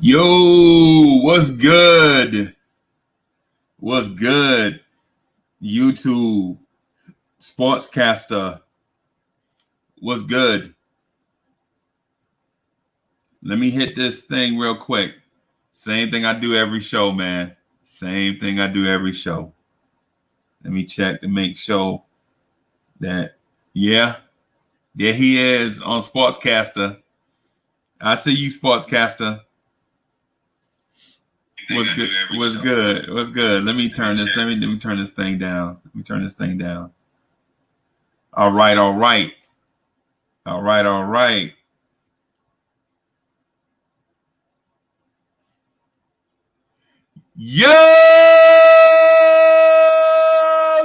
Yo, what's good? What's good? YouTube, sportscaster, what's good? Let me hit this thing real quick. Same thing I do every show, man. Same thing I do every show. Let me check to make sure that, yeah, there he is on sportscaster. I see you, sportscaster. What's good? What's good? What's good? Let me turn this. Let me turn this thing down. Let me turn this thing down. All right. All right. All right. All right. Yo!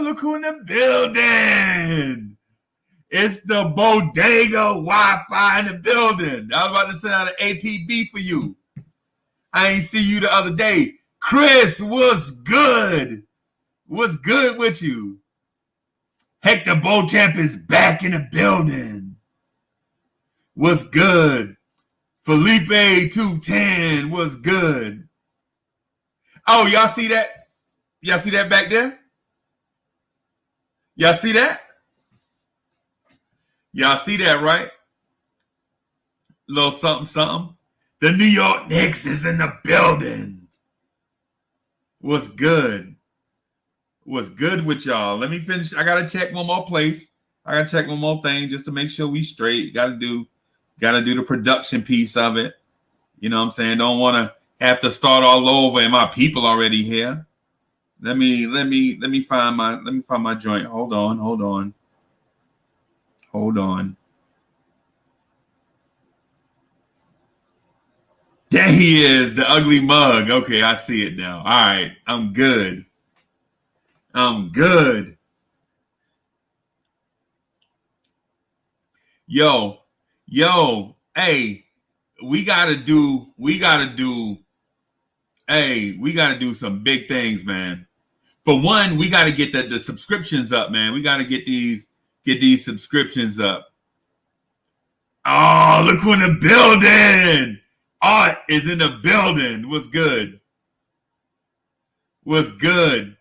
Look who in the building. It's the bodega Wi-Fi in the building. I was about to send out an APB for you. I ain't see you the other day. Chris, what's good? What's good with you? Hector Beauchamp is back in the building. What's good? Felipe 210, what's good? Oh, y'all see that? Y'all see that back there? Y'all see that? Y'all see that, right? Little something, something. The New York Knicks is in the building. What's good? What's good with y'all? Let me finish. I gotta check one more place. I gotta check one more thing just to make sure we straight. Gotta do the production piece of it. You know what I'm saying? Don't want to have to start all over and my people already here. Let me find my joint. Hold on. There he is, the ugly mug. Okay, I see it now. All right, I'm good. Yo, hey, we gotta do some big things, man. For one, we gotta get the subscriptions up, man. We gotta get these subscriptions up. Oh, look who in the building. Art is in the building. What's good? What's good?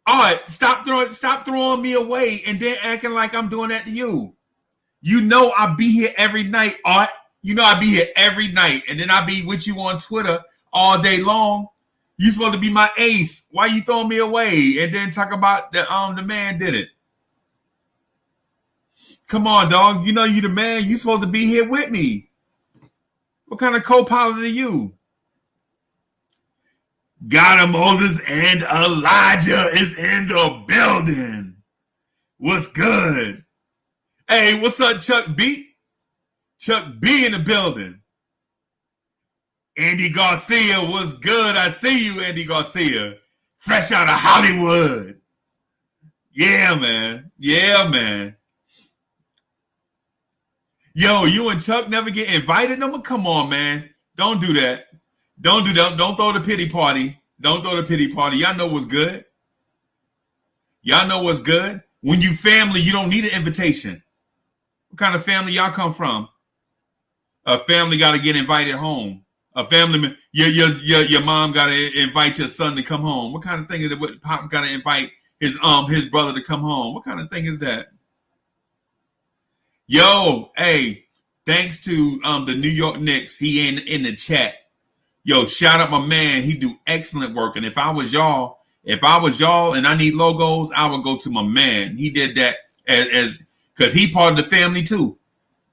Art, stop throwing me away and then acting like I'm doing that to you. You know I be here every night, Art. You know I be here every night, and then I be with you on Twitter all day long. You supposed to be my ace. Why you throwing me away and then talk about the man did it? Come on, dog. You know you the man. You supposed to be here with me. What kind of co-pilot are you? God, Moses and Elijah is in the building. What's good? Hey, what's up, Chuck B? Chuck B in the building. Andy Garcia, what's good? I see you, Andy Garcia. Fresh out of Hollywood. Yeah, man. Yo, you and Chuck never get invited no more? Come on, man. Don't do that. Don't throw the pity party. Y'all know what's good. When you family, you don't need an invitation. What kind of family y'all come from? A family got to get invited home. A family, your mom got to invite your son to come home. What kind of thing is it? What Pop's got to invite his brother to come home? What kind of thing is that? Yo, hey, thanks to the New York Knicks, he in the chat. Yo, shout out my man. He do excellent work. And if I was y'all and I need logos, I would go to my man. He did that as because he part of the family too.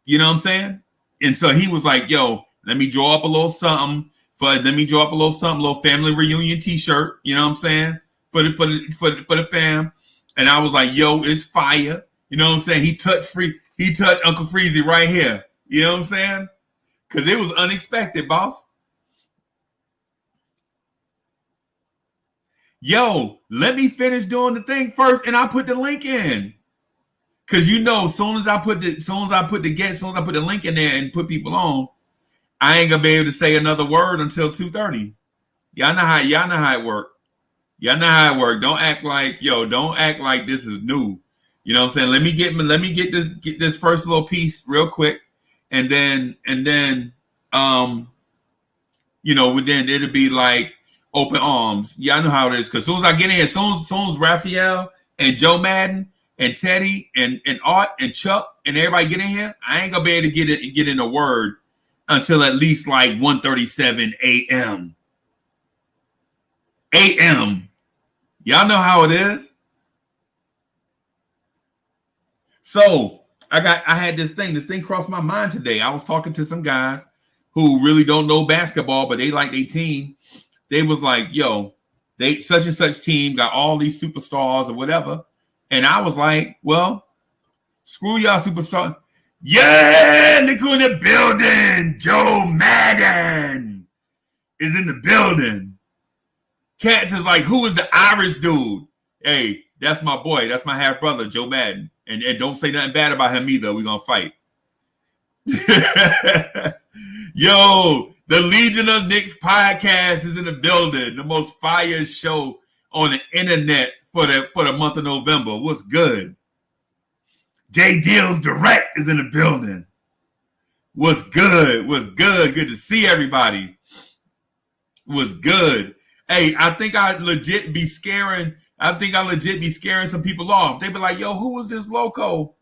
You know what I'm saying? And so he was like, yo, let me draw up a little something, little family reunion t-shirt, you know what I'm saying? For the fam. And I was like, yo, it's fire. You know what I'm saying? He touched Uncle Freezy right here. You know what I'm saying? Because it was unexpected, boss. Yo, let me finish doing the thing first, and I'll put the link in. Cause you know, as soon as I put the link in there and put people on, I ain't gonna be able to say another word until 2:30. Y'all know how it work. Don't act like this is new. You know what I'm saying? Let me get this first little piece real quick, and then Then it'll be like open arms. Yeah, I know how it is. Because as soon as I get in here, as soon as Raphael and Joe Madden and Teddy and Art and Chuck and everybody get in here, I ain't gonna be able to get in a word until at least like 1:37 a.m. a.m. Y'all know how it is. So I had this thing crossed my mind today. I was talking to some guys who really don't know basketball, but they like their team. They was like, yo, they such and such team got all these superstars or whatever. And I was like, well, screw y'all superstar. Yeah, look who in the building. Joe Madden is in the building. Cats is like, who is the Irish dude? Hey, that's my boy. That's my half brother, Joe Madden. And don't say nothing bad about him either. We're going to fight. Yo, the Legion of Knicks podcast is in the building. The most fire show on the internet for the month of November. What's good? J Deals Direct is in the building. What's good? What's good? Good to see everybody. What's good? Hey, I think I legit be scaring some people off. They be like, yo, who was this loco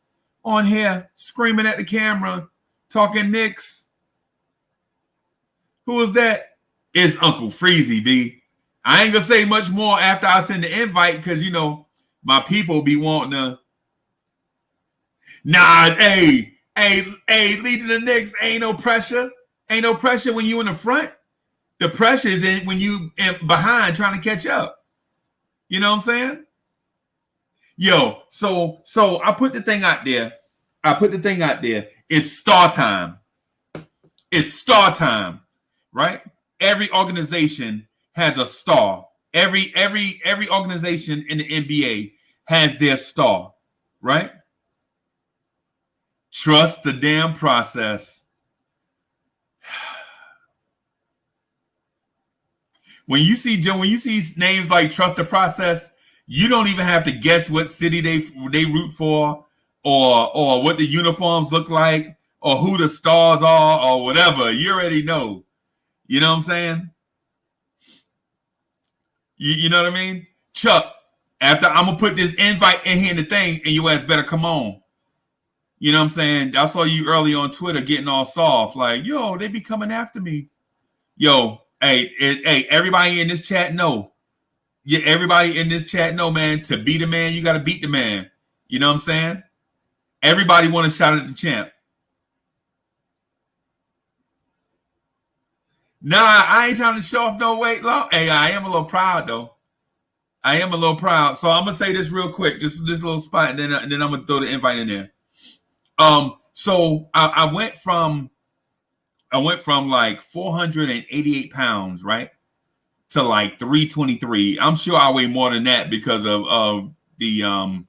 on here screaming at the camera, talking Knicks? Who is that? It's Uncle Freezy, B. I ain't gonna say much more after I send the invite because, my people be wanting to. Nah, hey, Legion of Knicks, ain't no pressure. Ain't no pressure when you in the front. The pressure is in when you behind trying to catch up. You know what I'm saying? Yo, so I put the thing out there. It's star time. It's star time, right? Every organization has a star. Every organization in the NBA has their star, right? Trust the damn process. When you see names like Trust the Process, you don't even have to guess what city they root for, or what the uniforms look like, or who the stars are, or whatever. You already know. You know what I'm saying? You know what I mean? Chuck, after I'm gonna put this invite in here in the thing, and you ass better come on. You know what I'm saying? I saw you early on Twitter getting all soft, like, yo, they be coming after me. Yo, hey, everybody in this chat know. Yeah, everybody in this chat know, man, to be the man, you got to beat the man. You know what I'm saying? Everybody want to shout at the champ. Nah, I ain't trying to show off no weight loss. Hey, I am a little proud, though. I am a little proud. So I'm going to say this real quick, just this little spot, and then I'm going to throw the invite in there. So I went from like 488 pounds, right, to like 323. I'm sure I weigh more than that because of the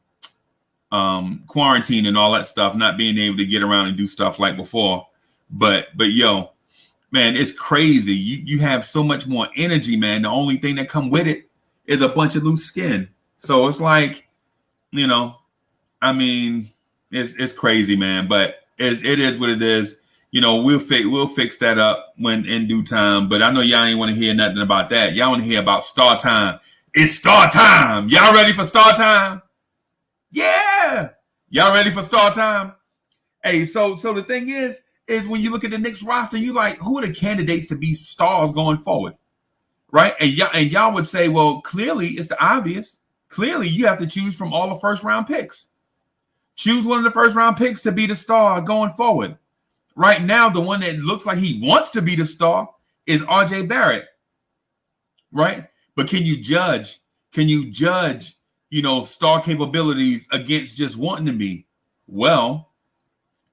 quarantine and all that stuff, not being able to get around and do stuff like before. But yo, man, it's crazy. You have so much more energy, man. The only thing that come with it is a bunch of loose skin. So it's like, I mean, it's crazy, man. But it is what it is. We'll fix that up when in due time. But I know y'all ain't want to hear nothing about that. Y'all want to hear about star time. It's star time. Y'all ready for star time? Yeah. Y'all ready for star time? Hey, so the thing is when you look at the Knicks roster, you like, who are the candidates to be stars going forward? Right? And y'all would say, well, clearly it's the obvious. Clearly you have to choose from all the first round picks. Choose one of the first round picks to be the star going forward. Right now, the one that looks like he wants to be the star is RJ Barrett. Right? But can you judge, star capabilities against just wanting to be? Well,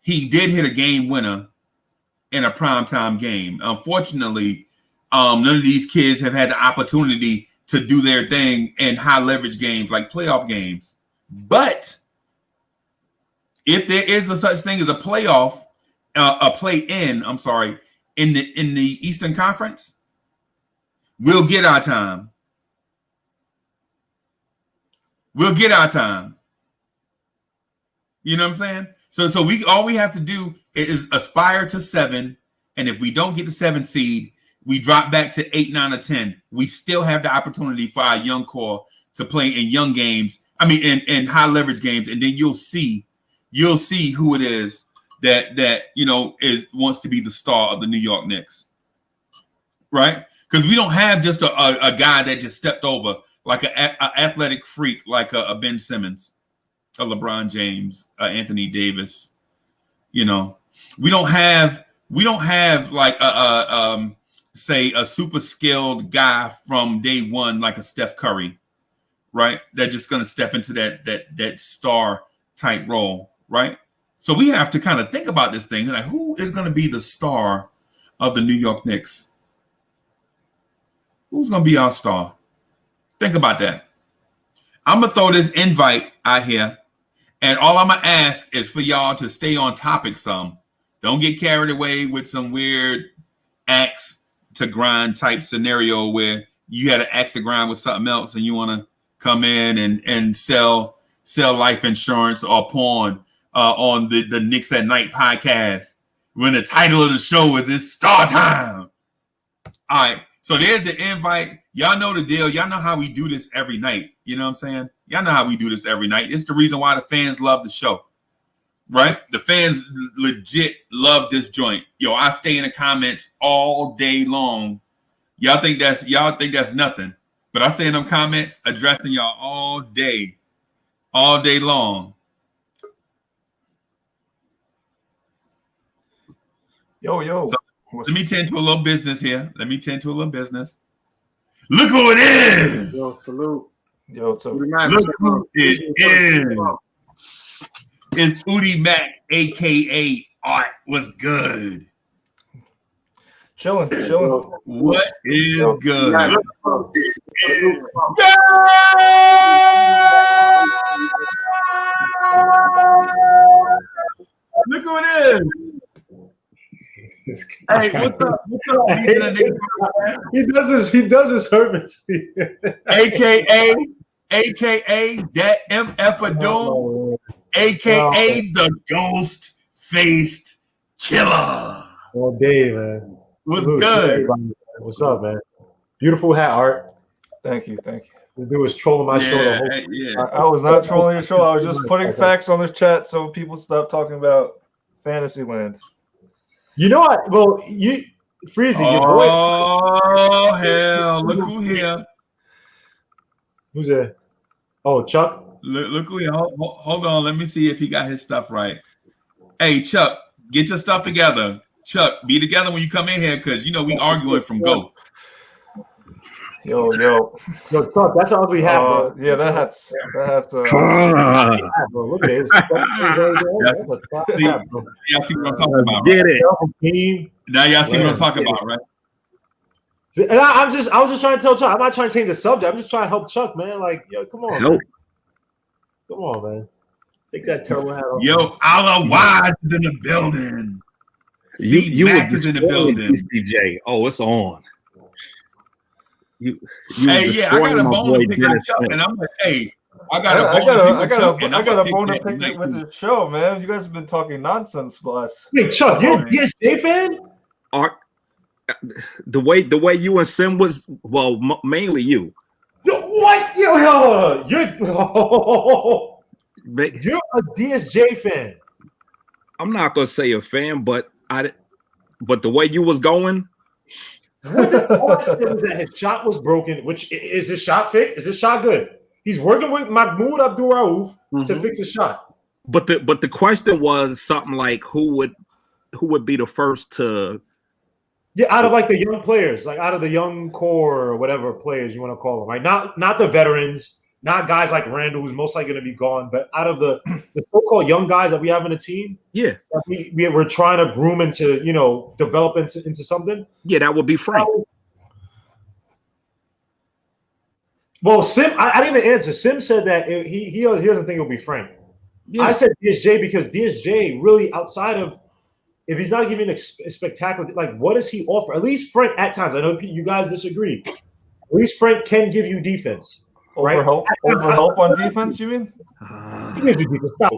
he did hit a game winner in a primetime game. Unfortunately, none of these kids have had the opportunity to do their thing in high leverage games like playoff games. But if there is a such thing as a play-in, in the Eastern Conference, we'll get our time. We'll get our time. You know what I'm saying? So all we have to do is aspire to 7, and if we don't get the 7th seed, We drop back to 8, 9, or 10. We still have the opportunity for our young core to play in young games. I mean, in high leverage games, and then you'll see who it is that wants to be the star of the New York Knicks, right? Because we don't have just a guy that just stepped over like an athletic freak like a Ben Simmons, a LeBron James, Anthony Davis. We don't have like say a super skilled guy from day one like a Steph Curry, right? That's just going to step into that star type role, right? So we have to kind of think about this thing, like who is going to be the star of the New York Knicks? Who's going to be our star? Think about that. I'm going to throw this invite out here, and all I'm going to ask is for y'all to stay on topic some. Don't get carried away with some weird axe to grind type scenario where you had an axe to grind with something else and you want to come in and sell life insurance or porn on the Knicks at Night podcast when the title of the show is It's Star Time. All right. So there's the invite. Y'all know the deal. Y'all know how we do this every night. You know what I'm saying? Y'all know how we do this every night. It's the reason why the fans love the show, right? The fans legit love this joint. Yo, I stay in the comments all day long. Y'all think that's nothing, but I stay in them comments addressing y'all all day long. Yo. So, let me tend to a little business here. Look who it is. Yo, salute. Yo, so look who it is. It's Udi Mac, a.k.a. Art. What's good? Chilling. What is good? Look who it is. Hey, what's up? He does his service. AKA that MF a Doom, AKA the ghost-faced killer. All day, man. What's good? What's up, man? Beautiful hat, Art. Thank you. The dude was trolling my show. I was not trolling your show. I was just putting facts on the chat so people stop talking about Fantasyland. You know what? Well, Freezy, your boy. Oh, hell. Look who here. Who's there? Oh, Chuck. Look who here. Hold on. Let me see if he got his stuff right. Hey, Chuck, get your stuff together. Chuck, be together when you come in here because, we arguing from go. Yo. Chuck, that's an ugly hat, bro. Yeah, that hat's bro. Look at it. Y'all see what I'm talking about, Get right? it. Now y'all see what I'm talking about, right? And I was just trying to tell Chuck. I'm not trying to change the subject. I'm just trying to help Chuck, man. Like, yo, come on. Nope. Come on, man. Take that terrible hat off. Yo, Ala Wise is in the building. You Mac is in the building. DJ. Oh, it's on. You hey, yeah, I got a bone to pick with Chuck, and I'm like, hey, I got a bone to pick with the show, man. You guys have been talking nonsense last. Hey, Chuck, you're a DSJ fan? The way you and Sim was, well, mainly you. Yo, what? You're a DSJ fan. I'm not gonna say a fan, but the way you was going. What all I said was that his shot was broken. Which is his shot fixed? Is his shot good? He's working with Mahmoud Abdul-Rauf to fix his shot. But the question was something like who would be the first to? Yeah, out of like the young players, like out of the young core or whatever players you want to call them, right? Not the veterans, not guys like Randle, who's most likely going to be gone, but out of the so-called young guys that we have in the team, yeah, we're trying to groom into, develop into something. Yeah, that would be Frank. Well, Sim, I didn't even answer. Sim said that he doesn't think it'll be Frank. Yeah. I said DSJ because DSJ really outside of. If he's not giving a spectacular, like what does he offer? At least Frank at times. I know you guys disagree. At least Frank can give you defense, right? Over help on defense, you mean? Stop.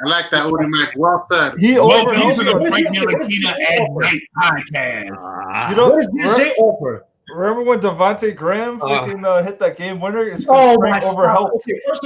I like that, Udi Mac. Well said. He Welcome to overhelped the you. Frank Ntilikina at Night podcast. You know, What does DJ offer? remember when Devontae Graham freaking hit that game winner? It's my overhelped. Okay, first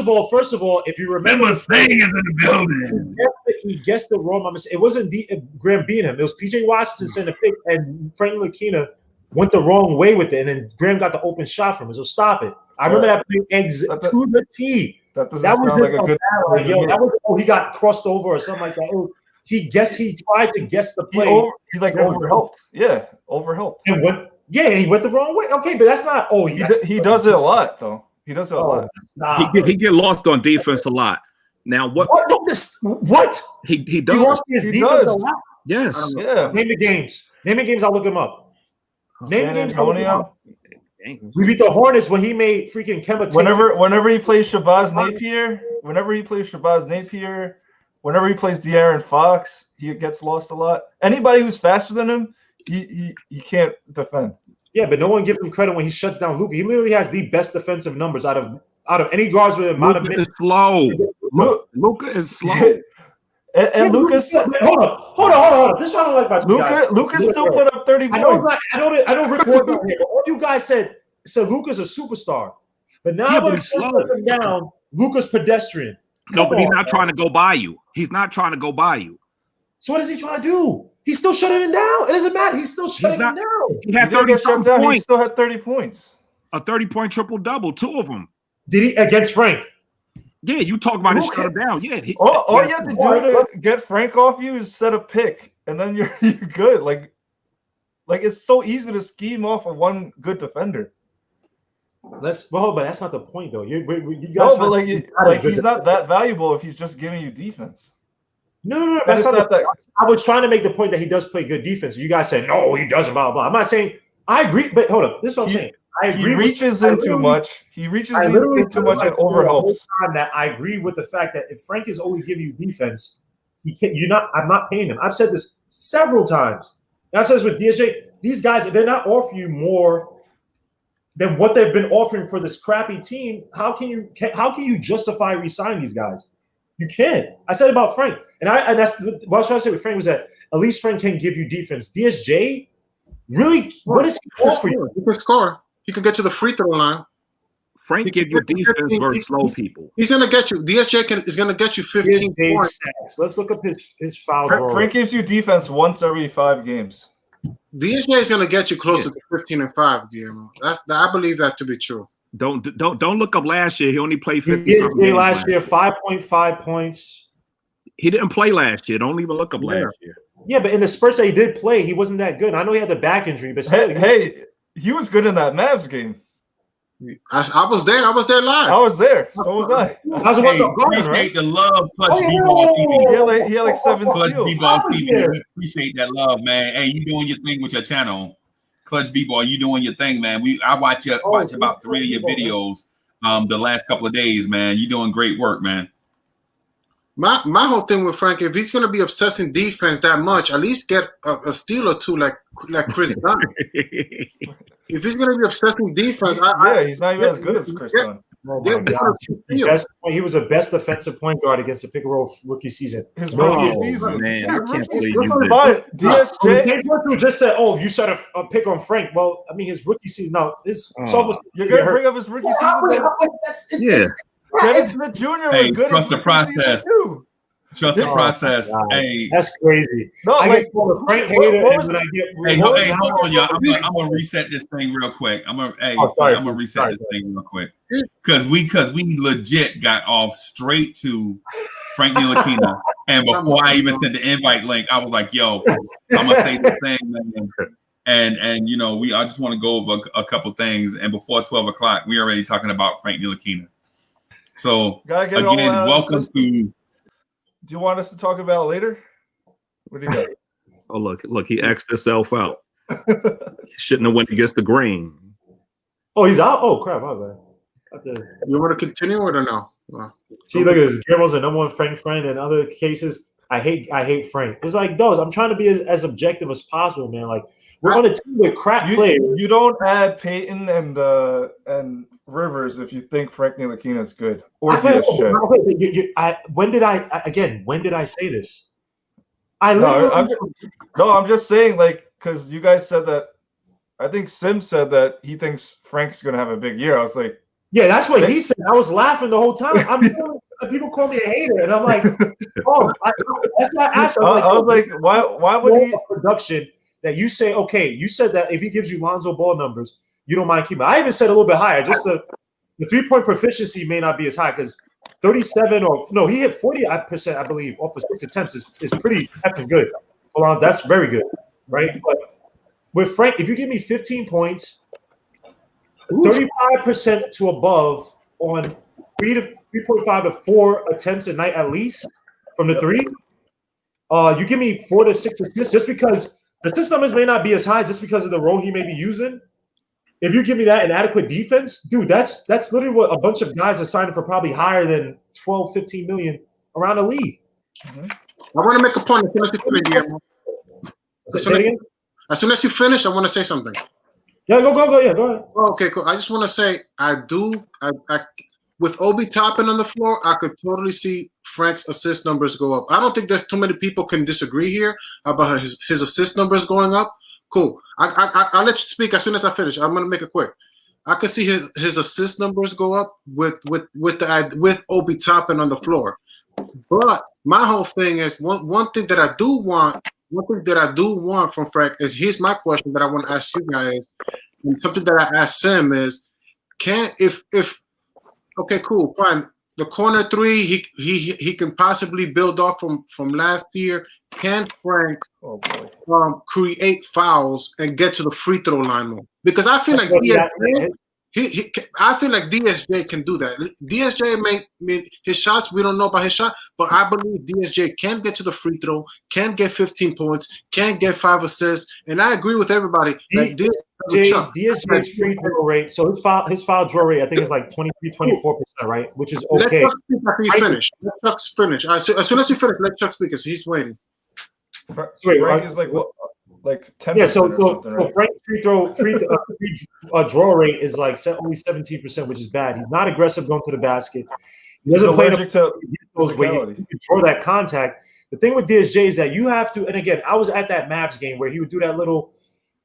of all, if you remember, Simba Singh is in the building. he guessed the wrong mistake. It wasn't Graham beating him. It was PJ Washington sending a pick, and Frank Ntilikina went the wrong way with it, and then Graham got the open shot from him. So stop it. I remember that playing eggs to the T. That doesn't sound like a good. That was he got crossed over or something like that. He tried to guess the play. He overhelped. Yeah, overhelped. And went. Yeah, he went the wrong way. Okay, but that's not. Oh, he does it a lot though. He does it a lot. Nah, he get lost on defense a lot. Now what? What? He does. He lost his defense a lot. Yes. Yeah. Name the games. I'll look him up. San Antonio. We beat the Hornets when he made freaking Kemba. Whenever he plays Shabazz Napier, whenever he plays De'Aaron Fox, he gets lost a lot. Anybody who's faster than him, he can't defend. Yeah, but no one gives him credit when he shuts down Luka. He literally has the best defensive numbers out of any guards with the amount of minutes. Slow. Luka is slow. And Luka's hold on. This is what I don't like about you guys. Luka still put up 30 points. I don't record that here, but all you guys said Luka's a superstar. But now when him down, Luka's pedestrian. No, but he's not trying to go by you. He's not trying to go by you. So what is he trying to do? He's still shutting him down. It doesn't matter. He's still shutting him down. He had 30 shut down. points. He still had 30 points. A 30-point triple-double, 2 of them. Did he against Frank? Yeah, you talk about it, shut him down. Yeah. All you have to do to get Frank off you is set a pick, and then you're good. Like it's so easy to scheme off of one good defender. But that's not the point, though. You guys. No, but he's not that valuable if he's just giving you defense. No. That's not that. I was trying to make the point that he does play good defense. You guys said no, he doesn't. Blah blah. I'm not saying I agree, but hold up. This is what I'm saying. He reaches in too much. He reaches in too much and overhelps. That I agree with the fact that if Frank is only giving you defense, I'm not paying him. I've said this several times. And I've said this with DSJ. These guys, if they're not offering you more than what they've been offering for this crappy team, how can you justify re-signing these guys? You can't. I said about Frank, and that's what I was trying to say with Frank was that at least Frank can give you defense. DSJ, really, what does he offer you? He can score. He can get to the free throw line. Frank give you defense versus slow people. He's going to get you. DSJ is going to get you 15 points. Let's look up his foul draw. Frank gives you defense once every 5 games. DSJ is going to get you closer to 15 and 5, Guillermo. I believe that to be true. Don't look up last year. He only played 50 DSJ last year, 5.5 points. He didn't play last year. Don't even look up last year. Yeah, but in the spurts that he did play, he wasn't that good. I know he had the back injury, but still, he was good in that Mavs game. I was there. I was there live. I was there. So was I. Appreciate the love, Clutch B-Ball TV. He had like 7 Clutch steals. B-Ball TV. We appreciate that love, man. Hey, you doing your thing with your channel. Clutch B-Ball, you doing your thing, man. I watch about 3 of your videos the last couple of days, man. You doing great work, man. My whole thing with Frank, if he's going to be obsessing defense that much, at least get a steal or 2 like Chris Dunn. If he's going to be obsessing defense, he's not even as good as Chris Dunn. Oh my God. He was the best defensive point guard against the pick and roll rookie season. His rookie season. Man, I can't believe you did. But DSJ just said, if you set a pick on Frank, well, I mean, his rookie season. No, you're going to bring up his rookie season? Yeah. Dennis Smith Jr. was good. Trust the process. Too. Trust the process. Hey, that's crazy. No, I get called a Frank hater. Hold on, y'all. I'm gonna reset this thing real quick. I'm gonna reset this thing real quick because we legit got off straight to Frank Ntilikina, and before I even sent the invite link, I was like, "Yo, I'm gonna say the thing, man." And I just want to go over a couple things, and before 12 o'clock, we already talking about Frank Ntilikina. So again, welcome to. Do you want us to talk about it later? What do you got? Oh, look, he X'd himself out. He shouldn't have went against the grain. Oh, he's out? Oh, crap, my bad. You want to continue or no? See, look at this. Guillermo's the number 1 Frank friend. In other cases, I hate Frank. It's like, those. I'm trying to be as objective as possible, man. Like, we're on a team with crap players. You don't add Peyton and Rivers if you think Frank Ntilikina is good or DSJ. When did I say this? I'm just saying, like, because you guys said that. I think Sim said that he thinks Frank's gonna have a big year. I was like, yeah, that's what he said. I was laughing the whole time. People call me a hater, and I'm like, oh, that's why I asked. I was like, why would he production that you say? Okay, you said that if he gives you Lonzo Ball numbers, you don't mind keeping. I even said a little bit higher. Just the 3-point proficiency may not be as high because 37 or no, he hit 40%, I believe, off of 6 attempts is pretty effing good. That's very good, right? But with Frank, if you give me 15 points, 35% to above on 3.5 to 4 attempts a night at least from the 3, you give me 4 to 6 assists just because the assist numbers may not be as high just because of the role he may be using. If you give me that and adequate defense, dude, that's literally what a bunch of guys are signing for, probably higher than 12, 15 million around the league. I want to make a point. As soon as you finish, I want to say something. Yeah, go ahead. Okay, cool. I just want to say I with Obi Toppin on the floor, I could totally see Frank's assist numbers go up. I don't think there's too many people can disagree here about his assist numbers going up. Cool. I'll let you speak as soon as I finish. I'm gonna make it quick. I could see his assist numbers go up with Obi Toppin on the floor. But my whole thing is one thing that I do want from Frank is, here's my question that I want to ask you guys, and something that I asked Sam is, okay, cool, fine. The corner 3, he can possibly build off from last year. Can Frank create fouls and get to the free throw line more? Because I feel like I feel like DSJ can do that. DSJ his shots, we don't know about his shot, but I believe DSJ can get to the free throw, can get 15 points, can get 5 assists, and I agree with everybody. DSJ's free throw rate, so his foul draw rate, I think is like 23-24%, right? Which is okay. Let Chuck speak after you finish. Let Chuck finish. As soon as you finish, let Chuck speak because he's waiting. Frank is like 10%. Yeah, so Frank's free draw rate is like only 17%, which is bad. He's not aggressive going to the basket. He doesn't play those where you can draw that contact. The thing with DSJ is that you have to, and again, I was at that Mavs game where he would do that little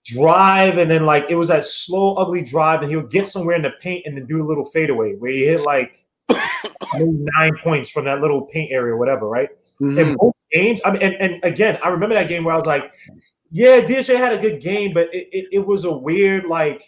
drive, and then like it was that slow, ugly drive, and he would get somewhere in the paint and then do a little fadeaway where he hit like maybe 9 points from that little paint area or whatever, right? Mm-hmm. In both games, I mean, and again, I remember that game where I was like, yeah, DSJ had a good game, but it was a weird, like,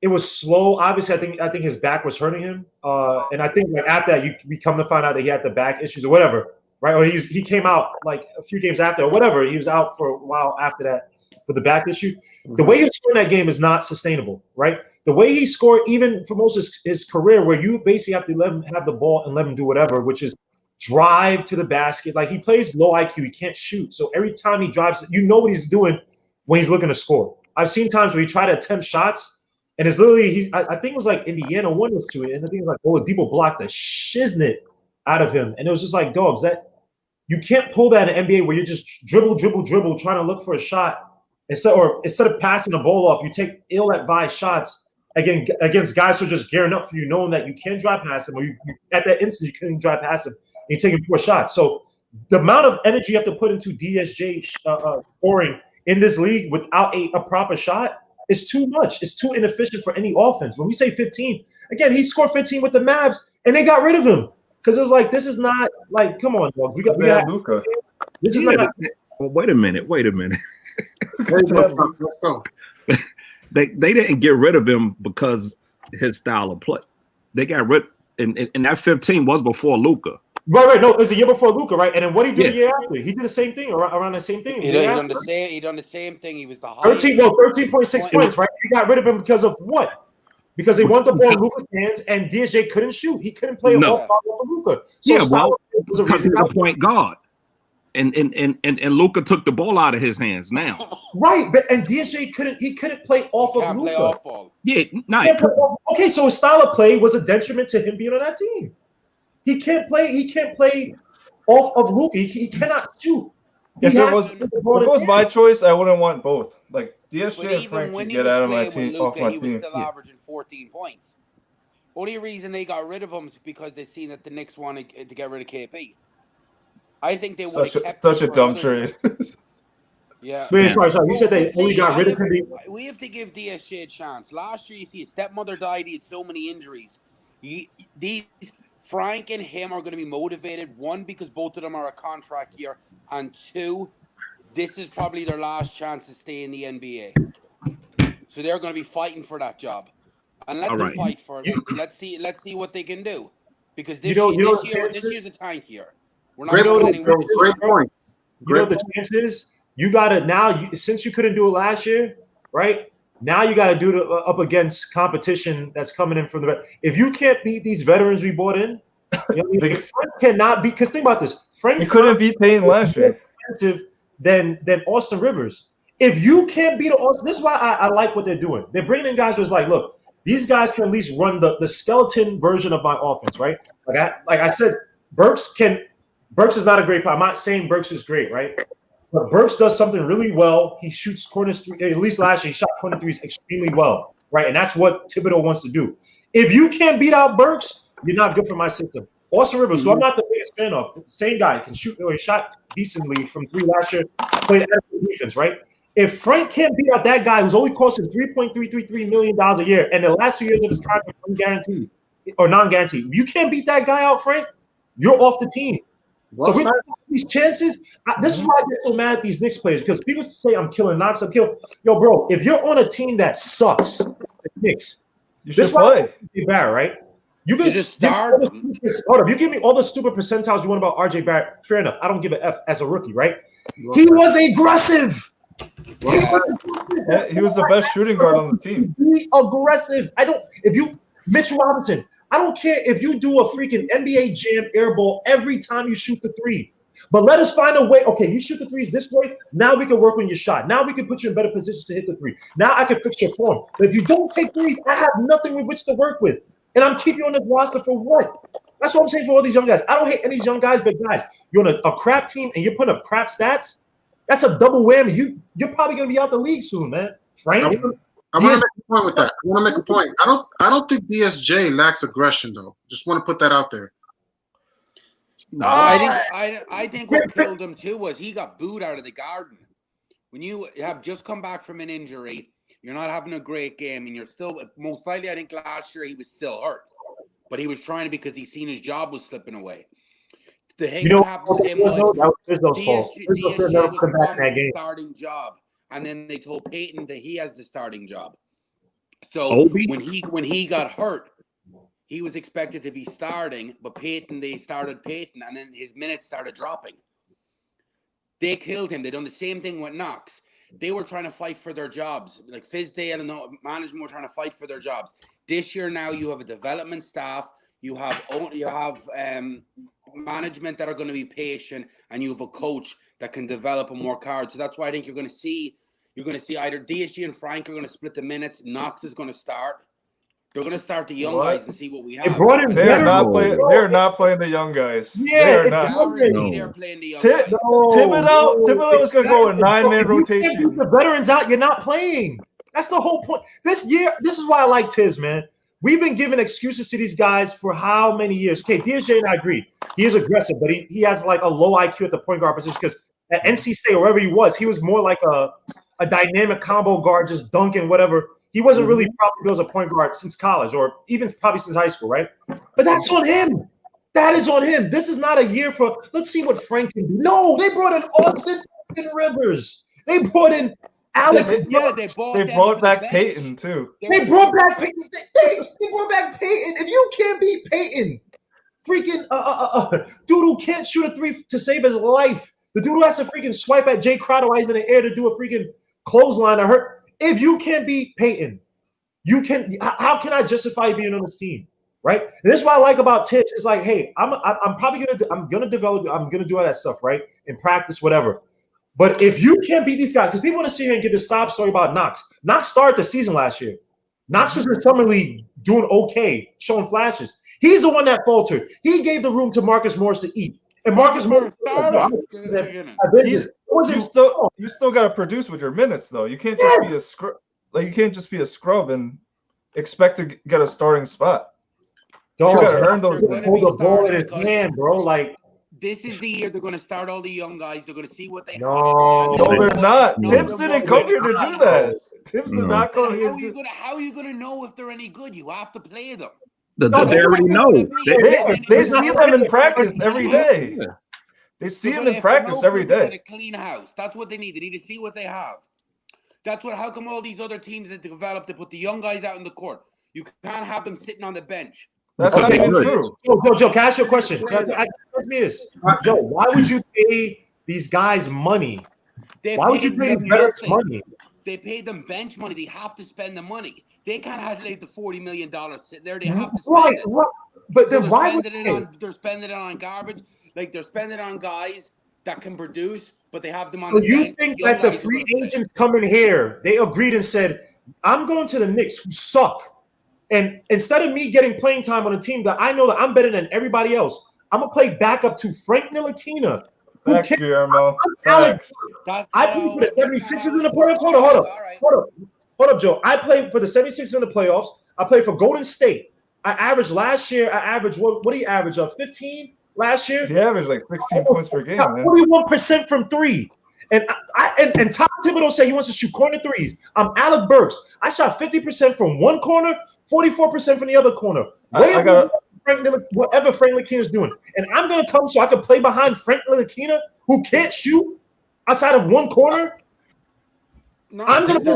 it was slow. Obviously, I think his back was hurting him, and I think like after that, we come to find out that he had the back issues or whatever, right? Or he came out like a few games after or whatever. He was out for a while after that for the back issue. Mm-hmm. The way he scored in that game is not sustainable, right? The way he scored, even for most of his career, where you basically have to let him have the ball and let him do whatever, which is drive to the basket. Like, he plays low IQ. He can't shoot. So every time he drives, you know what he's doing when he's looking to score. I've seen times where he tried to attempt shots, and it's literally, I think it was like Indiana won this to it, and I think it was like Oladipo blocked the shiznit out of him. And it was just like, dogs, that you can't pull that in the NBA where you're just dribble, trying to look for a shot. Instead of passing the ball off, you take ill-advised shots against guys who are just gearing up for you, knowing that you can drive past them, or you at that instant you couldn't drive past them. You're taking 4 shots. So the amount of energy you have to put into DSJ scoring in this league without a proper shot is too much. It's too inefficient for any offense. When we say 15, again, he scored 15 with the Mavs, and they got rid of him because it's like, this is not like, come on, dog. We got Luka. This is not. Well, wait a minute. Let's go. They didn't get rid of him because his style of play. They got rid, and that 15 was before Luka. Right. No, it was a year before Luka, right? And then what did he do the year after? He did the same thing, around the same thing. He done the same thing. He was the highest. 13.6 points, right? He got rid of him because of what? Because they want the ball in Luka's hands, and DSJ couldn't shoot. He couldn't play a ball for Luka. So because he's a point guard. And Luka took the ball out of his hands now. Right, but and DSJ couldn't play off of Luka. Yeah, okay, so his style of play was a detriment to him being on that team. He can't play off of Luka. He cannot shoot. If it was my choice, I wouldn't want both. Like, DSJ But and even Frank when can he get was out of my playing with team, off Luka, my he was team. still averaging 14 points. Only reason they got rid of him is because they seen that the Knicks wanted to get rid of KP. I think they would have kept Such him a for dumb another trade. Yeah. Wait, sorry. You said they only got rid of him. We have to give DSJ a chance. Last year, you see, his stepmother died. He had so many injuries. These Frank and him are going to be motivated. One, because both of them are a contract year, and two, this is probably their last chance to stay in the NBA. So they're going to be fighting for that job, and let them fight for it. And let's see what they can do, because this year's a tank year. We're not going anywhere. Great point. You know what the chance is? You got to now, since you couldn't do it last year, right? Now you got to do it up against competition that's coming in from the. If you can't beat these veterans we bought in, you know what I mean? Frank cannot beat. Because think about this: Frank's couldn't beat Payne last year. Expensive than Austin Rivers. If you can't beat Austin, this is why I like what they're doing. They're bringing in guys who's like, look, these guys can at least run the skeleton version of my offense, right? Like I said, Burks is not a great player. I'm not saying Burks is great, right? But Burks does something really well. He shoots corners, at least last year, he shot corner threes extremely well, right? And that's what Thibodeau wants to do. If you can't beat out Burks, you're not good for my system. Austin Rivers, who I'm not the biggest fan of, same guy, can shoot, or he shot decently from three last year, played excellent defense, right? If Frank can't beat out that guy who's only costing $3.333 million a year, and the last 2 years of his contract unguaranteed or non-guaranteed, you can't beat that guy out, Frank, you're off the team. So we have these chances. This is why I get so mad at these Knicks players, because people say I'm killing Knox. Yo, bro, if you're on a team that sucks, the Knicks, you should play. Barrett, right? You can just start. Hold up. You give me all the stupid percentiles you want about RJ Barrett. Fair enough. I don't give an F as a rookie, right? He was aggressive. He was the best shooting guard on the team. Be aggressive. Mitchell Robinson, I don't care if you do a freaking NBA jam air ball every time you shoot the three. But let us find a way. Okay, you shoot the threes this way. Now we can work on your shot. Now we can put you in better positions to hit the three. Now I can fix your form. But if you don't take threes, I have nothing with which to work with. And I'm keeping you on this roster for what? That's what I'm saying for all these young guys. I don't hate any of these young guys, but guys, you're on a crap team and you're putting up crap stats. That's a double whammy. You're probably going to be out the league soon, man. Frank? I want to make a point with that. I want to make a point. I don't think DSJ lacks aggression, though. Just want to put that out there. No, I think what killed him too was he got booed out of the Garden. When you have just come back from an injury, you're not having a great game, and you're still most likely. I think last year he was still hurt, but he was trying to because he seen his job was slipping away. The thing that happened with him was DSJ was promised the starting job, and then they told Peyton that he has the starting job. So when he got hurt, he was expected to be starting, but they started Peyton, and then his minutes started dropping. They killed him. They done the same thing with Knox. They were trying to fight for their jobs. Like Fizdale and the management were trying to fight for their jobs. This year now you have a development staff, you have management that are going to be patient, and you have a coach that can develop and work hard. So that's why I think you're going to see either DSG and Frank are going to split the minutes. Knox is going to start. They're going to start the young guys and see what we have. They're not playing the young guys. Yeah, they're not. They're playing the young guys. Thibodeau is going to go a 9-man rotation. The veterans out, you're not playing. That's the whole point. This year, this is why I like Tibbs, man. We've been giving excuses to these guys for how many years? Okay, DSJ and I agree. He is aggressive, but he has like a low IQ at the point guard position because at NC State, wherever he was more like a dynamic combo guard, just dunking, whatever. He wasn't really probably built as a point guard since college or even probably since high school, right? But that's on him. That is on him. This is not a year for, let's see what Frank can do. No, they brought in Austin Rivers. They brought in Alec. They brought back Peyton, too. They brought back Peyton. They brought back Peyton. If you can't beat Peyton, freaking dude who can't shoot a three to save his life. The dude who has to freaking swipe at Jay Crowder while he's in the air to do a freaking clothesline to hurt. If you can't beat Peyton, you can. How can I justify being on this team, right? And this is what I like about Tibbs. It's like, hey, I'm gonna develop. I'm gonna do all that stuff, right? In practice, whatever. But if you can't beat these guys, because people want to sit here and get this sob story about Knox. Knox started the season last year. Knox was in summer league doing okay, showing flashes. He's the one that faltered. He gave the room to Marcus Morris to eat. And Marcus Morris, you still got to produce with your minutes though. You can't just be a scrub. Like you can't just be a scrub and expect to get a starting spot. Dog, you got to earn those. Hold the ball in his hand, bro. Like this is the year they're going to start all the young guys. They're going to see what they have. No, they're not. Tibbs didn't come here to do that. Tibbs did not come here. How are you going to know if they're any good? You have to play them. They already know. They see them in practice every day. They see them in practice every day. A clean house. That's what they need. They need to see what they have. That's what. How come all these other teams that develop to put the young guys out in the court? You can't have them sitting on the bench. That's not even true. Joe, can I ask you a question? Ask me this, Joe. Why would you pay these guys money? Why would you pay them money? They pay them bench money. They have to spend the money. They can't have like the $40 million sitting there. They have to spend it. But so then why would they're spending it on garbage? Like they're spending it on guys that can produce, but they have them on. So you think that the free agents coming here, they agreed and said, "I'm going to the Knicks, who suck, and instead of me getting playing time on a team that I know that I'm better than everybody else, I'm gonna play backup to Frank Ntilikina." Thanks, Guillermo. Alex, I played for the 76ers in the playoffs. Hold up, Joe. I played for the 76ers in the playoffs. I played for Golden State. I averaged last year. What do you average? 15 last year. He averaged like 16 points per game. 41% from three. And Tom Thibodeau said he wants to shoot corner threes. I'm Alec Burks. I shot 50% from one corner, 44% from the other corner. Whatever Frank Ntilikina is doing. And I'm going to come so I can play behind Frank Ntilikina, who can't shoot outside of one corner. No, I'm going to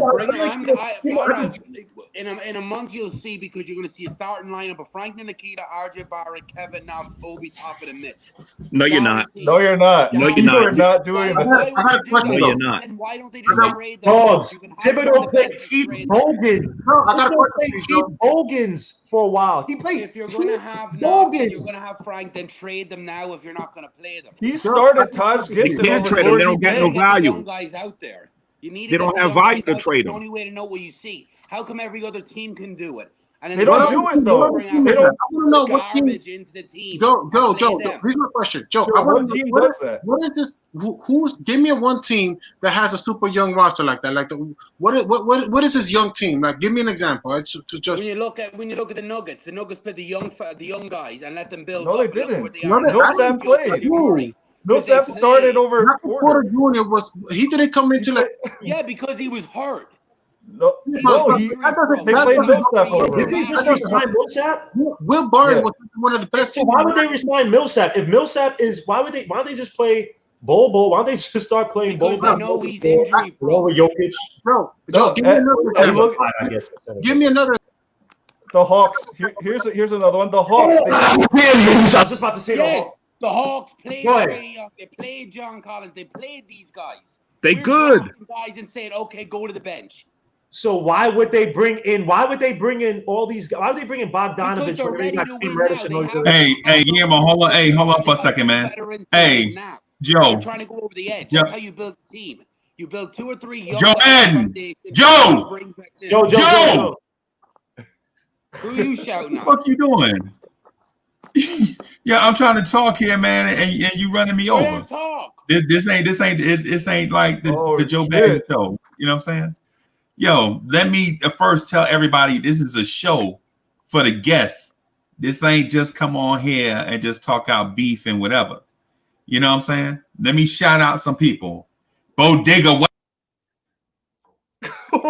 in a month you'll see, because you're going to see a starting lineup of Frank Ntilikina, RJ Barrett, Kevin Knox, Obi Toppin, and Mitch. No, you're not. No, you're not. No, you're you not. are not doing that. No, you're not. And why don't they just trade them? Dogs. Thibodeau played Keith Bogans. I got to play Keith Bogans for a while. He played. If you're going to have Knox and you're going to have Frank, then trade them now if you're not going to play them. He started Taj Gibson. They can't trade them. They don't get no value. Young guys out there. They don't have value to trade them. It's the only way to know what you see. How come every other team can do it? And they don't do it though. They don't. I want to know what team into the team. Joe. Here's my question, Joe. I want to know what is this? Who's? Give me one team that has a super young roster like that. Like what is this young team? Like, give me an example. When you look at the Nuggets put the young guys and let them build. No, they didn't. Millsap played. Millsap started over Porter Jr. He didn't come into like because he was hurt. They played Millsap over. Did they just resign Millsap? Will Barton was one of the best. So why would they resign Millsap? If Millsap is, why don't they just play Bol? Why don't they just start playing Bol? Because they know he's injury prone. Jokic. Bro, give me another. The Hawks. Here's another one. The Hawks. I was just about to say the Hawks. The Hawks played Trey Young. They played John Collins. They played these guys. They good guys and saying, okay, go to the bench. So why would they bring in all these guys? Why would they bring in Bogdanovich? Hey, Guillermo, hold on for a second, man. Hey, Joe. You're trying to go over the edge. That's how you build a team. You build 2 or 3 young Joe. Who are you shouting at? What the fuck you doing? Yeah, I'm trying to talk here, man, and you running me over. This ain't like the Joe Biden show. You know what I'm saying? Yo, let me first tell everybody this is a show for the guests. This ain't just come on here and just talk out beef and whatever. You know what I'm saying? Let me shout out some people. Bodega. Come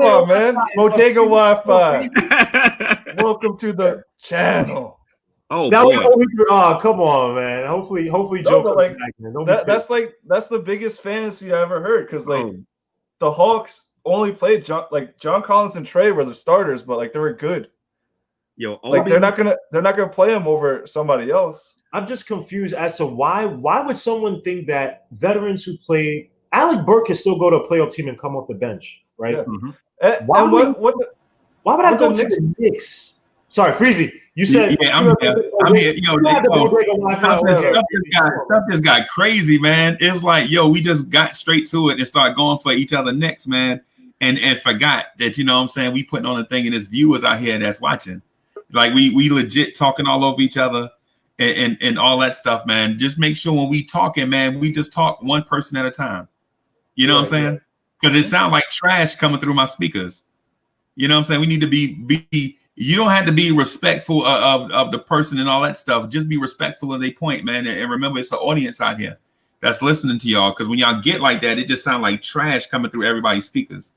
on, man. Bodega Wi-Fi. Welcome to the channel. Oh, come on, man. Hopefully Joe comes back, that's the biggest fantasy I ever heard, because the Hawks only played John Collins and Trey were the starters, but they were good. Yo, they're not gonna play him over somebody else. I'm just confused as to why would someone think that veterans who played Alec Burke can still go to a playoff team and come off the bench, right? Yeah. Mm-hmm. Why would I go to the Knicks? Sorry, Freezy. You said I'm here. Stuff just got crazy, man. It's like, we just got straight to it and start going for each other next, man, and forgot that, you know what I'm saying, we putting on a thing and there's viewers out here that's watching. Like we legit talking all over each other, and all that stuff, man. Just make sure when we talking, man, we just talk one person at a time. You know what I'm saying? Because it sounds like trash coming through my speakers. You know what I'm saying? We need to be you don't have to be respectful of the person and all that stuff. Just be respectful of their point, man. And remember, it's the audience out here that's listening to y'all. Because when y'all get like that, it just sounds like trash coming through everybody's speakers.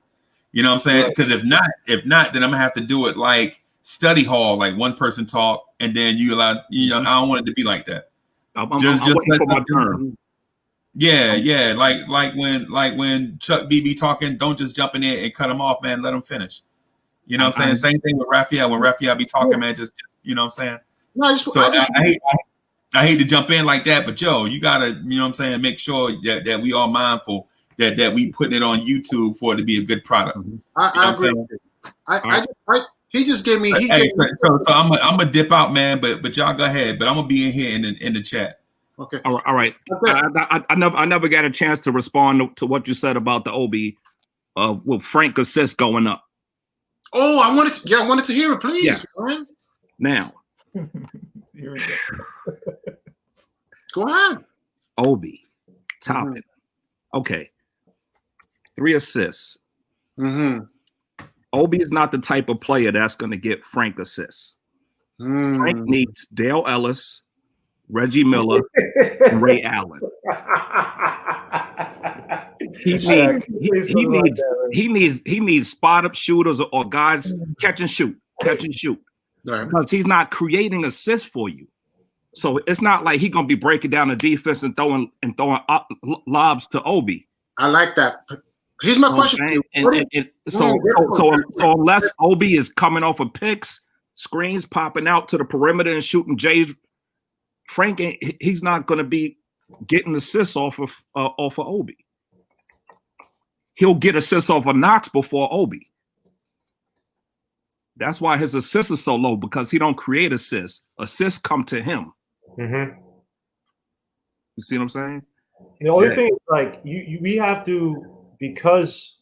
You know what I'm saying? Because if not, then I'm gonna have to do it like study hall, like one person talk, and then you allow. You know, I don't want it to be like that. I'm waiting for my turn. Yeah. Like when Chuck BB talking, don't just jump in there and cut him off, man. Let him finish. You know what I'm saying? Same thing with Raphael. When Raphael be talking, man, just you know what I'm saying? No, I hate to jump in like that, but yo, you gotta, you know what I'm saying, make sure that we are mindful that we putting it on YouTube for it to be a good product. I agree. He just gave me. So I'm gonna dip out, man. But y'all go ahead. But I'm gonna be in here in the chat. Okay. All right. I never got a chance to respond to what you said about the Obi with Frank assist going up. Oh, I wanted to hear it, please. Yeah. Now, here we go. Go ahead. Obi, Toppin. Okay. 3 assists. Mm-hmm. Obi is not the type of player that's going to get Frank assists. Frank needs Dale Ellis, Reggie Miller, and Ray Allen. He needs spot up shooters or guys catch and shoot, because he's not creating assists for you. So it's not like he's gonna be breaking down the defense and throwing lobs to Obi. I like that. Here's my question. So unless Obi is coming off of picks, screens popping out to the perimeter and shooting J's, Frank, he's not going to be getting assists off of Obi. He'll get assists off of Knox before Obi. That's why his assists are so low, because he don't create assists. Assists come to him. Mm-hmm. You see what I'm saying? The only thing is, like, we have to, because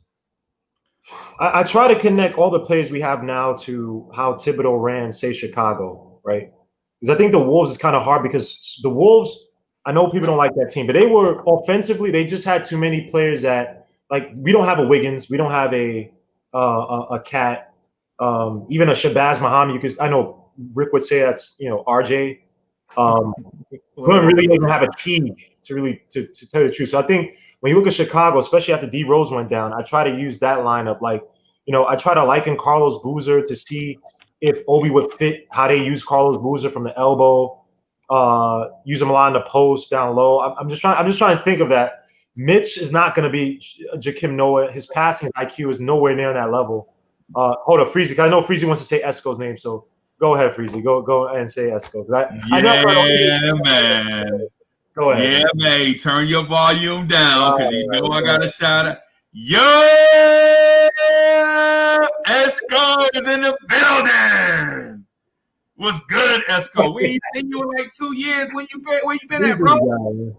I try to connect all the plays we have now to how Thibodeau ran, say, Chicago, right? Because I think the Wolves is kind of hard, because the Wolves, I know people don't like that team, but they were offensively, they just had too many players that, like, we don't have a Wiggins, we don't have a Cat, even a Shabazz Muhammad. Because I know Rick would say that's, RJ. We don't really even have a key to really to tell you the truth. So I think when you look at Chicago, especially after D Rose went down, I try to use that lineup. Like, I try to liken Carlos Boozer to see if Obi would fit how they use Carlos Boozer from the elbow, use him a lot in the post down low. I'm just trying to think of that. Mitch is not going to be Jakim Noah. His passing IQ is nowhere near that level. Hold up, Freezy. I know Freezy wants to say Esco's name, so go ahead, Freezy. Go and say Esco. Man. Go ahead. Yeah, man. Turn your volume down, because I got a shout out. Yo, Esco is in the building. What's good, Esco? We ain't seen you in like 2 years. Where you been at, bro?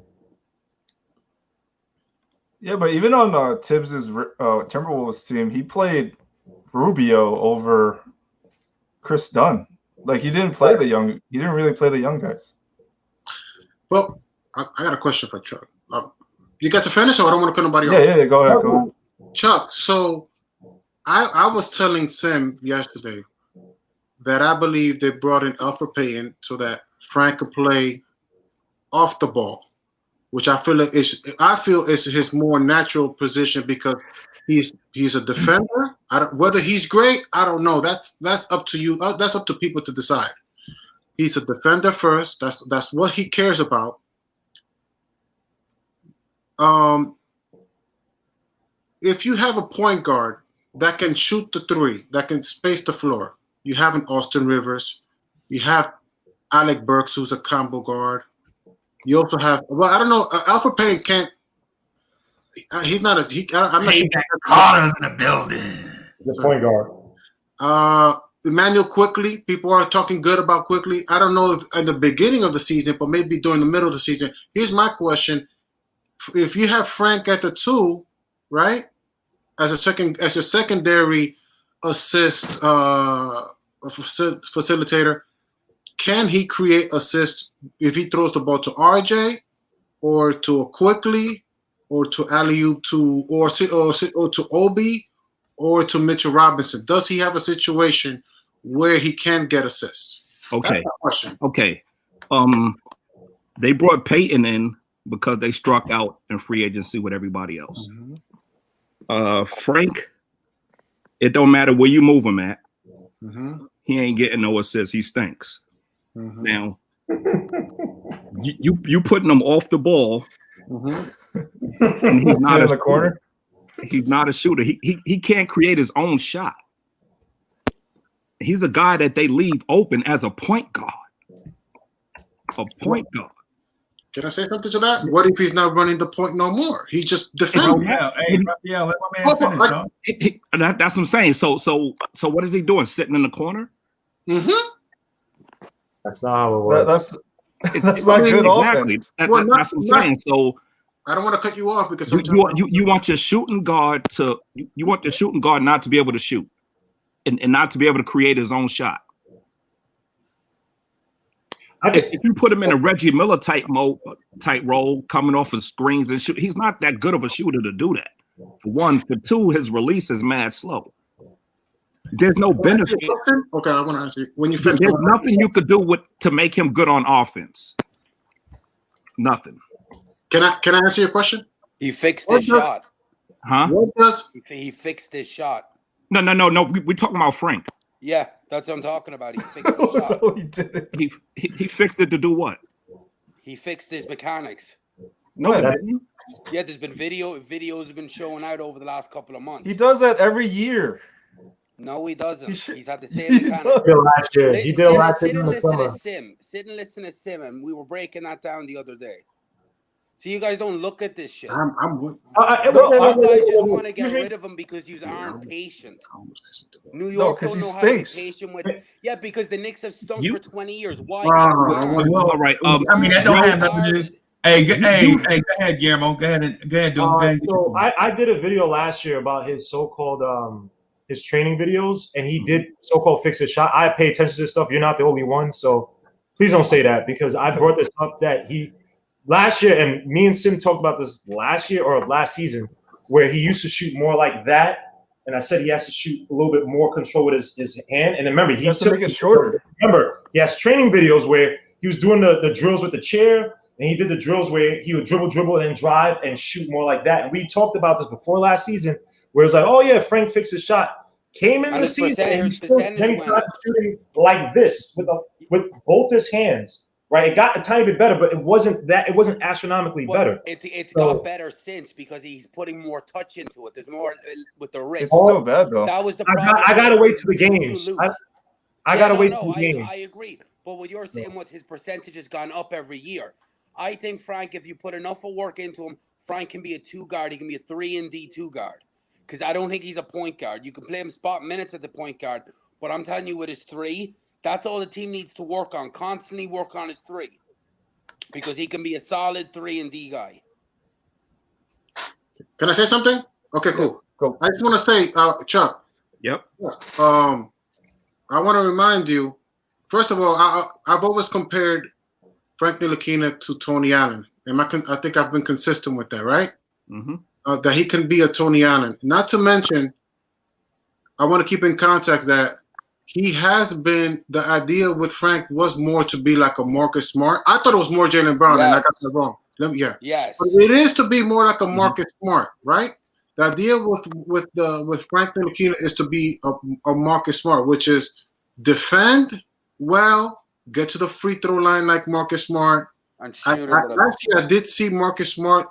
Yeah, but even on Tibbs's Timberwolves team, he played Rubio over Chris Dunn. Like, he didn't really play the young guys. Well, I got a question for Chuck. You got to finish, or I don't want to cut nobody off? Yeah, go ahead. Chuck, so I was telling Sim yesterday that I believe they brought in Alfred Payton so that Frank could play off the ball, which I feel is his more natural position, because he's a defender. Whether he's great, I don't know. That's up to you. That's up to people to decide. He's a defender first. That's what he cares about. If you have a point guard that can shoot the three, that can space the floor, you have an Austin Rivers, you have Alec Burks, who's a combo guard. You also have, I don't know, Alfred Payne can't. He's not a. I'm not sure. Carter's in the building. The point guard. Emanuel Quickley. People are talking good about Quickley. I don't know if at the beginning of the season, but maybe during the middle of the season. Here's my question: if you have Frank at the 2, right, as a secondary assist facilitator, can he create assists if he throws the ball to RJ or to a Quickley or to alley-oop or to Obi or to Mitchell Robinson? Does he have a situation where he can get assists? Okay. That's my question. Okay. They brought Peyton in because they struck out in free agency with everybody else. Frank, it don't matter where you move him at. He ain't getting no assists. He stinks. Now, you putting him off the ball, and he's not in the corner. He's not a shooter. He can't create his own shot. He's a guy that they leave open as a point guard. A point guard. Can I say something to that? What if he's not running the point no more? He just defends. Let my man finish, dog. That's what I'm saying. So what is he doing? Sitting in the corner? That's not how it works. That's not good offense. That's what I'm saying. So I don't want to cut you off because you want your shooting guard not to be able to shoot and not to be able to create his own shot. If you put him in a Reggie Miller type role, coming off of screens and shoot, he's not that good of a shooter to do that. For one, for two, his release is mad slow. There's no benefit. Okay, I want to ask you when you finish. There's nothing you could do to make him good on offense. Nothing. Can I answer your question? He fixed his shot. Huh? What does he fixed his shot? No. We're talking about Frank. Yeah, that's what I'm talking about. He fixed his shot. No, he didn't. He fixed it to do what? He fixed his mechanics. No, yeah, there's been videos have been showing out over the last couple of months. He does that every year. No, he doesn't. He's had the same mechanics. He did last year. Sit and listen to Sim, and we were breaking that down the other day. So you guys don't look at this shit. I'm you guys just want to get rid of him because you aren't patient. New York don't know how to be patient with. Yeah, because the Knicks have stunk for 20 years. Why? All right. I mean, that don't have nothing to do. Hey, go ahead, Guillermo. Go ahead, dude. So I did a video last year about his so-called his training videos, and he did so-called fix his shot. I pay attention to this stuff. You're not the only one, so please don't say that because I brought this up that he last year, and me and Sim talked about this last year or last season, where he used to shoot more like that, and I said he has to shoot a little bit more control with his hand. And remember, he has to make it shorter. Remember, he has training videos where he was doing the drills with the chair. And he did the drills where he would dribble, and drive and shoot more like that. And we talked about this before last season, where it was like, oh, yeah, Frank fixed his shot. Came in the season, and then he started shooting like this with both his hands, right? It got a tiny bit better, but it wasn't astronomically better. It's got better since because he's putting more touch into it. There's more with the wrist. It's still bad, though. That was the problem. I got to wait to the games. I got to wait to the games. I agree. But what you're saying was his percentage has gone up every year. I think Frank, if you put enough of work into him, Frank can be a 2 guard. He can be a 3-and-D 2 guard. Because I don't think he's a point guard. You can play him spot minutes at the point guard, but I'm telling you with his 3, that's all the team needs to work on. Constantly work on his 3. Because he can be a solid 3-and-D guy. Can I say something? Okay, cool. Go. I just want to say, Chuck. Yep. I want to remind you, first of all, I've always compared Frank Ntilikina to Tony Allen. I think I've been consistent with that, right? Mm-hmm. That he can be a Tony Allen. Not to mention, I want to keep in context that he has been, the idea with Frank was more to be like a Marcus Smart. I thought it was more Jaylen Brown, and I got that wrong. Yes. But it is to be more like a Marcus Smart, right? The idea with Frank Ntilikina is to be a Marcus Smart, which is defend well, get to the free throw line like Marcus Smart. Last year, I did see Marcus Smart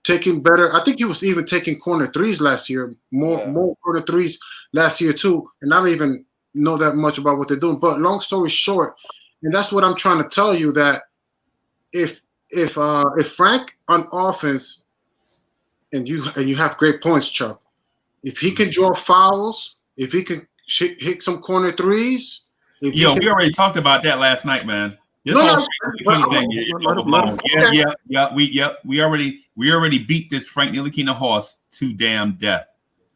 taking better. I think he was even taking corner threes last year, more corner threes last year too. And I don't even know that much about what they're doing. But long story short, and that's what I'm trying to tell you, that if Frank on offense, and you have great points, Chuck, if he can draw fouls, if he can hit some corner threes. We already talked about that last night, man. We already beat this Frank Ntilikina horse to damn death.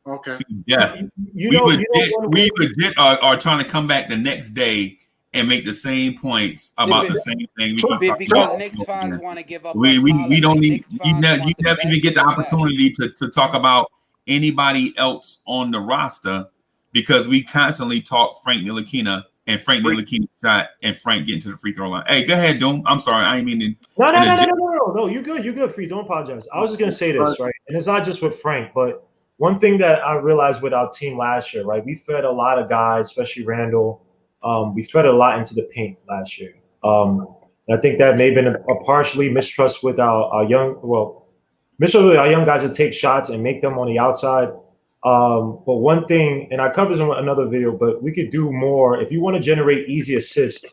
Okay. To death. We legit are trying to come back the next day and make the same points about the same thing. We keep talking because about Knicks fans want to give up. we don't need Knicks you never fans even get the opportunity to talk about anybody else on the roster because we constantly talk Frank Ntilikina and Frank Ntilikina shot and Frank getting to the free throw line. Hey, go ahead, Doom. I'm sorry, I ain't mean to. No. You good, Free. Don't apologize. I was just gonna say this, right? And it's not just with Frank, but one thing that I realized with our team last year, right? We fed a lot of guys, especially Randle. We fed a lot into the paint last year. And I think that may have been a partially mistrust with our young guys to take shots and make them on the outside. But one thing, and I covered this in another video, but we could do more if you want to generate easy assists,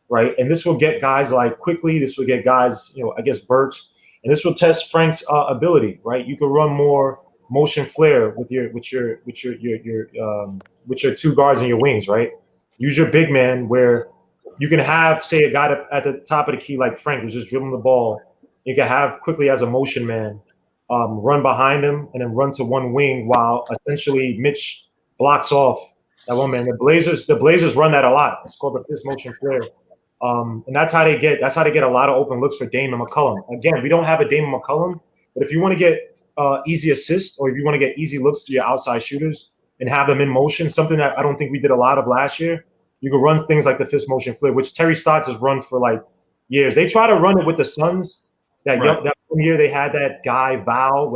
right? And this will get guys like Quickley. This will get guys, I guess Burks, and this will test Frank's ability, right? You can run more motion flare with your two guards and your wings, right? Use your big man where you can have, say, a guy at the top of the key like Frank who's just dribbling the ball. You can have Quickley as a motion man, run behind him and then run to one wing while essentially Mitch blocks off that one man. The Blazers run that a lot. It's called the fist motion flare. And that's how they get a lot of open looks for Dame and McCollum. Again, we don't have a Dame and McCollum, but if you want to get easy assists or if you want to get easy looks to your outside shooters and have them in motion, something that I don't think we did a lot of last year, you can run things like the fist motion flare, which Terry Stotts has run for like years. They try to run it with the Suns. That one year they had that guy Val,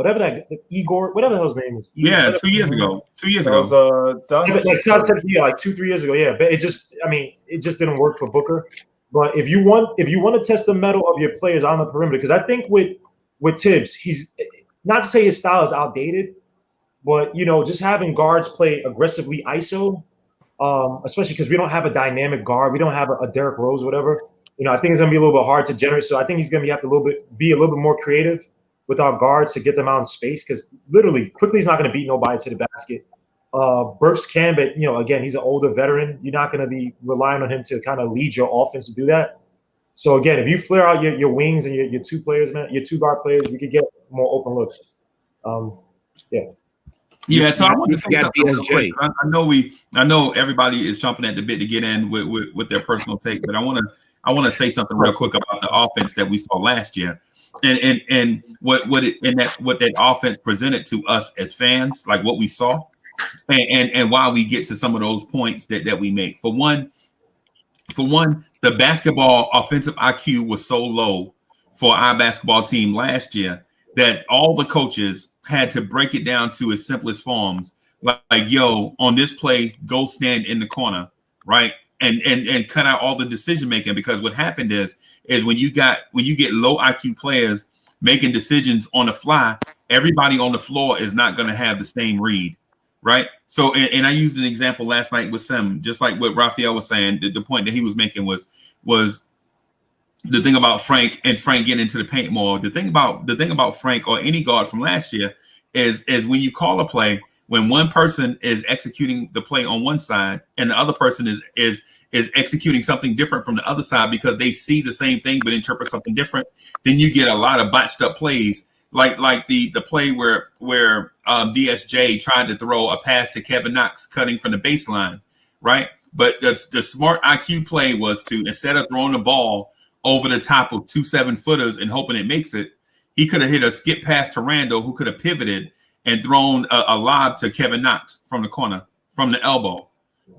Igor, whatever the hell his name is. Yeah, 2 years ago. 2 years ago. Like 2-3 years ago. Yeah, but it just didn't work for Booker. But if you want to test the mettle of your players on the perimeter, because I think with Tibbs, he's not to say his style is outdated, but just having guards play aggressively ISO, especially because we don't have a dynamic guard, we don't have a Derrick Rose or whatever. I think it's gonna be a little bit hard to generate. So I think he's gonna have to be a little bit more creative with our guards to get them out in space. Because literally, Quickly is not gonna beat nobody to the basket. Burks can, but again, he's an older veteran. You're not gonna be relying on him to kind of lead your offense to do that. So again, if you flare out your wings and your two players, man, your two guard players, we could get more open looks. Yeah, so I want to say something real quick. I know everybody is chomping at the bit to get in with their personal take, but I want to say something real quick about the offense that we saw last year, and what that offense presented to us as fans, like what we saw, and why we get to some of those points that we make. For one, the basketball offensive IQ was so low for our basketball team last year that all the coaches had to break it down to its simplest forms, like yo, on this play, go stand in the corner, right? And cut out all the decision making, because what happened is when you get low IQ players making decisions on the fly, everybody on the floor is not going to have the same read, right? So, and I used an example last night with Sim, just like what Raphael was saying. The point that he was making was the thing about Frank getting into the paint more. The thing about Frank or any guard from last year is when you call a play, when one person is executing the play on one side and the other person is executing something different from the other side because they see the same thing but interpret something different, then you get a lot of botched up plays, like the play where DSJ tried to throw a pass to Kevin Knox cutting from the baseline, right? But the smart IQ play was to, instead of throwing the ball over the top of 2 7-footers and hoping it makes it, he could have hit a skip pass to Randle, who could have pivoted and thrown a lob to Kevin Knox from the corner, from the elbow.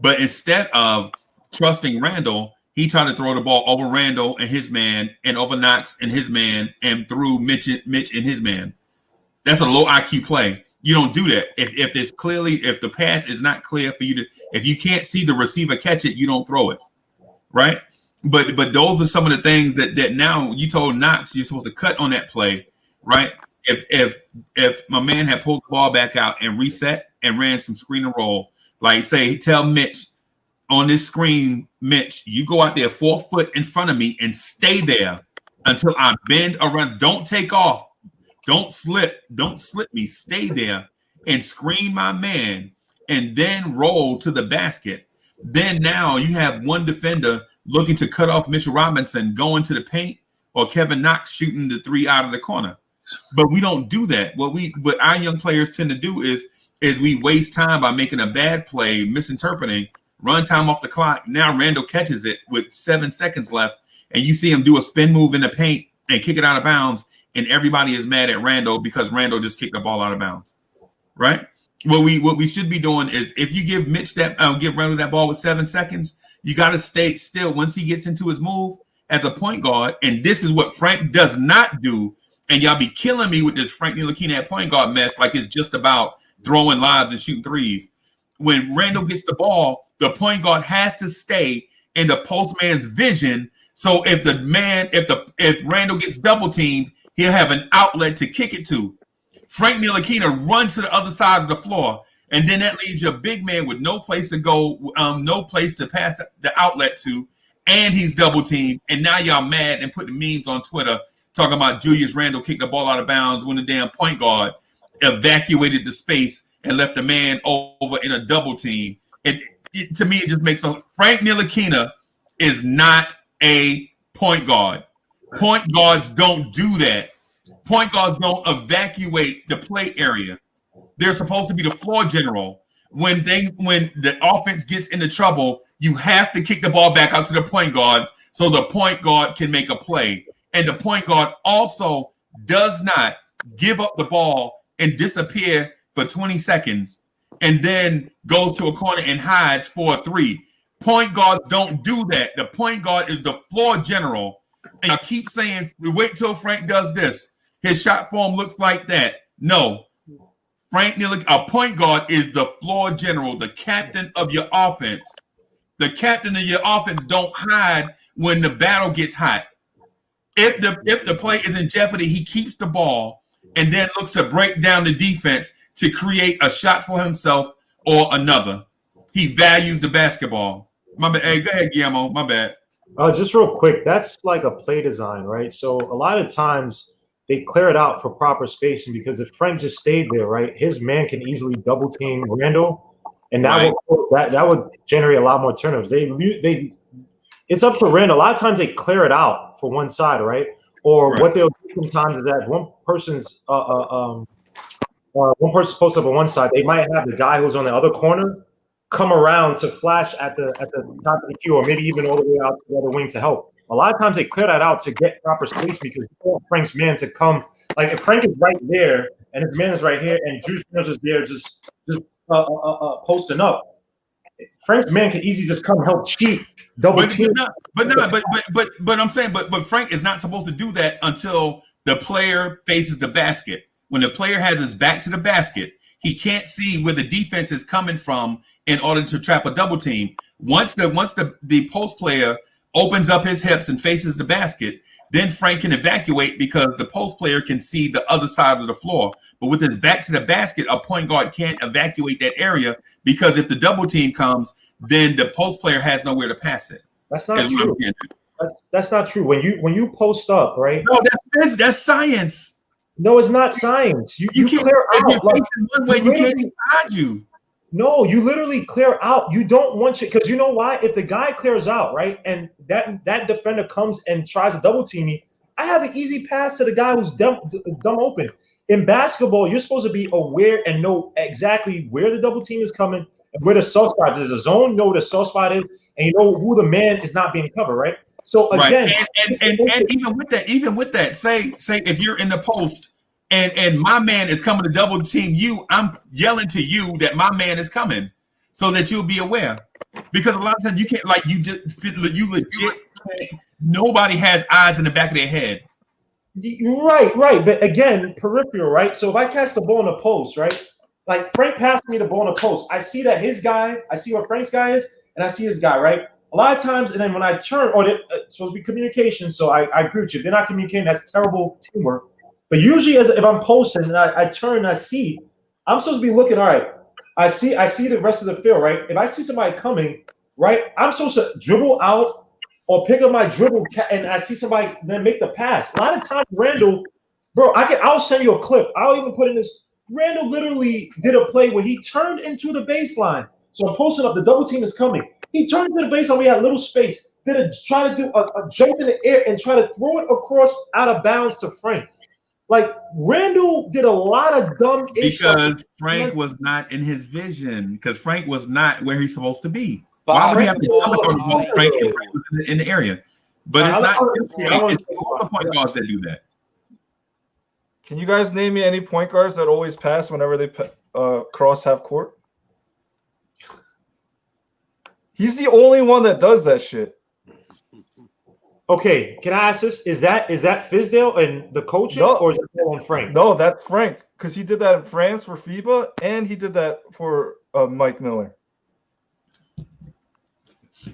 But instead of trusting Randle, he tried to throw the ball over Randle and his man, and over Knox and his man, and through Mitch and his man. That's a low IQ play. You don't do that. If the pass is not clear for you to, if you can't see the receiver catch it, you don't throw it, right? But those are some of the things that now you told Knox you're supposed to cut on that play, right? If my man had pulled the ball back out and reset and ran some screen and roll, like say, tell Mitch on this screen, Mitch, you go out there 4 foot in front of me and stay there until I bend around. Don't take off. Don't slip me. Stay there and screen my man and then roll to the basket. Then now you have one defender looking to cut off Mitchell Robinson going to the paint, or Kevin Knox shooting the 3 out of the corner. But we don't do that. What our young players tend to do is we waste time by making a bad play, misinterpreting, run time off the clock. Now Randle catches it with 7 seconds left, and you see him do a spin move in the paint and kick it out of bounds, and everybody is mad at Randle because Randle just kicked the ball out of bounds, right? What we should be doing is if you give Mitch that give Randle that ball with 7 seconds, you got to stay still once he gets into his move as a point guard, and this is what Frank does not do. And y'all be killing me with this Frank Ntilikina at point guard mess like it's just about throwing lobs and shooting threes. When Randle gets the ball, the point guard has to stay in the postman's vision. So if Randle gets double teamed, he'll have an outlet to kick it to. Frank Ntilikina runs to the other side of the floor, and then that leaves your big man with no place to go, no place to pass the outlet to, and he's double teamed. And now y'all mad and putting memes on Twitter talking about Julius Randle kicked the ball out of bounds when the damn point guard evacuated the space and left the man over in a double team. To me, it just makes sense. Frank Ntilikina is not a point guard. Point guards don't do that. Point guards don't evacuate the play area. They're supposed to be the floor general. When the offense gets into trouble, you have to kick the ball back out to the point guard so the point guard can make a play. And the point guard also does not give up the ball and disappear for 20 seconds and then goes to a corner and hides for a three. Point guards don't do that. The point guard is the floor general. And I keep saying, wait till Frank does this. His shot form looks like that. No. Frank Ntilikina, a point guard is the floor general, the captain of your offense. The captain of your offense don't hide when the battle gets hot. If the play is in jeopardy, he keeps the ball and then looks to break down the defense to create a shot for himself or another. He values the basketball. My bad. Hey, go ahead, Guillermo. My bad. Just real quick, that's like a play design, right? So a lot of times they clear it out for proper spacing because if Frank just stayed there, right, his man can easily double team Randle, and that would generate a lot more turnovers. It's up to Randle. A lot of times they clear it out for one side, right? Or what they'll do sometimes is that one person's posted up on one side. They might have the guy who's on the other corner come around to flash at the top of the queue, or maybe even all the way out to the other wing to help. A lot of times they clear that out to get proper space because you want Frank's man to come. Like if Frank is right there and his man is right here, and Juice is just there, just posting up, Frank's man can easily just come help cheat, double team. But I'm saying, but Frank is not supposed to do that until the player faces the basket. When the player has his back to the basket, he can't see where the defense is coming from in order to trap a double team. Once the post player opens up his hips and faces the basket, then Frank can evacuate because the post player can see the other side of the floor. But with his back to the basket, a point guard can't evacuate that area because if the double team comes, then the post player has nowhere to pass it. That's not true. That's not true. When you post up, right? No, that's science. No, it's not science. You clear out. Like, one way you can't hide you. No, you literally clear out. You don't want you because you know why? If the guy clears out, right, and that defender comes and tries to double team me, I have an easy pass to the guy who's dumb open. In basketball, you're supposed to be aware and know exactly where the double team is coming and where the soft spot is. There's a zone, you know where the soft spot is, and you know who the man is not being covered, right? So again, and even with that, say if you're in the post and my man is coming to double team you, I'm yelling to you that my man is coming, so that you'll be aware. Because a lot of times you can't, like, you legit nobody has eyes in the back of their head. Right. But again, peripheral, right? So if I catch the ball in the post, right? Like Frank passed me the ball in the post. I see that his guy, I see where Frank's guy is, and I see his guy, right? A lot of times, and then when I turn, it's supposed to be communication, so I agree with you. If they're not communicating, that's terrible teamwork. But usually, if I'm posting and I turn and I see, I'm supposed to be looking, all right, I see the rest of the field, right? If I see somebody coming, right, I'm supposed to dribble out or pick up my dribble and I see somebody then make the pass. A lot of times, Randle, bro, I'll send you a clip. I'll even put in this. Randle literally did a play where he turned into the baseline. So I'm posting up, the double team is coming. He turned into the baseline, we had little space, try to do a jump in the air and try to throw it across out of bounds to Frank. Like, Randle did a lot of dumb issues. Because Frank was not in his vision. Because Frank was not where he's supposed to be. Why would he have to jump Basketball on the ball, Frank, and IQ. Frank was in the area? But it's not just Frank. It's all the point guards that do that. Can you guys name me any point guards that always pass whenever they cross half court? He's the only one that does that shit. Okay, can I ask this? Is that Fizdale and the coaching, or is it on Frank? No, that's Frank, because he did that in France for FIBA, and he did that for Mike Miller.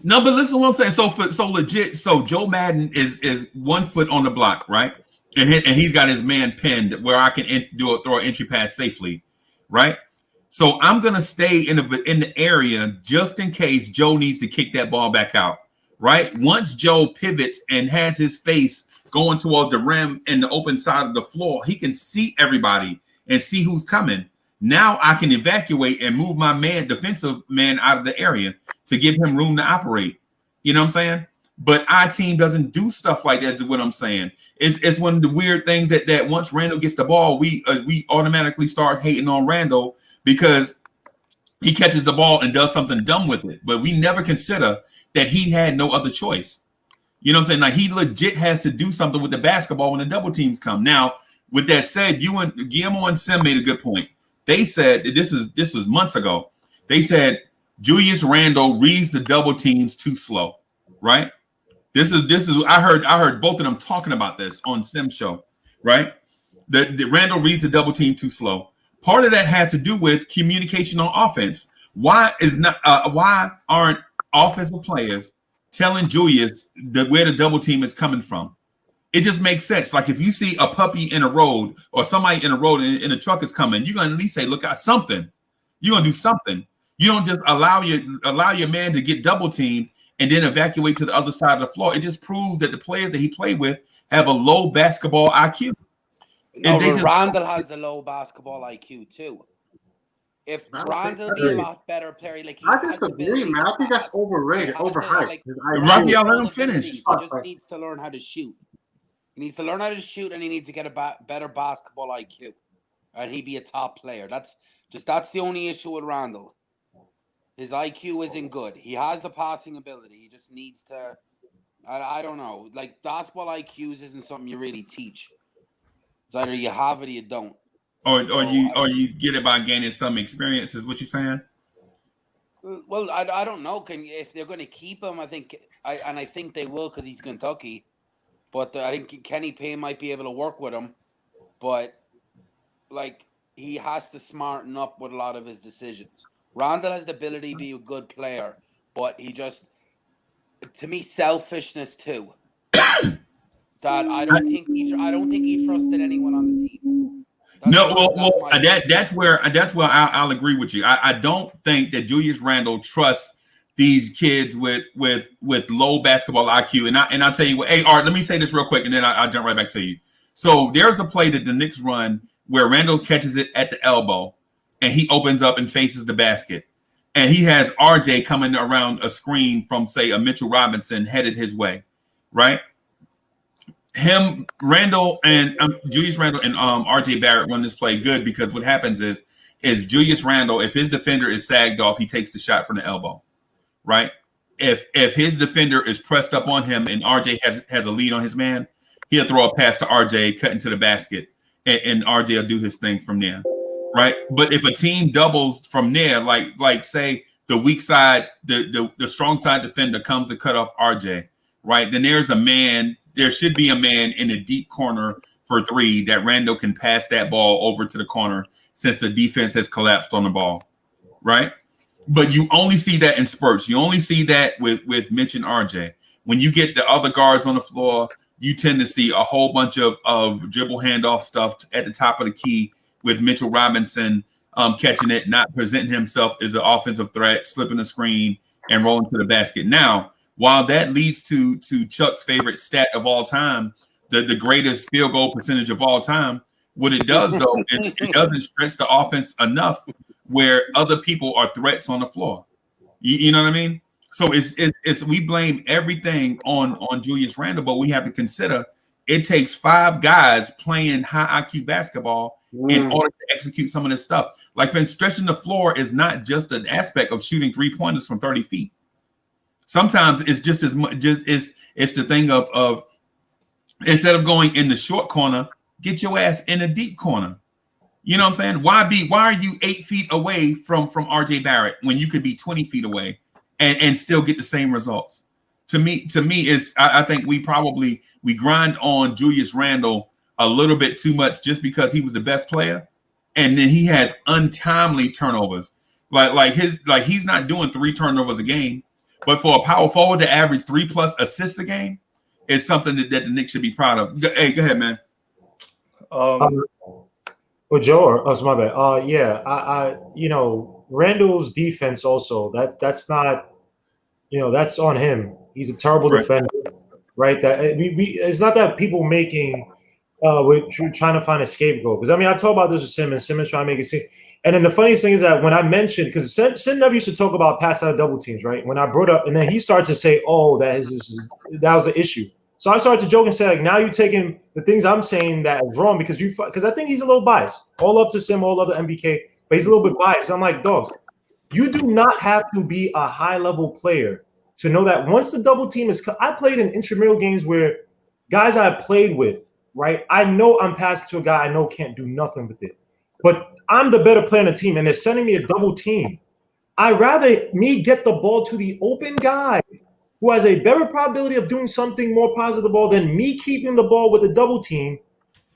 No, but listen to what I'm saying. So legit. So Joe Madden is 1 foot on the block, right? And he's got his man pinned where I can throw an entry pass safely, right? So I'm gonna stay in the area just in case Joe needs to kick that ball back out, right? Once Joe pivots and has his face going towards the rim and the open side of the floor, he can see everybody and see who's coming. Now I can evacuate and move my defensive man out of the area to give him room to operate. You know what I'm saying? But our team doesn't do stuff like that, is what I'm saying. It's one of the weird things that once Randle gets the ball, we automatically start hating on Randle because he catches the ball and does something dumb with it. But we never consider that he had no other choice. You know what I'm saying? Like, he legit has to do something with the basketball when the double teams come. Now, with that said, Guillermo and Sim made a good point. They said this was months ago. They said Julius Randle reads the double teams too slow, right? This is I heard both of them talking about this on Sim show, right? The Randle reads the double team too slow. Part of that has to do with communication on offense. Why aren't offensive players telling Julius where the double team is coming from? It just makes sense. Like, if you see a puppy in a road or somebody in a road and a truck is coming, you're gonna at least say, "Look out, something." You're gonna do something. You don't just allow your man to get double teamed and then evacuate to the other side of the floor. It just proves that the players that he played with have a low basketball IQ. No, but Randle has the low basketball IQ too. If Randle be a lot better player, like, I disagree, man. I think that's overrated, overhyped. Like, Raphael, let him finish. He just needs to learn how to shoot. He needs to learn how to shoot, and he needs to get a better basketball IQ, and he'd be a top player. That's the only issue with Randle. His IQ isn't good. He has the passing ability. He just needs to. I don't know. Like, basketball IQs isn't something you really teach. It's either you have it or you don't. Or you get it by gaining some experience, is what you're saying? Well, I don't know. If they're going to keep him, I think they will, because he's Kentucky. But I think Kenny Payne might be able to work with him. But, like, he has to smarten up with a lot of his decisions. Randle has the ability to be a good player, but he just, to me, selfishness too. That I don't think he trusted anyone on the team. That's where I'll agree with you. I don't think that Julius Randle trusts these kids with low basketball IQ. And I'll tell you what. Hey, Art, let me say this real quick, and then I'll jump right back to you. So there's a play that the Knicks run where Randle catches it at the elbow, and he opens up and faces the basket, and he has RJ coming around a screen from, say, a Mitchell Robinson headed his way, right? Randle and Julius Randle and RJ Barrett run this play good, because what happens is Julius Randle, if his defender is sagged off, he takes the shot from the elbow, right? If his defender is pressed up on him and RJ has a lead on his man, he'll throw a pass to RJ, cut into the basket, and RJ will do his thing from there, right? But if a team doubles from there, like say the weak side, the strong side defender comes to cut off RJ, right? Then there should be a man in the deep corner for three that Randle can pass that ball over to the corner, since the defense has collapsed on the ball, right? But you only see that in spurts. You only see that with Mitch and RJ. When you get the other guards on the floor, you tend to see a whole bunch of dribble handoff stuff at the top of the key, with Mitchell Robinson catching it, not presenting himself as an offensive threat, slipping the screen, and rolling to the basket. Now, while that leads to Chuck's favorite stat of all time, the greatest field goal percentage of all time, what it does, though, it doesn't stretch the offense enough where other people are threats on the floor. You know what I mean? So it's we blame everything on Julius Randle, but we have to consider it takes 5 guys playing high IQ basketball in order to execute some of this stuff. Like, for stretching the floor is not just an aspect of shooting 3-pointers from 30 feet. Sometimes it's just as much. It's the thing of instead of going in the short corner, get your ass in a deep corner. You know what I'm saying? Why are you 8 feet away from RJ Barrett when you could be 20 feet away and still get the same results? To me, is I think we grind on Julius Randle a little bit too much just because he was the best player, and then he has untimely turnovers. Like he's not doing 3 turnovers a game, but for a power forward to average 3+ assists a game is something that the Knicks should be proud of. Hey, go ahead, man. Well, Joe, or my bad. Yeah, I Randall's defense also. That's not, that's on him. He's a terrible defender, right? That it's not that people making we're trying to find a scapegoat. Because I talk about this with Simmons trying to make it seem. And then the funniest thing is that when I mentioned, because Sim never used to talk about pass out of double teams, right? When I brought up, and then he started to say, "Oh, that was an issue." So I started to joke and say, like, now you're taking the things I'm saying that is wrong because I think he's a little biased. All up to Sim, all up to MBK, but he's a little bit biased. I'm like, dogs, you do not have to be a high-level player to know that once the double team is – I played in intramural games where guys I played with, right, I know I'm passing to a guy I know can't do nothing with it. But I'm the better player on the team, and they're sending me a double team. I'd rather me get the ball to the open guy who has a better probability of doing something more positive the ball than me keeping the ball with a double team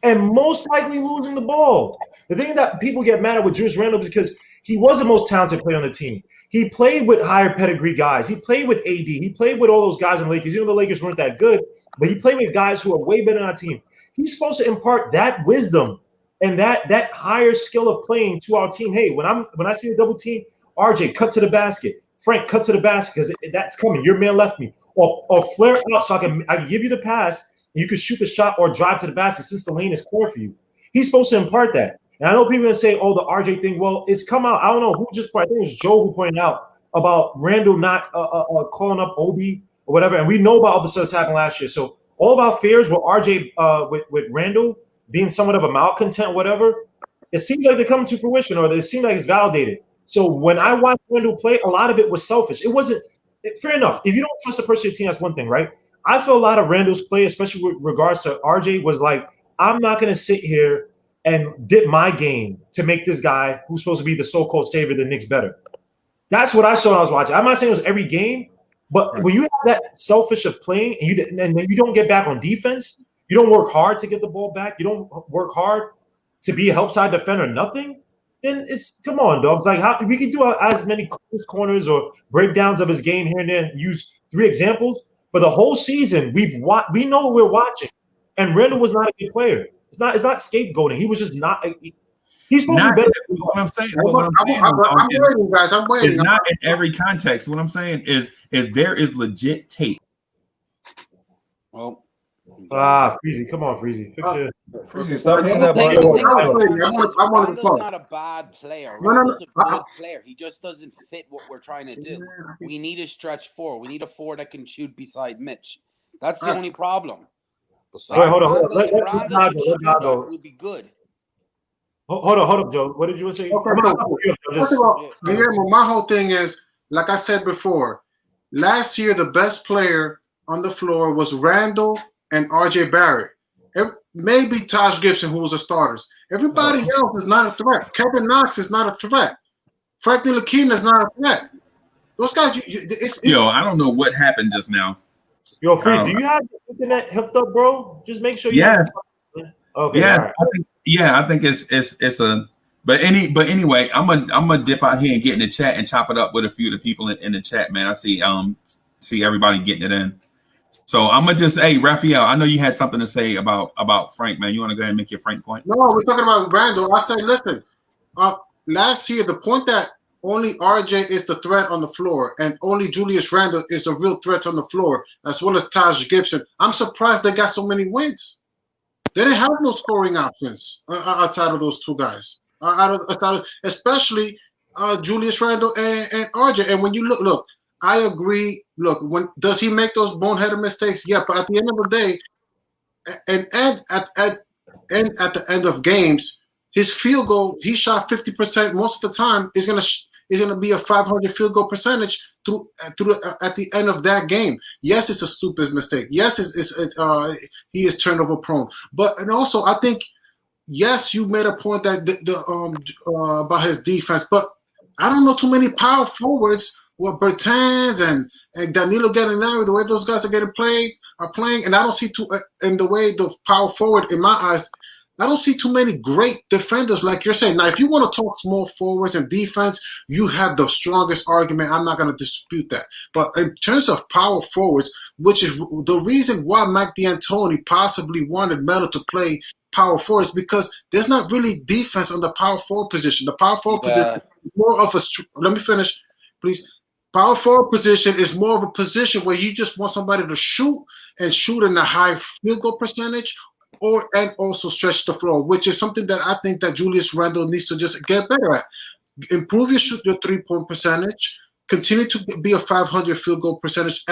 and most likely losing the ball. The thing that people get mad at with Julius Randle is because he was the most talented player on the team. He played with higher pedigree guys. He played with AD. He played with all those guys in the Lakers. Even though the Lakers weren't that good, but he played with guys who are way better on our team. He's supposed to impart that wisdom and that higher skill of playing to our team. Hey, when I see the double team, RJ, cut to the basket. Frank, cut to the basket because that's coming. Your man left me. Or flare out so I can give you the pass and you can shoot the shot or drive to the basket since the lane is clear for you. He's supposed to impart that. And I know people are say, oh, the RJ thing. Well, it's come out. I don't know who just pointed. I think it was Joe who pointed out about Randle not calling up Obi or whatever. And we know about all the stuff that happened last year. So all of our fears with RJ with Randle being somewhat of a malcontent or whatever, it seems like they're coming to fruition or it seems like it's validated. So when I watched Randle play, a lot of it was selfish. It wasn't fair enough. If you don't trust the person on your team, that's one thing, right? I feel a lot of Randle's play, especially with regards to RJ, was like, I'm not going to sit here and dip my game to make this guy who's supposed to be the so-called savior of the Knicks better. That's what I saw when I was watching. I'm not saying it was every game, but when you have that selfish of playing and then you don't get back on defense, you don't work hard to get the ball back, you don't work hard to be a help side defender, nothing. Then it's come on, dogs. Like how we can do as many corners or breakdowns of his game here and there. And use 3 examples, but the whole season we know what we're watching. And Randle was not a good player. It's not scapegoating. He was just not. He's supposed to be better. What I'm saying, I'm waiting, guys. I'm waiting. It's not in every context. What I'm saying is there is legit tape. Well. Freezy, come on, Freezy. Freezy, stop hitting that button. I wanted to talk. Not a bad player. Randle's a good player. He just doesn't fit what we're trying to do. We need a stretch 4. We need a 4 that can shoot beside Mitch. That's the only problem. Wait, hold on. Let go. Would be good. Hold up, Joe. What did you say? Okay, first of all, Guillermo, my whole thing is, like I said before, last year the best player on the floor was Randle and RJ Barrett. Maybe Taj Gibson, who was the starters. Everybody else is not a threat. Kevin Knox is not a threat. Frank Ntilikina is not a threat. Those guys, I don't know what happened just now. Yo, Free, do you have the internet hooked up, bro? Just make sure you have okay. Yes, right. I think it's a but anyway, I'm gonna dip out here and get in the chat and chop it up with a few of the people in the chat, man. I see everybody getting it in. So I'm gonna just Raphael, I know you had something to say about Frank, man. You want to go ahead and make your Frank point? No, we're talking about Randle. I say, listen, last year the point that only RJ is the threat on the floor and only Julius Randle is the real threat on the floor, as well as Taj Gibson. I'm surprised they got so many wins. They didn't have no scoring options outside of those 2 guys, especially Julius Randle and RJ. And when you look. I agree. Look, does he make those boneheaded mistakes? Yeah, but at the end of the day, and at the end of games, his field goal, he shot 50% most of the time, is is going to be a 500 field goal percentage through at the end of that game. Yes, it's a stupid mistake. Yes, he is turnover prone. But and also I think yes, you made a point that about his defense, but I don't know too many power forwards. What Bertans and Danilo Gallinari, the way those guys are playing, and I don't see in the way the power forward in my eyes, I don't see too many great defenders like you're saying. Now, if you want to talk small forwards and defense, you have the strongest argument. I'm not going to dispute that. But in terms of power forwards, which is the reason why Mike D'Antoni possibly wanted Melo to play power forwards, because there's not really defense on the power forward position. The power forward position is more of a. Let me finish, please. Power forward position is more of a position where you just want somebody to shoot in a high field goal percentage, and also stretch the floor, which is something that I think that Julius Randle needs to just get better at. Improve your 3-point percentage, continue to be a 500 field goal percentage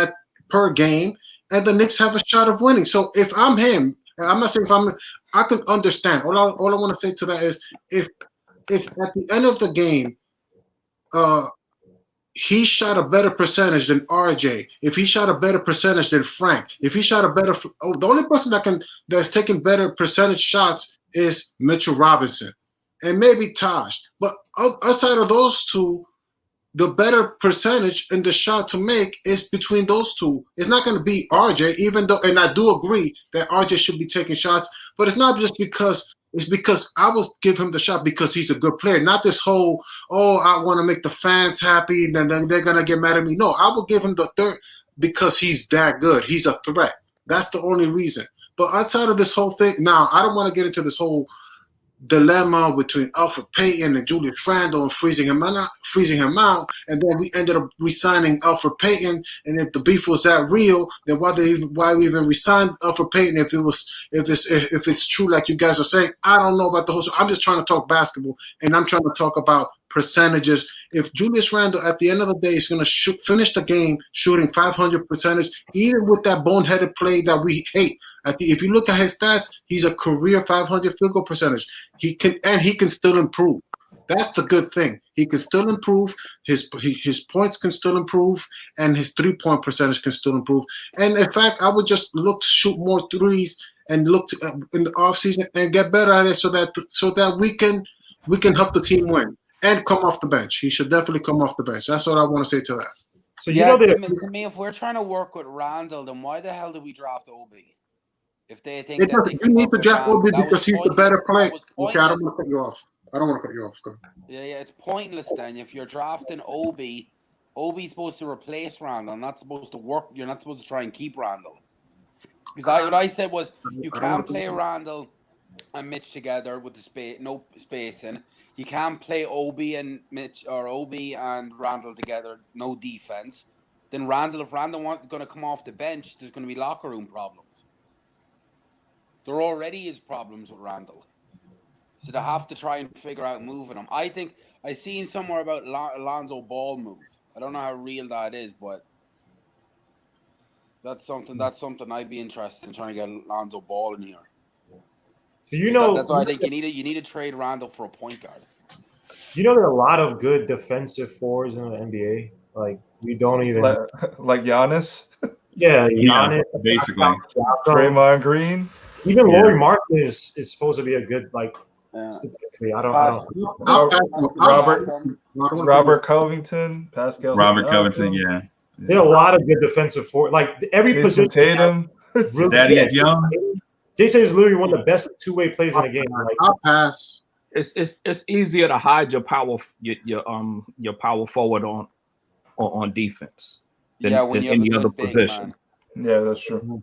per game, and the Knicks have a shot of winning. So if I'm him, and I'm not saying I can understand. All I want to say to that is if at the end of the game, he shot a better percentage than RJ, if he shot a better percentage than Frank, if he shot the only person that's taking better percentage shots is Mitchell Robinson and maybe Taj. But outside of those two, the better percentage in the shot to make is between those two. It's not going to be RJ, even though, and I do agree that RJ should be taking shots, but it's not just because. It's because I will give him the shot because he's a good player. Not this whole, I want to make the fans happy, then they're going to get mad at me. No, I will give him the third because he's that good. He's a threat. That's the only reason. But outside of this whole thing, now I don't want to get into this whole dilemma between Alfred Payton and Julius Randle and freezing him out, and then we ended up re-signing Alfred Payton. And if the beef was that real, then why we even re-signed Alfred Payton if it's true like you guys are saying? I don't know about the whole. I'm just trying to talk basketball, and I'm trying to talk about percentages. If Julius Randle at the end of the day is going to finish the game shooting 500 percentage, even with that boneheaded play that we hate. If you look at his stats, he's a career 500 field goal percentage. He can still improve. That's the good thing. He can still improve. His points can still improve, and his 3-point percentage can still improve. And in fact, I would just look to shoot more threes and look in the offseason and get better at it, so that we can help the team win and come off the bench. He should definitely come off the bench. That's what I want to say to that. So to me, if we're trying to work with Randle, then why the hell did we draft Obi? If they think you need to draft Obi because he's the better player. Okay, I don't want to cut you off. Go. Yeah, it's pointless then. If you're drafting Obi's supposed to replace Randle, not supposed to work. You're not supposed to try and keep Randle. Because what I said was you can't play Randle and Mitch together with no spacing. You can't play Obi and Mitch or Obi and Randle together, no defense. Then if Randle going to come off the bench, there's going to be locker room problems. There already is problems with Randle. So they have to try and figure out moving him. I think I seen somewhere about Alonzo Ball move. I don't know how real that is, but that's something I'd be interested in, trying to get Alonzo Ball in here. So that's why I think you need to trade Randle for a point guard. There are a lot of good defensive forwards in the NBA. Like we don't even like Giannis. Yeah, Giannis. Basically. Draymond Green. Even Laurie Martin is supposed to be a good statistically. I don't. Robert Covington, Pascal. Robert Covington, yeah. There are a lot of good defensive forwards. Like every Jason position. Tatum. Really Thaddeus Young. Jason is literally one of the best two-way players in the game. I'll pass. It's easier to hide your power forward on defense than when you any other position. Man. Yeah, that's true. You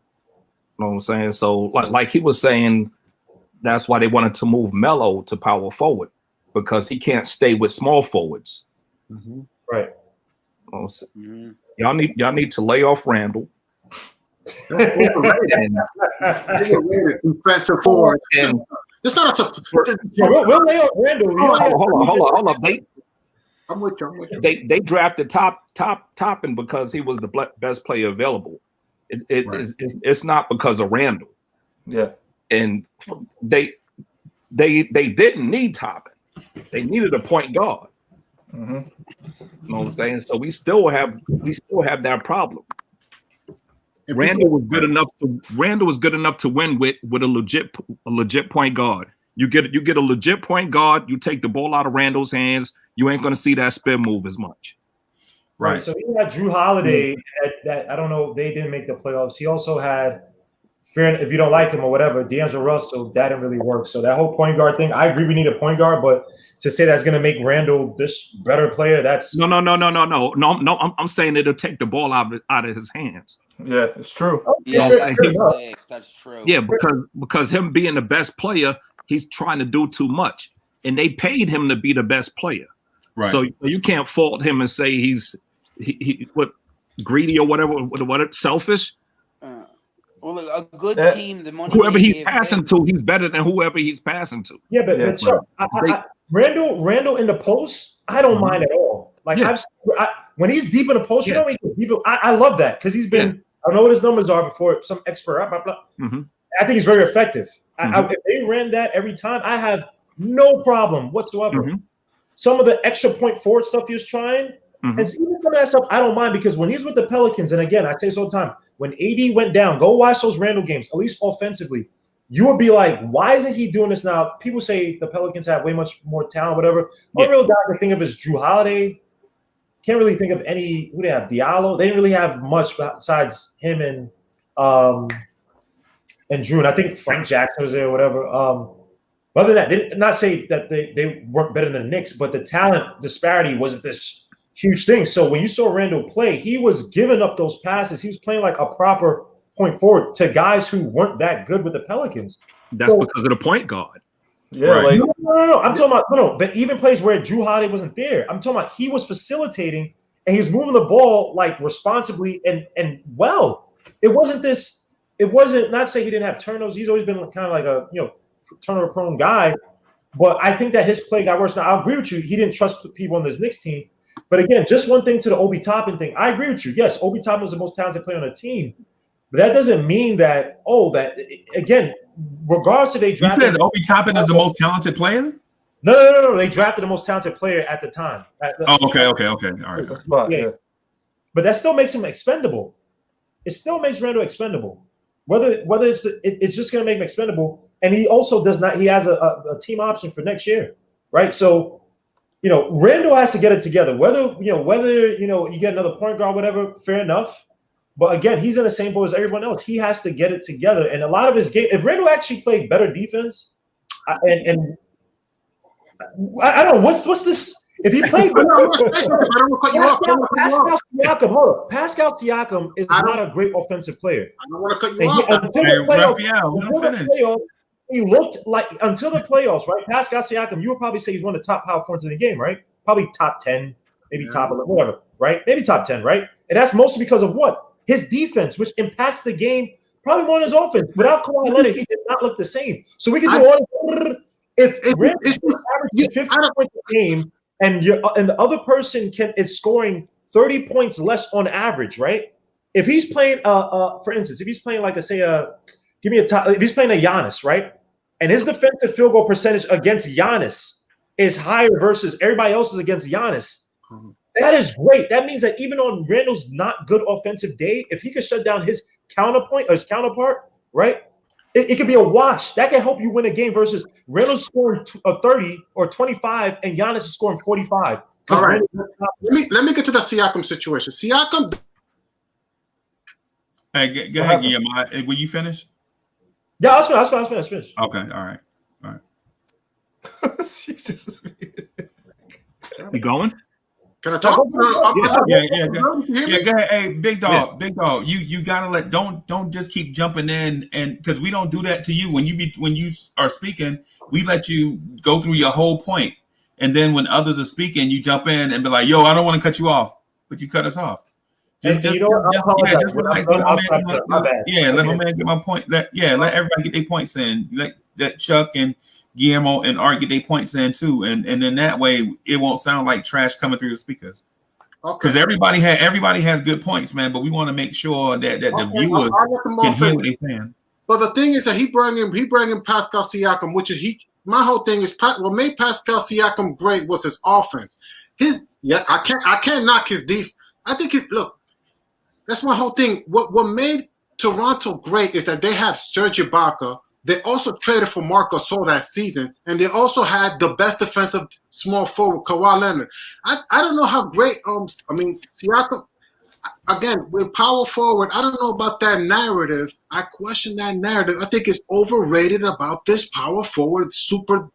know what I'm saying? So like he was saying, that's why they wanted to move Melo to power forward, because he can't stay with small forwards. Mm-hmm. Right. Y'all need to lay off Randle. Defensive forward. And it's not we'll lay off Randle. Hold on. I'm with you. They drafted Toppin because he was the best player available. It's not because of Randle. Yeah. And they didn't need Toppin. They needed a point guard. Mm-hmm. You know what I'm saying? So we still have that problem. Randle was good enough to win with a legit point guard. You get a legit point guard. You take the ball out of Randle's hands. You ain't going to see that spin move as much. Right. So he had Drew Holiday. That I don't know. They didn't make the playoffs. He also had, if you don't like him or whatever, D'Angelo Russell. That didn't really work. So that whole point guard thing, I agree. We need a point guard, but to say that's going to make Randle this better player, that's no. I'm saying it'll take the ball out of his hands. Yeah, it's true. Yeah, that's true. Yeah, because him being the best player, he's trying to do too much, and they paid him to be the best player. Right. So you can't fault him and say he's greedy or whatever, selfish. Well, a good team, the money whoever he's passing to, he's better than whoever he's passing to. Yeah, but Chuck, Randle in the post, I don't mind at all. Like when he's deep in the post, you know, I love that because he's been. I don't know what his numbers are before some expert. Blah, blah, blah. Mm-hmm. I think he's very effective. If they ran that every time, I have no problem whatsoever. Mm-hmm. Some of the extra point forward stuff he was trying, and even some of that stuff, I don't mind because when he's with the Pelicans, and again, I say this all the time, when AD went down, go watch those Randle games, at least offensively. You would be like, why isn't he doing this now? People say the Pelicans have way much more talent, whatever. One real guy I can think of is Drew Holiday. Can't really think of any. Who they have? Diallo. They didn't really have much besides him and Drew. And I think Frank Jackson was there or whatever. Other than that, they did not say that they weren't better than the Knicks, but the talent disparity wasn't this huge thing. So when you saw Randle play, he was giving up those passes. He was playing like a proper point forward to guys who weren't that good with the Pelicans. That's because of the point guard. Yeah, right. No. I'm talking about but even plays where Drew Holiday wasn't there. I'm talking about he was facilitating and he was moving the ball like responsibly and well. It wasn't not say he didn't have turnovers. He's always been kind of like a turnover prone guy. But I think that his play got worse. Now I agree with you. He didn't trust people on this Knicks team. But again, just one thing to the Obi Toppin thing. I agree with you. Yes, Obi Toppin was the most talented player on the team. But that doesn't mean that again. Regardless if they drafted, you said Obi Toppin is the most talented player. No. They drafted the most talented player at the time. Okay. All right. Yeah. But that still makes him expendable. It still makes Randle expendable. Whether it's just going to make him expendable, and he also does not. He has a team option for next year, right? So, Randle has to get it together. Whether you get another point guard, whatever, fair enough. But again, he's in the same boat as everyone else. He has to get it together. And a lot of his game, if Randle actually played better defense, and I don't know, what's this? If he played Pascal Siakam is not a great offensive player. I don't want to cut you off. He looked like until the playoffs, right? Pascal Siakam, you would probably say he's one of the top power forwards in the game, right? Probably top 10, maybe top 11, whatever, right? Maybe top 10, right? And that's mostly because of what? His defense, which impacts the game, probably more than his offense. Without Kawhi Leonard, he did not look the same. So we can do all if Randle is averaging 15 points a game, and the other person is scoring 30 points less on average, right? If he's playing, for instance, if he's playing like if he's playing a Giannis, right, and his defensive field goal percentage against Giannis is higher versus everybody else's against Giannis. That is great. That means that even on Randle's not good offensive day, if he could shut down his counterpoint or his counterpart, right, it could be a wash. That can help you win a game versus Randle's scoring 30 or 25 and Giannis is scoring 45. All right. Let me get to the Siakam situation. Siakam. Hey, go ahead, Guillaume. Will you finish? Yeah, I was finished. Okay, all right. You going? Can I talk? Yeah. Go ahead. Hey, big dog. You gotta don't just keep jumping in, and because we don't do that to you when you are speaking, we let you go through your whole point, and then when others are speaking, you jump in and be like, "Yo, I don't want to cut you off," but you cut us off. Let my man get my point. Let everybody get their points in. Let Chuck and Guillermo and Art get their points in too, and then that way it won't sound like trash coming through the speakers. Because everybody has good points, man. But we want to make sure that the viewers can hear what they're saying. But the thing is that he bring in Pascal Siakam, which is my whole thing is what made Pascal Siakam great was his offense. I can't knock his defense. I think look, that's my whole thing. What made Toronto great is that they have Serge Ibaka. They also traded for Marc Gasol that season, and they also had the best defensive small forward, Kawhi Leonard. I don't know how great. Siakam. Again, with power forward, I don't know about that narrative. I question that narrative. I think it's overrated about this power forward super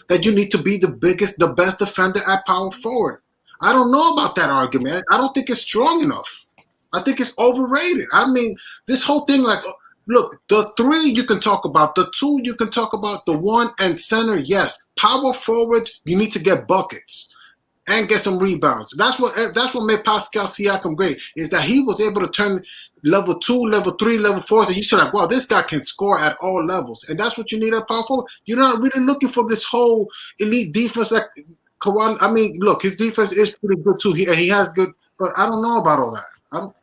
that you need to be the best defender at power forward. I don't know about that argument. I don't think it's strong enough. I think it's overrated. I mean, this whole thing, like, look, the 3 you can talk about, the 2 you can talk about, the 1 and center, yes. Power forward, you need to get buckets and get some rebounds. That's what made Pascal Siakam great, is that he was able to turn level 2, level 3, level 4, and you said, like, wow, this guy can score at all levels. And that's what you need at power forward. You're not really looking for this whole elite defense like Kawhi. I mean, look, his defense is pretty good too. He has good, but I don't know about all that.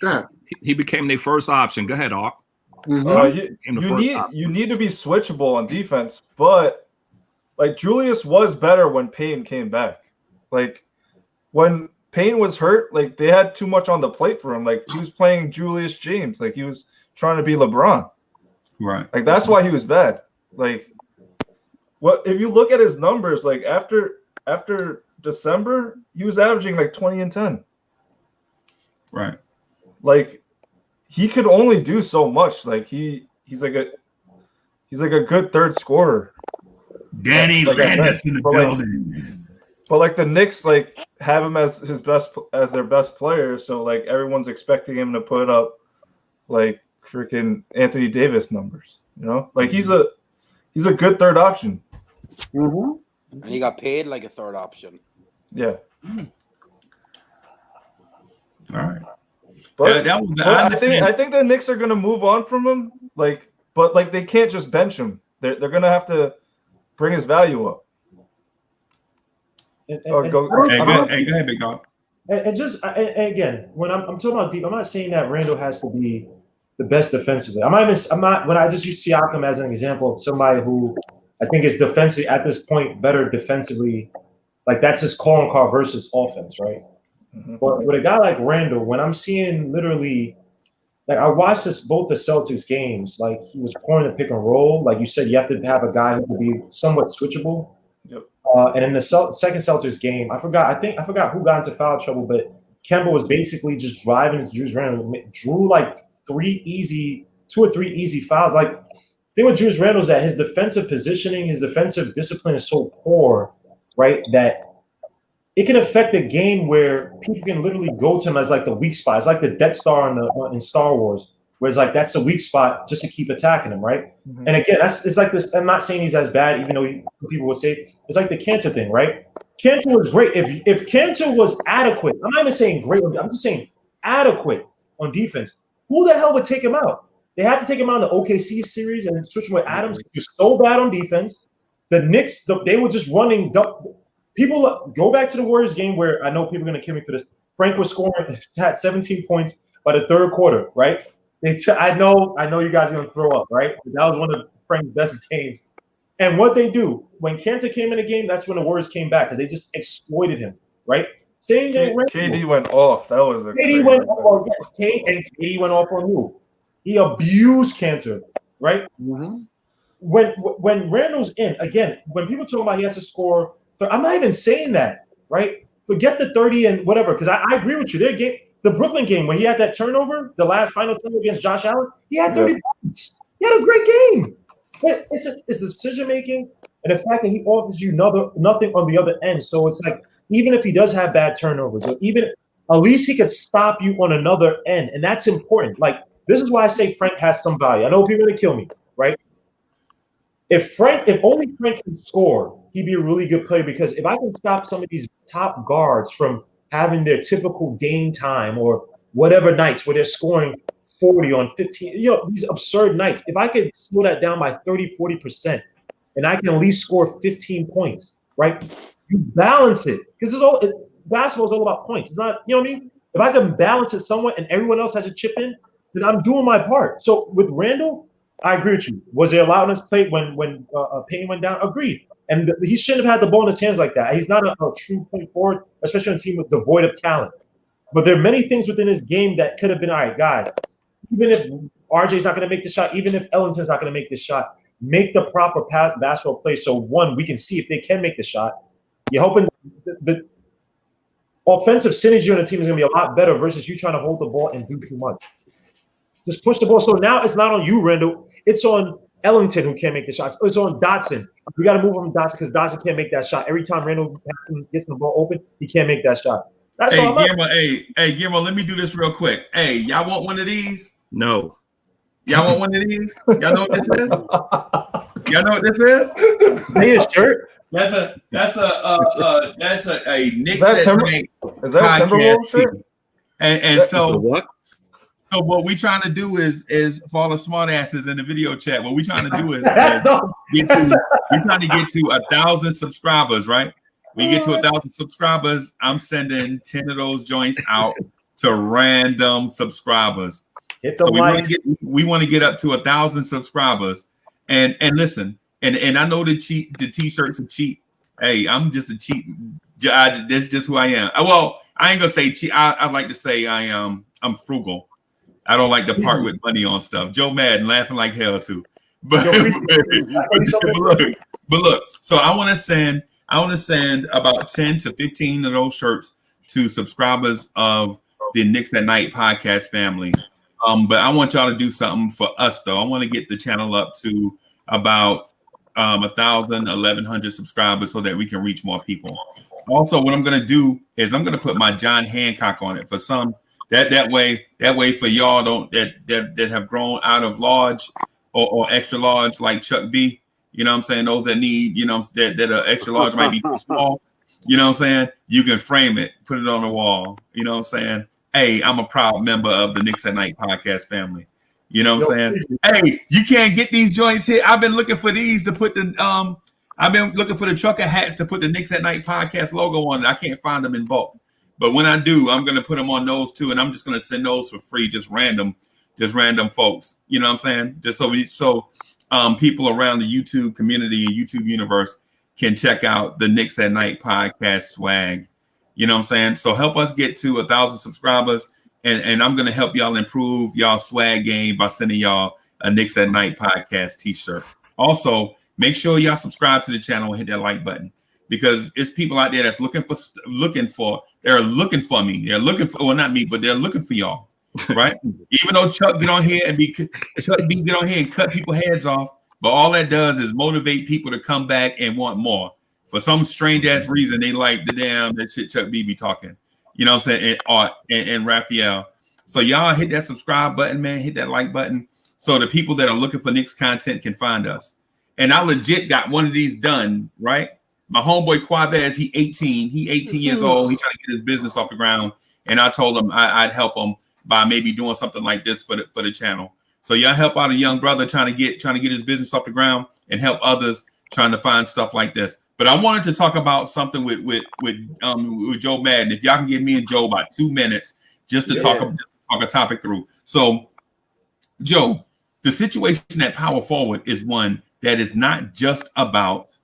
Go ahead. He became their first option. Go ahead, Art. Mm-hmm. You need to be switchable on defense, but like Julius was better when Payne came back. Like when Payne was hurt, like they had too much on the plate for him. Like he was playing Julius James, like he was trying to be LeBron. Right. Like that's why he was bad. Like what if you look at his numbers, like after December, he was averaging like 20 and 10. Right. Like he could only do so much. Like he's like a good third scorer. Danny Landis in the building. But like the Knicks like have him as their best player, so like everyone's expecting him to put up like freaking Anthony Davis numbers, you know? Like he's a good third option. Mm-hmm. And he got paid like a third option. Yeah. All right. But, I think the Knicks are gonna move on from him. Like, but like they can't just bench him. They're gonna have to bring his value up. Go ahead, big dog. And again, when I'm talking about deep, I'm not saying that Randle has to be the best defensively. I'm not when I just use Siakam as an example of somebody who I think is defensively at this point better defensively. Like that's his calling card versus offense, right? Mm-hmm. But with a guy like Randle, when I'm seeing literally, like I watched both the Celtics games, like he was pouring the pick and roll. Like you said, you have to have a guy who can be somewhat switchable. Yep. And in the second Celtics game, I forgot who got into foul trouble, but Kemba was basically just driving into Julius Randle, drew like 2 or 3 easy fouls. Like the thing with Julius Randle is that his defensive positioning, his defensive discipline is so poor, right, that it can affect a game where people can literally go to him as like the weak spot. It's like the Death Star in Star Wars, where it's like that's the weak spot just to keep attacking him, right? Mm-hmm. And again, it's like this. I'm not saying he's as bad, even though people would say it's like the Cantor thing, right? Cantor was great. If Cantor was adequate, I'm not even saying great. I'm just saying adequate on defense. Who the hell would take him out? They had to take him out in the OKC series and switch him with Adams. He was so bad on defense. The Knicks, they were just running. People go back to the Warriors game where I know people are going to kill me for this. Frank was scoring, had 17 points by the third quarter, right? I know you guys are going to throw up, right? That was one of Frank's best games. And what they do, when Cantor came in the game, that's when the Warriors came back because they just exploited him, right? Same thing. KD went off. That was KD went off. And KD went off on who? He abused Cantor, right? Mm-hmm. When Randle's in, again, when people talk about he has to score, I'm not even saying that, right? Forget the 30 and whatever, because I agree with you. Their game, the Brooklyn game, where he had that turnover, the last final turnover against Josh Allen, he had 30 points. He had a great game. But it's decision making and the fact that he offers you nothing on the other end. So it's like, even if he does have bad turnovers, or even at least he could stop you on another end. And that's important. Like, this is why I say Frank has some value. I know people are going to kill me, right? If only Frank can score, he'd be a really good player, because if I can stop some of these top guards from having their typical game time or whatever nights where they're scoring 40 on 15, these absurd nights, if I could slow that down by 30, 40%, and I can at least score 15 points, right? You balance it, because basketball is all about points. It's not, you know what I mean? If I can balance it somewhat and everyone else has a chip in, then I'm doing my part. So with Randle, I agree with you. Was there a loudness plate when Payne went down? Agreed. And he shouldn't have had the ball in his hands like that. He's not a true point forward, especially on a team with devoid of talent. But there are many things within his game that could have been, all right, guys, even if RJ's not going to make the shot, even if Ellington's not going to make the shot, make the proper basketball play so, one, we can see if they can make the shot. You're hoping the offensive synergy on the team is going to be a lot better versus you trying to hold the ball and do too much. Just push the ball. So now it's not on you, Randle. It's on Ellington who can't make the shots. It's on Dotson. We got to move on Dotson because Dotson can't make that shot. Every time Randle gets the ball open, he can't make that shot. That's all. Guillermo, let me do this real quick. Hey, y'all want one of these? No. Y'all want one of these? Y'all know what this is? Y'all know what this is? Hey, his shirt. That's a Knicks Is that Timberwolves shirt? And so what? So what we trying to do is for all the smart asses in the video chat. What we trying to do is we're trying to get to 1,000 subscribers, right? When you get to 1,000 subscribers, I'm sending 10 of those joints out to random subscribers. So we want to get up to 1,000 subscribers, and listen, and I know the t-shirts are cheap. Hey, I'm just a cheap. That's just who I am. Well, I ain't gonna say cheap. I like to say I'm frugal. I don't like to part with money on stuff. Joe Madden laughing like hell too. But look, so I want to send about 10 to 15 of those shirts to subscribers of the Knicks at Night podcast family. But I want y'all to do something for us though. I want to get the channel up to about 1,000, 1,100 subscribers so that we can reach more people. Also, what I'm gonna do is I'm gonna put my John Hancock on it for some. That way for y'all that have grown out of large or extra large like Chuck B. You know what I'm saying? Those that need, that are extra large might be too small. You know what I'm saying? You can frame it, put it on the wall. You know what I'm saying? Hey, I'm a proud member of the Knicks at Night podcast family. You know what I'm saying? Hey, you can't get these joints here. I've been looking for these to put the I've been looking for the trucker hats to put the Knicks at Night podcast logo on it. I can't find them in bulk. But when I do, I'm gonna put them on those too, and I'm just gonna send those for free, just random folks. You know what I'm saying? Just so people around the YouTube community, YouTube universe can check out the Knicks at Night podcast swag. You know what I'm saying? So help us get to 1,000 subscribers, and I'm gonna help y'all improve y'all swag game by sending y'all a Knicks at Night podcast t-shirt. Also, make sure y'all subscribe to the channel and hit that like button, because it's people out there that's looking for me. They're looking for, well, not me, but they're looking for y'all, right? Even though Chuck get on here and cut people's heads off, but all that does is motivate people to come back and want more. For some strange ass reason, they like that shit Chuck B be talking. You know what I'm saying? And Art and Raphael. So y'all hit that subscribe button, man. Hit that like button, so the people that are looking for Knicks content can find us. And I legit got one of these done, right? My homeboy Quavez, he 18 years old. He trying to get his business off the ground. And I told him I'd help him by maybe doing something like this for the channel. So y'all help out a young brother trying to get his business off the ground, and help others trying to find stuff like this. But I wanted to talk about something with Joe Madden. If y'all can give me and Joe about 2 minutes just to talk a topic through. So, Joe, the situation at power forward is one that is not just about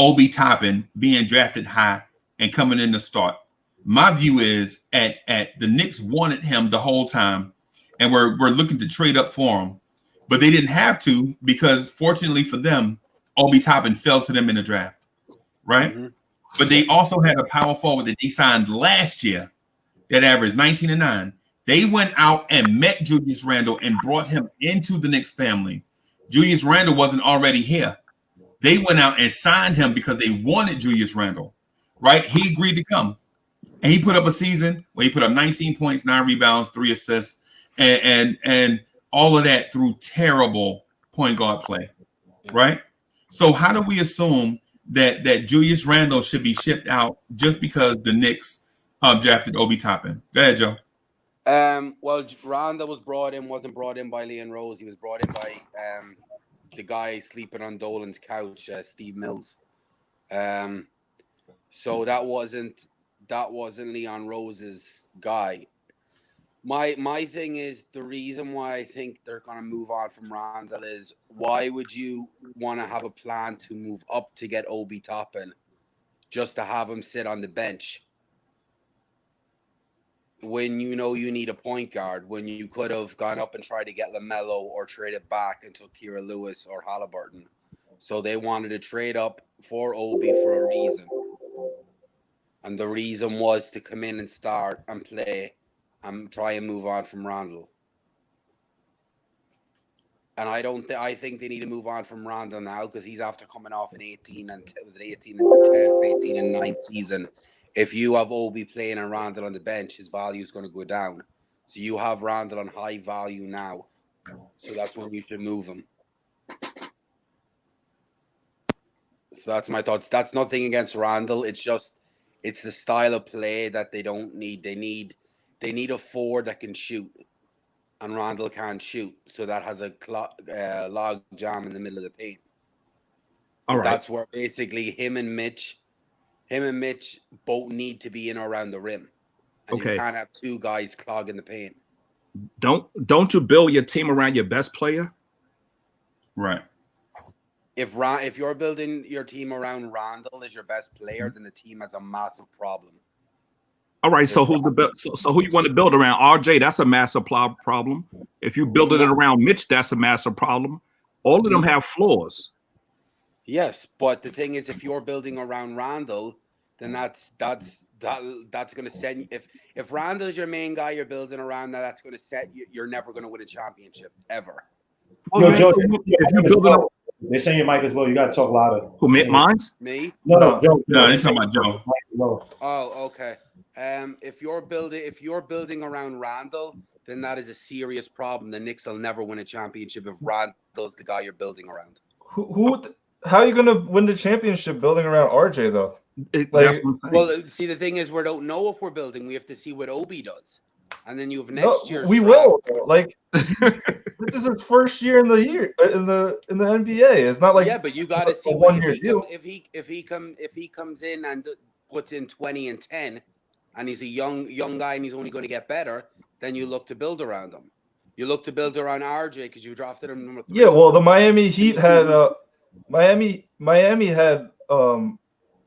Obi Toppin being drafted high and coming in to start. My view is at the Knicks wanted him the whole time, and we're looking to trade up for him, but they didn't have to, because fortunately for them, Obi Toppin fell to them in the draft, right? Mm-hmm. But they also had a power forward that they signed last year that averaged 19 and 9. They went out and met Julius Randle and brought him into the Knicks family. Julius Randle wasn't already here. They went out and signed him because they wanted Julius Randle, right? He agreed to come. And he put up a season where he put up 19 points, 9 rebounds, 3 assists, and all of that through terrible point guard play, right? So how do we assume that Julius Randle should be shipped out just because the Knicks drafted Obi Toppin? Go ahead, Joe. Well, Randle wasn't brought in by Leon Rose. He was brought in by the guy sleeping on Dolan's couch, Steve Mills. So that wasn't Leon Rose's guy. My thing is the reason why I think they're going to move on from Randle is why would you want to have a plan to move up to get Obi Toppin just to have him sit on the bench when you know you need a point guard, when you could have gone up and tried to get LaMelo or trade it back and took Kira Lewis or Halliburton. So they wanted to trade up for Obi for a reason. And the reason was to come in and start and play and try and move on from Randle. And I think they need to move on from Randle now because he's after coming off an 18 and 9 season. If you have Obi playing and Randle on the bench, his value is going to go down. So you have Randle on high value now. So that's when you should move him. So that's my thoughts. That's nothing against Randle. It's the style of play that they don't need. They need a forward that can shoot. And Randle can't shoot, so that has a log jam in the middle of the paint. All right. That's where basically him and Mitch both need to be in or around the rim. And you can't have two guys clogging the paint. Don't you build your team around your best player? Right. If you're building your team around Randle as your best player, then the team has a massive problem. All right, so who's the best? So who you want to build around? RJ, that's a massive problem. If you build it around Mitch, that's a massive problem. All of them have flaws. Yes, but the thing is, if you're building around Randle, then that's going to send. If Randle is your main guy, you're building around that's going to set you. You're never going to win a championship ever. Yo, Joe, they're saying your mic is low. You gotta talk louder. Who? Mine's? Me? No, Joe. No, he's talking about Joe. Oh, okay. If you're building around Randle, then that is a serious problem. The Knicks will never win a championship if Randle's the guy you're building around. How are you gonna win the championship building around RJ though? Well, see, the thing is, we don't know if we're building. We have to see what Obi does, and then you have next year. We will. Like this is his first year in the NBA. It's not like but you got to see 1 year deal. If he comes in and puts in 20 and 10, and he's a young guy and he's only going to get better, then you look to build around him. You look to build around RJ because you drafted him number 3. Yeah, well, the Miami Heat had Miami had Bam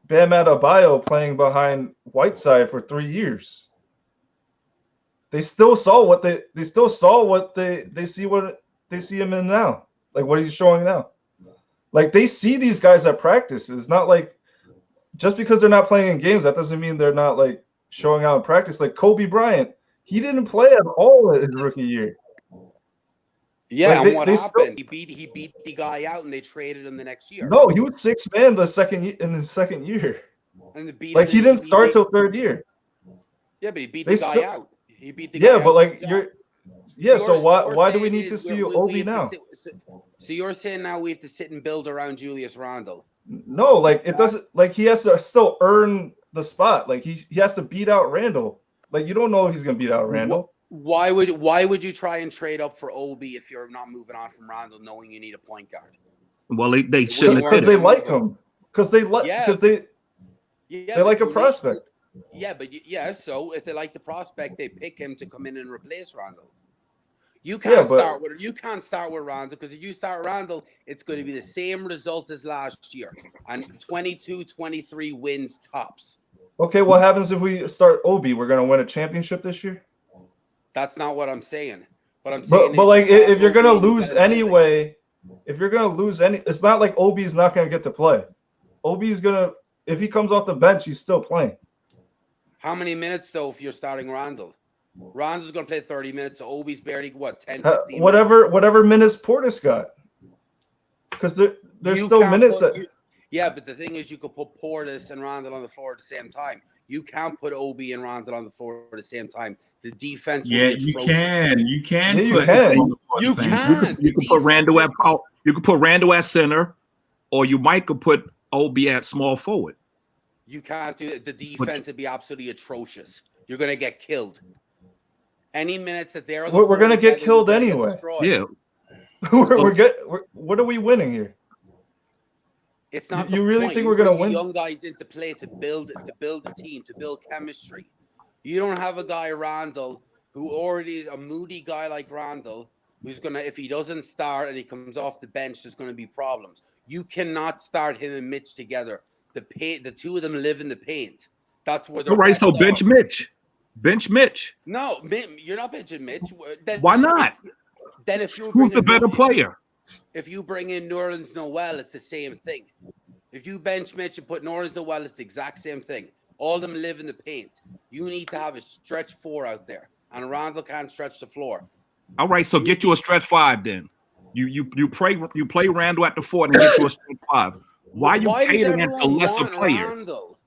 Adebayo playing behind Whiteside for 3 years. They still saw what they see him in now, like what he's showing now. Like they see these guys at practice. It's not like just because they're not playing in games, that doesn't mean they're not like showing out in practice. Like Kobe Bryant, he didn't play at all in his rookie year. Yeah, like and what happened? He beat the guy out, and they traded him the next year. No, he was 6th man in his second year. And he didn't start till 3rd year. Yeah, but he beat the guy out. He beat the guy out. But like so why do we need to see Obi now? So you're saying now we have to sit and build around Julius Randle? No, like it doesn't. Like he has to still earn the spot. Like he has to beat out Randle. Like you don't know if he's gonna beat out Randle. Why would you try and trade up for Obi if you're not moving on from Randle, knowing you need a point guard? Well, they shouldn't because they like him. Because they like they like a prospect. So if they like the prospect, they pick him to come in and replace Randle. You can't start with Randle because if you start Randle, it's going to be the same result as last year and 22-23 wins tops. Okay, what happens if we start Obi? We're going to win a championship this year? That's not what I'm saying. What I'm saying but like if you're going to lose anyway, it's not like Obi's not going to get to play. Obi's going to, if he comes off the bench, he's still playing. How many minutes though if you're starting Randle? Randle's going to play 30 minutes. So Obi's barely 10, 15 whatever minutes Portis got. Because there's still minutes but the thing is you could put Portis and Randle on the floor at the same time. You can't put Obi and Randle on the floor at the same time. The defense you can. You can. You can put Randle at power. You can put Randle at center, or you might could put Obi at small forward. You can't do it. The defense would be absolutely atrocious. You're going to get killed. Any minutes that they're we're going to get killed anyway. Yeah. What are we winning here? It's not. You really think we're going to win? Young guys into play to build a team, to build chemistry. You don't have a guy Randle who already is a moody guy like Randle, who's gonna, if he doesn't start and he comes off the bench, there's gonna be problems. You cannot start him and Mitch together. The two of them live in the paint. That's where they're. All right, so bench Mitch. Bench Mitch. No, you're not benching Mitch. Why not? Then if you who's the better player? If you bring in Nerlens Noel, it's the same thing. If you bench Mitch and put Nerlens Noel, it's the exact same thing. All of them live in the paint. You need to have a stretch 4 out there, and Randle can't stretch the floor. All right, so get you a stretch 5 then. You play Randle at the 4 and get you a stretch 5. Why you catering to lesser players? Randle?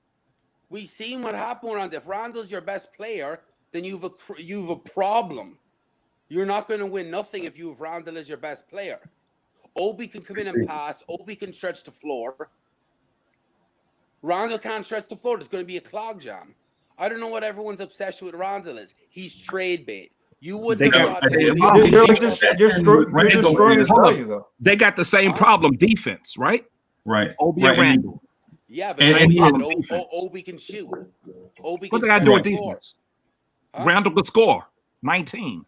We've seen what happened with Randle. If Randle's your best player, then you've a problem. You're not going to win nothing if you have Randle as your best player. Obi can come in and pass. Obi can stretch the floor. Randle can't stretch the floor. There's going to be a clog jam. I don't know what everyone's obsession with Randle is. He's trade bait. You wouldn't have you're destroying his value, though. They got the same problem, defense, right? Right. Obi and Randle. Yeah, but Obi can shoot. Obi can what they got to do with defense? Randle could score 19.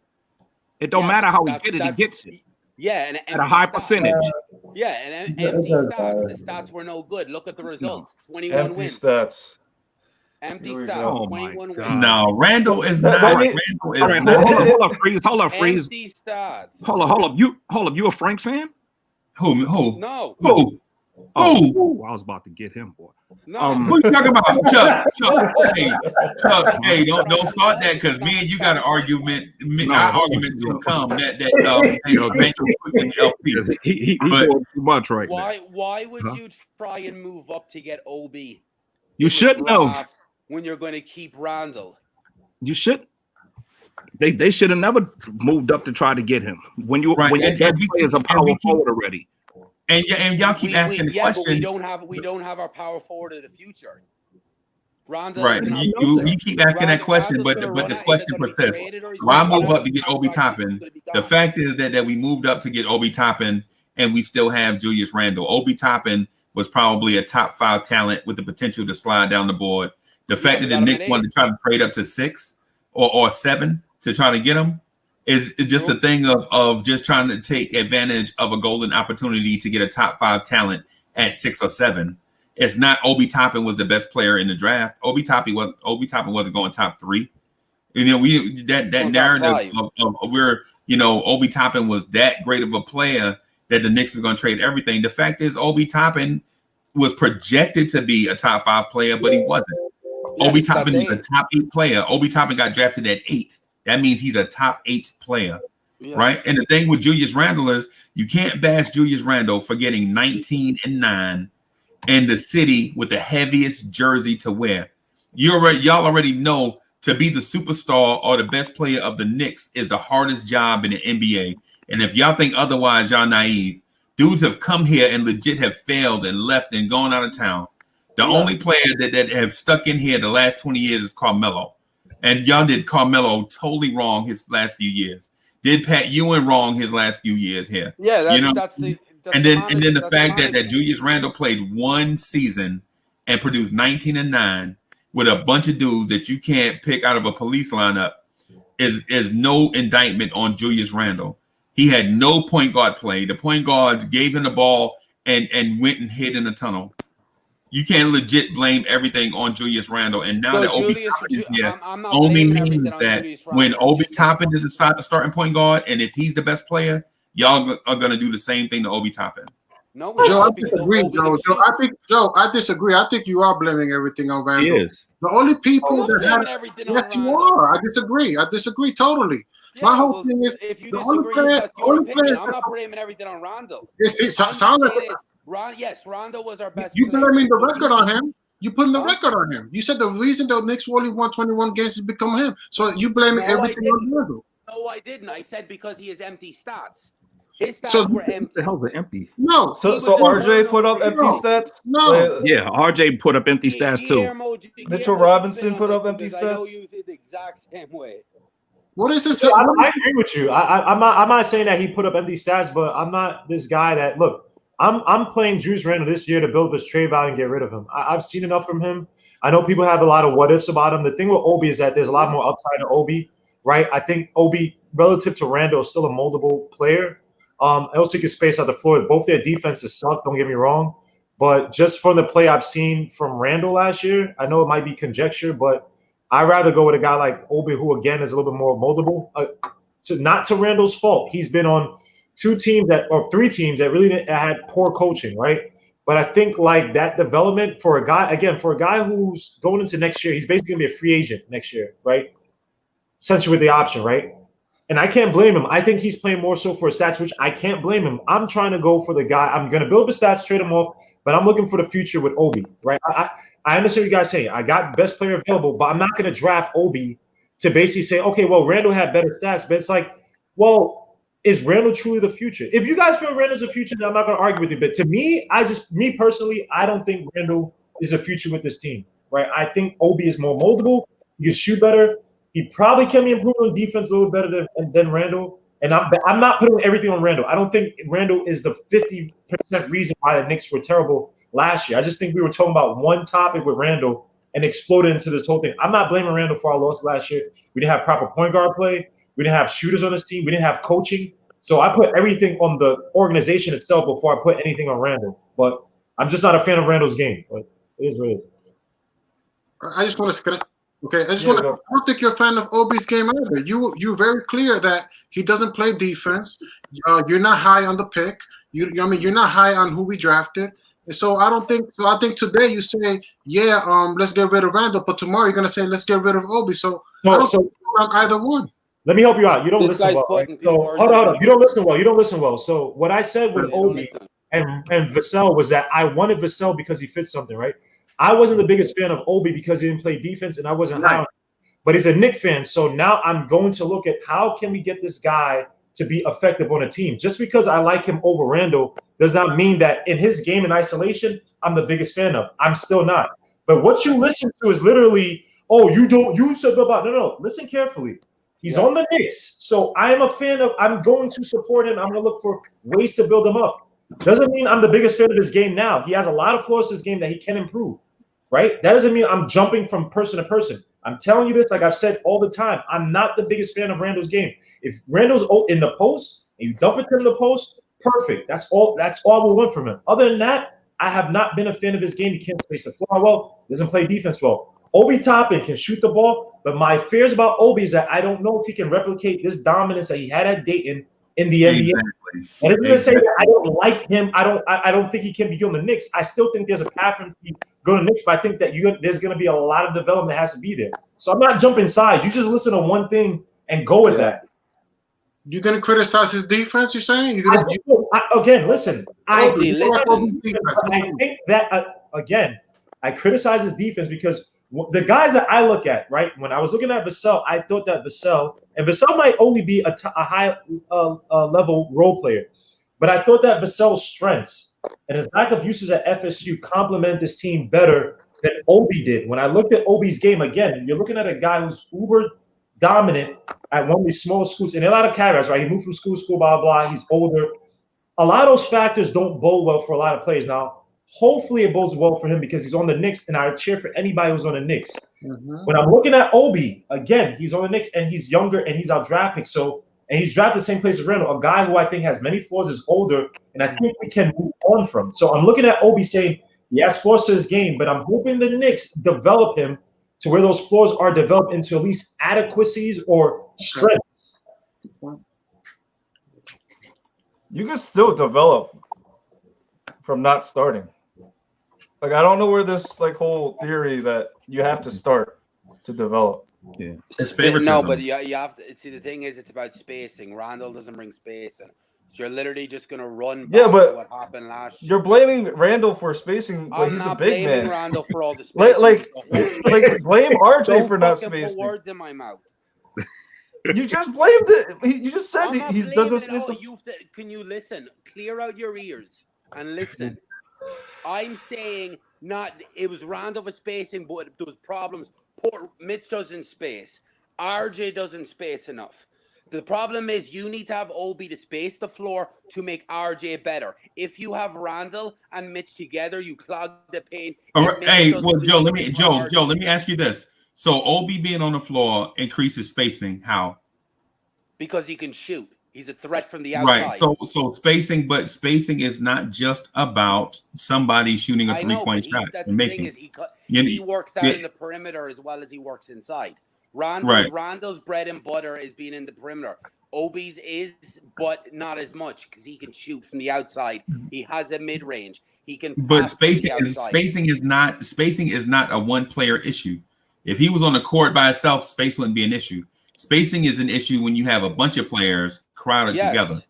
It don't matter how he get it, he gets it. Yeah, and at a high percentage. Yeah, and empty stats. The stats were no good. Look at the results. 21 empty wins. Stats. Empty stats. 21 wins. No, Randle is not. Randle is not. Hold up, freeze. Empty stats. Hold up. You a Frank fan? Who? No. Who? Oh, I was about to get him, boy. No. Who you talking about? Chuck, hey, don't start that, because me and you got an argument. Our argument's gonna come he's doing too much right now. Why would you try and move up to get OB? You shouldn't have. When you're going to keep Randle. You should. They should have never moved up to try to get him. When your players are power forward already. And y'all keep asking the question. But we don't have our power forward in the future. Randle, right. You keep asking that question, but the question persists. Why move up to get Obi Toppin? The fact is that we moved up to get Obi Toppin, and we still have Julius Randle. Obi Toppin was probably a top 5 talent with the potential to slide down the board. The fact that the Knicks wanted to try to trade up to 6 or 7 to try to get him is just a thing of just trying to take advantage of a golden opportunity to get a top 5 talent at 6 or 7. It's not Obi Toppin was the best player in the draft. Obi Toppin wasn't going top 3. You know, that narrative of where, you know, Obi Toppin was that great of a player that the Knicks is going to trade everything. The fact is, Obi Toppin was projected to be a top 5 player, but he wasn't. Yeah, Obi Toppin is a top 8 player. Obi Toppin got drafted at 8. That means he's a top 8 player, right? And the thing with Julius Randle is you can't bash Julius Randle for getting 19-9 in the city with the heaviest jersey to wear. Y'all already know to be the superstar or the best player of the Knicks is the hardest job in the NBA. And if y'all think otherwise, y'all naive. Dudes have come here and legit have failed and left and gone out of town. The only player that have stuck in here the last 20 years is Carmelo. And y'all did Carmelo totally wrong his last few years. Did Pat Ewing wrong his last few years here? Yeah, that's the fact that Julius Randle played 1 season and produced 19-9 with a bunch of dudes that you can't pick out of a police lineup is no indictment on Julius Randle. He had no point guard play. The point guards gave him the ball and went and hid in the tunnel. You can't legit blame everything on Julius Randle. And now that Obi Toppin is here, only means that when Obi Toppin is a starting point guard, and if he's the best player, y'all are going to do the same thing to Obi Toppin. No, Joe, I disagree. I disagree. I think you are blaming everything on Randle. He is. The only people that have yes, you are. I disagree totally. My whole thing is if you disagree, that's your opinion. I'm not blaming everything on Randle. It sounds like Randle was our best. You blaming the record on him. You putting the record on him. You said the reason the Knicks only won 21 games is because of him. So you blaming everything on Randle. No, I didn't. I said because he has empty stats. His stats were empty. What the hell are empty? No. So RJ put up empty stats? No. Yeah, RJ put up empty stats too. Mitchell Robinson put up empty stats? I know you did the exact same way. What is this? I agree with you. I'm not saying that he put up empty stats, but I'm not this guy that look. I'm playing Julius Randle this year to build up his trade value and get rid of him. I've seen enough from him. I know people have a lot of what ifs about him. The thing with Obi is that there's a lot more upside to Obi. right? I think Obi, relative to Randle, is still a moldable player. I also can space out the floor. Both their defenses suck, don't get me wrong. But just from the play I've seen from Randle last year, I know it might be conjecture, but I'd rather go with a guy like Obi, who, again, is a little bit more moldable. Not to Randle's fault. He's been on 3 teams that really had poor coaching, right? But I think like that development for a guy who's going into next year, he's basically going to be a free agent next year, right? Essentially with the option, right? And I can't blame him. I think he's playing more so for stats, which I can't blame him. I'm trying to go for the guy. I'm going to build the stats, trade him off, but I'm looking for the future with Obi, right? I understand what you guys say. I got best player available, but I'm not going to draft Obi to basically say, okay, well, Randle had better stats. But it's like, well, is Randle truly the future? If you guys feel Randle's the future, then I'm not going to argue with you. But to me, me personally, I don't think Randle is the future with this team, right? I think Obi is more moldable. He can shoot better. He probably can be improved on defense a little better than Randle. And I'm not putting everything on Randle. I don't think Randle is the 50% reason why the Knicks were terrible last year. I just think we were talking about one topic with Randle and exploded into this whole thing. I'm not blaming Randle for our loss last year. We didn't have proper point guard play. We didn't have shooters on this team. We didn't have coaching. So I put everything on the organization itself before I put anything on Randle. But I'm just not a fan of Randle's game. But it is what it is. I just want to okay. I don't think you're a fan of Obi's game either. You're very clear that he doesn't play defense. You're not high on the pick. You're not high on who we drafted. And so I think today you say, let's get rid of Randle, but tomorrow you're gonna say let's get rid of Obi. So I don't think either one. Let me help you out. You don't listen well. Right? So hold on. You don't listen well. So what I said with Obi and Vassell was that I wanted Vassell because he fits something, right? I wasn't the biggest fan of Obi because he didn't play defense, and I wasn't high on him. But he's a Knicks fan, so now I'm going to look at how can we get this guy to be effective on a team. Just because I like him over Randle does not mean that in his game in isolation, I'm the biggest fan of. I'm still not. But what you listen to is literally, you said blah, blah. No, listen carefully. He's on the Knicks, so I am a fan of. I'm going to support him. I'm going to look for ways to build him up. Doesn't mean I'm the biggest fan of his game now. He has a lot of flaws in his game that he can improve. Right? That doesn't mean I'm jumping from person to person. I'm telling you this like I've said all the time. I'm not the biggest fan of Randle's game. If Randle's in the post and you dump it to him in the post, perfect. That's all we want from him. Other than that, I have not been a fan of his game. He can't space the floor well. Doesn't play defense well. Obi Toppin can shoot the ball, but my fears about Obi is that I don't know if he can replicate this dominance that he had at Dayton in the NBA. And it's going to say that I don't like him. I don't think he can be on the Knicks. I still think there's a path for him to go to the Knicks, but I think that there's going to be a lot of development that has to be there. So I'm not jumping sides. You just listen to one thing and go with that. You're going to criticize his defense, you're saying? Again, listen. I think that, again, I criticize his defense because the guys that I look at, right, when I was looking at Vassell, I thought that Vassell might only be a high level role player, but I thought that Vassell's strengths and his lack of uses at FSU complement this team better than Obi did. When I looked at Obi's game, again, you're looking at a guy who's uber dominant at one of these small schools, and a lot of caveats, right? He moved from school to school, blah, blah, blah. He's older. A lot of those factors don't bode well for a lot of players. Now, hopefully it bodes well for him because he's on the Knicks, and I cheer for anybody who's on the Knicks. Mm-hmm. When I'm looking at Obi, again, he's on the Knicks, and he's younger, and he's our draft pick. And he's drafted the same place as Randle, a guy who I think has many flaws, is older, and I think we can move on from. So I'm looking at Obi saying, yes, flaws to his game, but I'm hoping the Knicks develop him to where those flaws are developed into at least adequacies or strengths. You can still develop from not starting. Like, I don't know where this whole theory that you have to start to develop. Yeah, it's favoritism. No, but you have to see. The thing is, it's about spacing. Randle doesn't bring spacing, so you're literally just gonna run back to what happened last year. You're blaming Randle for spacing, but he's a big man. I'm not blaming Randle for all the spacing. like blame RJ for not spacing. Put words in my mouth. You just blamed it. You just said he doesn't space. Can you listen? Clear out your ears and listen. I'm saying it was Randle for spacing, but there was problems. Mitch doesn't space. RJ doesn't space enough. The problem is you need to have Obi to space the floor to make RJ better. If you have Randle and Mitch together, you clog the paint. Hey, well, Joe, let me ask you this. So Obi being on the floor increases spacing. How? Because he can shoot. He's a threat from the outside. Right. So spacing, but spacing is not just about somebody shooting a 3-point shot that's and the making. thing is he works out in the perimeter as well as he works inside. Randle's bread and butter is being in the perimeter. Obi's is, but not as much because he can shoot from the outside. He has a mid range. He can. But spacing is not a one player issue. If he was on the court by himself, space wouldn't be an issue. Spacing is an issue when you have a bunch of players crowded together.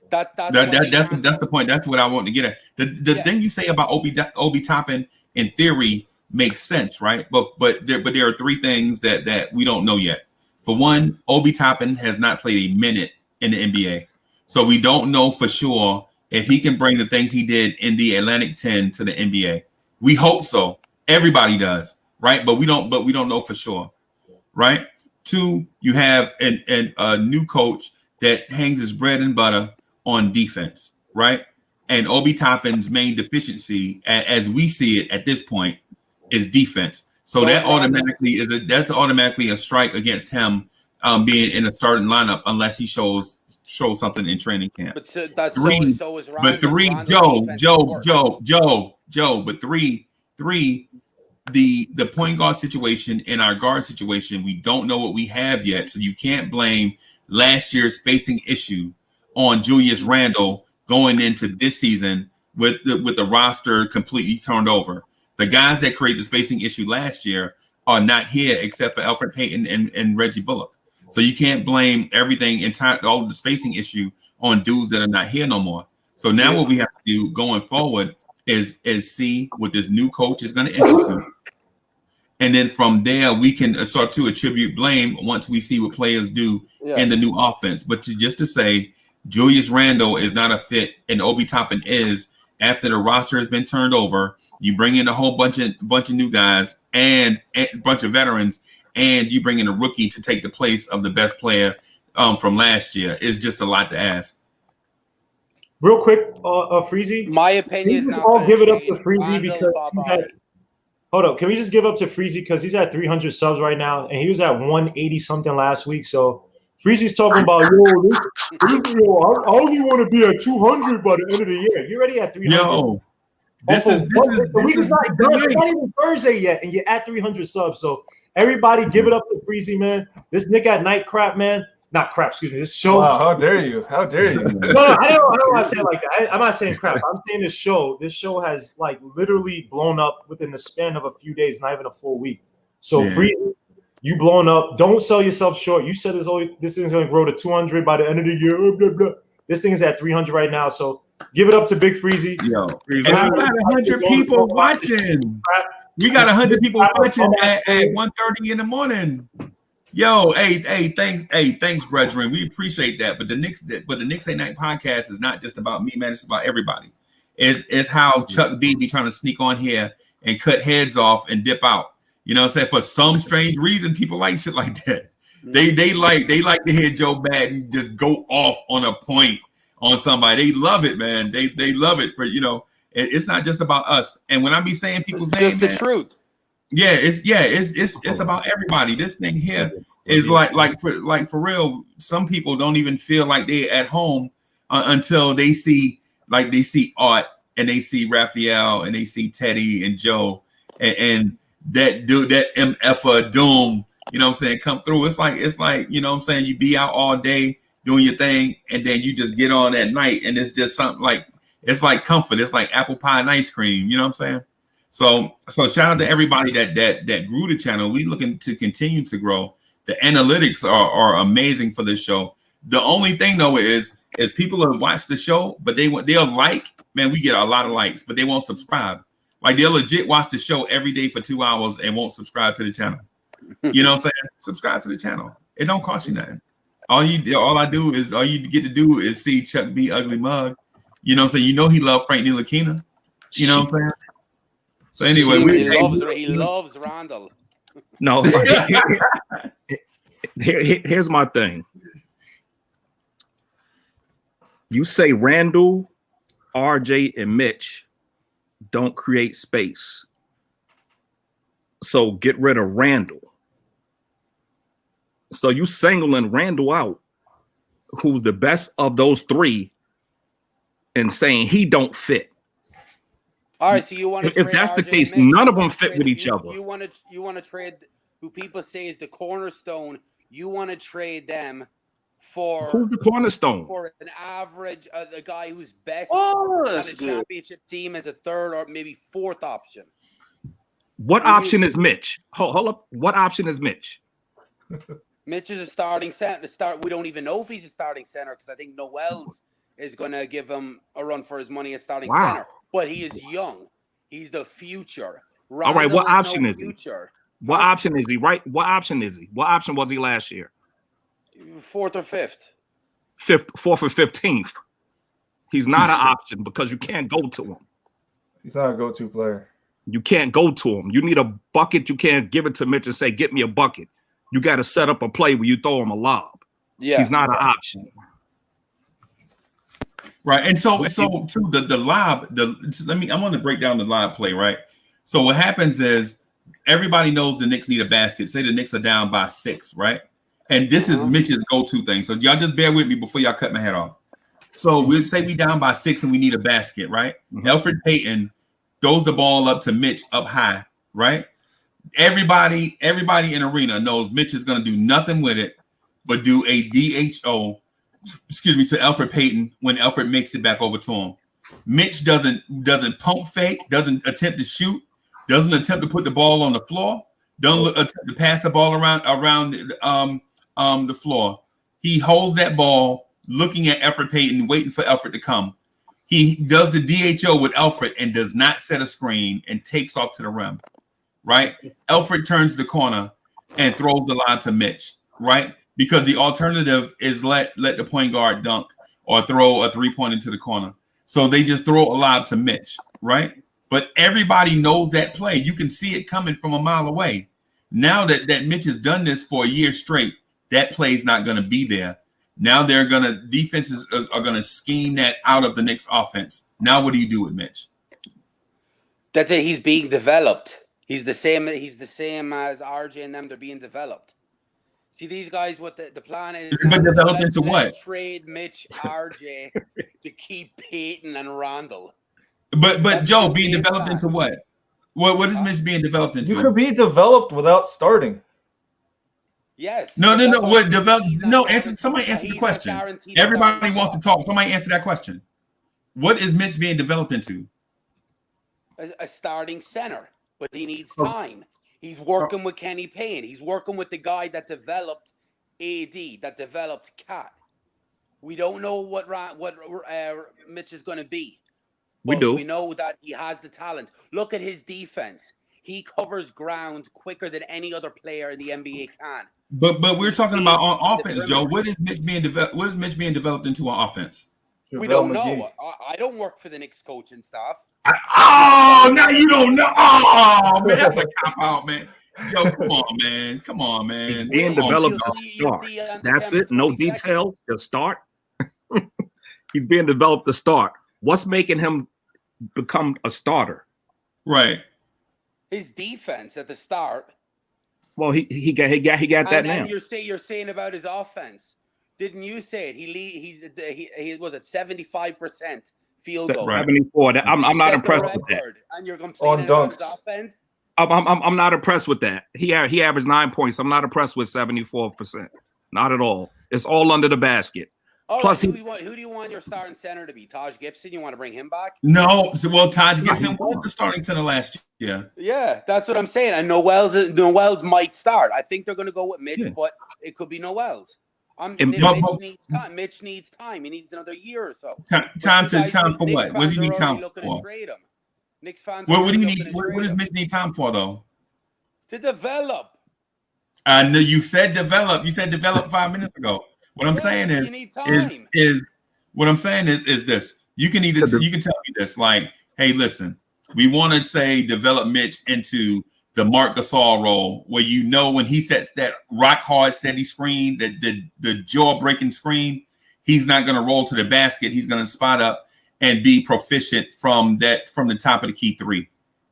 That's the point. That's what I want to get at. The thing you say about Obi Toppin in theory makes sense, right? But there are three things that we don't know yet. For one, Obi Toppin has not played a minute in the NBA, so we don't know for sure if he can bring the things he did in the Atlantic 10 to the NBA. We hope so. Everybody does, right? But we don't know for sure, right? Two, you have a new coach that hangs his bread and butter on defense, right? And Obi Toppin's main deficiency, as we see it at this point, is defense. So that's automatically a strike against him being in a starting lineup unless he shows something in training camp. But so is Randle. But three, Joe. But three, the point guard situation and our guard situation, we don't know what we have yet. So you can't blame last year's spacing issue on Julius Randle going into this season with the roster completely turned over. The guys that created the spacing issue last year are not here except for Elfrid Payton and Reggie Bullock. So you can't blame everything all of the spacing issue on dudes that are not here no more. So now what we have to do going forward is see what this new coach is going to institute. And then from there, we can start to attribute blame once we see what players do in the new offense. But just to say Julius Randle is not a fit and Obi Toppin is, after the roster has been turned over, you bring in a whole bunch of new guys and a bunch of veterans, and you bring in a rookie to take the place of the best player from last year. It's just a lot to ask. Real quick, Freezy. My opinion is not. I'll give it up to Freezy because hold up. Can we just give up to Freezy because he's at 300 subs right now, and he was at 180 something last week. So Freezy's talking about I only want to be at 200 by the end of the year. You're already at 300. Yo, the week is not done. It's not even Thursday yet, and you're at 300 subs. So everybody, give it up to Freezy, man. This Nick at Night crap, man. Not crap, excuse me. This show. Wow, how dare you? How dare you? No, I don't want to say it like that. I'm not saying crap. I'm saying this show has like literally blown up within the span of a few days, not even a full week. So Freezy, you blown up. Don't sell yourself short. You said this thing's going to grow to 200 by the end of the year. Blah, blah. This thing is at 300 right now. So give it up to Big Freezy. Yo, we got 100 people watching. We got 100 people watching at 1:30 in the morning. Yo, hey, thanks, brethren. We appreciate that. But the Knicks at Night podcast is not just about me, man. It's about everybody. It's how Chuck D be trying to sneak on here and cut heads off and dip out. You know what I'm saying? For some strange reason, people like shit like that. They like to hear Joe Madden just go off on a point on somebody. They love it, man. They love it for, it's not just about us. And when I be saying people's names, just the truth. Yeah, it's about everybody. This thing here is like for real. Some people don't even feel like they're at home until they see Art and they see Raphael and they see Teddy and Joe and that dude, that MF Doom, you know what I'm saying, come through. It's like, you know what I'm saying, you be out all day doing your thing and then you just get on at night and it's just something like, it's like comfort. It's like apple pie and ice cream, you know what I'm saying? So shout out to everybody that grew the channel. We're looking to continue to grow. The analytics are amazing for this show. The only thing though is people have watched the show, but they'll like, man, we get a lot of likes, but they won't subscribe. Like they'll legit watch the show every day for 2 hours and won't subscribe to the channel. You know what I'm saying? Subscribe to the channel. It don't cost you nothing. All you get to do is see Chuck B. Ugly Mug. You know what I'm saying? You know he loved Frank Ntilikina. You know what I'm saying? So anyway, he loves Randle. No. Here's my thing. You say Randle, RJ, and Mitch don't create space. So get rid of Randle. So you singling Randle out, who's the best of those three, and saying he don't fit. All right, so you want to if that's the RJ case, Mitch, none of them fit with each other. You want to trade who people say is the cornerstone. You want to trade them for who's the cornerstone? For an average, the guy who's best on a championship team as a third or maybe fourth option. What option is Mitch? Hold up. What option is Mitch? Mitch is a starting center. We don't even know if he's a starting center because I think Noel's is going to give him a run for his money as starting center. But he is young. He's the future. Randle all right. What option is he? What option is he? Right. What option is he? What option was he last year? Fourth or fifth. Fourth or 15th. He's not an option because you can't go to him. He's not a go-to player. You can't go to him. You need a bucket. You can't give it to Mitch and say, "Get me a bucket." You got to set up a play where you throw him a lob. Yeah, he's not an option. Right, and so to the lob. I want to break down the lob play. Right. So what happens is everybody knows the Knicks need a basket. Say the Knicks are down by 6, right? And this is Mitch's go-to thing. So y'all just bear with me before y'all cut my head off. So we'll say we down by 6 and we need a basket, right? Elfrid Payton throws the ball up to Mitch up high, right? Everybody in arena knows Mitch is going to do nothing with it but do a DHO, to Elfrid Payton when Elfrid makes it back over to him. Mitch doesn't pump fake, doesn't attempt to shoot, doesn't attempt to put the ball on the floor, doesn't attempt to pass the ball around the floor. He holds that ball, looking at Elfrid Payton, waiting for Elfrid to come. He does the DHO with Elfrid and does not set a screen and takes off to the rim, right? Elfrid turns the corner and throws the line to Mitch, right? Because the alternative is let the point guard dunk or throw a 3-point into the corner. So they just throw a lob to Mitch, right? But everybody knows that play. You can see it coming from a mile away. Now that Mitch has done this for a year straight, that play is not going to be there. Now defenses are going to scheme that out of the Knicks offense. Now what do you do with Mitch? That's it. He's being developed. He's the same as RJ and them. They're being developed. See, these guys, what the plan is. But developed into what? Trade Mitch, RJ to keep Payton and Randle. But Joe, being developed into what? What is Mitch being developed into? You could be developed without starting. Yes. No. What develop? No. Somebody answer the question. Everybody wants to talk. Somebody answer that question. What is Mitch being developed into? A starting center, but he needs time. He's working with Kenny Payne. He's working with the guy that developed AD, that developed Cat. We don't know what Mitch is going to be. We do. We know that he has the talent. Look at his defense. He covers ground quicker than any other player in the NBA can. But we're talking about on offense, Joe. What is Mitch being developed into on offense? We don't know. I don't work for the Knicks coaching staff. Now you don't know. Oh man, that's a cop out, man. Joe, come on, man. He's being developed to start. That's it. No details. Just start. He's being developed to start. What's making him become a starter? Right. His defense at the start. Well, he got that now. You're saying about his offense. Didn't you say it? He was at 75% field goal. 74. I'm not impressed with that. And you're complaining about his offense. I'm not impressed with that. He averaged 9 points. I'm not impressed with 74%. Not at all. It's all under the basket. Plus, who do you want your starting center to be? Taj Gibson? You want to bring him back? No. Taj Gibson was the starting center last year. Yeah, that's what I'm saying. And Noel's might start. I think they're going to go with Mitch, but it could be Noel's. Mitch needs time. He needs another year or so. Time for what? What does he need time for? Knicks fans. What do you need? What does Mitch need time for, though? To develop. No, you said develop. You said develop 5 minutes ago. What I'm saying is this. You can tell me this, like, hey, listen, we want to say develop Mitch into the Marc Gasol role, where when he sets that rock hard steady screen, the jaw breaking screen, he's not going to roll to the basket. He's going to spot up and be proficient from the top of the key three,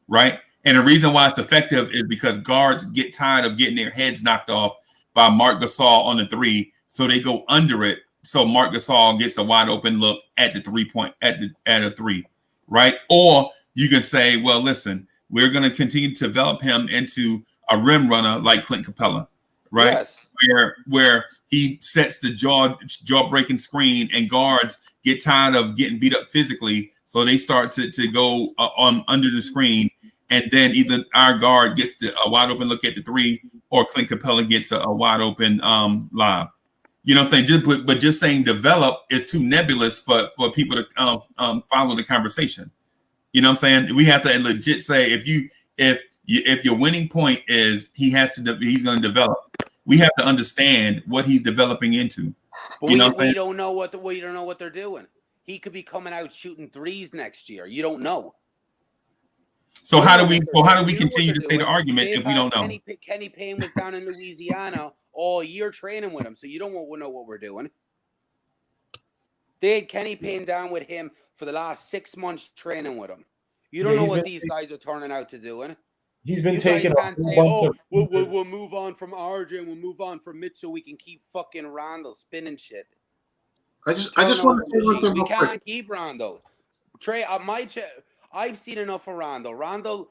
right? And the reason why it's effective is because guards get tired of getting their heads knocked off by Marc Gasol on the 3, so they go under it. So Marc Gasol gets a wide open look at the 3-point at a 3, right? Or you can say, well, listen, we're going to continue to develop him into a rim runner like Clint Capella, right? Yes. Where he sets the jaw breaking screen, and guards get tired of getting beat up physically, so they start to go on under the screen, and then either our guard gets a wide open look at the 3, or Clint Capella gets a wide open lob. You know what I'm saying? Just saying develop is too nebulous for people to follow the conversation. You know what I'm saying? We have to legit say if your winning point is he's going to develop, we have to understand what he's developing into. But we don't know what they're doing. He could be coming out shooting threes next year. You don't know. So how do we continue to say the argument if we don't know? Kenny Payne was down in Louisiana all year training with him, so you don't know what we're doing. They had Kenny Payne down with him for the last 6 months training with him. You don't know what these guys are turning out to do. He's been taking. We'll move on from RJ and we'll move on from Mitchell. We can keep fucking Randle spinning shit. I just want to say one thing. We can't keep Randle. I've seen enough of Randle. Randle,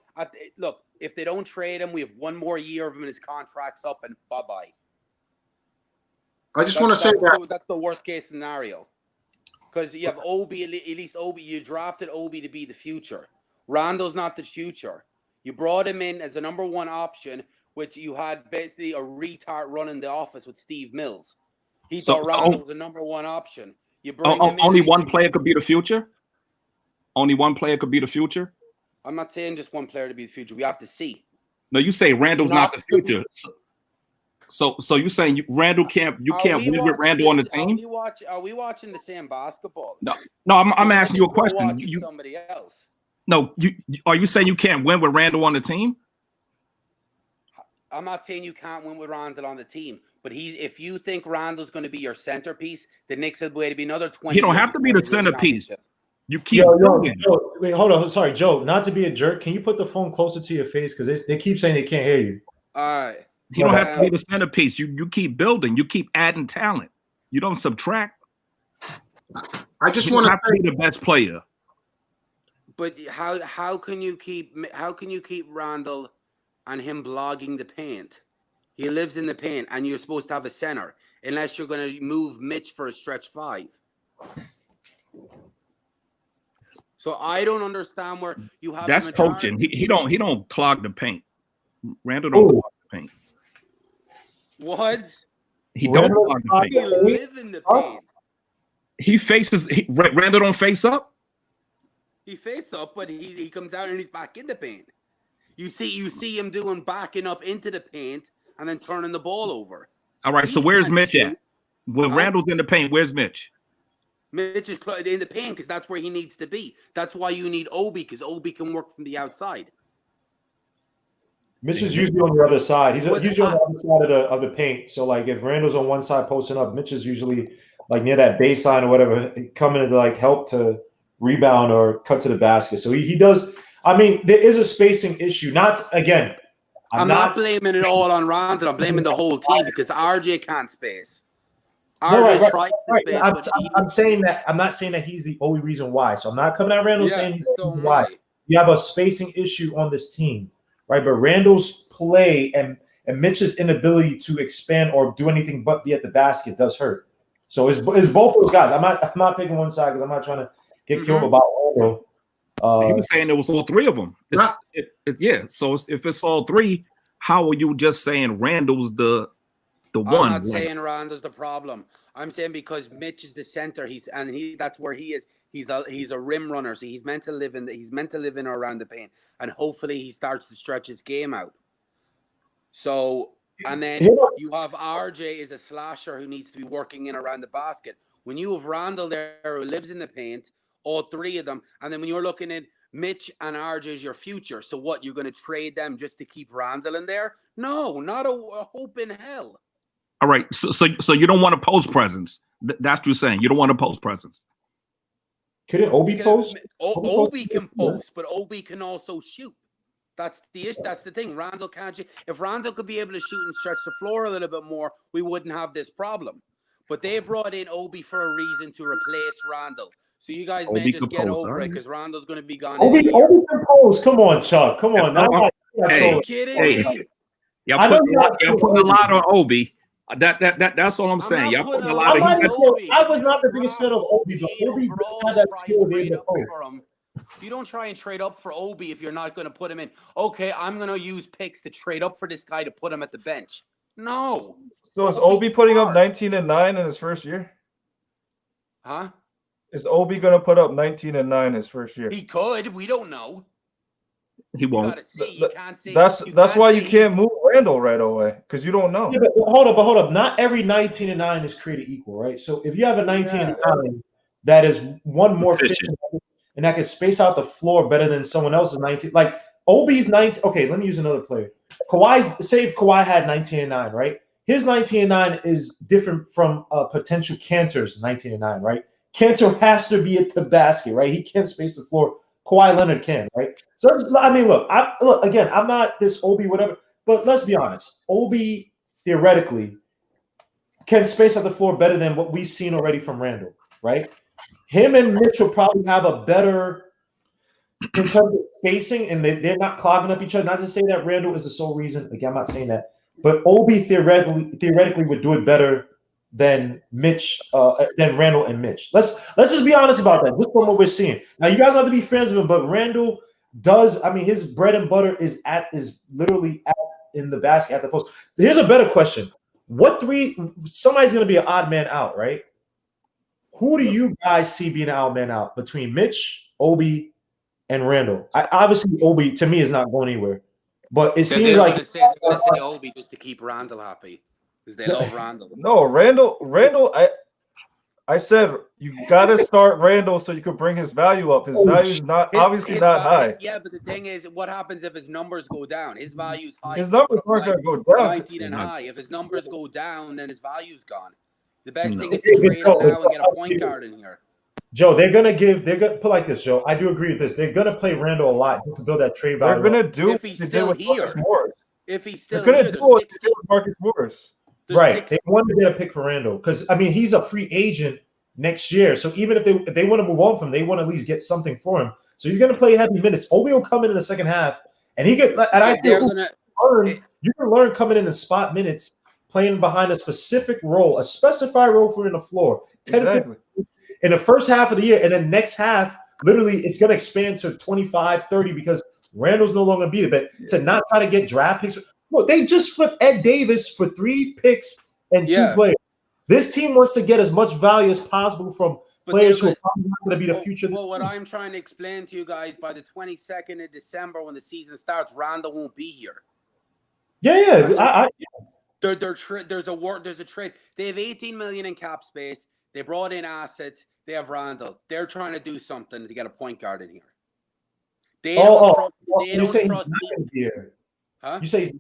look, if they don't trade him, we have one more year of him and his contract's up, and bye-bye. I just want to say that's the worst case scenario. Because you have Obi, at least Obi, you drafted Obi to be the future. Randle's not the future. You brought him in as a number 1 option, which you had basically a retard running the office with Steve Mills. He thought Randle was a number 1 option. You bring him in, only one player could be the future? Only one player could be the future? I'm not saying just one player to be the future. We have to see. No, you say Randle's not the future. So you're saying Randle can't win with Randle on the team? Are we watching the same basketball? No, I'm asking you a question. Somebody else. No, are you saying you can't win with Randle on the team? I'm not saying you can't win with Randle on the team, but if you think Randle's going to be your centerpiece, the Knicks will be another 20. He don't have to be the centerpiece. You keep wait, hold on. Sorry, Joe. Not to be a jerk, can you put the phone closer to your face because they keep saying they can't hear you. All right. You don't have to be the centerpiece. You keep building. You keep adding talent. You don't subtract. I just want to be the best player. But how can you keep Randle and him blogging the paint? He lives in the paint, and you're supposed to have a center, unless you're going to move Mitch for a stretch 5. So I don't understand where you have. That's coaching. He don't clog the paint. Randle don't clog the paint. What? He don't clog the paint. He live in the paint. Randle don't face up. He face up, but he comes out and he's back in the paint. You see him backing up into the paint and then turning the ball over. All right, so where's Mitch at? When Randle's in the paint, where's Mitch? Mitch is in the paint because that's where he needs to be. That's why you need Obi, because Obi can work from the outside. Mitch is usually on the other side. He's usually on the other side of the paint. So like if Randle's on one side posting up, Mitch is usually like near that baseline or whatever, coming to like help to rebound or cut to the basket. So he does. I mean, there is a spacing issue. I'm not blaming it all on Randle. I'm blaming the whole team because RJ can't space. Right. I'm saying that. I'm not saying that he's the only reason why. So I'm not coming at Randle saying he's the reason why. You have a spacing issue on this team, right? But Randle's play and Mitch's inability to expand or do anything but be at the basket does hurt. So it's both those guys. I'm not picking one side because I'm not trying to get killed about Randle. He was saying it was all 3 of them. So if it's all 3, how are you just saying Randle's the one? I'm not saying Randle's the problem. I'm saying because Mitch is the center. That's where he is. He's a rim runner, so he's meant to live in or around the paint, and hopefully he starts to stretch his game out. So, and then you have RJ is a slasher who needs to be working in around the basket. When you have Randle there who lives in the paint, all 3 of them, and then when you're looking at Mitch and RJ is your future. So what, you're going to trade them just to keep Randle in there? No, not a hope in hell. All right, so you don't want a post presence. That's what you're saying. You don't want a post presence. Couldn't Obi post? Obi can post, but Obi can also shoot. That's the issue. That's the thing. Randle can't shoot. If Randle could be able to shoot and stretch the floor a little bit more, we wouldn't have this problem. But they brought in Obi for a reason to replace Randle. So you guys may just get over it because Randle's going to be gone. Obi compose. Come on, Chuck. Come on. Are you kidding me? Y'all putting a lot on Obi. That's all I'm saying. Y'all putting a lot of. I was not the biggest fan of Obi, but Obi had that skill. You don't try and trade up for Obi if you're not going to put him in. Okay, I'm going to use picks to trade up for this guy to put him at the bench. No. So is Obi putting up 19 and 9 in his first year? Huh? Is Obi going to put up 19 and 9 his first year? He could. We don't know. He won't. That's why you can't move Randle right away because you don't know. Yeah, but hold up. Not every 19 and 9 is created equal, right? So if you have a 19 and 9 that is one more efficient and that can space out the floor better than someone else's 19, like Obi's 19. Okay, let me use another player. Say if Kawhi had 19 and 9, right? His 19 and 9 is different from potential Cantor's 19 and 9, right? Cantor has to be at the basket, right? He can't space the floor. Kawhi Leonard can, right? So I mean, look, again, I'm not this Obi whatever, but let's be honest. Obi theoretically can space out the floor better than what we've seen already from Randle, right? Him and Mitchell probably have a better in terms of spacing, and they're not clogging up each other. Not to say that Randle is the sole reason. Again, I'm not saying that, but Obi theoretically would do it better than Randle and Mitch. Let's just be honest about that. Just from what we're seeing. Now, you guys have to be fans of him, but Randle does. I mean, his bread and butter is literally in the basket at the post. Here's a better question: somebody's going to be an odd man out, right? Who do you guys see being an odd man out between Mitch, Obi, and Randle? Obviously, Obi to me is not going anywhere, but it seems like they're going to say Obi just to keep Randle happy. Because they love Randle. No, Randle. I said you got to start Randle so you could bring his value up. His value is not obviously not high. Yeah, but the thing is, what happens if his numbers go down? His value's high. His numbers aren't going to go down. 19 and high. If his numbers go down, then his value's gone. The best thing is to trade him now and get a point guard in here. Joe, they're gonna put like this, Joe. I do agree with this. They're gonna play Randle a lot just to build that trade value. They're gonna do if he's still here. If he's still here, they're gonna do it with Marcus Morris. Right. They want to get a pick for Randle because I mean he's a free agent next year. So even if they want to move on from him, they want to at least get something for him. So he's gonna play heavy minutes. Obi will come in the second half, and he get. And I think you can learn coming in spot minutes, playing behind a specific role, a specified role for in the floor. 10 exactly. In the first half of the year, and then next half, literally, it's gonna expand to 25, 30 because Randle's no longer be there. But to not try to get draft picks. Look, they just flipped Ed Davis for 3 picks and 2 players. This team wants to get as much value as possible from players who are probably not going to be the future. Well, what I'm trying to explain to you guys, by the 22nd of December when the season starts, Randle won't be here. Yeah. There's a trade. They have 18 million in cap space. They brought in assets. They have Randle. They're trying to do something to get a point guard in here. They don't trust me. Huh? You say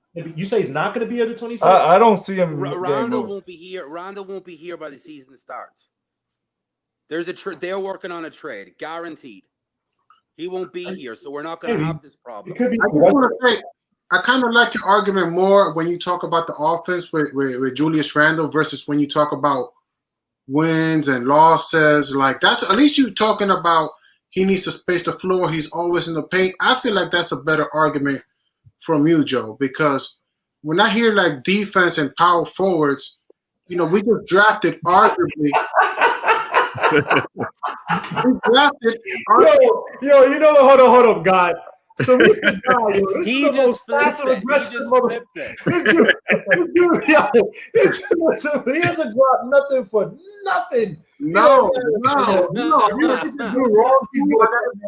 he's not going to be here the 27th? I don't see him. Randle won't be here. Randle won't be here by the season starts. There's they're working on a trade, guaranteed. He won't be here, so we're not going to have this problem. I kind of like your argument more when you talk about the offense with Julius Randle versus when you talk about wins and losses. Like that's at least you talking about he needs to space the floor. He's always in the paint. I feel like that's a better argument from you, Joe, because when I hear like defense and power forwards, we just drafted arguably. Hold up, God. So he just flipped it. He hasn't dropped nothing for nothing. No.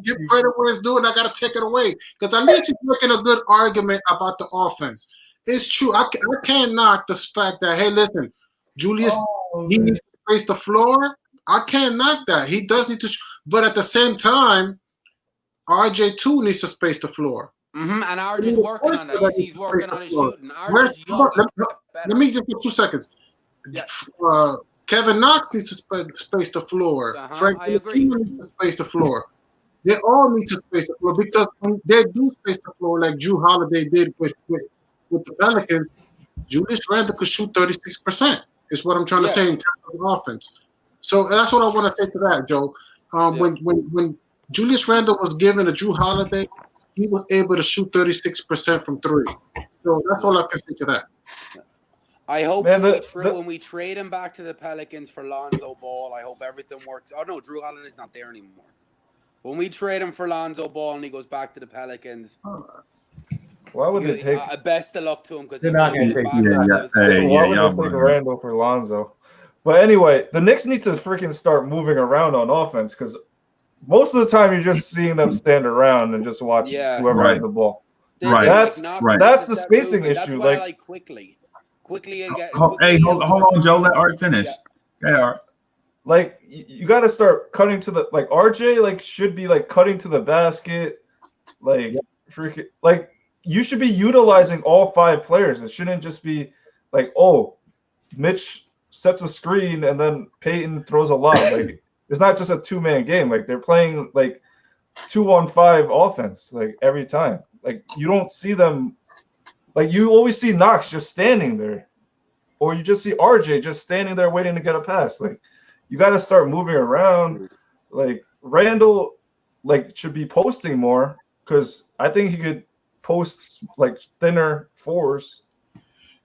Give credit where it's due, and I got to take it away because at least he's making a good argument about the offense. It's true. I can't knock the fact that, hey, listen, Julius, he needs to space the floor. I can't knock that. He does need to, but at the same time, RJ too needs to space the floor. And RJ's working on that. He's working on his shooting. RJ's young. Let me just get 2 seconds. Yeah. Kevin Knox needs to space the floor. Frank Ntilikina needs to space the floor. They all need to space the floor because when they do space the floor like Drew Holiday did with the Pelicans, Julius Randle could shoot 36%. Is what I'm trying to say in terms of offense. So that's what I want to say to that, Joe. When Julius Randle was given a Drew Holiday, he was able to shoot 36% from three. So that's all I can say to that. I hope when we trade him back to the Pelicans for Lonzo Ball, I hope everything works. Oh no, Drew Holiday's not there anymore. When we trade him for Lonzo Ball and he goes back to the Pelicans, why would they take? Best of luck to him because they're not going to take. Why would they take Randle for Lonzo? But anyway, the Knicks need to freaking start moving around on offense because most of the time you're just seeing them stand around and just watch whoever has the ball. That's the spacing issue. That's why I like Quickley. Quickly again. Hey, hold on, Joe. Let Art finish. Yeah, Art. Like you got to start cutting to the RJ should be cutting to the basket, freaking you should be utilizing all 5 players. It shouldn't just be Mitch sets a screen and then Peyton throws a lob. It's not just a 2-man game. They're playing 2-on-5 offense every time. You don't see them. You always see Knox just standing there, or you just see RJ just standing there waiting to get a pass. You got to start moving around. Randle, should be posting more because I think he could post thinner 4s.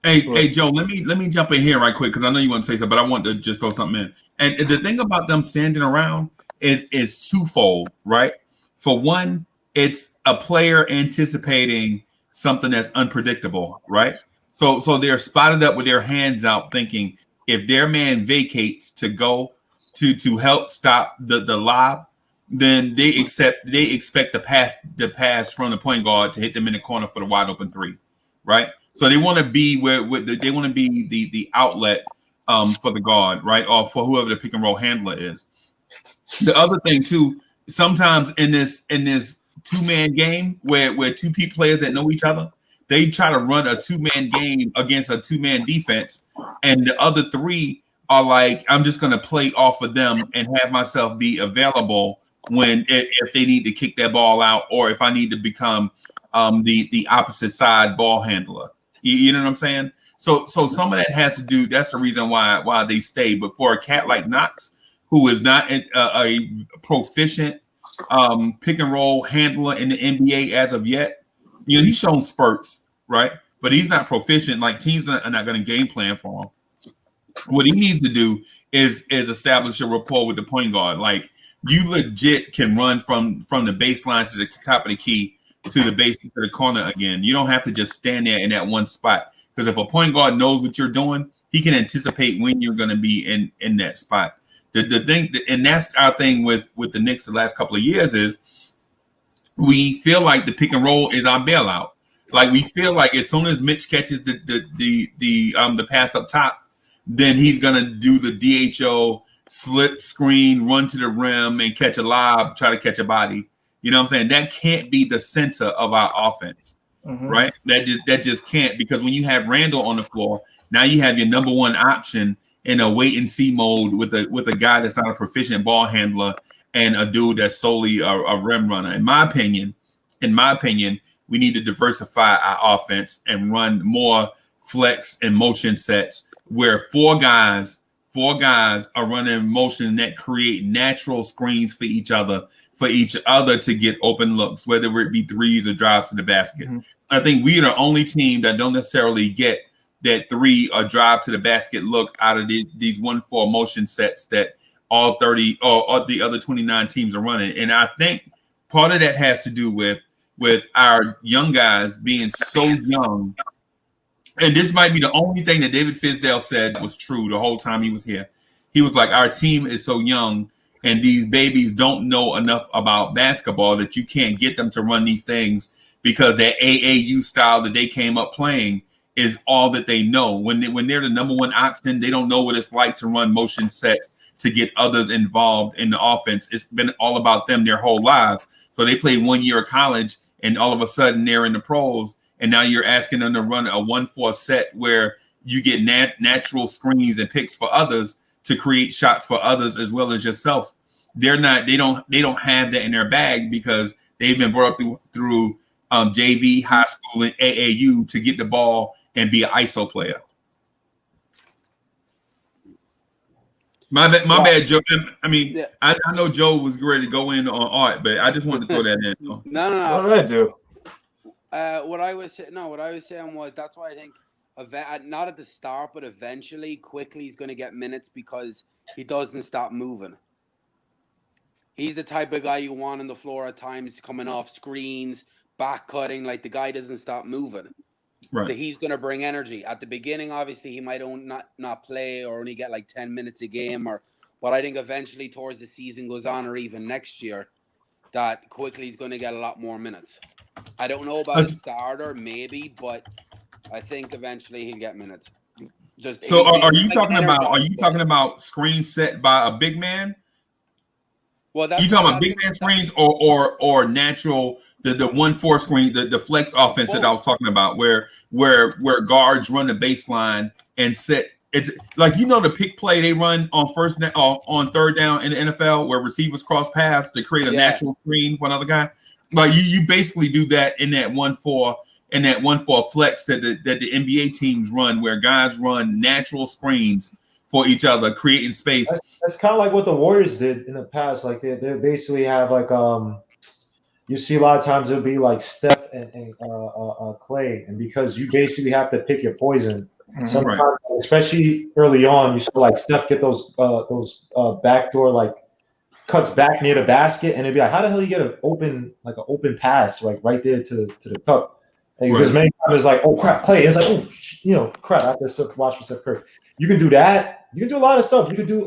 Hey, Joe, let me jump in here right quick because I know you want to say something, but I want to just throw something in. And the thing about them standing around is twofold, right? For one, it's a player anticipating something that's unpredictable, right? So they're spotted up with their hands out thinking if their man vacates to go to help stop the lob, then they expect the pass from the point guard to hit them in the corner for the wide open 3, right? So they want to be they want to be the outlet for the guard, right? Or for whoever the pick and roll handler is. The other thing too, sometimes in this 2-man game where 2 players that know each other, they try to run a 2-man game against a 2-man defense, and the other 3 are I'm just going to play off of them and have myself be available if they need to kick that ball out or if I need to become the opposite side ball handler. You know what I'm saying? So some of that has to do. That's the reason why they stay. But for a cat like Knox, who is not a proficient pick and roll handler in the NBA as of yet, he's shown spurts, right? But he's not proficient. Teams are not going to game plan for him. What he needs to do is establish a rapport with the point guard. You legit can run from the baseline to the top of the key to the base to the corner again. You don't have to just stand there in that one spot because if a point guard knows what you're doing, he can anticipate when you're going to be in that spot. The thing, and that's our thing with the Knicks the last couple of years is we feel like the pick and roll is our bailout. We feel like as soon as Mitch catches the pass up top, then he's gonna do the DHO slip screen, run to the rim, and catch a lob, try to catch a body. You know what I'm saying? That can't be the center of our offense, right? That just can't, because when you have Randle on the floor, now you have your number one option in a wait and see mode with a guy that's not a proficient ball handler and a dude that's solely a rim runner. In my opinion, we need to diversify our offense and run more flex and motion sets where four guys are running motion that create natural screens for each other to get open looks, whether it be threes or drives to the basket. I think we are the only team that don't necessarily get that 3 or drive to the basket look out of these 1-4 motion sets that all 30 or the other 29 teams are running. And I think part of that has to do with our young guys being so young. And this might be the only thing that David Fizdale said was true the whole time he was here. He was like, our team is so young and these babies don't know enough about basketball that you can't get them to run these things because that AAU style that they came up playing is all that they know. When they're the number one option, they don't know what it's like to run motion sets to get others involved in the offense. It's been all about them their whole lives. So they play 1 year of college and all of a sudden they're in the pros. And now you're asking them to run a 1-4 set where you get natural screens and picks for others to create shots for others as well as yourself. They don't have that in their bag because they've been brought up through JV, high school, and AAU to get the ball and be an ISO player. My bad, Joe. I mean, yeah. I know Joe was ready to go in on art, but I just wanted to throw that in. No. What did I do? What I was saying was that's why I think not at the start, but eventually, Quickley is going to get minutes because he doesn't stop moving. He's the type of guy you want on the floor at times, coming off screens, back cutting. Like the guy doesn't stop moving. Right. So he's going to bring energy. At the beginning, obviously, he might not play or only get like 10 minutes a game. But I think eventually towards the season goes on or even next year, that Quickley is going to get a lot more minutes. I don't know about a starter, maybe, but I think eventually he'll get minutes. So are you talking about screen set by a big man? Well, you talking about big man screens or natural the 1-4 screen, the flex offense that I was talking about, where guards run the baseline and set. It's like the pick play they run on on third down in the NFL where receivers cross paths to create a natural screen for another guy. But you basically do that in that 1-4 and that 1-4 flex that the NBA teams run, where guys run natural screens for each other, creating space. That's kind of like what the Warriors did in the past. Like they basically have like you see a lot of times it'll be like Steph and Clay, and because you basically have to pick your poison. Sometimes, right. Especially early on, you saw like Steph get those backdoor like cuts back near the basket, and it'd be like, how the hell you get an open pass like right there to the cup? And because many times it's like, oh crap, Clay. It's like, oh, crap. I have to watch for Steph Curry. You can do that. You can do a lot of stuff. You can do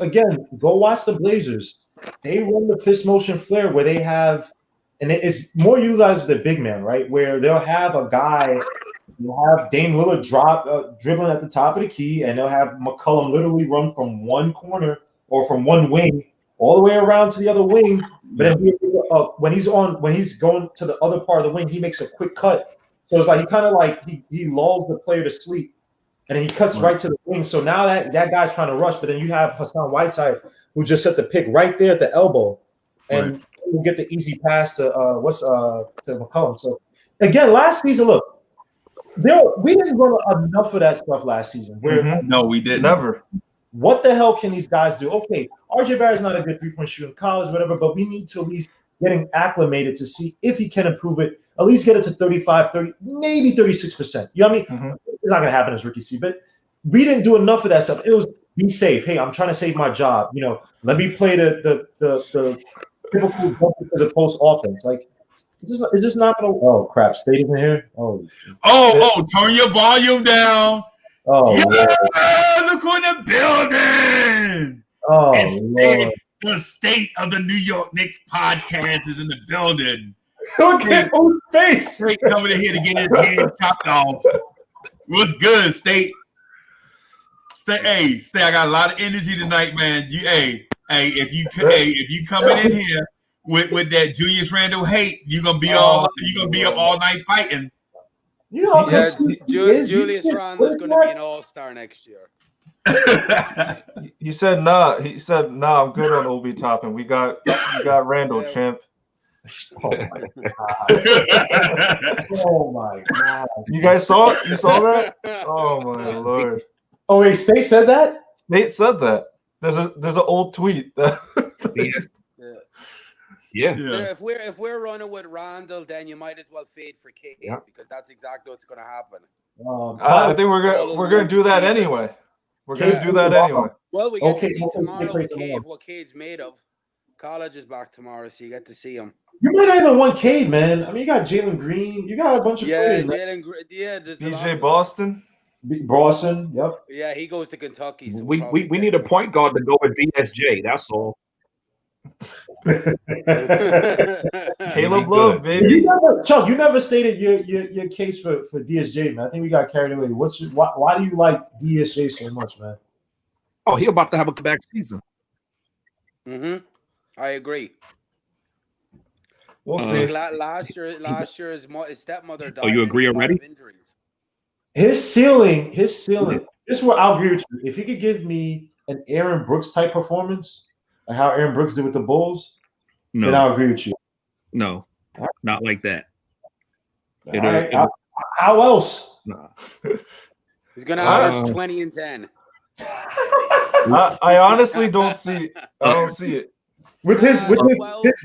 go watch the Blazers. They run the fist motion flare where they have, and it's more utilized with the big man, right? Where they'll have a guy. You'll have Dame Lillard dribbling at the top of the key, and they'll have McCollum literally run from one corner or from one wing all the way around to the other wing. But then when he's going to the other part of the wing, he makes a quick cut. So it's like he kind of like he lulls the player to sleep, and then he cuts right to the wing. So now that guy's trying to rush, but then you have Hassan Whiteside who just set the pick right there at the elbow, and will get the easy pass to McCollum. So again, last season, look. We didn't run enough of that stuff last season. No, we didn't. Never. What the hell can these guys do? Okay, RJ Barrett's not a good three-point shooter in college, whatever, but we need to at least get him acclimated to see if he can improve it, at least get it to 35, 30, maybe 36%. You know what I mean? Mm-hmm. It's not going to happen as rookie season, but we didn't do enough of that stuff. It was be safe. Hey, I'm trying to save my job. Let me play the typical to the post offense. Like, it's just not gonna. Oh crap! State in here. Oh! Turn your volume down. Oh yeah! Look on the building. Oh the state of the New York Knicks podcast is in the building. Look at old face. Straight coming in here to get his head chopped off. What's good, State? Hey, State. I got a lot of energy tonight, man. If you coming in here. With that Julius Randle hate, you're gonna be up all night fighting. Julius Randle's gonna be an all-star next year. He said nah. I'm good on Obi Toppin. We got Randle, champ. Oh my god! Oh my god! You guys saw it? You saw that? Oh my lord! Oh wait, State said that. State said that. There's an old tweet. Yeah. If we're running with Randle, then you might as well fade for Cade because that's exactly what's going to happen. I think we're gonna do that anyway. We're gonna do that anyway. Well, we get to see tomorrow what Cade's made of. College is back tomorrow, so you get to see him. You might not even want Cade, man. I mean, you got Jalen Green. You got a bunch of players. DJ Boston. Boston, yep. Yeah, he goes to Kentucky. So we need a point guard to go with DSJ. That's all. Caleb Love, baby. Chuck, you never stated your case for DSJ, man. I think we got carried away. Why do you like DSJ so much, man? Oh, he about to have a comeback season. I agree. We'll see. Last year, his stepmother died. Oh, you agree already? Injuries. His ceiling. This is where I'll agree with you. If he could give me an Aaron Brooks type performance, like how Aaron Brooks did with the Bulls, No, then I'll agree with you. No, not like that. How else? Nah. He's gonna average 20 and 10. I honestly don't see. I don't see it. With his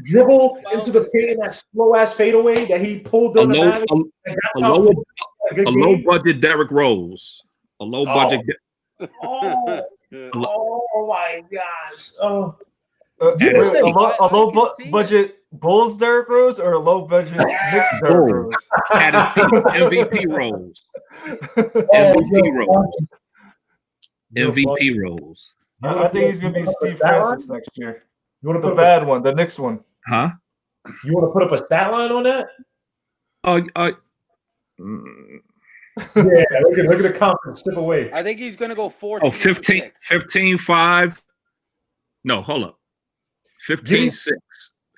dribble into the paint and that slow ass fadeaway that he pulled on a low budget Derrick Rose. A low budget. Oh my gosh. Oh. A low budget Bulls Derrick Rose or a low budget Knicks Derrick Rose? MVP Rose. MVP Rose. I think he's gonna be Steve Francis next year. You want to put the bad one, the Knicks one? Huh? You want to put up a stat line on that? Yeah, look at the confidence slip away. I think he's gonna go 14. 15-5. No, hold up. 15-6.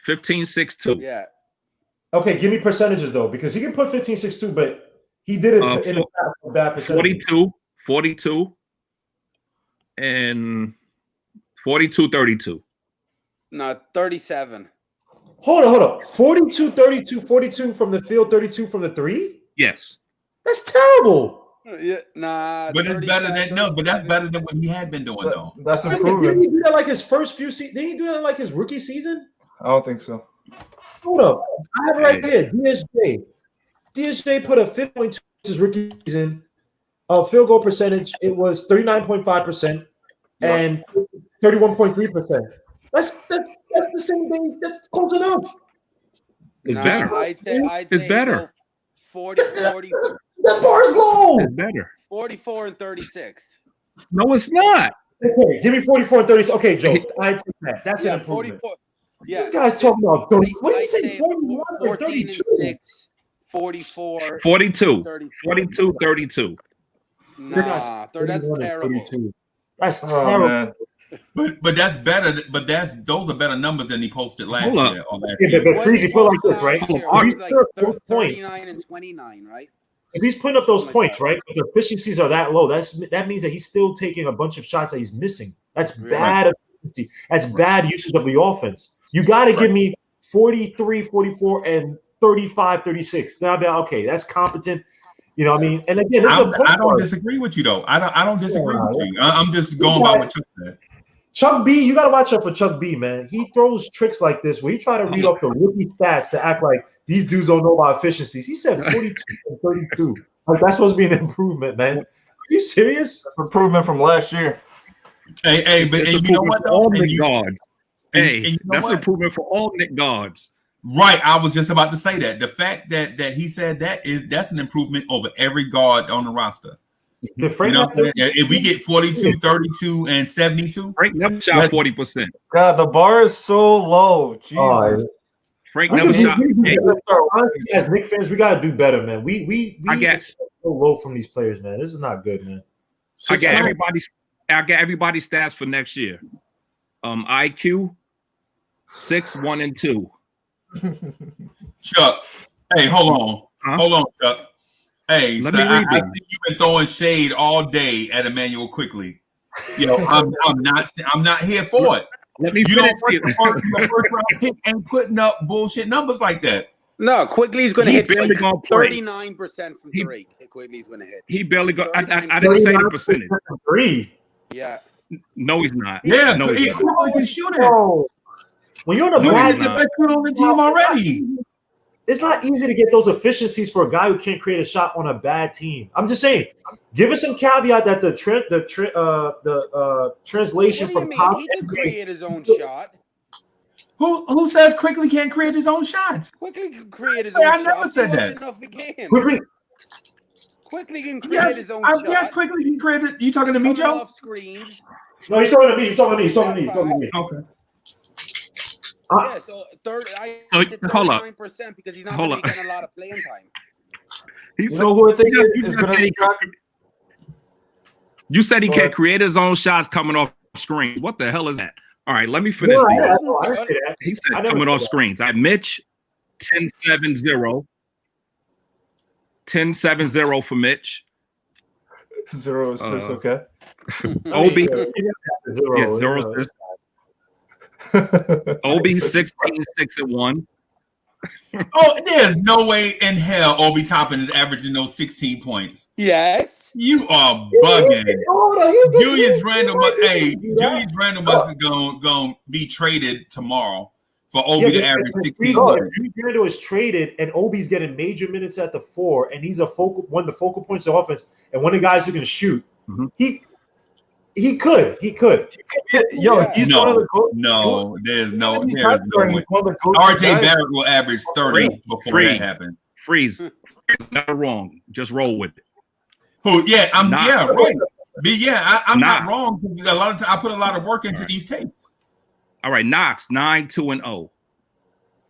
15-6-2. Yeah. Okay, give me percentages though, because he can put 15-6-2, but he did it in a bad percentage. 42, and 42-32. No, 37. Hold on. 42, 32, 42 from the field, 32 from the three? Yes. That's terrible. Yeah, nah. But it's better than but that's better than what he had been doing though. That's improving. Didn't he do that like his first few seasons? Didn't he do that like his rookie season? I don't think so. Hold up. I have it right here. DSJ put a 5.2 his rookie season. Field goal percentage, it was 39.5% and 31.3%. That's the same thing. That's close enough. It's better. I'd say it's better. 40. That bar's low. It's better. 44 and 36. No, it's not. Okay, give me 44 and 36. Okay, Joe, I take that. That's an improvement. 44. Yeah. This guy's talking about 30. What did he say? 41 or 14 32? and 6, 44. 42. 34. 32. Nah, that's terrible. That's terrible. But that's better. But those are better numbers than he posted last year. Yeah, but Freezy put like this, right? He's like 39 and 29, right? If he's putting up those points, right? But the efficiencies are that low. That means that he's still taking a bunch of shots that he's missing. That's bad efficiency. That's bad usage of the offense. You got to give me 43, 44, and 35, 36. Then I'll be like, okay, that's competent. You know what I mean? And again, I don't disagree with you though. I don't disagree with you. I'm just going by what you said. Chuck B, you got to watch out for Chuck B, man. He throws tricks like this where he try to read off the rookie stats to act like these dudes don't know about efficiencies. He said 42 and 32. Like, that's supposed to be an improvement, man. Are you serious? That's improvement from last year. Hey, but you know what? All Nick guards. Hey, that's improvement for all Nick guards. Right. I was just about to say that. The fact that he said that's an improvement over every guard on the roster. If we get 42, 32, and 72, Frank never shot 40%. God, the bar is so low. Jesus. Frank never shot. As Knicks fans, we gotta do better, man. We expect so low from these players, man. This is not good, man. I got everybody's stats for next year. IQ 6, 1, and 2. Chuck, hey, hold on, Chuck. Hey, so I think you've been throwing shade all day at Emanuel Quickley. I'm not here for it. Let me you finish. Your first round pick ain't putting up bullshit numbers like that. No, Quickley's going to hit barely gonna 39% from three. Quickley's going to hit. He barely go. I didn't say the percentage. Yeah. No, he's not. Yeah, no, he can shoot it. When you're on a bad team, on the team already. It's not easy to get those efficiencies for a guy who can't create a shot on a bad team. I'm just saying, give us some caveat that the translation from top. He can create his own shot. Who says Quickley can't create his own shots? Quickley can create his own shot. I never said that. Quickly can create his own shot. Yes, Quickley can create it. You talking to me, Joe? Off screens. No, he's talking to me. He's talking to me. Okay. Yeah, so hold up. 39% because he's not going to be getting a lot of playing time. Who I think is going to be You said he can't create his own shots coming off screens. What the hell is that? All right, let me finish this. He said coming off screens. I Mitch 10-7-0. 10-7-0 for Mitch. 0-6, okay. Obi. 0-6. Obi 16-6-1. Oh, there's no way in hell Obi Toppin is averaging those 16 points. Yes. You are bugging. Julius Randle must going be traded tomorrow for Obi to average 16 points. Julius Randle is traded, and Obi's getting major minutes at the 4, and he's one of the focal points of offense, and one of the guys who can shoot. Mm-hmm. He could. He's one of the there's no way. RJ Barrett will average 30 before that happens. Freeze. Not wrong. Just roll with it. Right. I'm not wrong. A lot of time I put a lot of work into these tapes. All right, Knox 9-2-0.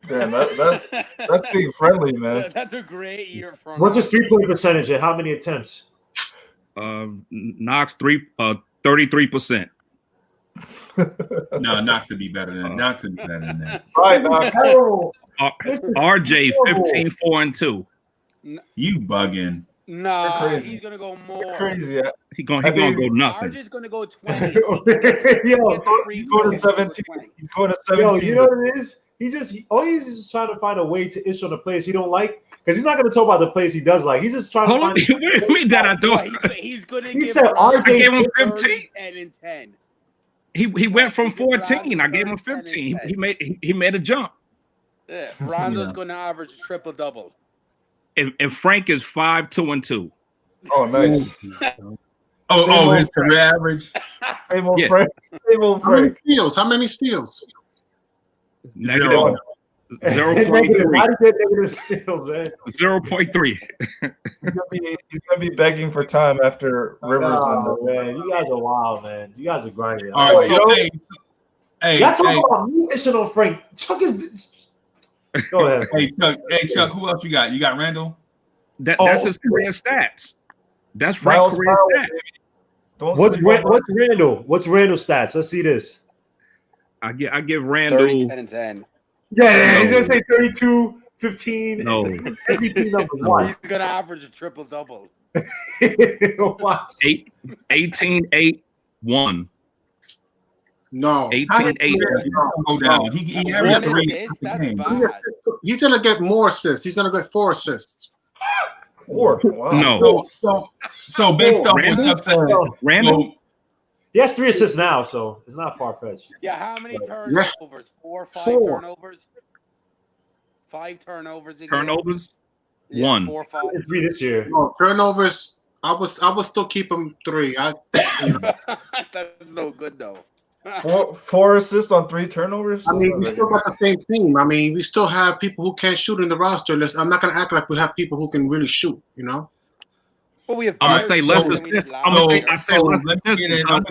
Damn, that's being friendly, man. That's a great year for him. What's his 3-point percentage and how many attempts? Knox 33%. No, Knox would be better than that. Right, Knox. RJ 15-4-2. You bugging. Nah, he's gonna go more. You're crazy. He's gonna go nothing. RJ's gonna go 20. He's going to 17. He's going to 17. Yo, you know what it is? He's just trying to find a way to issue on the players he don't like, because he's not going to talk about the players he does like. He's just trying to find. What do you mean that I don't? He's going to give RJ. I gave him 15. 30, 10 and 10. He went from 14. I gave him 15. He made a jump. Yeah, Randle's going to average a triple double. And Frank is 5-2-2. Oh, nice. His career average. Same old Frank. How many steals? Negative 0.3. How did you get negative steals, man? 0.3. He's gonna be begging for time after Rivers. Man, you guys are wild, man. You guys are grinding. All right, y'all talking about me issue on Frank. Chuck is. Go ahead. Hey Chuck, who else you got? You got Randle? That's his career stats. That's Frank's career stats. What's Randle? What's Randle's stats? Let's see this. I give Randle 30, 10 and 10. Yeah, he's gonna say 32, 15. No. MVP number one. He's gonna average a triple double. Watch. 18-8-1. No. 18-8. Go down. He averaged 3. That's bad. He's gonna get more assists. He's gonna get 4 assists. 4. Wow. No. So based on what Chuck said, Randle. He has 3 assists now, so it's not far fetched. Yeah, how many turnovers? 4, 5 turnovers? 5 turnovers again? Turnovers? Yeah, 1. 4, 5. 3 this year. No, turnovers. I would still keep him 3. That's no good though. 4 assists on 3 turnovers. I mean, we still got the same team. I mean, we still have people who can't shoot in the roster list. I'm not gonna act like we have people who can really shoot. You know. Well, we have. I'm gonna say less assists. I'm gonna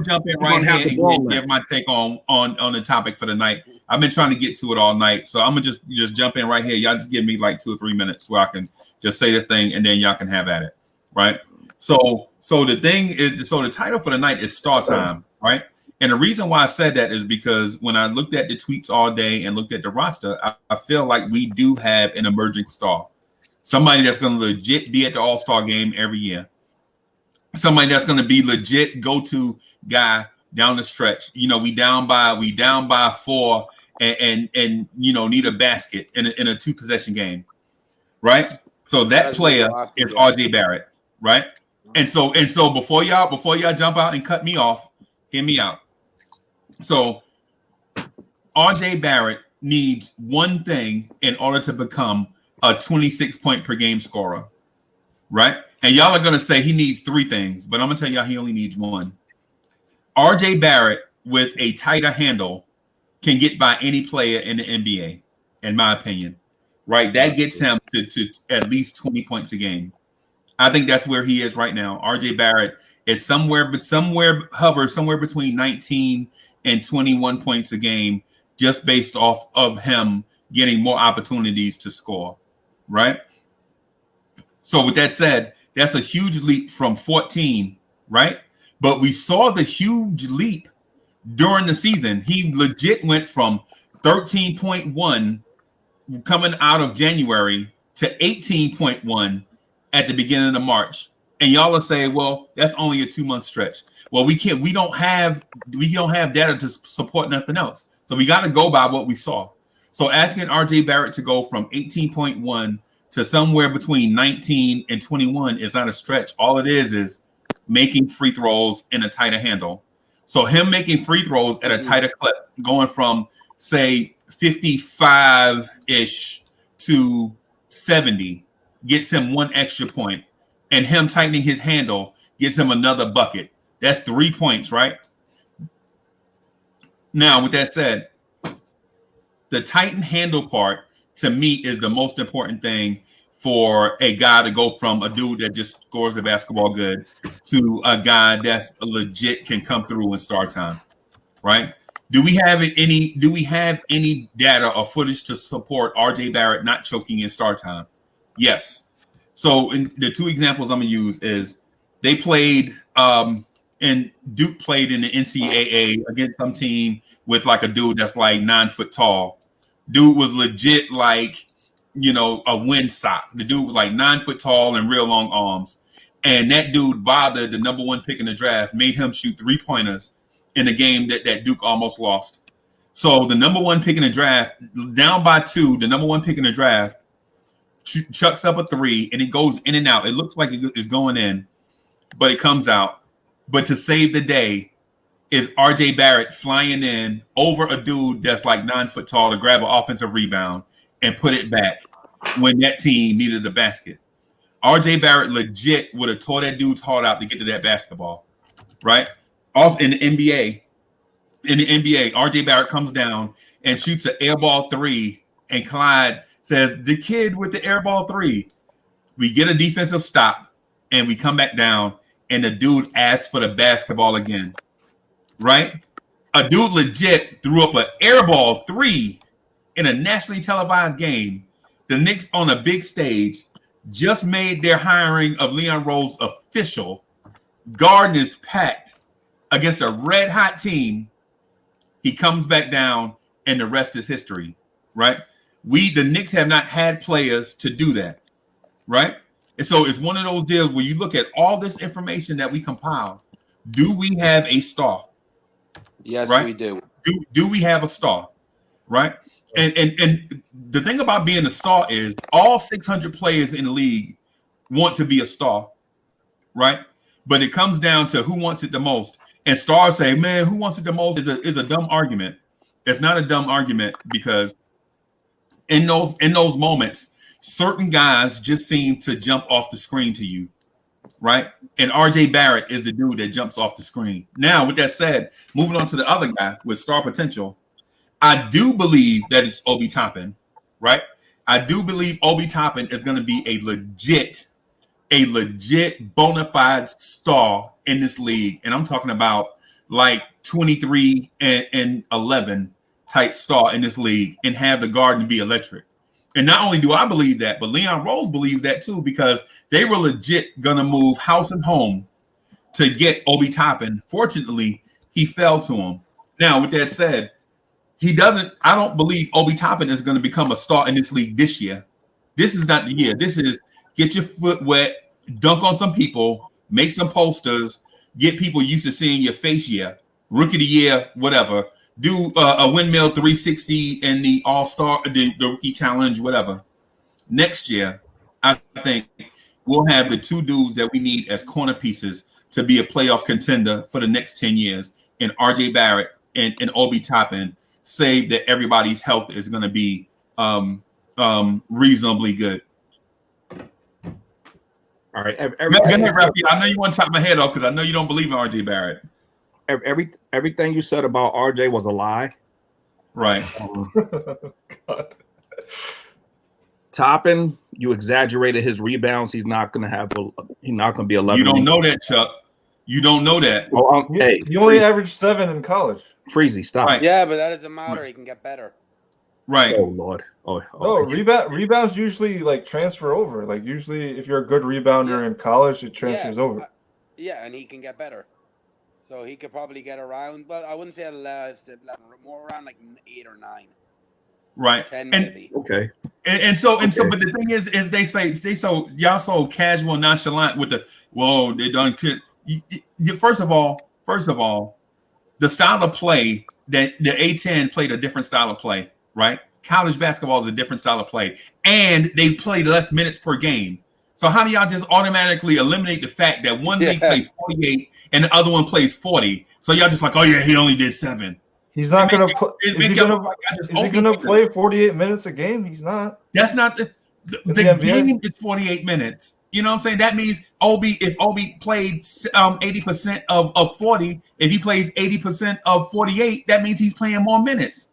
jump in right here and give my take on the topic for the night. I've been trying to get to it all night, so I'm gonna just jump in right here. Y'all just give me like 2 or 3 minutes where I can just say this thing, and then y'all can have at it, right? So the thing is, the title for the night is Star Time, right? And the reason why I said that is because when I looked at the tweets all day and looked at the roster, I feel like we do have an emerging star. Somebody that's going to legit be at the All-Star game every year. Somebody that's going to be legit go-to guy down the stretch. You know, we down by 4 and need a basket in a 2-possession game, right? So that player is RJ Barrett, right? And so before y'all jump out and cut me off, hear me out. So RJ Barrett needs one thing in order to become a 26-point per game scorer, right? And y'all are going to say he needs 3 things, but I'm going to tell y'all he only needs 1. RJ Barrett with a tighter handle can get by any player in the NBA, in my opinion, right? That gets him to at least 20 points a game. I think that's where he is right now. RJ Barrett is hovers somewhere between 19 and 21 points a game, just based off of him getting more opportunities to score, right? So with that said, that's a huge leap from 14, right? But we saw the huge leap during the season. He legit went from 13.1 coming out of January to 18.1 at the beginning of March. And y'all will say, well, that's only a 2-month stretch. Well, we don't have data to support nothing else. So we got to go by what we saw. So asking RJ Barrett to go from 18.1 to somewhere between 19 and 21 is not a stretch. All it is making free throws in a tighter handle. So him making free throws at a tighter clip, going from say 55-ish to 70, gets him one extra point, and him tightening his handle gets him another bucket. That's 3 points, right? Now, with that said, the tighten handle part to me is the most important thing for a guy to go from a dude that just scores the basketball good to a guy that's legit can come through in star time, right? Do we have any data or footage to support RJ Barrett not choking in star time? Yes. So in the two examples I'm gonna use is they played and Duke played in the NCAA against some team with like a dude that's like 9 foot tall. Dude was legit like, a wind sock. The dude was like 9 foot tall and real long arms. And that dude bothered the number one pick in the draft, made him shoot 3-pointers in a game that Duke almost lost. So the number one pick in the draft, down by 2, the number one pick in the draft, chucks up a 3 and it goes in and out. It looks like it's going in, but it comes out. But to save the day is RJ Barrett flying in over a dude that's like 9 foot tall to grab an offensive rebound and put it back when that team needed a basket. RJ Barrett legit would have tore that dude's heart out to get to that basketball, right? Also in the NBA, RJ Barrett comes down and shoots an air ball 3, and Clyde says, the kid with the air ball 3. We get a defensive stop, and we come back down, and the dude asks for the basketball again, right? A dude legit threw up an air ball 3 in a nationally televised game. The Knicks on a big stage just made their hiring of Leon Rose official. Garden is packed against a red-hot team. He comes back down, and the rest is history, right? The Knicks have not had players to do that, right? And so it's one of those deals where you look at all this information that we compiled. Do we have a star? Yes, right? we do. Do we have a star, right? And the thing about being a star is all 600 players in the league want to be a star, right? But it comes down to who wants it the most. And stars say, man, who wants it the most is a dumb argument. It's not a dumb argument because in those moments, certain guys just seem to jump off the screen to you, right? And RJ Barrett is the dude that jumps off the screen. Now, with that said, moving on to the other guy with star potential, I do believe that it's Obi Toppin, right? I do believe Obi Toppin is going to be a legit bona fide star in this league. And I'm talking about like 23 and 11 type star in this league and have the Garden be electric. And not only do I believe that, but Leon Rose believes that too, because they were legit going to move house and home to get Obi Toppin. Fortunately, he fell to him. Now, with that said, I don't believe Obi Toppin is going to become a star in this league this year. This is not the year. This is get your foot wet, dunk on some people, make some posters, get people used to seeing your face year, rookie of the year, whatever. Do a windmill 360 in the All-Star, the rookie challenge, whatever. Next year, I think we'll have the two dudes that we need as corner pieces to be a playoff contender for the next 10 years in RJ Barrett and Obi Toppin, say that everybody's health is going to be reasonably good. All right. Go ahead, Rafi. I know you want to chop my head off because I know you don't believe in RJ Barrett. Everything you said about RJ was a lie. Right. God. Toppin, you exaggerated his rebounds. He's not going to be 11. You don't know that, Chuck. You don't know that. Oh, hey, he only averaged 7 in college. Freezy, stop. Right. Yeah, but that doesn't matter. He can get better. Right. Oh Lord. No, rebounds usually like transfer over. Like usually, if you're a good rebounder in college, it transfers over. Yeah, and he can get better. So he could probably get around, but I wouldn't say 11, more around like 8 or 9. Right. 10 maybe. Okay. And so, but the thing is they say y'all so casual, nonchalant with the they done. First of all, the style of play that the A10 played a different style of play, right? College basketball is a different style of play, and they play less minutes per game. So how do y'all just automatically eliminate the fact that one league plays 48 and the other one plays 40? So y'all just like, oh yeah, he only did 7. He's not going to put. Is he going to play 48 minutes a game? He's not. That's not the game is 48 minutes. You know what I'm saying? That means if Obi played 80% of 40, if he plays 80% of 48, that means he's playing more minutes.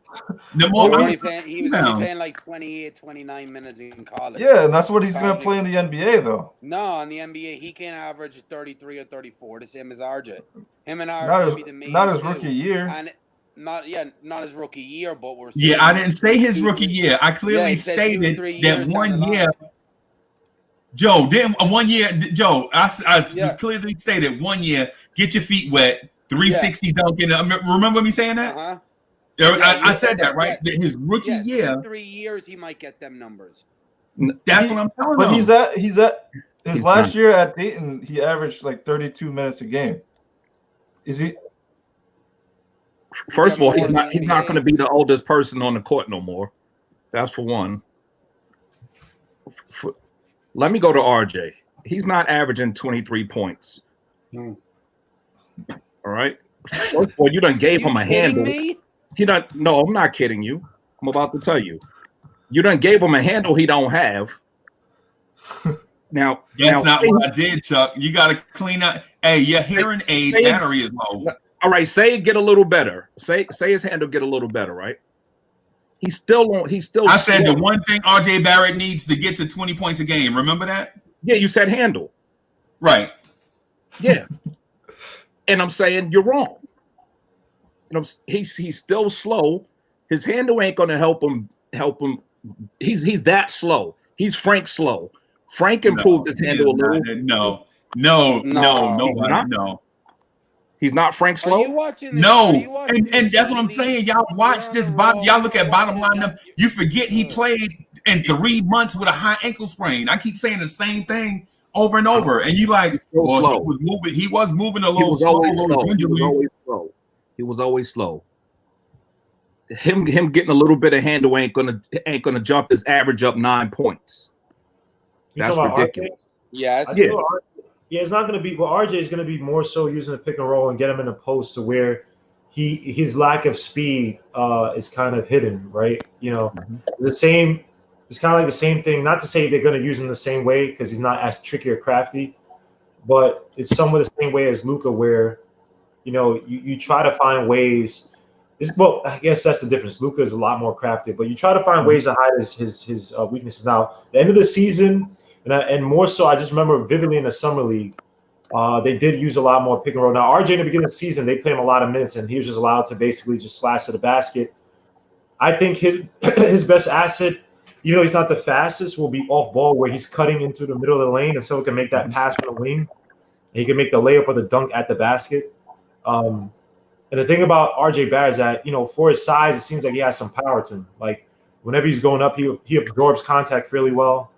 He was only playing like 28, 29 minutes in college. Yeah, and that's what he's going to play in the NBA, though. No, in the NBA, he can average 33 or 34, the same as RJ. Him and RJ be the main. Not his rookie year. And not his rookie year, but we're. Yeah, I didn't say his rookie year. I clearly stated that 1 year. Joe, then 1 year, Joe, I clearly stated 1 year, get your feet wet, 360 dunking. Remember me saying that? Uh-huh. I said that, right? His rookie year. 3 years, he might get them numbers. That's what I'm telling you. But he's at his last year at Dayton, he averaged like 32 minutes a game. Is he? First of all, he's not going to be the oldest person on the court no more. That's for one. Let me go to RJ. He's not averaging 23 points. All right. First of all, you done gave him a handle. No, I'm not kidding you. I'm about to tell you. You done gave him a handle he don't have. Now that's not what I did, Chuck. You got to clean up. Hey, your hearing aid battery is low. All right, say it get a little better. Say his handle get a little better, right? He's still. I said the one thing RJ Barrett needs to get to 20 points a game. Remember that? Yeah, you said handle. Right. Yeah. And I'm saying you're wrong. You know, he's still slow. His handle ain't gonna help him. He's that slow. He's Frank slow. Frank improved his handle a little. No. He's not Frank Slow. And that's what I'm saying. Y'all watch this. Y'all look at bottom line. You forget he played in 3 months with a high ankle sprain. I keep saying the same thing over and over. And you like, well, he was moving a little slow. He was always slow. Him getting a little bit of handle ain't gonna jump his average up 9 points. That's ridiculous. Yes. Yeah, it's not going to be. Well, RJ is going to be more so using the pick and roll and get him in a post to where his lack of speed is kind of hidden, right? You know, the same. It's kind of like the same thing. Not to say they're going to use him the same way because he's not as tricky or crafty, but it's somewhat the same way as Luka, where you know you try to find ways. Well, I guess that's the difference. Luka is a lot more crafty, but you try to find ways to hide his weaknesses. Now, the end of the season. And more so, I just remember vividly in the summer league, they did use a lot more pick and roll. Now, RJ in the beginning of the season, they played him a lot of minutes, and he was just allowed to basically just slash to the basket. I think his best asset, even though he's not the fastest, will be off ball, where he's cutting into the middle of the lane, and someone can make that pass from the wing. And he can make the layup or the dunk at the basket. And the thing about RJ Barrett is that, you know, for his size, it seems like he has some power to him. Like whenever he's going up, he absorbs contact fairly well.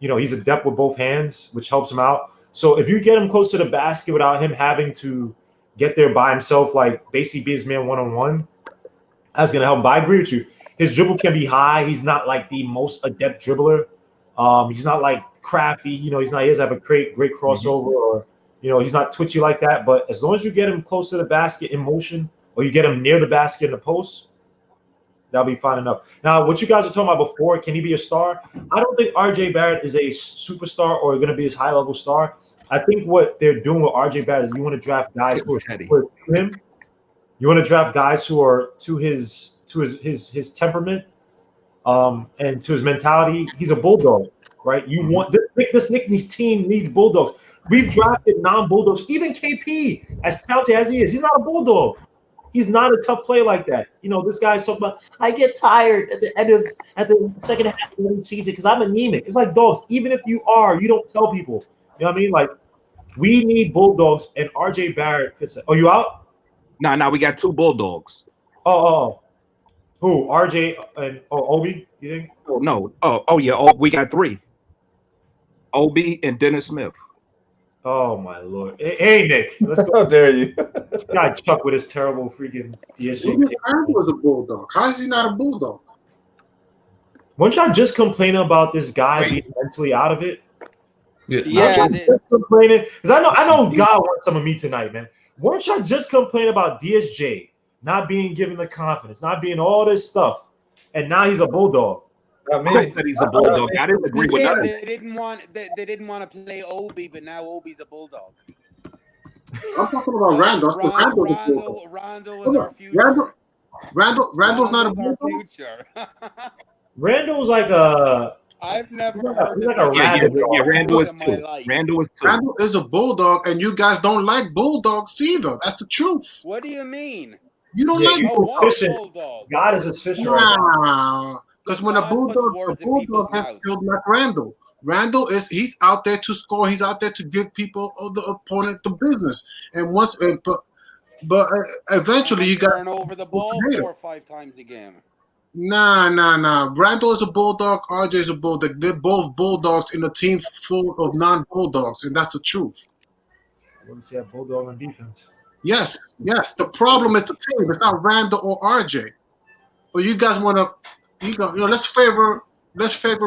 You know, he's adept with both hands, which helps him out. So if you get him close to the basket without him having to get there by himself, like basically be his man one-on-one, that's going to help him. But I agree with you. His dribble can be high. He's not like the most adept dribbler. He's not like crafty. You know, he doesn't have a great crossover or, you know, he's not twitchy like that. But as long as you get him close to the basket in motion or you get him near the basket in the post, that'll be fine enough. Now, what you guys were talking about before, can he be a star? I don't think RJ Barrett is a superstar or going to be his high-level star. I think what they're doing with RJ Barrett is you want to draft guys who are to him. You want to draft guys who are to his temperament and to his mentality. He's a bulldog, right? You want this Knicks team needs bulldogs. We've drafted non-bulldogs. Even KP, as talented as he is, he's not a bulldog. He's not a tough player like that. You know, this guy's talking about, I get tired at the second half of the season because I'm anemic. It's like dogs. Even if you are, you don't tell people. You know what I mean? Like, we need bulldogs, and RJ Barrett fits it. Oh, you out? No, we got 2 bulldogs. Oh. Who? RJ and Obi, you think? Oh, no. Oh, yeah. Oh, we got 3. Obi and Dennis Smith. Oh my lord! Hey Nick, let's go. How dare you? Guy Chuck with his terrible freaking DSJ. Randle was a bulldog. How is he not a bulldog? Weren't y'all just complaining about this guy being mentally out of it? Yeah. Just complaining because I know God wants some of me tonight, man. Weren't y'all just complaining about DSJ not being given the confidence, not being all this stuff, and now he's a bulldog? I said he's a bulldog. I didn't agree with that. They didn't want to play Obi, but now Obi's a bulldog. I'm talking about Randle. Randle is our future. Randle's not a bulldog. Randle's like a. I've never heard like a Randle is too. Randle is a bulldog, and you guys don't like bulldogs either. That's the truth. What do you mean? You don't like bulldog. God is his fisher right now. Because when a bulldog has killed like Randle. Randle he's out there to score. He's out there to give people the opponent the business. And but eventually you got turn over the ball 4 or 5 times a game. Nah. Randle is a bulldog. RJ is a bulldog. They're both bulldogs in a team full of non-bulldogs, and that's the truth. I want to see a bulldog on defense. Yes. The problem is the team. It's not Randle or RJ. But you guys want to, let's favor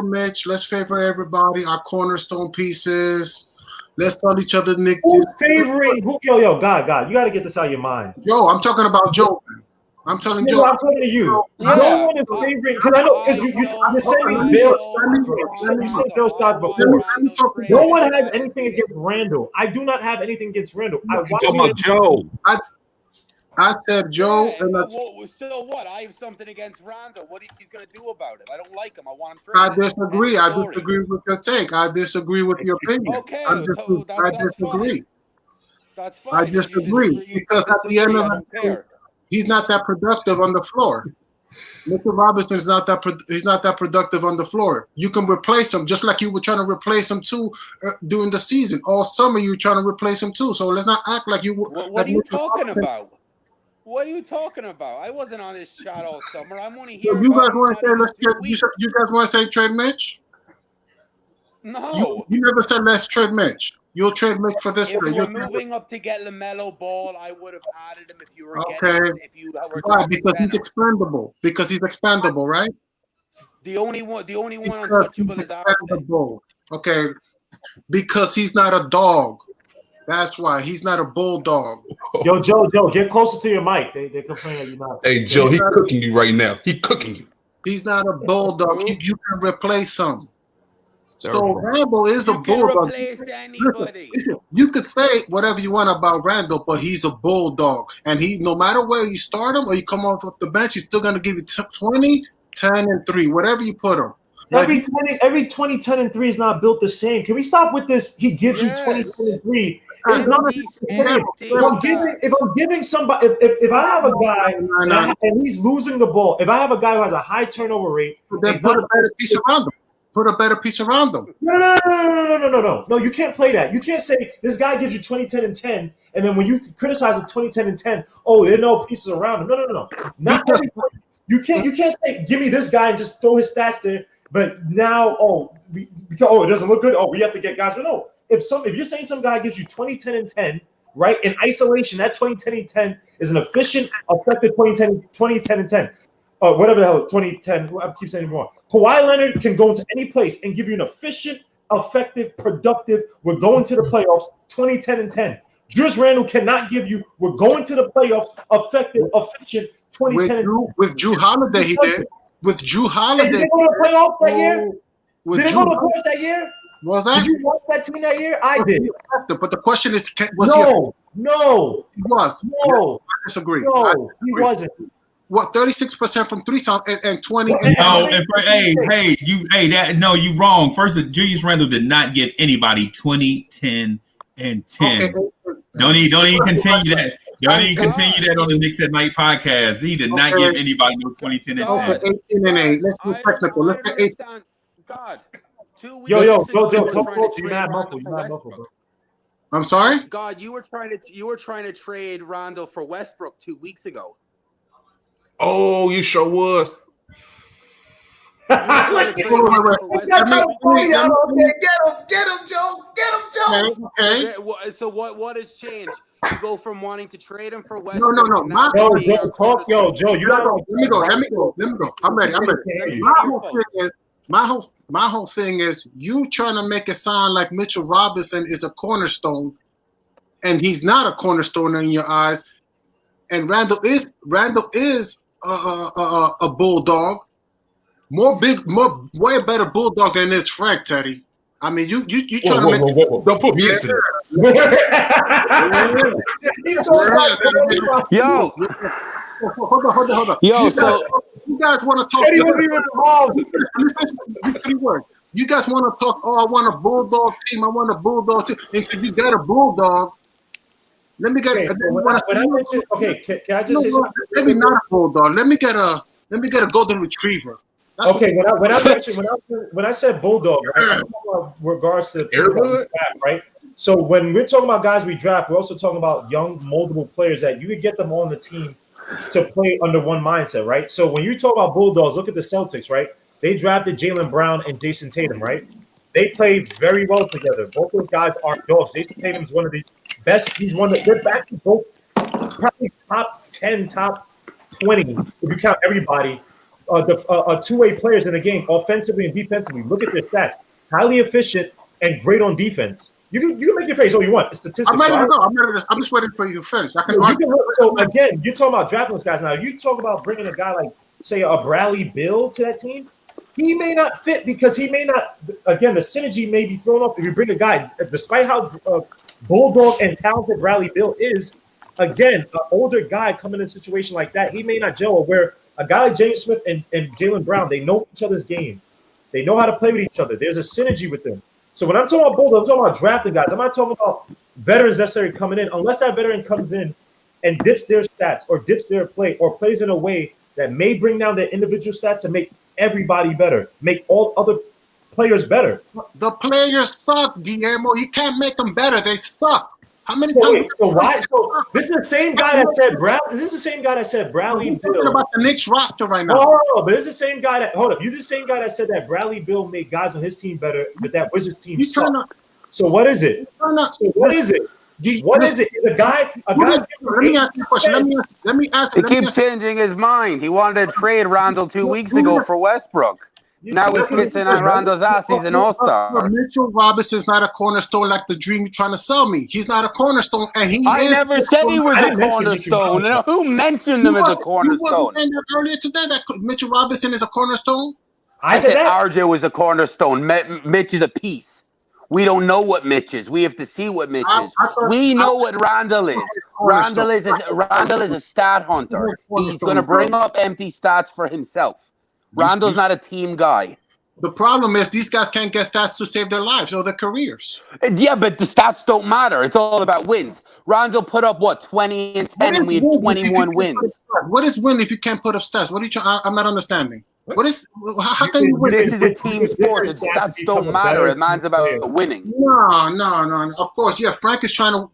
Mitch. Let's favor everybody. Our cornerstone pieces. Let's tell each other, Nick. Who's favoring? Yo, God, you got to get this out of your mind. Joe, I'm talking about Joe. I'm telling Joe. I'm talking to you. Yeah. No one is favoring because I know you're saying Bill shots before. No one has anything against Randle. I do not have anything against Randle. I'm talking about Joe. I said Joe. So what? I have something against Randle. What he's going to do about it? I don't like him. I want him I traded. disagree. I disagree with your take. I disagree with your opinion. Okay, I disagree. That's fine. I disagree because at the end of the day, he's not that productive on the floor. Mr. Robinson is not that. He's not that productive on the floor. You can replace him just like you were trying to replace him too during the season. All summer you were trying to replace him too. So let's not act like you. What are you talking about? What are you talking about? I wasn't on his shot all summer. I'm only here. You guys want to say you guys want to say trade Mitch? No. You never said let's trade Mitch. You'll trade Mitch for this. If we were moving up to get LaMelo Ball, I would have added him if you were getting if you were because he's expendable. Because he's expendable, right? The only one untouchable is expendable. Okay. Because he's not a dog. That's why he's not a bulldog. Yo, Joe, get closer to your mic. They complain that you're not. Hey, Joe, he's cooking you right now. He's cooking you. He's not a bulldog. You can replace him. So Randle is a bulldog. Listen, you could say whatever you want about Randle, but he's a bulldog. And he, no matter where you start him or you come off the bench, he's still going to give you 20, 10, and 3, whatever you put him. Every 20, 10, and 3 is not built the same. Can we stop with this? He gives you 20, 10, and 3. It's not the same. If I'm giving somebody, if I have a guy and he's losing the ball, if I have a guy who has a high turnover rate, then put a better piece around him. Put a better piece around them. No, you can't play that. You can't say this guy gives you 20, 10, and 10, and then when you criticize the 20, 10, and 10, oh, there are no pieces around him. No. Not everybody. You can't say give me this guy and just throw his stats there, but now it doesn't look good. Oh, we have to get guys. But no, if you're saying some guy gives you 20, 10, and 10, right? In isolation, that 20, 10, and 10 is an efficient, effective 20, 10, and 10. Whatever the hell, 20, 10, I keep saying more. Kawhi Leonard can go into any place and give you an efficient, effective, productive, we're going to the playoffs, 20, 10, and 10. Julius Randle cannot give you, we're going to the playoffs, effective, efficient, 20, 10, and 10. With Drew Holiday, he did. With Drew Holiday. Did they go to the playoffs that year? Did they go to the playoffs that year? Was that? Did you watch that team that year? I did. But the question is, No. He was. No. I disagree. No, he wasn't. What, 36% from 3 times and 20? You wrong. First, Julius Randle did not give anybody 20, 10, and 10. Okay. Don't even continue that. Don't even continue that on the Knicks at Night podcast. He did not give anybody no 20, 10, and 10. 18 and 8. Let's be technical. Let's get 8. God. 2 weeks Yo, you're not muffled, bro. I'm sorry? God, you were trying to trade Randle for Westbrook 2 weeks ago. Oh, you sure was. Get him, Joe. Okay. So what has changed? You go from wanting to trade him for No. Joe, you gotta Let me go. I'm ready. My whole thing is you trying to make it sound like Mitchell Robinson is a cornerstone, and he's not a cornerstone in your eyes. And Randle is a bulldog, way better bulldog than this Frank, Teddy. I mean, you trying to make don't put me into that. Yo, hold on. Yo, so you guys want to talk? Teddy wasn't even involved. You guys want to talk? Oh, I want a bulldog team. And if you got a bulldog, let me get. Can I just say something? Maybe not a bulldog. Let me get a golden retriever. Okay, when I said bulldog, right, I'm talking about regards to draft, right? So when we're talking about guys we draft, we're also talking about young, moldable players that you could get them on the team to play under one mindset, right? So when you talk about bulldogs, look at the Celtics, right? They drafted Jaylen Brown and Jason Tatum, right? They play very well together. Both those guys are dogs. Jason Tatum's one of the best. They're back to both probably top 10, top 20 if you count everybody. Two-way players in the game, offensively and defensively. Look at their stats. Highly efficient and great on defense. You can make your face all you want. The statistics. I'm ready to go. I'm just waiting for you to finish. So again, you're talking about drafting those guys now. You talk about bringing a guy like, say, a Bradley Beal to that team. He may not fit because he may not. Again, the synergy may be thrown off if you bring a guy. Despite how bulldog and talented Bradley Beal is, again, an older guy coming in a situation like that, he may not gel. Or where a guy like James Smith and Jaylen Brown, they know each other's game. They know how to play with each other. There's a synergy with them. So when I'm talking about bulldogs, I'm talking about drafting guys. I'm not talking about veterans necessarily coming in. Unless that veteran comes in and dips their stats or dips their play or plays in a way that may bring down their individual stats to make everybody better, make all other players better. The players suck, Guillermo. You can't make them better. They suck. How many times? So this is the same guy that said Bradley Bill. Talking about the Knicks roster right now. Oh, but it's the same guy that you're the same guy that said that Bradley Bill made guys on his team better, but that Wizards team sucked. So what is it? What is it? A guy. Let me ask you a question. Let me ask. He keeps changing his mind. He wanted to trade Randle 2 weeks ago for Westbrook. Now he's kissing on Randle's ass. He's an all-star. Mitchell Robinson's not a cornerstone like the dream you're trying to sell me. He's not a cornerstone, and I never said he was a cornerstone. Who mentioned him as a cornerstone? You saying that earlier today that Mitchell Robinson is a cornerstone? I said RJ was a cornerstone. Mitch is a piece. We don't know what Mitch is. We have to see what Mitch is. We know what Randle is. Randle is a stat hunter. He's going to bring up empty stats for himself. Randle's not a team guy. The problem is these guys can't get stats to save their lives or their careers. Yeah, but the stats don't matter. It's all about wins. Randle put up, 20 and 10, and we had 21 wins. What is win if you can't put up stats? What are you trying? I'm not understanding. What is? How can you win? This is a team sport. Stats don't matter. It man's about winning. No. Of course, yeah. Frank is trying to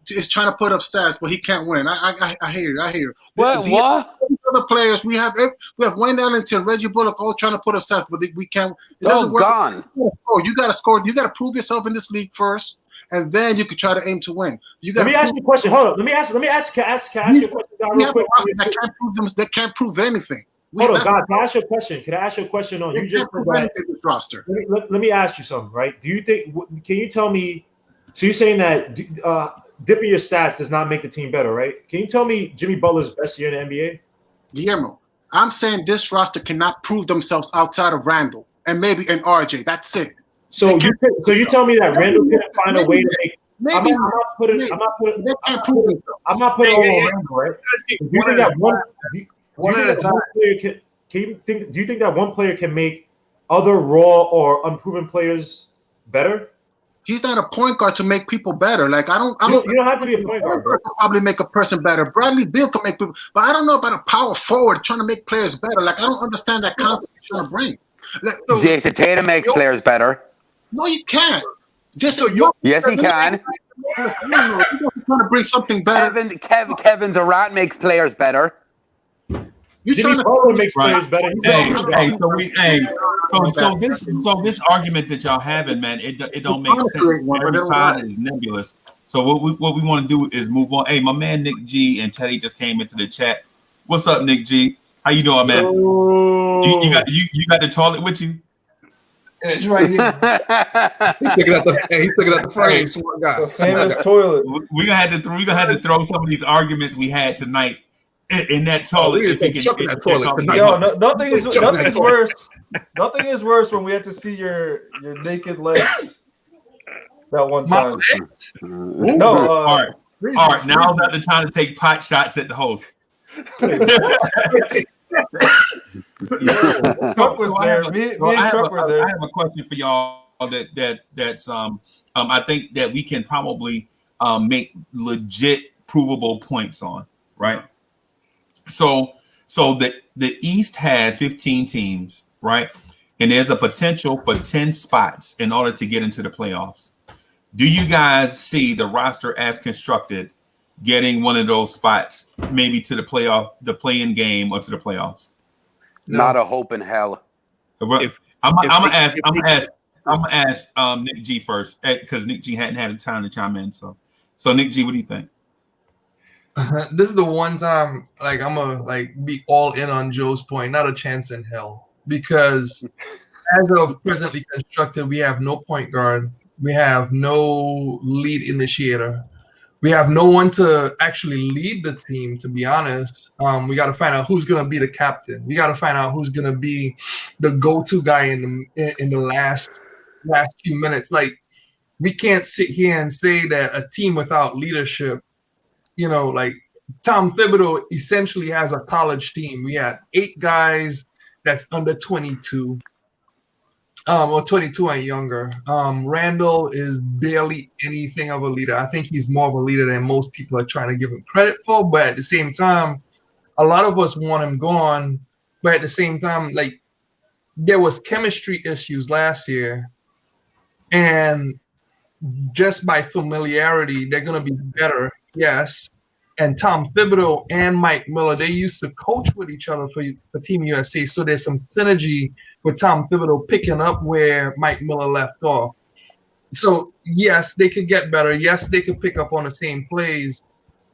put up stats, but he can't win. I hear you. What? Other players we have Wayne Ellington, Reggie Bullock, all trying to put up stats, but we can't. It doesn't work. Gone. Oh, you got to score. You got to prove yourself in this league first, and then you can try to aim to win. Let me ask you a question. Hold on. Let me ask you a question real quick. That can't prove anything. Hold on, God. Can I ask you a question? Can I ask you a question on you just said that this roster? Let me ask you something, right? Do you think? Can you tell me? So you're saying that dipping your stats does not make the team better, right? Can you tell me Jimmy Butler's best year in the NBA? Guillermo, I'm saying this roster cannot prove themselves outside of Randle and maybe an RJ. That's it. So you tell me that Randle couldn't find a way to make. I'm not putting all on Randle, right? Do you think that one? Do you think that one player can make other raw or unproven players better? He's not a point guard to make people better. Like you don't have to be a point guard. Probably make a person better. Bradley Beal can make people, but I don't know about a power forward trying to make players better. Like I don't understand that concept you're trying to bring. Jason Tatum makes players better. No, you can't. Yes, he can. You're trying to bring something better. Kevin Durant makes players better. You Jimmy trying Butler makes players Right. better. He's So this argument that y'all having, man, it don't make sense. Every side is nebulous. So what we want to do is move on. Hey, my man Nick G and Teddy just came into the chat. What's up, Nick G? How you doing, man? You got the toilet with you? Yeah, it's right here. He's taking out the frame. Smart guy. Famous toilet. We're gonna have to throw some of these arguments we had tonight in that toilet. If we can that toilet tonight. Yo, nothing's worse. Nothing is worse when we had to see your naked legs that one time. No, all right. Now's not the time to take pot shots at the host. Truck was there. Me and Truck were there. I have a question for y'all that's I think that we can probably make legit provable points on, right? So the East has 15 teams, right? And there's a potential for 10 spots in order to get into the playoffs. Do you guys see the roster as constructed getting one of those spots, maybe to the play-in game or to the playoffs? Not a hope in hell. I'm gonna ask Nick G first because Nick G hadn't had time to chime in. So Nick G, what do you think? This is the one time I'm gonna be all in on Joe's point. Not a chance in hell, because as of presently constructed, we have no point guard, we have no lead initiator, we have no one to actually lead the team. To be honest, we got to find out who's gonna be the captain. We got to find out who's gonna be the go-to guy in the last few minutes. We can't sit here and say that a team without leadership. Tom Thibodeau essentially has a college team. We had 8 guys that's under 22, or 22 and younger. Randle is barely anything of a leader. I think he's more of a leader than most people are trying to give him credit for. But at the same time, a lot of us want him gone. But at the same time, there was chemistry issues last year, and just by familiarity, they're going to be better. Yes. And Tom Thibodeau and Mike Miller, they used to coach with each other for Team USA. So there's some synergy with Tom Thibodeau picking up where Mike Miller left off. So, yes, they could get better. Yes, they could pick up on the same plays.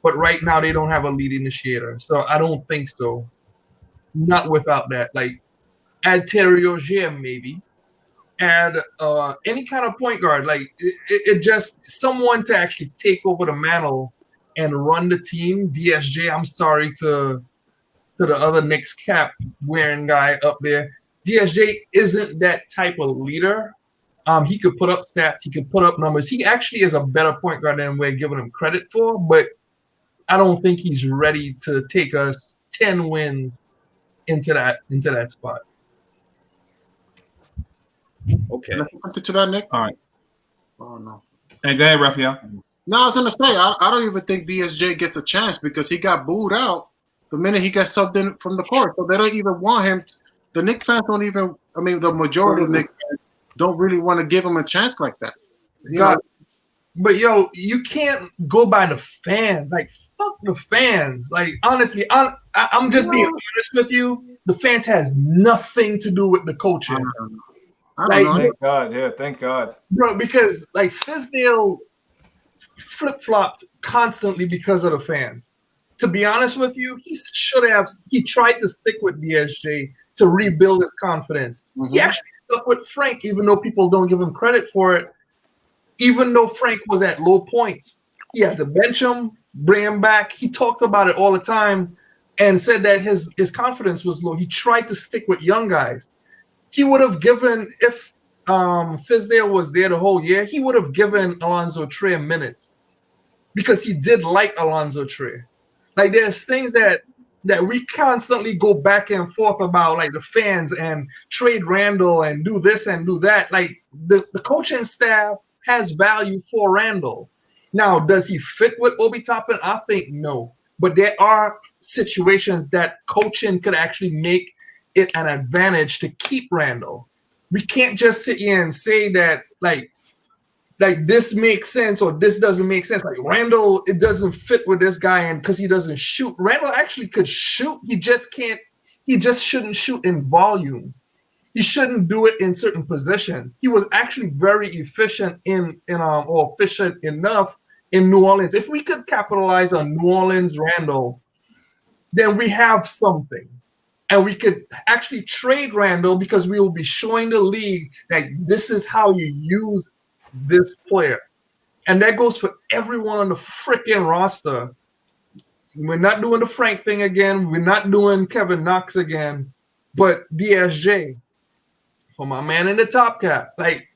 But right now, they don't have a lead initiator. So I don't think so. Not without that. Add Terry Rozier, maybe. Add any kind of point guard. It just someone to actually take over the mantle and run the team. DSJ, I'm sorry to the other Knicks cap wearing guy up there. DSJ isn't that type of leader. He could put up stats. He could put up numbers. He actually is a better point guard than we're giving him credit for, but I don't think he's ready to take us 10 wins into that spot. Okay. Can I say something to that, Nick? All right. Oh, no. Hey, go ahead, Raphael. No, I was going to say, I don't even think DSJ gets a chance because he got booed out the minute he got subbed in from the court. So they don't even want him. The Knicks fans don't even, the majority of Knicks fans don't really want to give him a chance like that. But, you can't go by the fans. Fuck the fans. Honestly, I'm just being honest with you. The fans has nothing to do with the coaching. Thank God. Yeah, thank God. Bro, because Fizdale flip-flopped constantly because of the fans. To be honest with you, he tried to stick with DSJ to rebuild his confidence. Mm-hmm. He actually stuck with Frank, even though people don't give him credit for it. Even though Frank was at low points, he had to bench him, bring him back. He talked about it all the time and said that his confidence was low. He tried to stick with young guys. He would have given, if Fizdale was there the whole year, he would have given Alonzo Trey minutes because he did like Alonzo Trey. There's things that we constantly go back and forth about, the fans and trade Randle and do this and do that. The coaching staff has value for Randle. Now, does he fit with Obi Toppin? I think no. But there are situations that coaching could actually make it an advantage to keep Randle. We can't just sit here and say that this makes sense or this doesn't make sense. Randle, it doesn't fit with this guy, and because he doesn't shoot. Randle actually could shoot. He just can't he just shouldn't shoot in volume. He shouldn't do it in certain positions. He was actually very efficient or efficient enough in New Orleans. If we could capitalize on New Orleans Randle, then we have something. And we could actually trade Randle because we will be showing the league that this is how you use this player. And that goes for everyone on the freaking roster. We're not doing the Frank thing again. We're not doing Kevin Knox again. But DSJ, for my man in the top cap, like,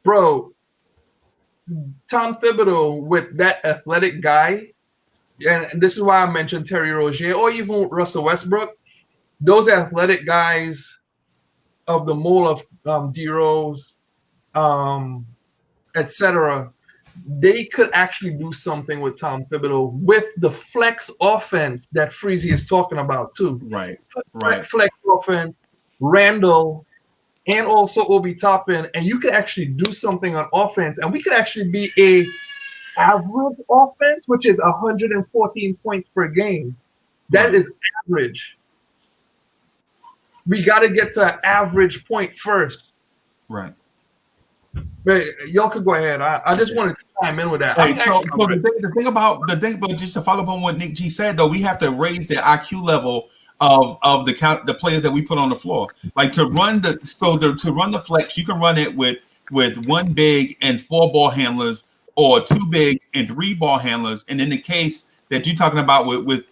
bro, Tom Thibodeau with that athletic guy, and this is why I mentioned Terry Rozier or even Russell Westbrook, those athletic guys of the mold of D-Rose, etc., they could actually do something with Tom Thibodeau with the flex offense that Freezy is talking about too. Right. Flex offense, Randle, and also Obi Toppin, and you could actually do something on offense, and we could actually be a average offense, which is 114 points per game. That is average. We got to get to an average point first. Right. But y'all could go ahead. I just wanted to chime in with that. Hey, the thing about just to follow up on what Nick G said, though, we have to raise the IQ level of the players that we put on the floor. Like to run the flex, you can run it with one big and 4 ball handlers, or 2 bigs and 3 ball handlers. And in the case that you're talking about with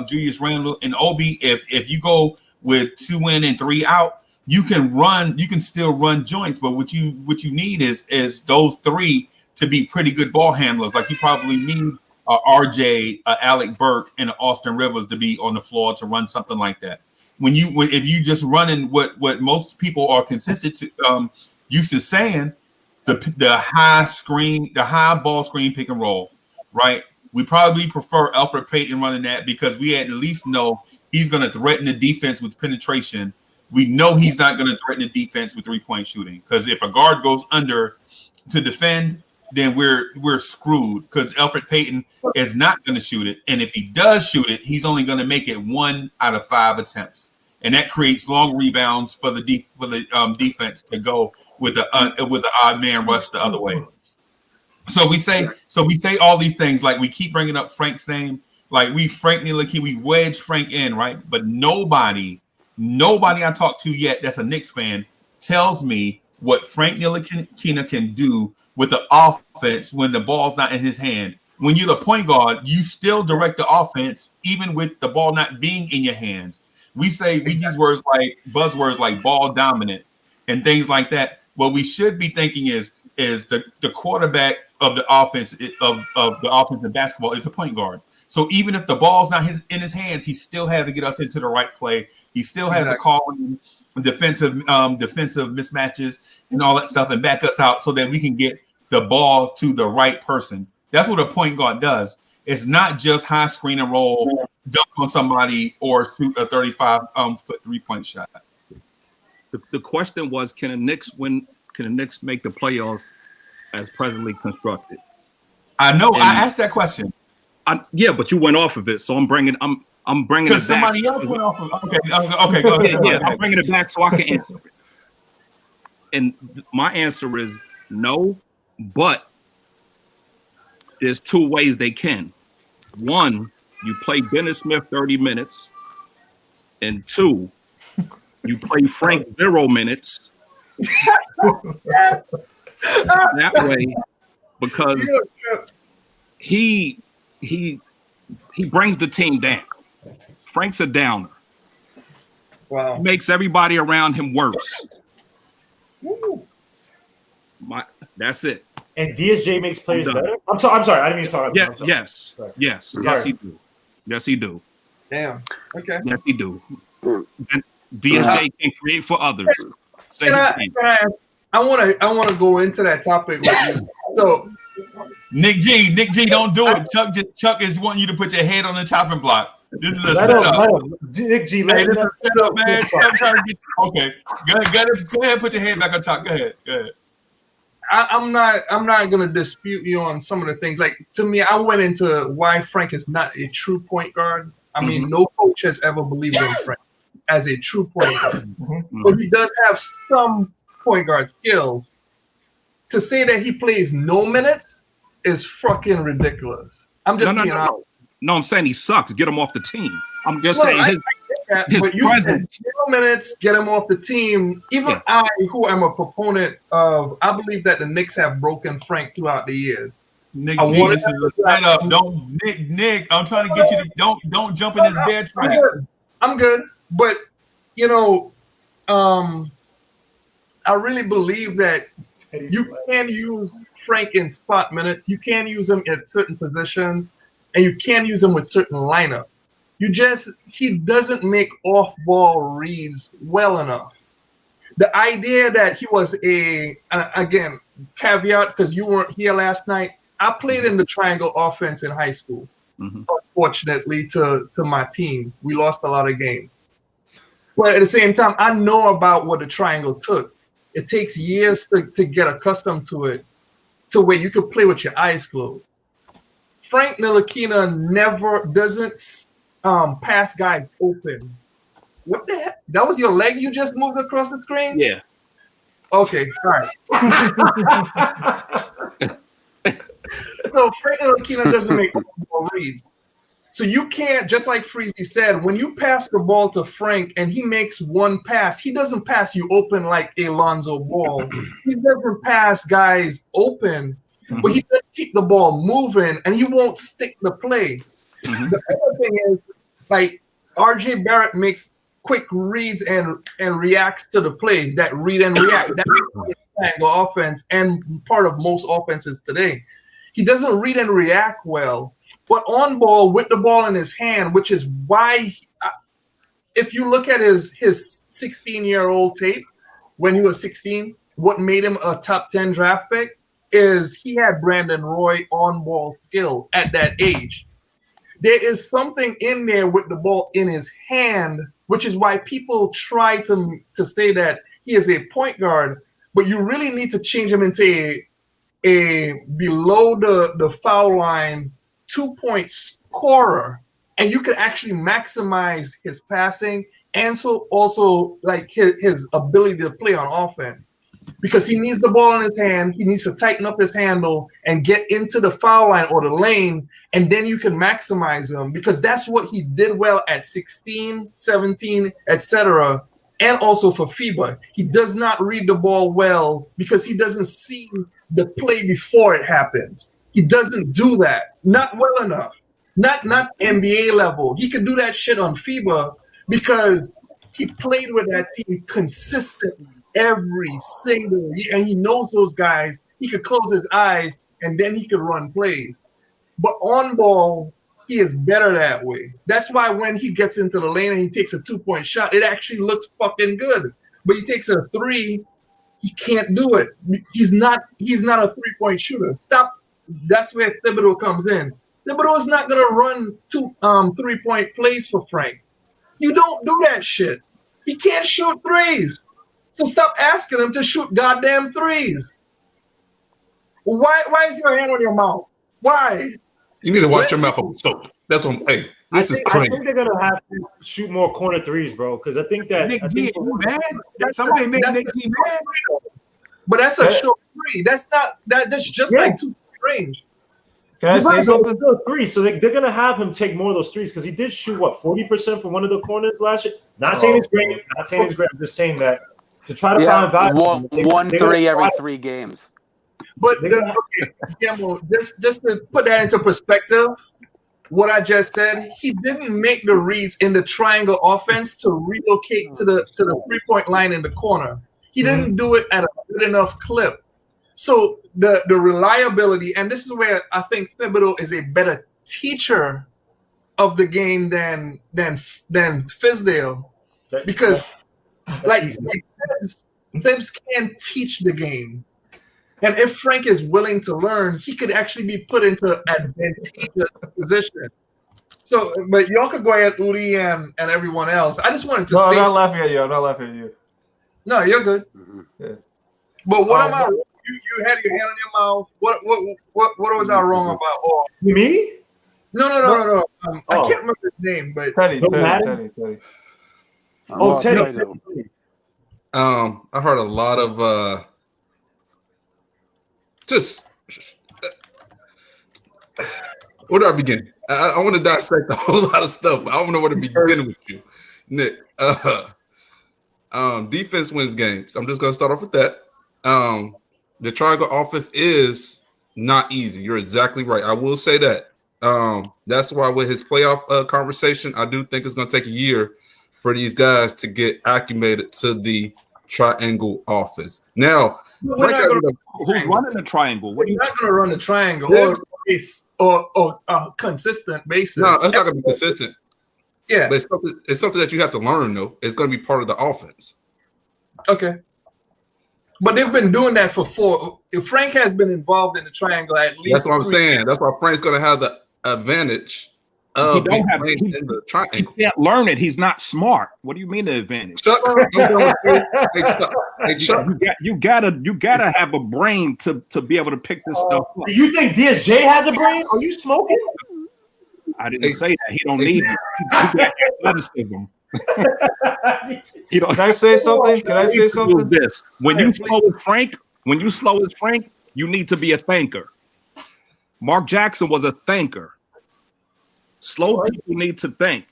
Julius Randle and Obi, if you go with 2 in and 3 out, you can still run joints, but what you need is those 3 to be pretty good ball handlers. Like you probably need RJ, Alec Burke, and Austin Rivers to be on the floor to run something like that. If you just running what most people are consistent to used to saying, the high ball screen pick and roll, right? We probably prefer Elfrid Payton running that because we at least know he's going to threaten the defense with penetration. We know he's not going to threaten the defense with 3-point shooting, because if a guard goes under to defend, then we're screwed, because Elfrid Payton is not going to shoot it, and if he does shoot it, he's only going to make it 1 out of 5 attempts, and that creates long rebounds for the defense to go with the odd man rush the other way. So we say all these things, like we keep bringing up Frank's name, like we wedge Frank in, right? But nobody I talked to yet that's a Knicks fan tells me what Frank Ntilikina can do with the offense when the ball's not in his hand. When you're the point guard, you still direct the offense even with the ball not being in your hands. We use buzzwords like ball dominant and things like that. What we should be thinking is the quarterback of the offense of the offensive basketball is the point guard. So even if the ball's not in his hands, he still has to get us into the right play. He still has to call defensive mismatches and all that stuff and back us out so that we can get the ball to the right person. That's what a point guard does. It's not just high screen and roll, dunk on somebody, or shoot a 35-foot 3-point shot. The question was, can the Knicks win? Can the Knicks make the playoffs as presently constructed? I know. I asked that question. Yeah, but you went off of it, so I'm bringing it because somebody else went off of. Okay, go ahead. Yeah, I'm bringing it back so I can answer it. And my answer is no, but there's 2 ways they can. 1, you play Dennis Smith 30 minutes, and 2, you play Frank 0 minutes. That way, because he brings the team down. Frank's a downer. Wow. He makes everybody around him worse. That's it. And DSJ makes players better? I'm sorry. I didn't mean to talk about that. Yes, he do. Damn. Okay. Yes, he do. And DSJ can create for others. I want to go into that topic with you. So, Nick G, don't do it. Chuck is wanting you to put your head on the chopping block. This is a setup. Nick G, this is a setup, man. Okay. Go ahead, put your head back on top. Go ahead. I'm not gonna dispute you on some of the things. Like, to me, I went into why Frank is not a true point guard. I mean, no coach has ever believed in Frank. as a true point guard. But he does have some point guard skills. To say that he plays no minutes is fucking ridiculous. I'm just being honest. No, I'm saying he sucks. Get him off the team. I'm just saying I get that, but you said 0 minutes, get him off the team. Even I, who am a proponent of, I believe that the Knicks have broken Frank throughout the years. Nick G, this is a setup. Don't Nick. I'm trying to get you to don't jump in this bed track. I'm good, but you know, I really believe that you can use Frank in spot minutes. You can use him at certain positions, and you can use him with certain lineups. He doesn't make off-ball reads well enough. The idea that he was again, caveat, because you weren't here last night, I played in the triangle offense in high school. Unfortunately, to my team, we lost a lot of games. But at the same time, I know about what the triangle took. It takes years to get accustomed to it, to where you could play with your eyes closed. Frank Ntilikina doesn't pass guys open. What the heck? That was your leg you just moved across the screen? Yeah. Okay, all right. So Frank Ntilikina doesn't make ball reads. So you can't, just like Freezy said, when you pass the ball to Frank and he makes one pass, he doesn't pass you open like a Lonzo Ball. He doesn't pass guys open, but he does keep the ball moving and he won't stick the play. The other thing is, like, RJ Barrett makes quick reads and reacts to the play. That read and react. That's triangle offense and part of most offenses today. He doesn't read and react well, but on ball with the ball in his hand, which is why, if you look at his 16-year-old tape when he was 16, what made him a top 10 draft pick is he had Brandon Roy on ball skill at that age. There is something in there with the ball in his hand, which is why people try to say that he is a point guard, but you really need to change him into a below the foul line 2-point scorer, and you can actually maximize his passing and so also like his ability to play on offense. Because he needs the ball in his hand, he needs to tighten up his handle and get into the foul line or the lane, and then you can maximize him, because that's what he did well at 16, 17, etc. And also for FIBA. He does not read the ball well because he doesn't see the play before it happens. He doesn't do that. Not well enough. Not NBA level. He could do that shit on FIBA because he played with that team consistently every single year, and he knows those guys. He could close his eyes and then he could run plays. But on ball, he is better that way. That's why when he gets into the lane and he takes a 2-point shot, it actually looks fucking good. But he takes a 3, he can't do it. He's not a 3-point shooter. Stop. That's where Thibodeau comes in. Thibodeau is not gonna run 2 3-point plays for Frank. You don't do that shit. He can't shoot threes. So stop asking him to shoot goddamn threes. Why is your hand on your mouth? Why? You need to wash your mouth with soap. That's what. Hey, this is crazy. I think they're gonna have to shoot more corner threes, bro. Because I think that Nick G, you mad? Somebody made Nick G mad. But that's a short 3. That's not that. That's just like 2 range. Can I say something? Three, so they're gonna have him take more of those threes because he did shoot 40% from one of the corners last year. Not saying he's great. Not saying he's great. I'm just saying that to try to find value. One 3 every 3 games. But just to put that into perspective, what I just said, he didn't make the reads in the triangle offense to relocate to the 3-point line in the corner. He didn't do it at a good enough clip. So the reliability, and this is where I think Thibodeau is a better teacher of the game than Fizdale, because Thibs can teach the game. And if Frank is willing to learn, he could actually be put into advantageous position. So, but y'all could go ahead, Udi and everyone else. I just wanted to say. I'm not laughing at you. I'm not laughing at you. No, you're good. Yeah. But what am I? You had your hand on your mouth. What was I wrong about? Oh, me? No. I can't remember his name, but Teddy. Oh, Teddy. I heard a lot of where do I begin? I want to dissect a whole lot of stuff, but I don't know where to begin with you, Nick. Defense wins games. I'm just going to start off with that. The triangle offense is not easy. You're exactly right. I will say that. That's why with his playoff conversation, I do think it's going to take a year for these guys to get acclimated to the triangle offense. Now, who's running the triangle? We're not going to run the triangle or a consistent basis. No, it's not going to be consistent. Yeah, but it's something that you have to learn, though. It's going to be part of the offense. Okay. But they've been doing that for 4. If Frank has been involved in the triangle at least. That's what I'm saying. That's why Frank's going to have the advantage. He don't have in the triangle. He can't learn it. He's not smart. What do you mean the advantage? Chuck, you gotta have a brain to be able to pick this stuff up. Do you think DSJ has a brain? Are you smoking? I didn't say that. He don't need it. He got athleticism. Can I say something? This when you slow as Frank, you need to be a thinker. Mark Jackson was a thinker. Slow people need to think.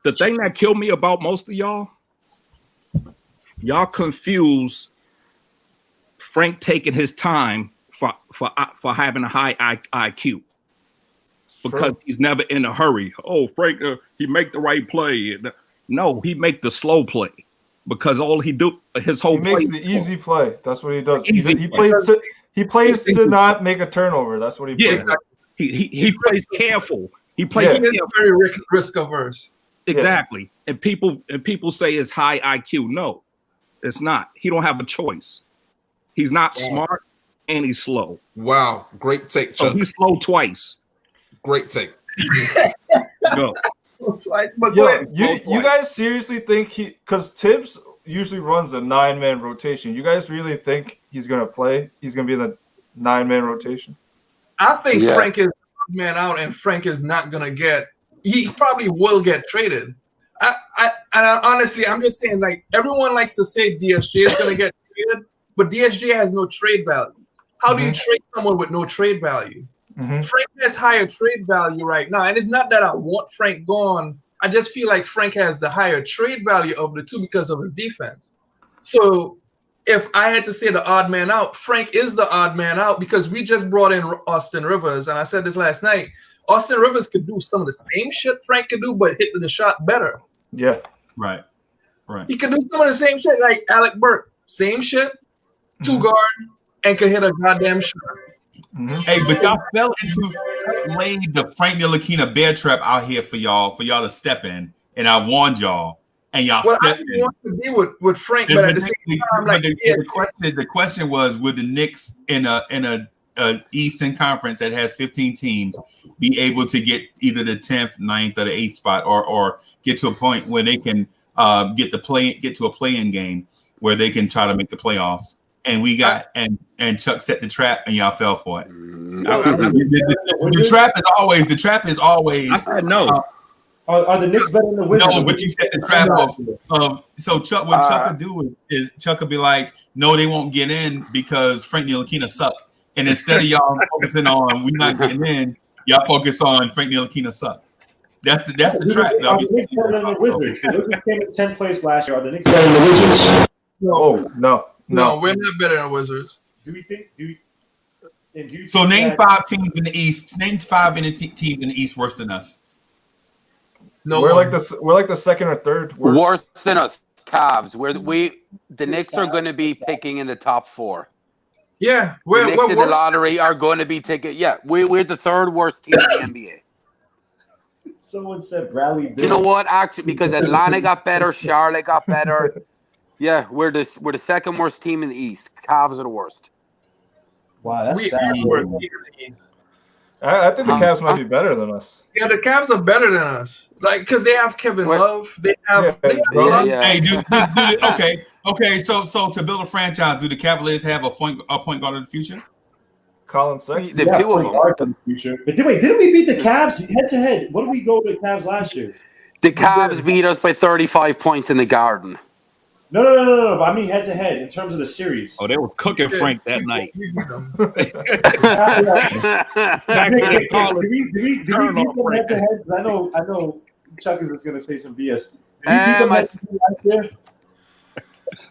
The thing that killed me about most of y'all confuse Frank taking his time for having a high IQ because he's never in a hurry. Oh, Frank, he make the right play. No, he make the slow play because all he do his whole he makes the easy play. That's what he does. He plays to not make a turnover. That's what he plays. Exactly. He plays careful. He plays very risk averse. Exactly. And people say it's high IQ. No, it's not. He don't have a choice. He's not smart and he's slow. Wow. Great take, Chuck. So he's slow twice. Great take. Go. Twice. But you guys seriously think because Tibbs usually runs a 9-man rotation. You guys really think he's gonna play? He's gonna be in the 9-man rotation? I think Frank is man out, and Frank is not gonna get. He probably will get traded. Honestly, I'm just saying. Like everyone likes to say, DSJ is gonna get traded, but DSJ has no trade value. How do you trade someone with no trade value? Frank has higher trade value right now, and it's not that I want Frank gone. I just feel like Frank has the higher trade value of the two because of his defense. So if I had to say the odd man out, Frank is the odd man out because we just brought in Austin Rivers. And I said this last night, Austin Rivers could do some of the same shit Frank could do, but hit the shot better. Yeah. Right. He could do some of the same shit like Alec Burke. Same shit, 2 guard, and could hit a goddamn shot. Hey, but y'all fell into laying the Frank Ntilikina bear trap out here for y'all to step in. And I warned y'all. And y'all stepped in. I want to be with Frank, but at the same time, like the question was, would the Knicks in a Eastern Conference that has 15 teams be able to get either the 10th, 9th, or the 8th spot, or get to a point where they can get to a play-in game where they can try to make the playoffs? And we got and Chuck set the trap, and y'all fell for it. The trap is always. I said no. Are the Knicks better than the Wizards? No, but you set the trap up. So Chuck, what Chuck could do is Chuck could be like, no, they won't get in because Frank Ntilikina sucks. And instead of y'all focusing on we not getting in, y'all focus on Frank Ntilikina sucks. That's the trap. Are the Knicks better than the Wizards? The Wizards came in 10th place last year. Are the Knicks better than the Wizards? No, we're not better than Wizards. Do we think? So name 5 teams in the East. Name 5 teams in the East worse than us. No, we're like the second or third worst. Worse than us, Cavs. The Knicks are going to be picking in the top 4. Yeah, the Knicks in the lottery are going to be taking. Yeah, we're the 3rd worst team in the NBA. Someone said Bradley Beal. You know what? Actually, because Atlanta got better, Charlotte got better. Yeah, we're the 2nd worst team in the East. Cavs are the worst. Wow, that's sad. I think the Cavs might be better than us. Yeah, the Cavs are better than us. Like, because they have Kevin Love. They have Love. Hey, okay. So to build a franchise, do the Cavaliers have a point guard of the future? Colin Sexton. They have 2 of them. But didn't we beat the Cavs head to head? What did we go to the Cavs last year? The Cavs beat us by 35 points in the Garden. No. I mean head to head in terms of the series. Oh, they were cooking Frank that night. Did we beat them head to head? I know Chuck is just gonna say some BS. Did we beat them head to head last year?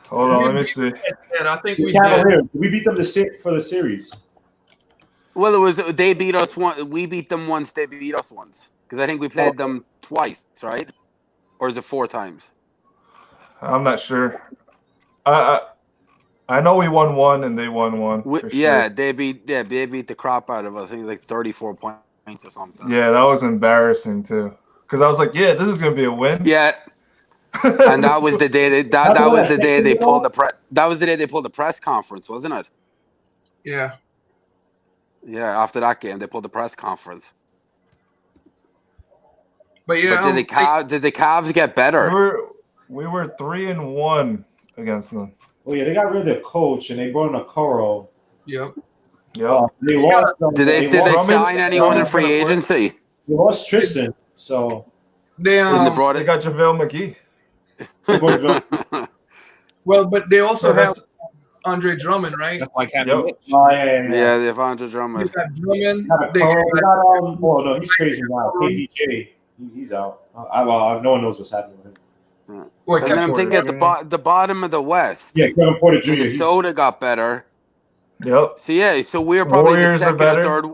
Hold on, let me see. I think we did. did. We beat them for the series. Well, it was they beat us once. We beat them once. They beat us once because I think we played them twice, right? Or is it 4 times? I'm not sure. I know we won 1 and they won 1. Sure. They beat the crap out of us. I think it was like 34 points or something. Yeah, that was embarrassing too. Because I was like, yeah, this is gonna be a win. Yeah. And that was the day that was the day they pulled the press conference, wasn't it? Yeah. Yeah, after that game they pulled the press conference. But yeah, did the Cavs get better? We were 3-1 against them. Oh yeah, they got rid of their coach and they brought in a Coro. Yep. Yeah. They lost. Did they sign anyone in free agency? They lost Tristan, so they got JaVale McGee. Well, but they also have Andre Drummond, right? That's like having yeah, they have Andre Drummond. They got Drummond. Well, no, he's crazy now. KDJ, he's out. No one knows what's happening with him. And then I'm thinking at the bottom of the West. Yeah, Kevin Porter Jr. Minnesota got better. Yep. So we're probably Warriors the second or third.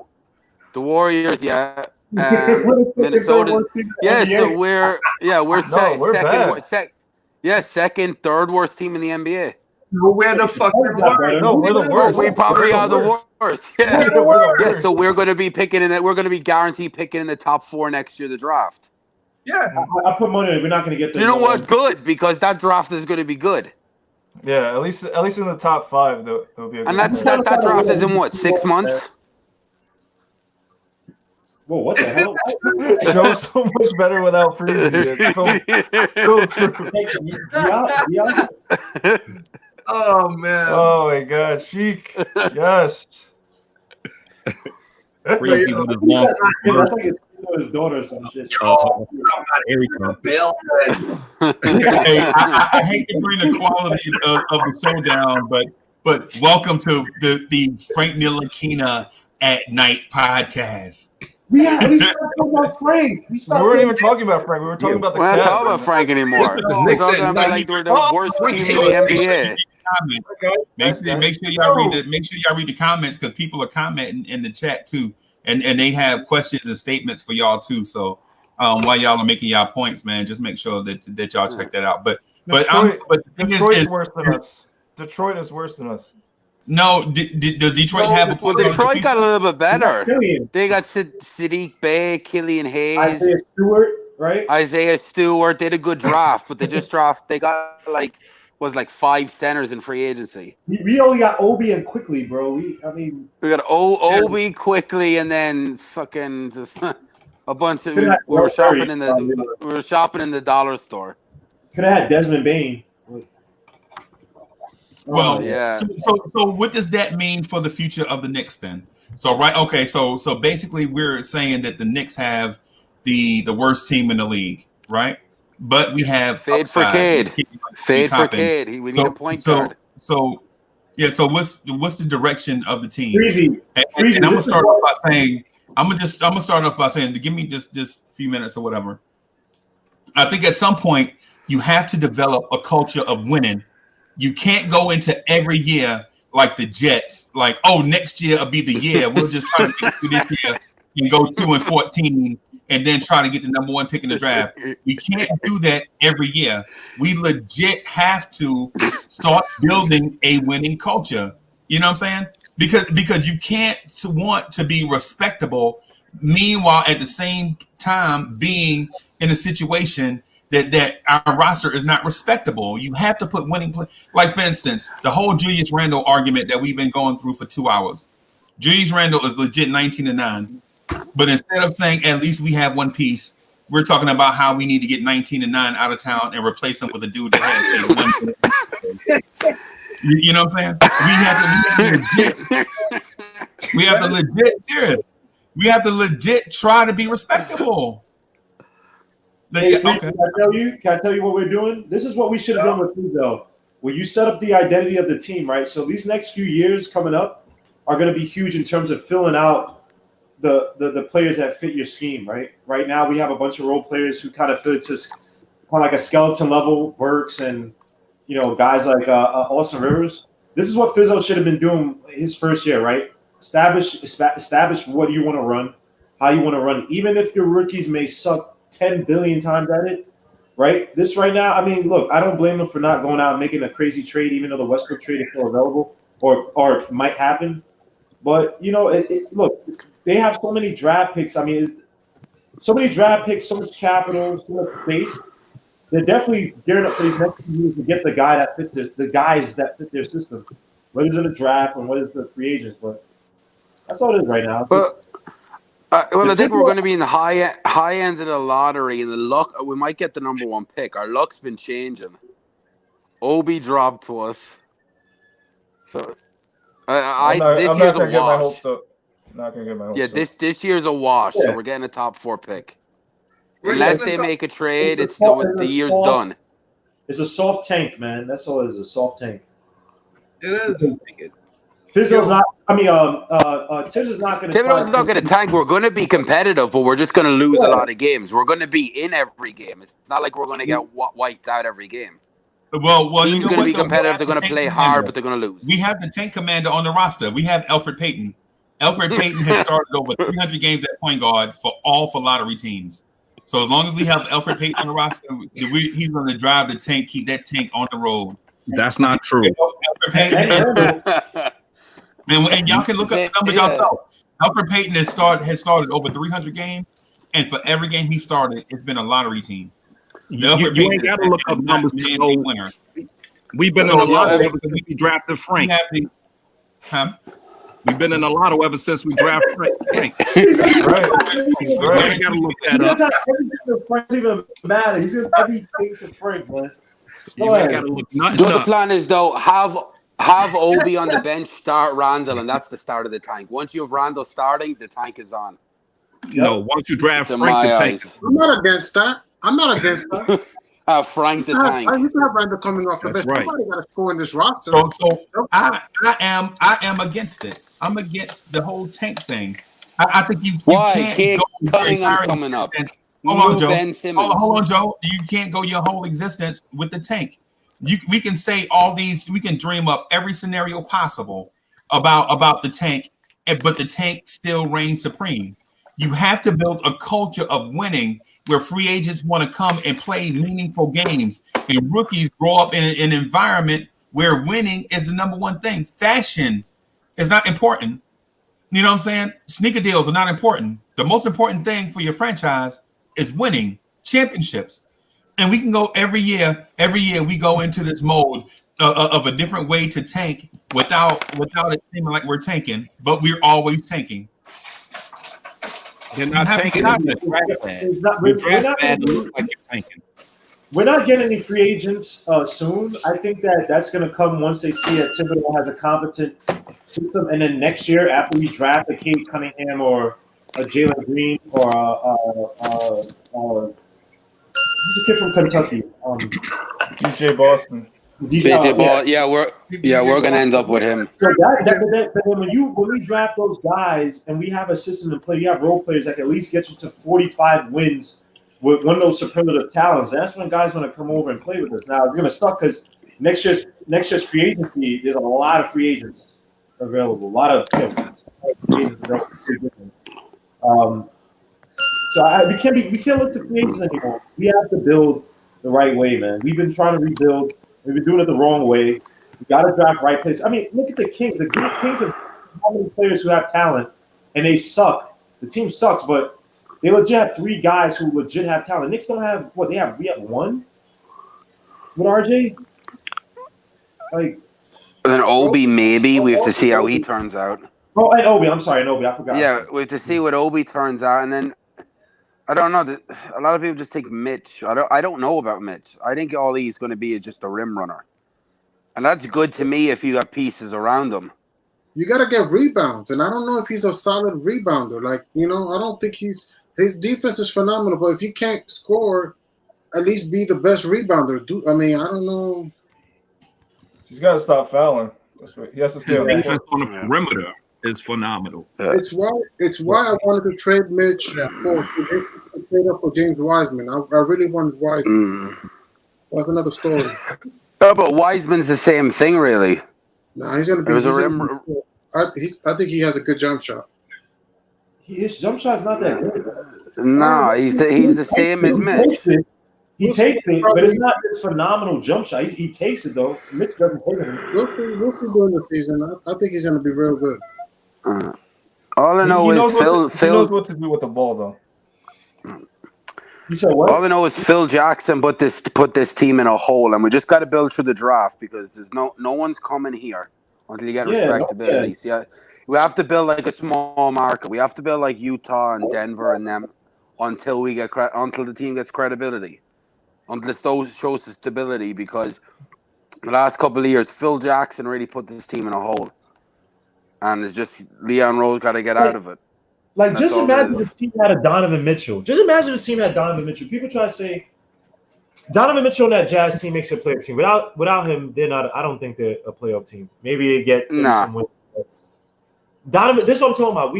The Warriors, yeah. Minnesota. Yeah, so we're second, third worst team in the NBA. We're the fucking worst. No, we're the worst. We probably are the worst. Yeah. Yeah, so we're going to be picking in that. We're going to be guaranteed picking in the top 4 next year. The draft. Yeah, I put money on it. We're not going to get the. You know what? Good, because that draft is going to be good. Yeah, at least in the top 5, there'll be. And that draft is in what, 6 months? Whoa, what the hell? Joe's so much better without freezing. So true. Oh man. Oh my God, Sheik. Yes. That's like his daughter or some shit. Bill. Hey, I hate to bring the quality of the show down, but welcome to the Frank Ntilikina at Night podcast. We started talking about Frank. We weren't even talking about Frank. We were talking about the Cavs. We're not talking about Frank anymore. We're talking about like we're the worst team in the NBA. Make sure y'all read the comments because people are commenting in the chat too, and they have questions and statements for y'all too. So while y'all are making y'all points, man, just make sure that y'all check that out. But Detroit's worse than us. Detroit is worse than us. No, does Detroit have a? Well, Detroit got a little bit better. They got Sadiq Bey, Killian Hayes, Isaiah Stewart, right? Isaiah Stewart. They had a good draft, but they got like 5 centers in free agency. We only got Obi and Quickley, bro. We got Obi, Quickley, and then fucking just a bunch of. We were shopping in the dollar store. Could have had Desmond Bain. Well, yeah. So what does that mean for the future of the Knicks then? So so basically we're saying that the Knicks have the worst team in the league, right? But we have Fade for Cade. We need a point guard. So what's the direction of the team? Freezy. And I'm gonna start off by saying to give me just a few minutes or whatever. I think at some point you have to develop a culture of winning. You can't go into every year like the Jets, like, oh, next year will be the year. We'll just try to get through this year and go 2-14 and then try to get the number 1 pick in the draft. We can't do that every year. We legit have to start building a winning culture. You know what I'm saying? Because you can't want to be respectable, meanwhile at the same time being in a situation that our roster is not respectable. You have to put winning play. Like, for instance, the whole Julius Randle argument that we've been going through for 2 hours. Julius Randle is legit 19-9. But instead of saying at least we have 1 piece, we're talking about how we need to get 19-9 out of town and replace him with a dude that has 1. You know what I'm saying? We have to legit serious. We have to legit try to be respectable. Hey, can I tell you what we're doing? This is what we should have done with Fizo. Where you set up the identity of the team, right? So these next few years coming up are going to be huge in terms of filling out the players that fit your scheme, right? Right now we have a bunch of role players who kind of fit to kind of like a skeleton level, Burks and guys like Austin Rivers. This is what Fizo should have been doing his first year, right? Establish what you want to run, how you want to run it. Even if your rookies may suck 10 billion times at it, right? This right now, I mean, look, I don't blame them for not going out and making a crazy trade, even though the Westbrook trade is still available or might happen. But, look, they have so many draft picks. I mean, so many draft picks, so much capital, so much space. They're definitely gearing up for these next few years to get the guy that fits the guys that fit their system, whether it's in the draft and whether it's the free agents. But that's all it is right now. Well, I think we're going to be in the high end of the lottery, and the luck. We might get the number 1 pick. Our luck's been changing. Obi dropped to us, so this year's a wash. Not gonna get my hopes Yeah, this year's a wash. Yeah. So we're getting a top 4 pick. Unless they make a trade, the year's done. It's a soft tank, man. That's all it is. A soft tank. It is. Fizzle's not. I mean, Tibbs is not going to. Thibodeau's not going to tank. We're going to be competitive, but we're just going to lose a lot of games. We're going to be in every game. It's not like we're going to get wiped out every game. Well, team's going to be competitive. They're going to play hard, but they're going to lose. We have the tank commander on the roster. We have Elfrid Payton. Elfrid Payton has started over 300 games at point guard for lottery teams. So as long as we have Elfrid Payton on the roster, he's going to drive the tank, keep that tank on the road. That's not true. And y'all can look up the numbers yourself. Elfrid Payton has started over 300 games, and for every game he started, it's been a lottery team. You ain't got to look up numbers to know. We've been in a lotto ever since we drafted Frank. We've been in a lotto ever since we drafted Frank. Right. You got to look that up. Everything to Frank even matter. He's going to everything to Frank, man. You ain't got to look nothing up. The plan is though have Obi on the bench, start Randle, and that's the start of the tank. Once you have Randle starting, the tank is on. No, once you draft Frank, the tank. I'm not against that. Frank the tank. You can have Randle coming off the bench. Right. Somebody got to score in this roster. So I am against it. I'm against the whole tank thing. I think you can't go coming up. Hold on, Joe. Ben Simmons. Hold on, Joe. You can't go your whole existence with the tank. We can say all these. We can dream up every scenario possible about the tank, but the tank still reigns supreme. You have to build a culture of winning where free agents want to come and play meaningful games, and rookies grow up in an environment where winning is the number one thing. Fashion is not important. You know what I'm saying? Sneaker deals are not important. The most important thing for your franchise is winning championships. And we can go every year we go into this mode of a different way to tank without it seeming like we're tanking, but we're always tanking. You're not tanking. We're not getting any free agents soon. I think that's going to come once they see that Thibodeau has a competent system, and then next year after we draft a Cade Cunningham or a Jalen Green or who's a kid from Kentucky? DJ Boston. DJ Ball, yeah, we're gonna end up with him. So but when we draft those guys and we have a system to play, you have role players that can at least get you to 45 wins with one of those superlative talents. And that's when guys want to come over and play with us. Now it's gonna suck because next year's free agency, there's a lot of free agents available. A lot of free agents available. So we can't look to free agents anymore. We have to build the right way, man. We've been trying to rebuild. We've been doing it the wrong way. We got to draft right place. I mean, look at the Kings. The Kings have how many players who have talent, and they suck. The team sucks, but they legit have 3 guys who legit have talent. Knicks don't have what they have. We have 1 with RJ. Like, and then Obi, maybe we have to see how he turns out. Oh, and Obi. I'm sorry, Obi. I forgot. Yeah, we have to see what Obi turns out, and then. I don't know. A lot of people just think Mitch. I don't know about Mitch. I think all he's going to be is just a rim runner. And that's good to me if you got pieces around him. You got to get rebounds. And I don't know if he's a solid rebounder. Like, I don't think his defense is phenomenal. But if you can't score, at least be the best rebounder. I mean, I don't know. He's got to stop fouling. That's right. He has to stay on the defense court. on the perimeter is phenomenal. It's why I wanted to trade Mitch for James Wiseman. I really wanted Wiseman. That's another story. Oh, but Wiseman's the same thing, really. Nah, he's gonna be. I think he has a good jump shot. His jump shot's not that good. No, he's the same as Mitch. He takes it, but it's not this phenomenal jump shot. He takes it though. Mitch doesn't take it. We'll see during the season. I think he's gonna be real good. All I know is Phil. He knows what to do with the ball, though. You said what? All I know is Phil Jackson put this team in a hole, and we just got to build through the draft because there's no one's coming here until you get respectability. See, we have to build like a small market. We have to build like Utah and Denver and them until the team gets credibility, until it shows stability. Because the last couple of years, Phil Jackson really put this team in a hole, and it's just Leon Rose got to get out of it. Like, just imagine if the team had a Donovan Mitchell. Just imagine if the team had Donovan Mitchell. People try to say Donovan Mitchell on that Jazz team makes a playoff team. Without him, they're not. I don't think they're a playoff team. Maybe they get some wins. Donovan. This is what I'm talking about.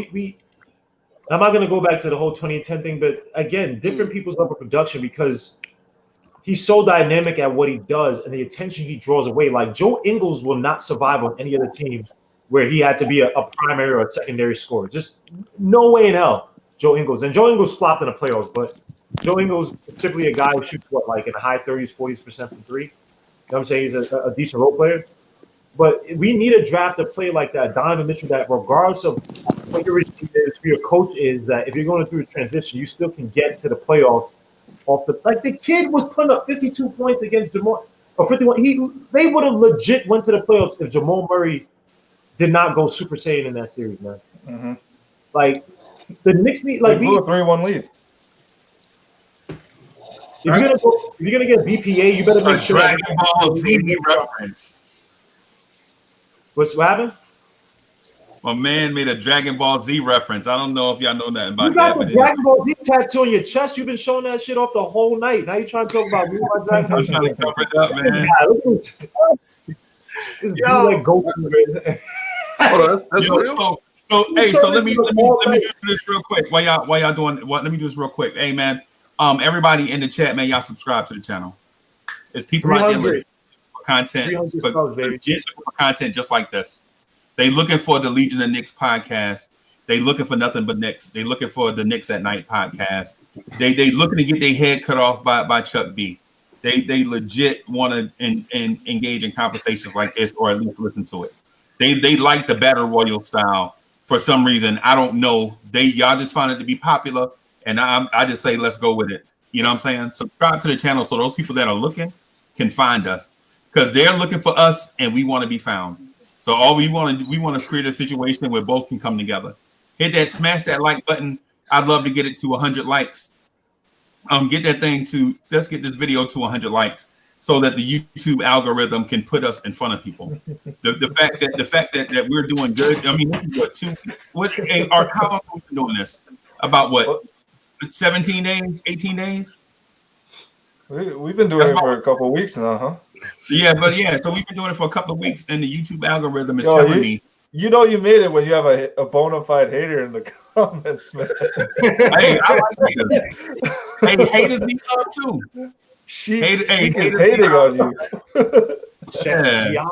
I'm not going to go back to the whole 2010 thing, but again, different people's level of production because he's so dynamic at what he does and the attention he draws away. Like Joe Ingles will not survive on any other team where he had to be a primary or a secondary scorer. Just no way in hell, Joe Ingles. And Joe Ingles flopped in the playoffs, but Joe Ingles is typically a guy who shoots, like in the high 30s, 40% from three. You know what I'm saying? He's a decent role player. But we need a draft to play like that. Donovan Mitchell, that regardless of what your regime is, who your coach is, that if you're going through a transition, you still can get to the playoffs like the kid was putting up 52 points against Jamal, or 51. They would have legit went to the playoffs if Jamal Murray did not go Super Saiyan in that series, man. Mm-hmm. Like the Knicks need like blew a 3-1 lead. If you're gonna get BPA, you better make sure. Dragon Ball Z reference. What happened? My man made a Dragon Ball Z reference. I don't know if y'all know nothing about that. You got the Dragon Ball Z tattoo on your chest. You've been showing that shit off the whole night. Now you're trying to talk about Dragon Ball. I'm trying to cover it up, man. Like goat. That's real. So let me do this real quick. While y'all doing what? Let me do this real quick. Hey man, everybody in the chat, man, y'all subscribe to the channel. There's people out there looking for content, for content just like this. They looking for the Legion of Knicks podcast. They looking for nothing but Knicks. They looking for the Knicks at Night podcast. They looking to get their head cut off by Chuck B. They legit want to engage in conversations like this, or at least listen to it. They like the Battle Royal style for some reason. I don't know. Y'all just find it to be popular, and I just say let's go with it. You know what I'm saying? Subscribe to the channel so those people that are looking can find us, because they're looking for us and we want to be found. So all we want to create a situation where both can come together. Smash that like button. I'd love to get it to 100 likes. Let's get this video to 100 likes so that the YouTube algorithm can put us in front of people. The fact that we're doing good. I mean, this is how long have we been doing this? About what? 17 days, 18 days? We've been doing it for a couple of weeks now, huh? Yeah, so we've been doing it for a couple of weeks, and the YouTube algorithm is telling me. You know you made it when you have a bona fide hater in the comments, man. Hey, I like haters. Hey, haters need love too. She is hating on you. Yeah.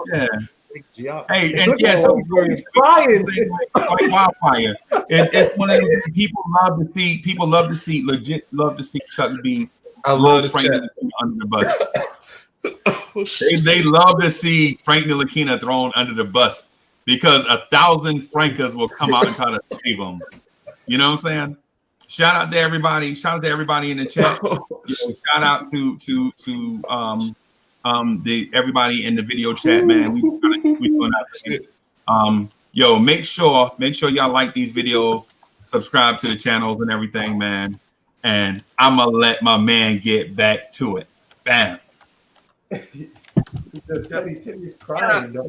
Hey, and yeah, so he's crying like wildfire. It's one of those people love to see Chuck B. I love Frank Ntilikina under the bus. They love to see Frank Ntilikina thrown under the bus because 1,000 Frankas will come out and try to save him. You know what I'm saying? Shout out to everybody. Shout out to everybody in the chat. Shout out to everybody in the video chat, man. We doing that. Yo, make sure y'all like these videos, subscribe to the channels and everything, man. And I'm gonna let my man get back to it. Bam. Teddy's crying. Do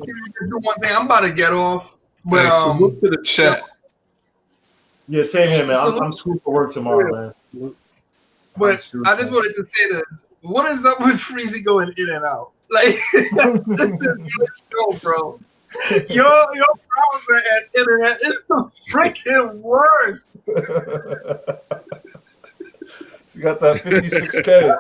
one thing. I'm about to get off. But so look to the chat. Yeah, same here, man. I'm school for work tomorrow, man. But I just wanted to say this. What is up with Freezy going in and out? Like, this is your show, bro. Your browser and internet is the freaking worst. You got that 56K.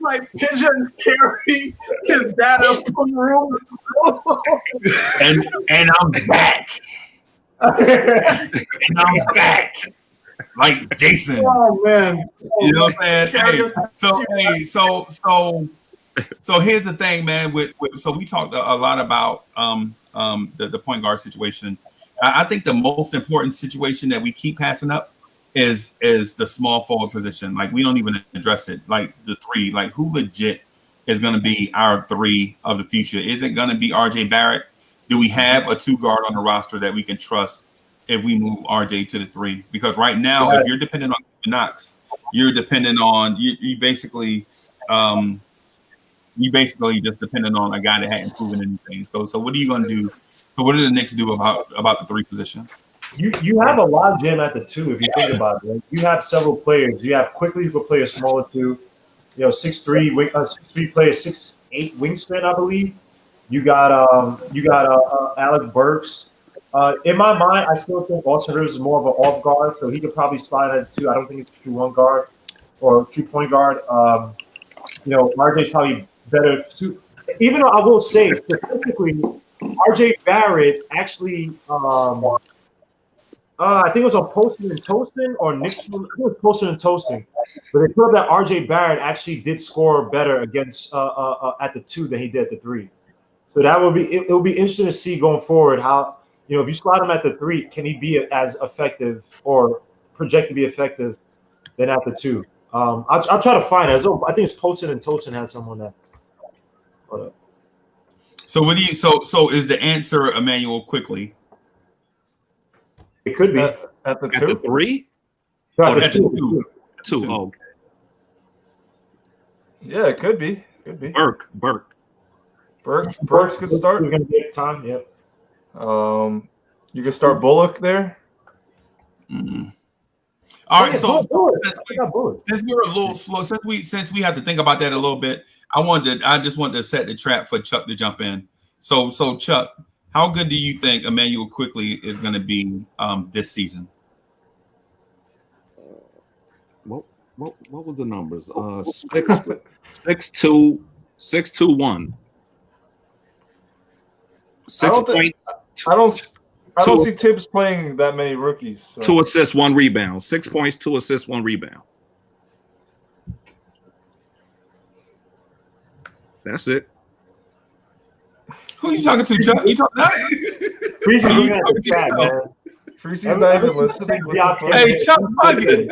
Like pigeons carry his data from the room. And I'm back. And I'm back. Like Jason. Oh man. You know what I'm saying? So here's the thing, man. So we talked a lot about the point guard situation. I think the most important situation that we keep passing up is the small forward position. Like we don't even address it. Like the three. Like who legit is going to be our three of the future? Is it going to be RJ Barrett? Do we have a 2 guard on the roster that we can trust if we move RJ to the 3? Because right now, if you're dependent on Knox, you're dependent on you basically just dependent on a guy that hadn't proven anything. So what are you going to do? So what do the Knicks do about the 3 position? You have a logjam at the 2 if you think about it. Right? You have several players. You have Quickley who could play a smaller 2. You know, 6'3", 6'3" player, 6'8" wingspan, I believe. You got Alec Burks. In my mind, I still think Austin Rivers is more of an off guard, so he could probably slide at 2. I don't think it's a true 1 guard or 3-point guard. RJ's probably better suit. Even though I will say statistically, RJ Barrett actually, I think it was on Poston and Toasting or Knicks. I think it was Poston and Toasting, but they put that RJ Barrett actually did score better against at the 2 than he did at the 3. So that would be it. Will be interesting to see going forward how if you slide him at the 3, can he be as effective or project to be effective than at the 2? I'll try to find it. I think it's Poston and Toasting had someone that. So what do you? So is the answer Emanuel Quickley? It could be at the 2, 3. No, at the 2. Oh, yeah, it could be. Burks could start. We're gonna get time. Yep. You can start Bullock there. Mm-hmm. All right, so since we're a little slow, since we have to think about that a little bit, I just wanted to set the trap for Chuck to jump in. So Chuck, how good do you think Emanuel Quickley is going to be this season? What was the numbers? 6'2", 6'2", 6 points. I don't see Tibbs playing that many rookies. So. 2 assists, 1 rebound. 6 points, 2 assists, 1 rebound. That's it. Who are you talking to, Chuck? You talking to? Freezy's not even listening. Hey, Chuck bugging.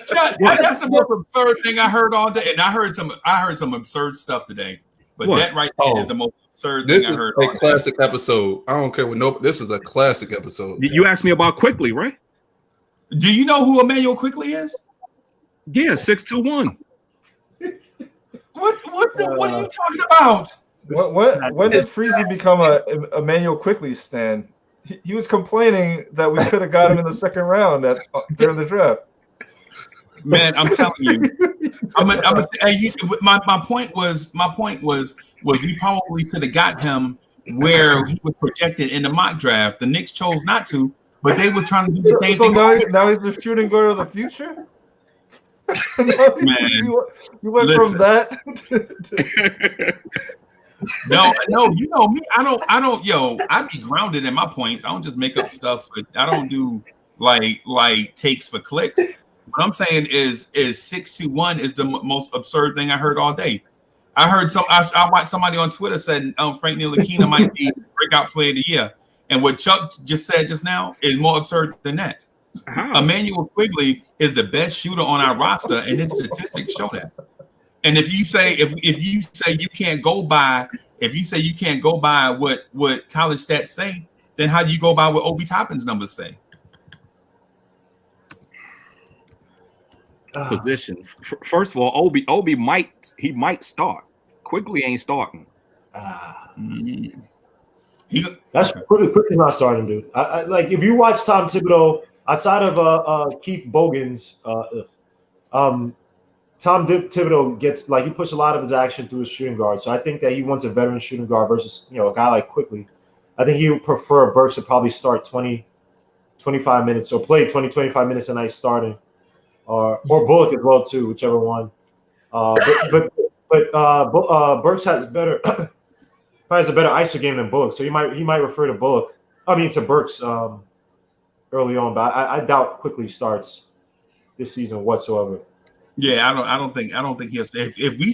Chuck, that's the most absurd thing I heard all day, and I heard some absurd stuff today. But that right there is the most absurd thing I heard. This is a classic episode. I don't care what this is a classic episode. You asked me about Quickley, right? Do you know who Emanuel Quickley is? Yeah, 6'2", What are you talking about? When did Freezy become a Emanuel Quickley stan? He was complaining that we could have got him in the second round during the draft. Man, I'm telling you. My point was we probably could have got him where he was projected in the mock draft. The Knicks chose not to, but they were trying to do the same thing. Now he's the shooting guard of the future. Man, you went from that to No, you know me. I don't. I be grounded in my points. I don't just make up stuff. I don't do like takes for clicks. What I'm saying is 6'2" is the most absurd thing I heard all day. I heard I watched somebody on Twitter said Frank Ntilikina might be breakout player of the year, and what Chuck just said just now is more absurd than that. Emanuel Quickley is the best shooter on our roster, and his statistics show that. And if you say you can't go by what college stats say, then how do you go by what Obi Toppin's numbers say? Position. First of all, Obi might start. Quickley ain't starting. That's Quickley's not starting, dude. Like if you watch Tom Thibodeau outside of Keith Bogans, Tom Thibodeau gets he pushed a lot of his action through his shooting guard. So I think that he wants a veteran shooting guard versus a guy like Quickley. I think he would prefer Burks to probably start 20, 25 minutes or play 20, 25 minutes a night starting, or Bullock as well too, whichever one. But Burks has a better ISO game than Bullock, so he might refer to Burks early on. But I doubt Quickley starts this season whatsoever. Yeah, I don't think he has. If we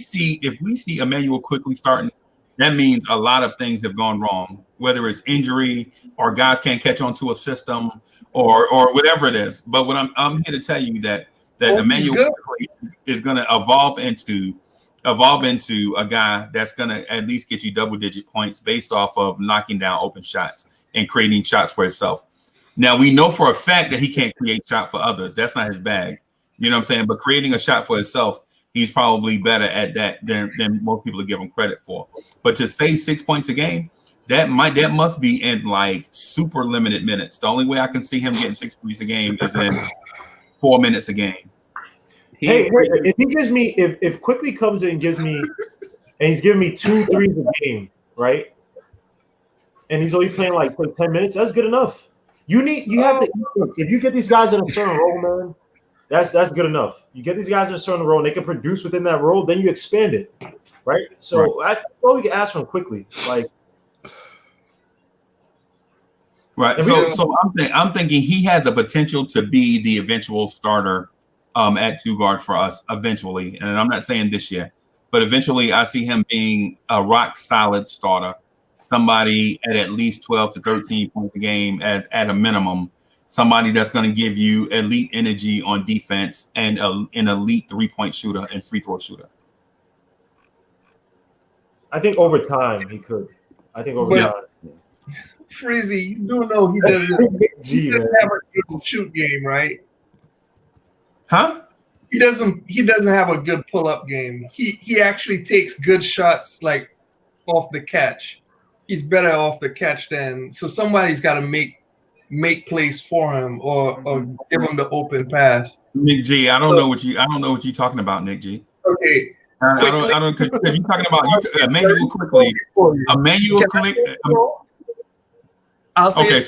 see Emanuel Quickley starting, that means a lot of things have gone wrong, whether it's injury or guys can't catch on to a system or whatever it is. But what I'm here to tell you that Emanuel Quickley is going to evolve into a guy that's going to at least get you double-digit points based off of knocking down open shots and creating shots for himself. Now, we know for a fact that he can't create shot for others. That's not his bag. You know what I'm saying? But creating a shot for himself, he's probably better at that than most people give him credit for. But to say 6 points a game, that must be in super limited minutes. The only way I can see him getting 6 points a game is in 4 minutes a game. Hey, if he gives me if Quickley comes in and gives me and he's giving me 2 threes a game, right? And he's only playing for 10 minutes, that's good enough. You have to if you get these guys in a certain role, man, that's good enough. You get these guys in a certain role and they can produce within that role, then you expand it. Right? So that's all we can ask from Quickley. Right. So I'm thinking he has a potential to be the eventual starter at two guard for us eventually. And I'm not saying this year, but eventually I see him being a rock solid starter, somebody at least 12 to 13 points a game at a minimum, somebody that's going to give you elite energy on defense and an elite 3-point shooter and free throw shooter. I think over time he could. Time. Freezy, you do know he doesn't have a good shoot game, right? Huh? He doesn't have a good pull-up game. He actually takes good shots off the catch. He's better off the catch so somebody's got to make plays for him or give him the open pass. Nick G, I don't know what you're talking about, Nick G. Okay. I don't because you're talking about Emanuel Quickley. Emanuel Quickley. I'll say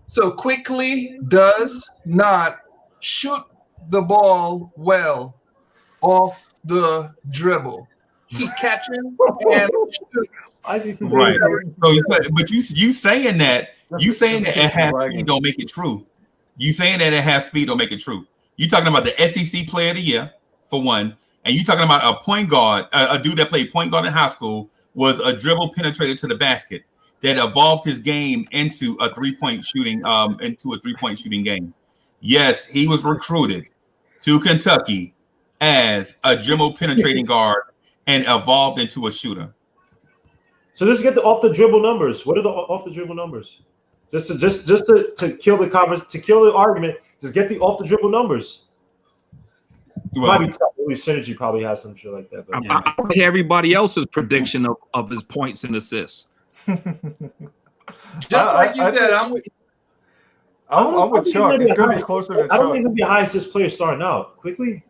so Quickley does not shoot the ball well off the dribble. He catching and shoots. Right. So, but you saying that it has speed don't make it true. You saying that it has speed don't make it true. You talking about the SEC Player of the Year for one, and you talking about a point guard, a dude that played point guard in high school, was a dribble penetrator to the basket that evolved his game into a 3-point shooting game. Yes, he was recruited to Kentucky as a dribble penetrating guard and evolved into a shooter. So let's get the off the dribble numbers. What are the off the dribble numbers? Just to kill the argument, just get the off the dribble numbers. Well, Synergy probably has some shit like that. But I want to hear everybody else's prediction of his points and assists. Just like you said, I'm with Chuck. It's going to be closer to Chuck. I don't think he'll be a high assist player starting out. Quickly,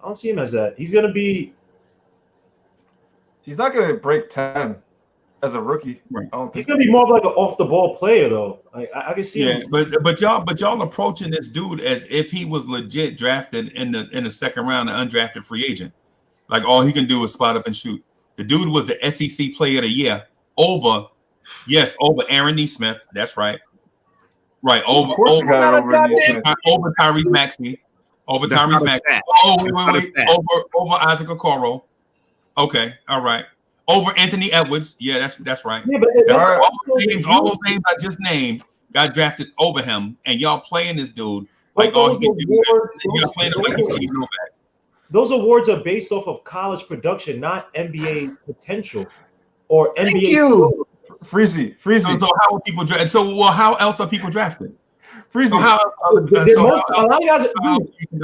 I don't see him as that. He's going to be. He's not going to break 10 as a rookie. Right. He's going to be more of like an off the ball player, though. I can see him. But y'all approaching this dude as if he was legit drafted in the second round, an undrafted free agent. Like all he can do is spot up and shoot. The dude was the SEC Player of the Year over Aaron Nesmith. That's right. Right. Over Tyrese Maxey. Over Tyrese Maxey. Over Isaac Okoro. Okay. All right. Over Anthony Edwards. Yeah, that's right. Yeah, but all those names I just named got drafted over him, and y'all playing this dude like all he can do. Y'all playing him like he's Steve Novak. Those awards are based off of college production, not NBA potential or NBA. Freezy. So how are people drafted? So how else are people drafted? Freezing.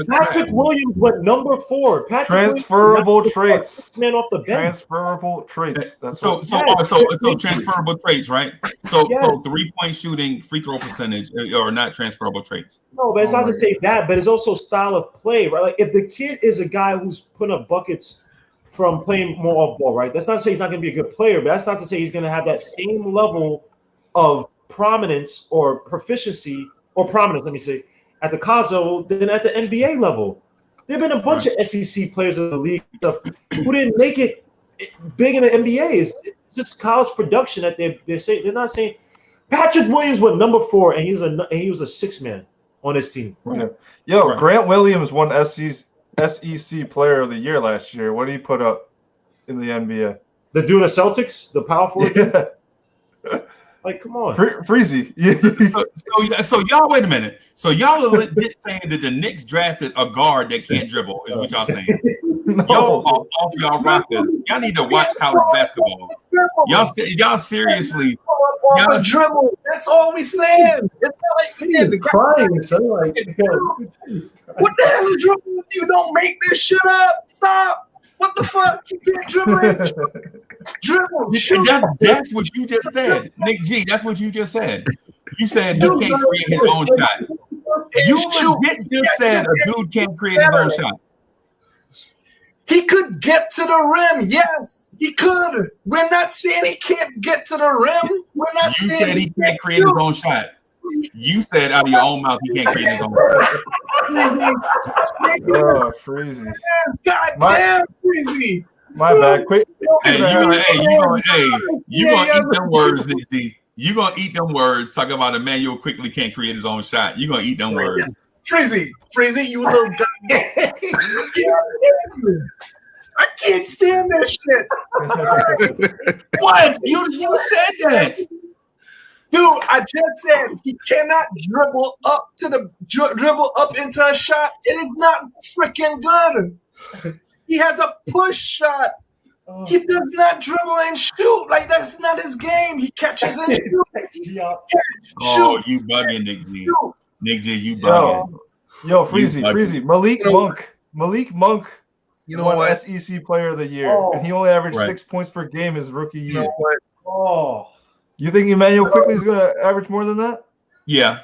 Patrick Williams went number 4. Transferable traits. Man off the bench. Transferable traits. That's so transferable traits, right? So 3-point shooting, free throw percentage are not transferable traits. No, but it's not to say that, but it's also style of play, right? Like if the kid is a guy who's putting up buckets from playing more off ball, right? That's not to say he's not going to be a good player, but that's not to say he's going to have that same level of prominence or proficiency or prominence, let me say, at the college level than at the NBA level. There have been a bunch of SEC players in the league who didn't make it big in the NBA. It's just college production that they say. They're not saying Patrick Williams went number 4 and he was a 6th man on his team. Right. Yo, Grant Williams won SEC Player of the Year last year. What did he put up in the NBA? The dude of Celtics, the power forward. Yeah. Like, come on, Freezy. so y'all wait a minute. So y'all are legit saying that the Knicks drafted a guard that can't dribble? Is what y'all saying? No. Y'all off y'all rockers. Y'all need to watch college basketball. Y'all seriously. Y'all dribble. That's all we saying. It's not like we said the crying. So like, what the hell is dribble if you don't make this shit up? Stop. What the fuck? You can't dribble. That's what you just said. Nick G, that's what you just said. You said he can't create his own shot. You legit just said a dude can't create his own shot. He could get to the rim. Yes, he could. We're not saying he can't get to the rim. We're not saying said he can't create his own shot. You said out of your own mouth he can't create his own shot. Oh, Freezy. God damn, Freezy. My bad. Quick. Hey, you gonna eat them words, Nick G. You gonna eat them words talking about Emanuel Quickley can't create his own shot. You gonna eat them words. Freezy, you little guy. I can't stand that shit. What? You said that. Dude, I just said he cannot dribble up into a shot. It is not freaking good. He has a push shot. He does not dribble and shoot. Like, that's not his game. He catches and shoots. Oh, you bugging, Nick G. Nick G, you bugging. Yo, Freezy. Malik Monk. You know what? SEC Player of the Year, and he only averaged 6 points per game his rookie year. You know what? You think Emanuel Quickley is going to average more than that? Yeah.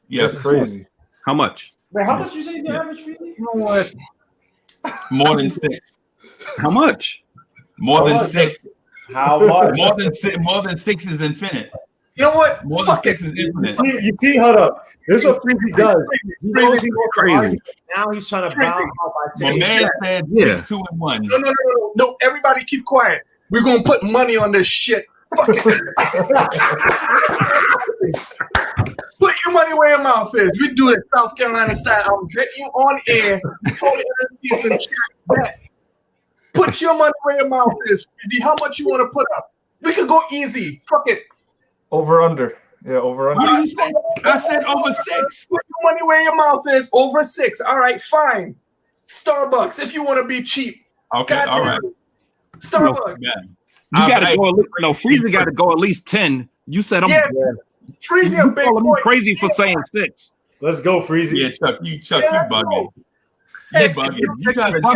Yes. That's crazy. How much? Wait, how much you say he's going to average? You know what? More than 6. How much? More than 6. How much? More than 6 is infinite. You know what? More than 6 is infinite. You see, hold up. This is what Freezy does. Crazy. Now he's trying to bounce out by saying, my man said 6, 2, and 1. No. Everybody keep quiet. We're going to put money on this shit. Fuck it. Put your money where your mouth is. We do it South Carolina style. I'm getting you on air. Put your money where your mouth is. Freezy, how much you want to put up? We could go easy. Fuck it. Over under. Yeah, over under. What did you say? I said over 6. Put your money where your mouth is. Over 6. All right, fine. Starbucks if you want to be cheap. Okay, all right. Starbucks. You gotta go. No, Freezy got to go at least 10. You said I'm. Freezy, a big boy. Crazy for saying 6. Let's go, Freezy. Yeah, Chuck, you bugging. You bugging. You trying to play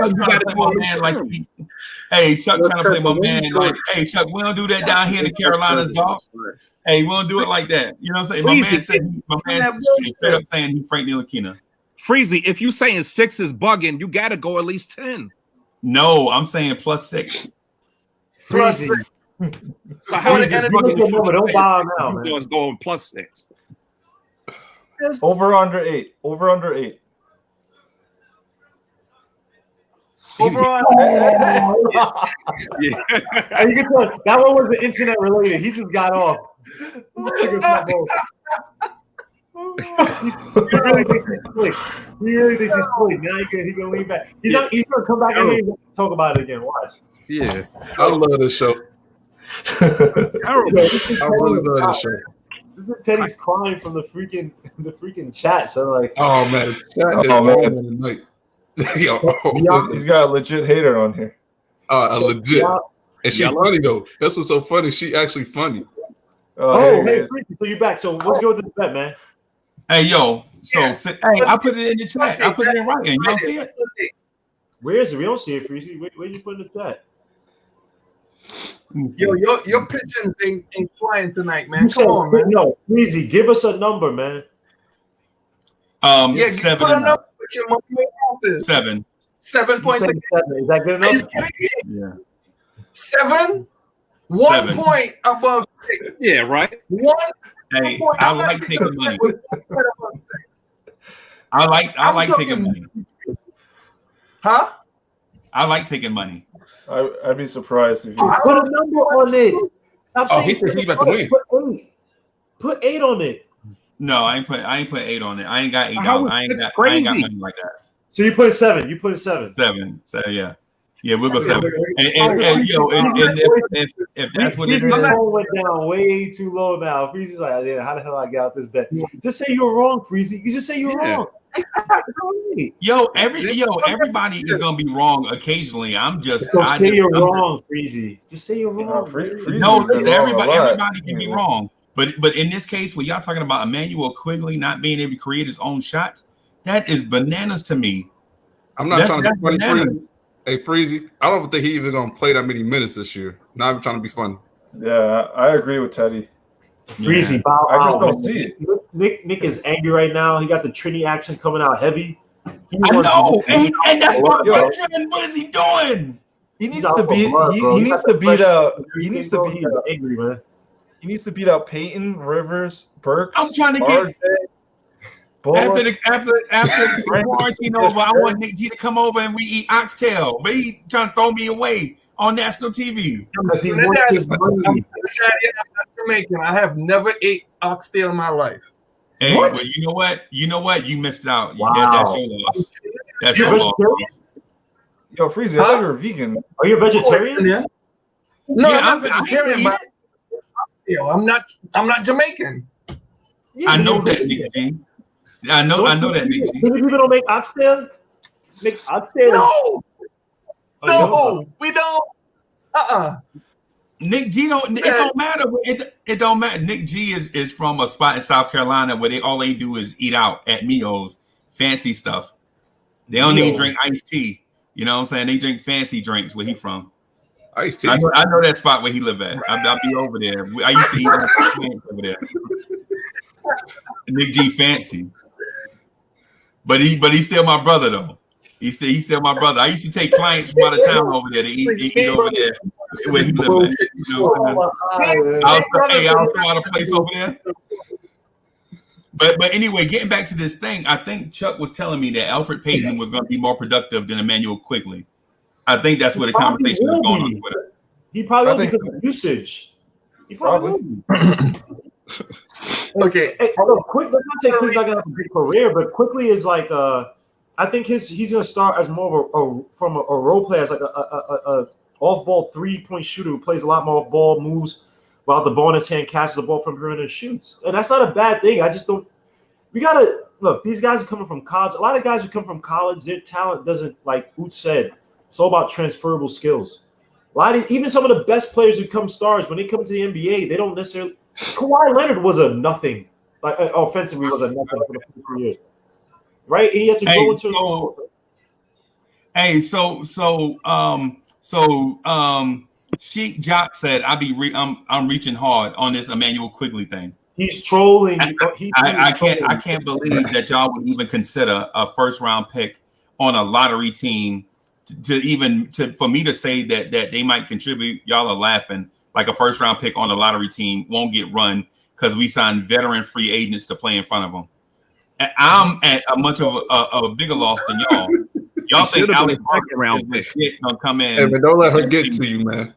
my man like he. Hey, Chuck trying to play my man like. Hey, Chuck, we don't do that down here in the Carolinas, dog. Hey, we don't do it like that. You know what I'm saying? My man said straight up saying he's Frank Ntilikina. Freezy, if you saying 6 is bugging, you got to go at least 10. No, I'm saying plus 6. Freezy. So how did don't bow now, man. It's going plus 6. Over under 8. Over under 8. Over on. You can tell that one was the internet related. He just got off. He really thinks he's slick. Now he can lean back. He's gonna come back in here and talk about it again. Watch. Yeah, I love this show. I really love this show. This is Teddy's crying from the freaking chat. So like, oh man, man. He's got a legit hater on here. A legit, and she's funny though. That's what's so funny. She actually funny. Hey, Freaky, so you back? So let's go with this bet, man. Hey, yo. So, hey, I put it in the chat. I put it in writing. You don't see it? Where is it? We don't see it, Freezy. Where you put it in the chat? Yo, your pigeons ain't flying tonight, man. Come on, man. No, Freezy, give us a number, man. Yeah, 7 put a number with your money office. 7. 7.6. 7. Is that good enough? Yeah. 7. 1 point above 6. Yeah, right. 1. Hey, I like taking money. I like taking money. Huh? I like taking money. I'd be surprised if you put a number on it. Stop saying he said he about to win. Put 8 on it. No, I ain't put 8 on it. I ain't got $8. I ain't got money like that. So you put 7. You put 7. 7. So yeah. Yeah, we'll go 7. And if that's what it is, phone went down way too low now. Freezy's like, yeah, how the hell I got out this bet? Just say you're wrong, Freezy. You just say you're wrong. Everybody is gonna be wrong occasionally. Say you're wrong, Freezy. Just say you're wrong. No, listen, everybody can be wrong. But in this case, when y'all talking about Emanuel Quickley not being able to create his own shots, that is bananas to me. I'm not trying to be funny, Freezy. Hey, Freezy, I don't think he even gonna play that many minutes this year. Not even trying to be funny. Yeah, I agree with Teddy. Freezy, bow out. I just don't see it. Nick is angry right now. He got the Trini accent coming out heavy. I know, and that's what veteran. What is he doing? He needs to beat. He needs to beat out. He needs to beat out. Angry, man. He needs to beat out Peyton, Rivers, Burks. I'm trying to get. After the quarantine over, I want Nick G to come over and we eat oxtail. But he trying to throw me away on national TV. He wants his money. I'm not Jamaican. I have never ate oxtail in my life. Hey, well, you know what? You missed out. Wow. That's your loss. That's your loss. Yo, Freezy, I thought you were vegan. Are you a vegetarian? Yeah. No, Yeah, I'm not vegetarian. But I'm not Jamaican. I know that, Nick G. I know that, Nick G. People don't make oxtail? Make oxtail? No, we don't. Nick G don't. It don't matter. It don't matter. Nick G is from a spot in South Carolina where all they do is eat out at meals, fancy stuff. They don't even drink iced tea. You know what I'm saying? They drink fancy drinks where he from. Iced tea. I know that spot where he live at. I'll be over there. I used to eat over there. Nick G fancy, but he's still my brother though. He's still my brother. I used to take clients from out of town over there to eat over there where he lived. You know, I'll throw out a place over there. But anyway, getting back to this thing, I think Chuck was telling me that Alfred Payton was going to be more productive than Emanuel Quickley. I think that's where the conversation was going on Twitter. He probably will because of usage. He probably will. Okay. Hey, let's not say Quickly's not gonna have a big career, but Quickley is like I think he's gonna start as more of a role player, as like a off-ball 3-point shooter who plays a lot more off-ball moves while the ball in his hand, catches the ball from perimeter and shoots. And that's not a bad thing. I just don't. We gotta look. These guys are coming from college. A lot of guys who come from college, their talent doesn't, like Oot said. It's all about transferable skills. Even some of the best players who become stars, when they come to the NBA, they don't necessarily. Kawhi Leonard was a nothing. Like offensively, was a nothing for the first 3 years, right? He had to go into. Sheik Jock said, I'm reaching hard on this Emanuel Quickley thing. He's trolling. I can't believe that y'all would even consider a first round pick on a lottery team for me to say that they might contribute. Y'all are laughing. Like a first round pick on a lottery team won't get run because we signed veteran free agents to play in front of them. And I'm at a much of a bigger loss than y'all. Y'all think Alex Parker is gonna come in? Hey, man, don't let her get to you, man.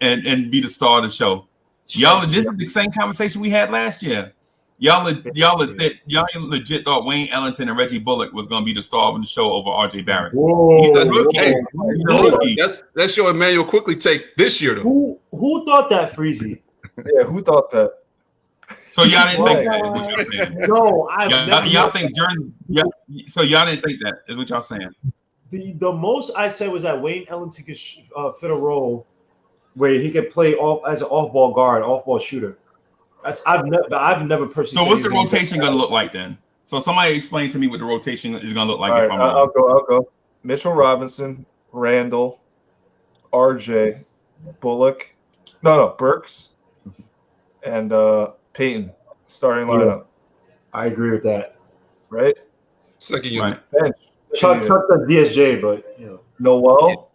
And be the star of the show. Y'all, this is the same conversation we had last year. Y'all legit thought Wayne Ellington and Reggie Bullock was gonna be the star of the show over RJ Barrett. Whoa. He's a rookie. That's your Emanuel Quickley take this year, though. Who thought that, Freezy? Yeah, who thought that? So y'all didn't think that? Is what y'all saying. No, I've never. Y'all think Jordan? So y'all didn't think that? Is what y'all saying? The most I said was that Wayne Ellington could fit a role where he could play as an off-ball guard, off-ball shooter. I've never personally. So what's the rotation going to look like then? So somebody explain to me what the rotation is going to look like. All if right, I'm I'll go. Mitchell Robinson, Randle, RJ, Bullock. No, Burks, and Payton. Starting lineup. I agree with that. Right? Second unit. Right. Bench. Chuck says DSJ, but you know. Noel,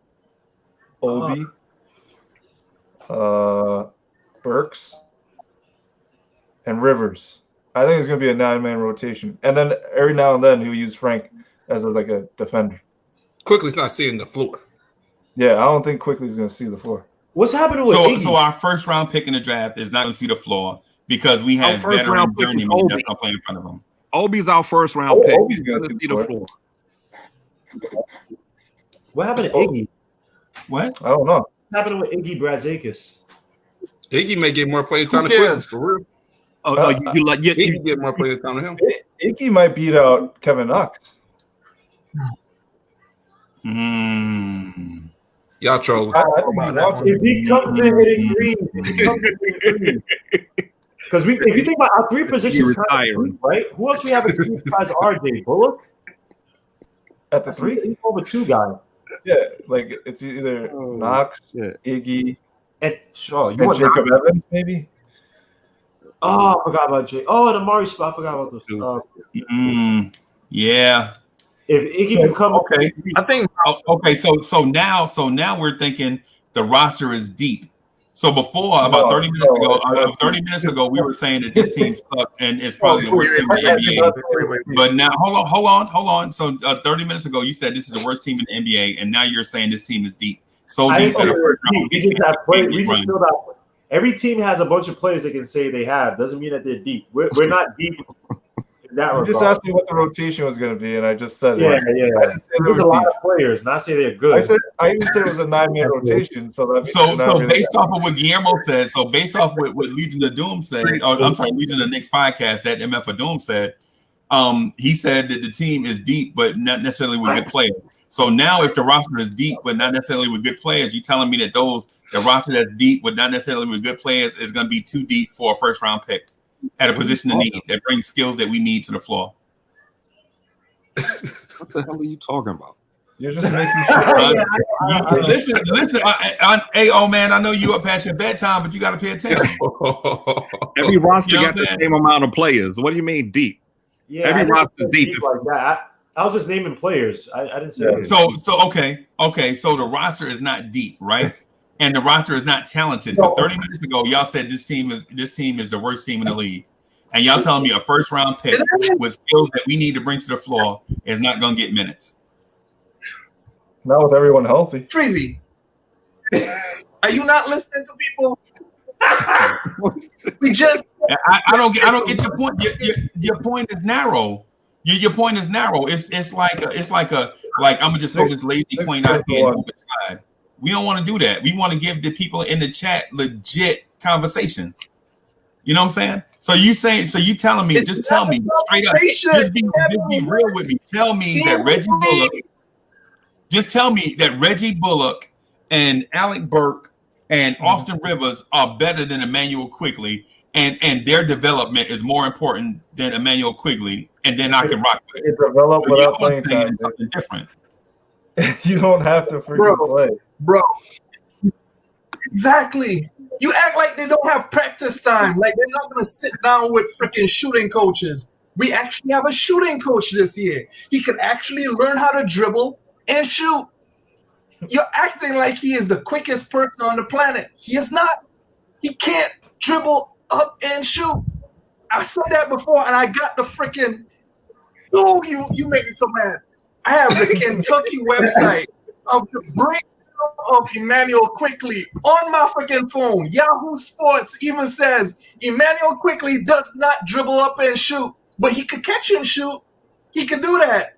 Obi, Burks, and Rivers. I think it's going to be a 9-man rotation. And then every now and then he'll use Frank as a defender. Quickley's not seeing the floor. Yeah, I don't think Quickley's going to see the floor. What's happening with Iggy? So our first round pick in the draft is not going to see the floor because we had veteran journeymen that's not playing in front of him. Obi's our first round pick. Obi's going to see the floor. What happened to Iggy? What? I don't know. What happened with Iggy Brazakis? Iggy may get more playing time than Quickley. For real. Iggy get more playing time than him. Iggy might beat out Kevin Knox. Y'all trolling. If he comes in and agrees, because if you think about our 3 positions, right? Who else we have at 3 besides RJ? Bullock at the 3. He's over 2 guy. Yeah, like it's either Knox, Iggy, and Jacob Evans, maybe. Oh, I forgot about Jay. Oh, and Amari spot. I forgot about those. Yeah. If Iggy can come, okay. I think okay. So now we're thinking the roster is deep. So before about 30 minutes ago, we were saying that this team sucked and it's probably the worst team in the NBA. But now hold on. So 30 minutes ago, you said this is the worst team in the NBA, and now you're saying this team is deep. So deep that we just feel that every team has a bunch of players they can say they have. Doesn't mean that they're deep. We're not deep. You just asked me what the rotation was going to be, and I just said, yeah. There's a lot of players, not say they're good. I even said it was a 9-man rotation. So based off of what Guillermo said, so based off what Legion of Doom said, Legion of Knicks podcast that MF of Doom said, he said that the team is deep, but not necessarily with good players. So now, if the roster is deep, but not necessarily with good players, you're telling me that the roster that's deep, but not necessarily with good players, is going to be too deep for a first-round pick at a position of need that brings skills that we need to the floor. What the hell are you talking about? You're just making sure. Listen. Hey, oh man, I know you up past your bedtime, but you got to pay attention. Every roster got the same amount of players. What do you mean deep? Yeah, every roster is deep. Like that. I was just naming players. I didn't say anything. Okay. So the roster is not deep, right? And the roster is not talented. So 30 minutes ago, y'all said this team is the worst team in the league. And y'all telling me a first round pick with skills that we need to bring to the floor is not going to get minutes. Not with everyone healthy. Freezy, are you not listening to people? I don't get your point. Your point is narrow. Your point is narrow. It's like I'm gonna just throw this lazy point out here and slide. We don't want to do that. We want to give the people in the chat legit conversation. You know what I'm saying? So you telling me, just tell me straight up, just be real with me. Tell me that Reggie Bullock and Alec Burke and Austin Rivers are better than Emanuel Quickley, and their development is more important than Emanuel Quickley, and then I can rock with it. Develop without playing time. Something different. You don't have to freaking play. Bro. Exactly. You act like they don't have practice time. Like they're not going to sit down with freaking shooting coaches. We actually have a shooting coach this year. He could actually learn how to dribble and shoot. You're acting like he is the quickest person on the planet. He is not. He can't dribble up and shoot. I said that before, and I got the freaking. Oh, you make me so mad. I have the Kentucky website of the breakdown of Emanuel Quickley on my freaking phone. Yahoo Sports even says Emanuel Quickley does not dribble up and shoot, but he could catch and shoot. He could do that.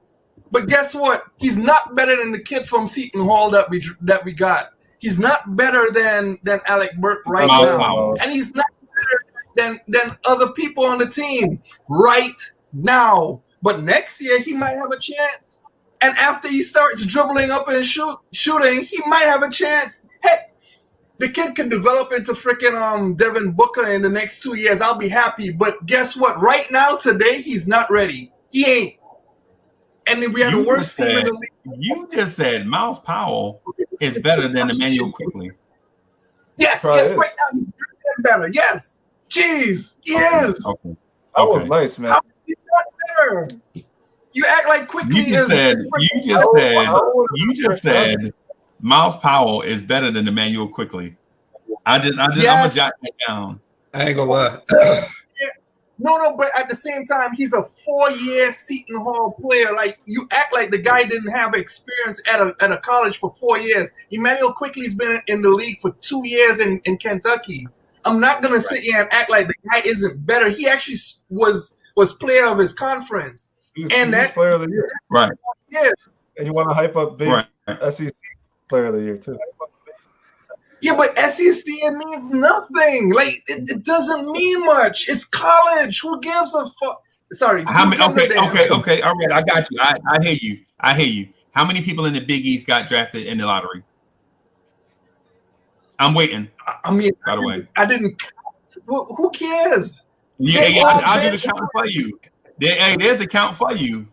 But guess what? He's not better than the kid from Seton Hall that we got. He's not better than Alec Burke right now, and he's not better than other people on the team right now. But next year he might have a chance. And after he starts dribbling up and shooting, he might have a chance. Hey, the kid can develop into freaking Devin Booker in the next 2 years. I'll be happy. But guess what? Right now, today, he's not ready. He ain't. And then we had the worst team in the league. You just said Miles Powell is better than Emanuel Quickley. Yes, right now he's better. Yes. Jeez, he is. Okay. That was nice, man. How is he not better? You act like Quickley You just said Miles Powell is better than Emanuel Quickley. I'm gonna jot that down. I ain't gonna lie. No, but at the same time, he's a 4-year Seton Hall player. Like, you act like the guy didn't have experience at a college for 4 years. Emanuel Quickley's been in the league for 2 years in Kentucky. I'm not gonna sit here and act like the guy isn't better. He actually was player of his conference. He's player of the year. Right. Yeah. And you want to hype up big SEC player of the year too. Yeah, but SEC, it means nothing. Like, it doesn't mean much. It's college. Who gives a fuck? Sorry. Okay. All right, I got you. I hear you. How many people in the Big East got drafted in the lottery? I'm waiting. I mean, by the way, I didn't. Who cares? I'll do the count for you. There's a count for you.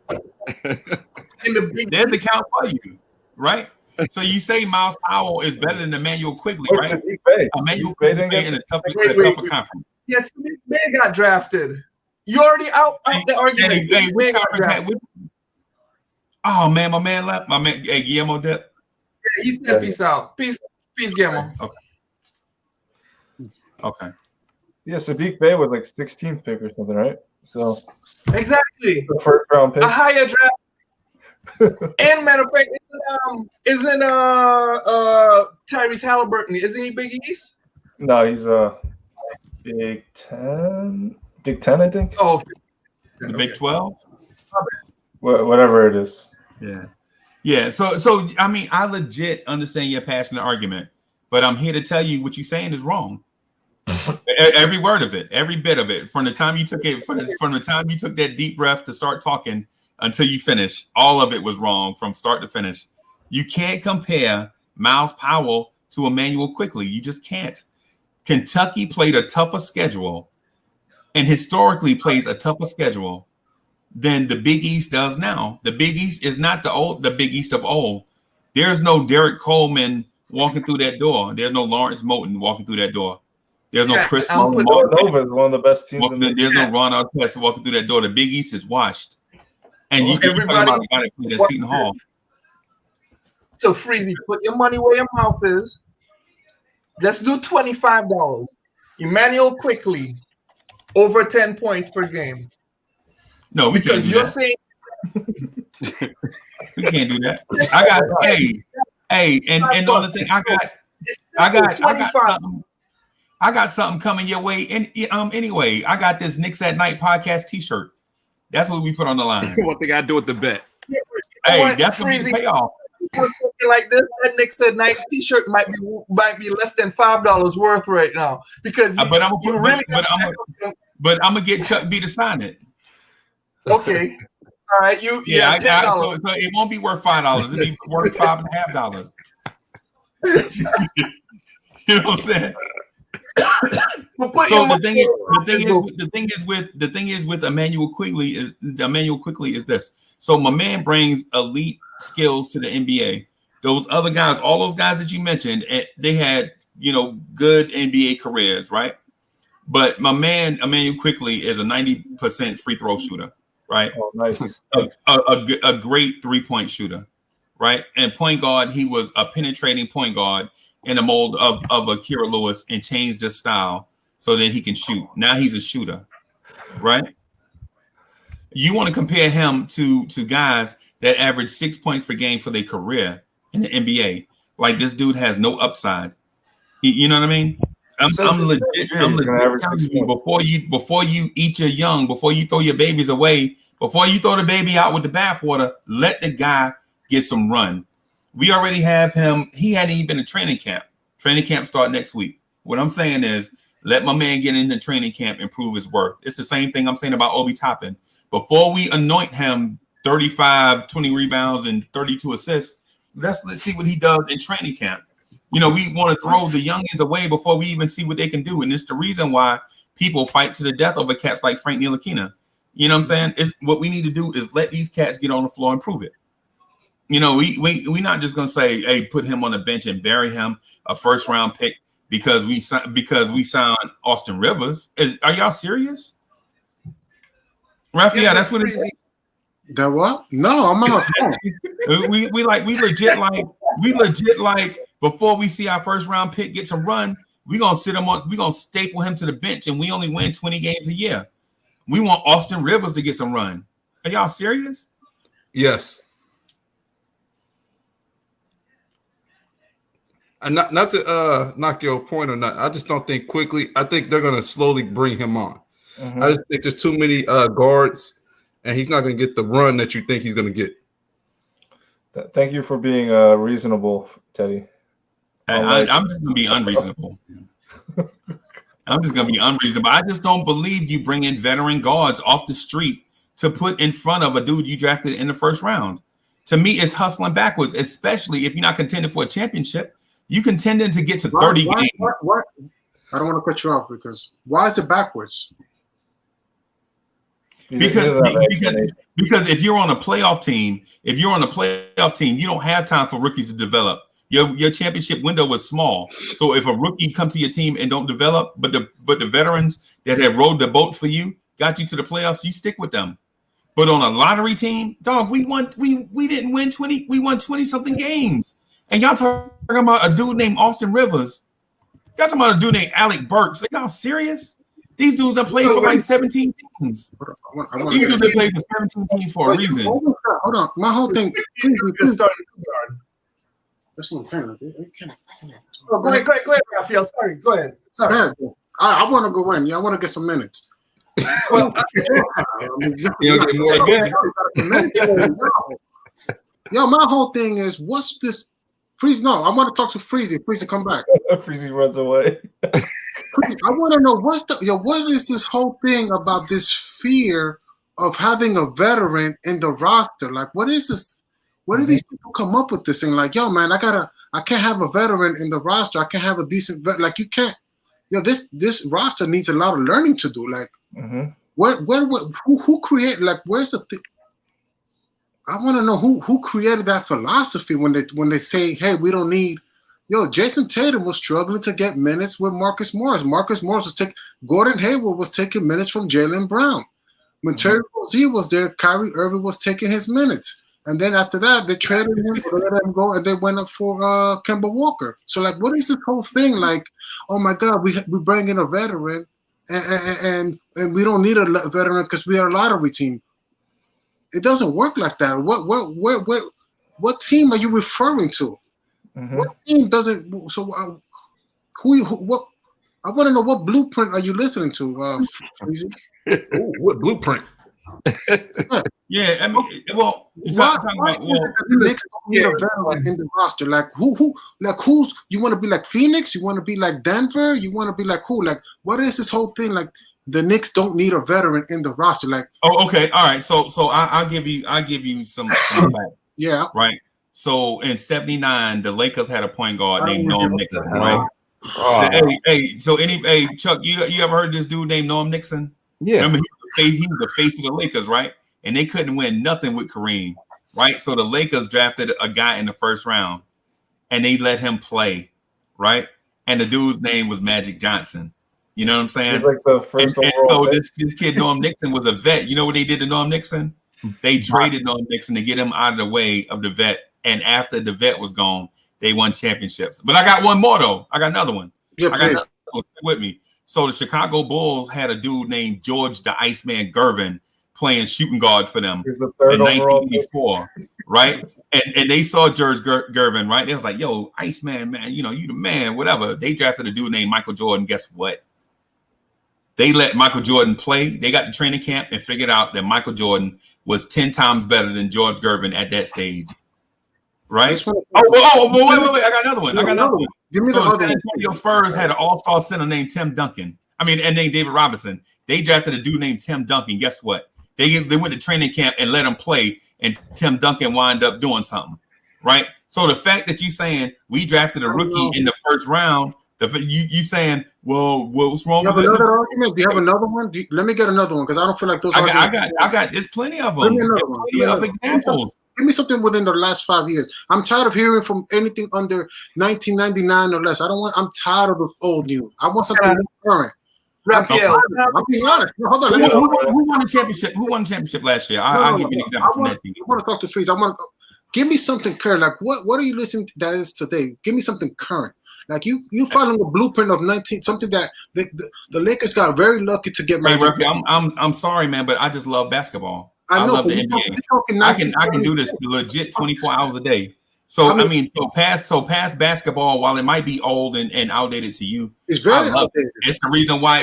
There's a count for you, right? So you say Miles Powell is better than Emanuel Quickley, right? Emanuel Quickley in a tougher conference. Yes, they got drafted. You already out the argument. Oh man, my man left. My man, Guillermo Depp. Yeah, he said peace out. Peace, Guillermo. Okay. Yeah, Sadiq Bey was like 16th pick or something, right? So exactly. The first round pick. A higher draft. And matter of fact, isn't Tyrese Halliburton? Isn't he Big East? No, he's Big Ten. Big Ten, I think. Oh, the Big 12. Whatever it is. Yeah. So I mean, I legit understand your passionate argument, but I'm here to tell you what you're saying is wrong. Every word of it, every bit of it. From the time you took it, from the time you took that deep breath to start talking until you finish, all of it was wrong from start to finish. You can't compare Miles Powell to Emanuel Quickley. You just can't. Kentucky played a tougher schedule and historically plays a tougher schedule than the Big East does now. The Big East is not the Big East of old. There's no Derek Coleman walking through that door. There's no Lawrence Moten walking through that door. There's no Chris Villanova is one of the best teams. There's no Ron Artest walking through that door. The Big East is washed. And you talking about the guy that played at Seton Hall. So Freezy, put your money where your mouth is. Let's do $25. Emanuel Quickley, over 10 points per game. No, because you're saying we can't do that. I got and the other thing I got something coming your way. And anyway, I got this Knicks at Night podcast T-shirt. That's what we put on the line. What they got to do with the bet? That's gonna be payoff. Like this, that Knicks at Night T-shirt might be less than $5 worth right now because but I'm gonna get Chuck B to sign it. Okay, all right, $10. So it won't be worth $5. It'll be worth $5.50. You know what I'm saying? So the thing is with Emanuel Quickley is this. So my man brings elite skills to the NBA. Those other guys, all those guys that you mentioned, they had good NBA careers, right? But my man Emanuel Quickley is a 90% free throw shooter, right? Oh, nice. A great 3-point shooter, right? And point guard, he was a penetrating point guard in the mold of Kira Lewis and changed his style so that he can shoot. Now he's a shooter, right? You want to compare him to guys that average 6 points per game for their career in the NBA. Like this dude has no upside. You know what I mean? I'm legit before you eat your young, before you throw your babies away, before you throw the baby out with the bathwater, let the guy get some run. We already have him. He hadn't even been to training camp. Training camp start next week. What I'm saying is let my man get into training camp and prove his worth. It's the same thing I'm saying about Obi Toppin. Before we anoint him 35, 20 rebounds, and 32 assists, let's see what he does in training camp. We want to throw the youngins away before we even see what they can do. And it's the reason why people fight to the death over cats like Frank Ntilikina. You know what I'm saying? It's what we need to do is let these cats get on the floor and prove it. You know, we not just gonna say, hey, put him on the bench and bury him a first round pick because we signed Austin Rivers. Are y'all serious? Raphael, that's what it is. That what? No, I'm not. we legit like before we see our first round pick get some run, we gonna staple him to the bench, and we only win 20 games a year. We want Austin Rivers to get some run. Are y'all serious? Yes. And not to knock your point or not, I just don't think Quickley. I think they're gonna slowly bring him on. Mm-hmm. I just think there's too many guards, and he's not gonna get the run that you think he's gonna get. Thank you for being reasonable, Teddy. I'm just gonna be unreasonable. I'm just gonna be unreasonable. I just don't believe you bring in veteran guards off the street to put in front of a dude you drafted in the first round. To me, it's hustling backwards, especially if you're not contending for a championship. You contending to get to 30 games. What? I don't want to cut you off because why is it backwards? Because if you're on a playoff team, you don't have time for rookies to develop. Your championship window was small. So if a rookie comes to your team and don't develop, but the veterans that have rode the boat for you got you to the playoffs, you stick with them. But on a lottery team, dog, we didn't win 20, we won 20-something games. And y'all talking about a dude named Austin Rivers. Y'all talking about a dude named Alec Burks. Are y'all serious? These dudes that played for like 17 teams. These dudes that played for 17 teams for a reason. Hold on. My whole thing. That's what I'm saying. Go ahead, Raphael. Sorry, go ahead. Sorry. I want to go in. Yeah, I want to get some minutes. Yo, my whole thing is, what's this? Freeze, no, I want to talk to Freezy. Freezy, come back. Freezy runs away. I want to know what is this whole thing about this fear of having a veteran in the roster? Like, what is this? Where do these people come up with this thing? Like, yo, man, I can't have a veteran in the roster. I can't have a decent like you can't. Yo, this roster needs a lot of learning to do. Like, who created? Like, where's the thing? I want to know who created that philosophy when they say, hey, we don't need. Yo, Jason Tatum was struggling to get minutes with Marcus Morris. Marcus Morris was Gordon Hayward was taking minutes from Jaylen Brown. When Terry Rozier was there, Kyrie Irving was taking his minutes. And then after that, they traded him, they let him go, and they went up for Kemba Walker. So, like, what is this whole thing? Like, oh my God, we bring in a veteran, and we don't need a veteran because we are a lottery team. It doesn't work like that. What team are you referring to? What team doesn't? So, what? I want to know what blueprint are you listening to? What blueprint? Yeah, I mean, well, the Knicks don't need a veteran in the roster. Like who's you want to be like Phoenix? You want to be like Denver? You want to be like who? Like what is this whole thing? Like the Knicks don't need a veteran in the roster. Like okay, all right. So I'll give you some facts. Yeah, right. So in '79, the Lakers had a point guard named Norm Nixon, right? So Chuck, you ever heard of this dude named Norm Nixon? Yeah. Remember he was the face of the Lakers, right? And they couldn't win nothing with Kareem, right? So the Lakers drafted a guy in the first round, and they let him play, right? And the dude's name was Magic Johnson. You know what I'm saying? Like the first and so this kid Norm Nixon was a vet. You know what they did to Norm Nixon? They traded Norm Nixon to get him out of the way of the vet. And after the vet was gone, they won championships. But I got one more though. I got another one. Yeah, I got another one with me. So the Chicago Bulls had a dude named George the Iceman Gervin playing shooting guard for them in 1984, right? And they saw George Gervin, right? They was like, yo, Iceman, man, you know, you the man, whatever. They drafted a dude named Michael Jordan. Guess what? They let Michael Jordan play. They got to training camp and figured out that Michael Jordan was 10 times better than George Gervin at that stage. Right? Wait. I got another one. Give me so the other San Antonio Spurs had an all-star center named Tim Duncan. And named David Robinson. They drafted a dude named Tim Duncan. Guess what? They went to training camp and let him play, and Tim Duncan wound up doing something. Right? So the fact that you saying we drafted a rookie in the first round, You saying, well, what's wrong with another argument? Do you have another one? Let me get another one because I don't feel like those. I got. There's plenty of them. There's plenty of examples. Give me something within the last 5 years. I'm tired of hearing from anything under 1999 or less. I don't want. I'm tired of the old news. I want something more current. Raphael, I'm being honest. Hold on. Who won the championship? Who won the championship last year? I'll give you an example from that team. I want to talk to Freeze. I want to give me something current. Like what are you listening to that is today? Give me something current. Like you following a blueprint of 19 something that the Lakers got very lucky to get. Hey, Ruffy, I'm sorry, man, but I just love basketball. I love the NBA. I can do this legit 24 hours a day. So I mean, so past basketball, while it might be old and outdated to you, it's very outdated. It's the reason why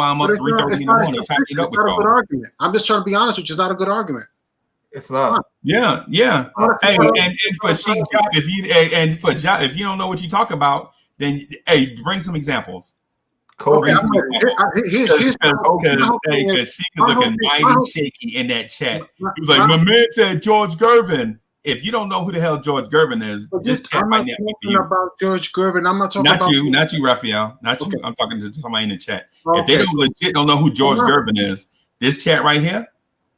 I'm up 3:30 in the morning catching up with y'all. Good argument. I'm just trying to be honest, which is not a good argument. It's not. Yeah. Hey, and for Sheik Job, if you don't know what you talk about, then hey, bring some examples. Kobe. Because she was looking mighty shaky in that chat. He was like, my man said George Gervin. If you don't know who the hell George Gervin is, this chat might not be for you. About George Gervin. I'm not talking about you, not you, Raphael. Not you. I'm talking to somebody in the chat. Okay. If they don't know who George Gervin is, this chat right here,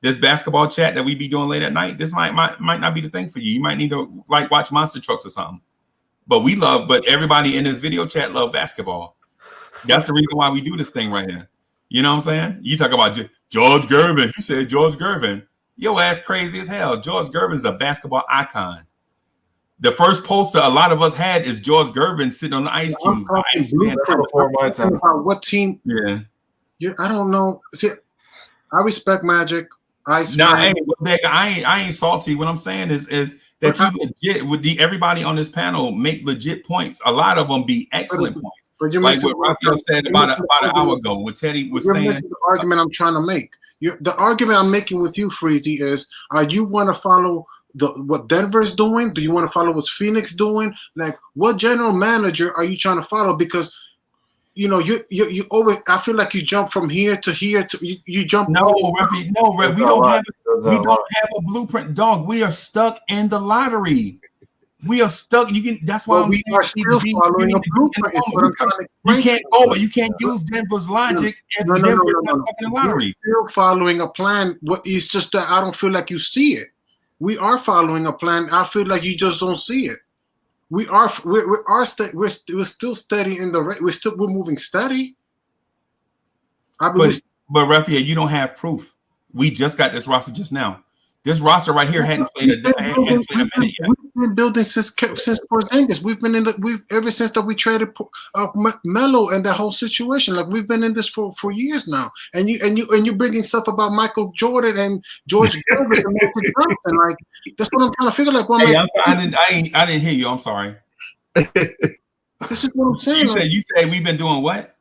this basketball chat that we be doing late at night, this might not be the thing for you. You might need to like watch Monster Trucks or something. But everybody in this video chat love basketball. That's the reason why we do this thing right here. You know what I'm saying? You talk about George Gervin. He said George Gervin. Your ass crazy as hell. George Gervin's a basketball icon. The first poster a lot of us had is George Gervin sitting on the ice cube. About what team? Yeah. I don't know. See, I respect Magic. I ain't salty. What I'm saying is that you legit with everybody on this panel make legit points. A lot of them be excellent points. Like what Raphael said about an hour ago, what Teddy was saying. The argument I'm trying to make. The argument I'm making with you, Freezy, is you want to follow what Denver's doing? Do you want to follow what Phoenix doing? Like, what general manager are you trying to follow? Because you always. I feel like you jump from here to here to you jump. No, Rep, we don't have a blueprint, dog. We are stuck in the lottery. We are stuck. That's why we are still following a blueprint. You can't use Denver's logic if Denver's not stuck in the lottery. We're still following a plan. It's just that I don't feel like you see it. We are following a plan. I feel like you just don't see it. We're still steady in the rate. We're moving steady. But Raphael, you don't have proof. We just got this roster just now. This roster right here hadn't played a minute yet. We've been building since Porzingis. We've been ever since that we traded Melo and that whole situation. Like we've been in this for years now. And you bringing stuff about Michael Jordan and George Gervin and Magic Johnson. Like that's what I'm trying to figure. Like, I didn't hear you. I'm sorry. This is what I'm saying. You said we've been doing what?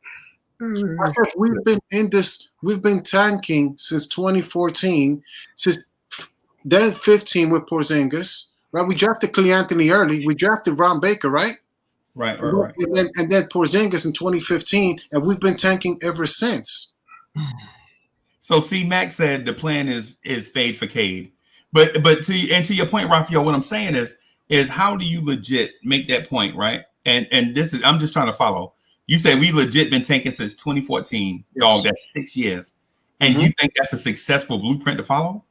I said we've been in this. We've been tanking since 2014. Since then 15 with Porzingis, right? We drafted Clay Anthony early. We drafted Ron Baker, right? Right. And then Porzingis in 2015, and we've been tanking ever since. So, see, Max said the plan is fade for Cade, but to your point, Raphael, what I'm saying is how do you legit make that point, right? And this is I'm just trying to follow. You said we legit been tanking since 2014, yes. Dog. That's 6 years, and you think that's a successful blueprint to follow?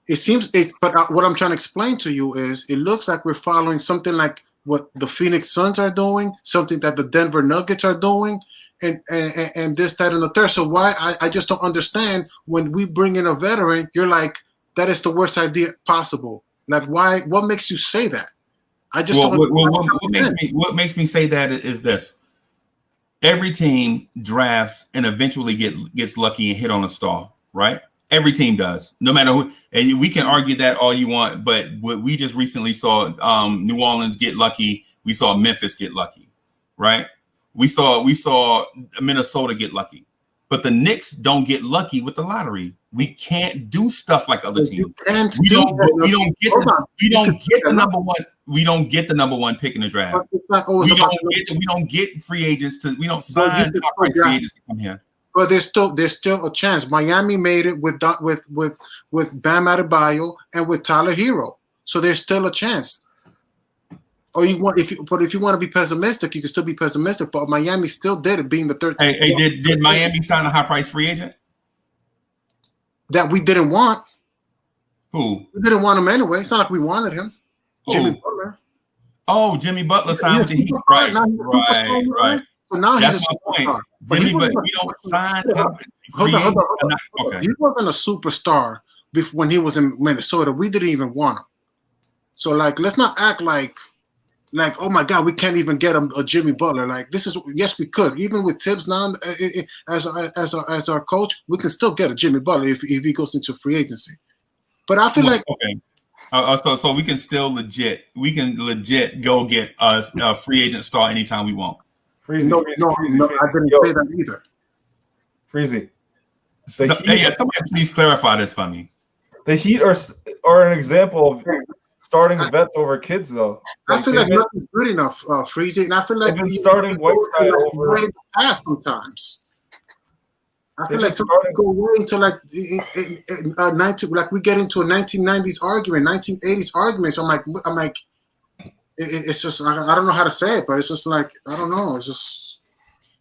It seems, but what I'm trying to explain to you is it looks like we're following something like what the Phoenix Suns are doing, something that the Denver Nuggets are doing, and this, that, and the third. So why I just don't understand when we bring in a veteran, you're like, that is the worst idea possible. Like, why? What makes you say that? I just don't. What makes me say that is this: every team drafts and eventually gets lucky and hit on a star, right? Every team does, no matter who. And we can argue that all you want, but we just recently saw New Orleans get lucky. We saw Memphis get lucky, right? We saw Minnesota get lucky, but the Knicks don't get lucky with the lottery. We can't do stuff like other teams. We don't get the number one pick in the draft. We don't get free agents we don't sign free agents to come here. But there's still a chance. Miami made it with Bam Adebayo and with Tyler Hero, so there's still a chance. Or if you want to be pessimistic, you can still be pessimistic. But Miami still did it, being the third. Hey, did Miami sign a high price free agent that we didn't want? Who? We didn't want him anyway. It's not like we wanted him. Who? Jimmy Butler. Oh, Jimmy Butler signed with the Heat. Right. So now that's my point. Jimmy, but we don't sign. Hold on. Okay. He wasn't a superstar when he was in Minnesota. We didn't even want him. So let's not act like oh my God, we can't even get him a Jimmy Butler. Yes, we could. Even with Tibbs now as our coach, we can still get a Jimmy Butler if he goes into free agency. But I feel so we can still legit go get us a free agent star anytime we want. Freezy, no, I didn't say that either. Freezy. Somebody please clarify this for me. The Heat are an example of starting vets over kids, though. I feel like nothing's good enough, Freezy, and I feel like starting Whiteside over the past sometimes. I feel like sometimes go way into we get into a 1990s argument, 1980s arguments. I'm like, it's just I don't know how to say it, but it's just like I don't know. It's just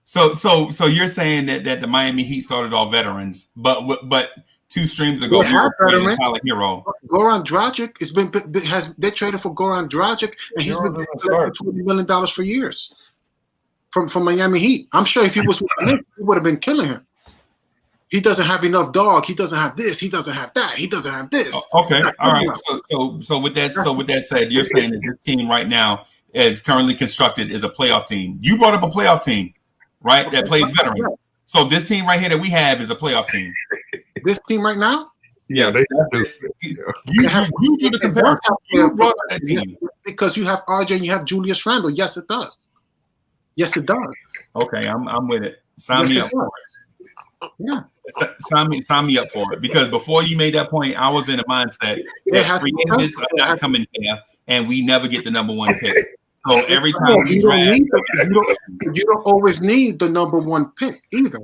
so you're saying that the Miami Heat started all veterans, but 2 streams ago we were creating a hero. Goran Dragic they traded for Goran Dragic, and he's been $20 million for years from Miami Heat. I'm sure if he was with the Knicks, he would have been killing him. He doesn't have enough dog. He doesn't have this. He doesn't have that. He doesn't have this. Okay, all right. So with that said, you're saying that this team right now, as currently constructed, is a playoff team. You brought up a playoff team, right? That plays veterans. So this team right here that we have is a playoff team. This team right now? Yeah, they do. You do the comparison. You brought up that team. Because you have RJ and you have Julius Randle. Yes, it does. Yes, it does. Okay, I'm with it. Sign me up for it. Yeah. Sign me up for it, because before you made that point, I was in a mindset that free agents are not coming here, and we never get the number 1 pick. So every time we draft, you don't always need the number 1 pick either.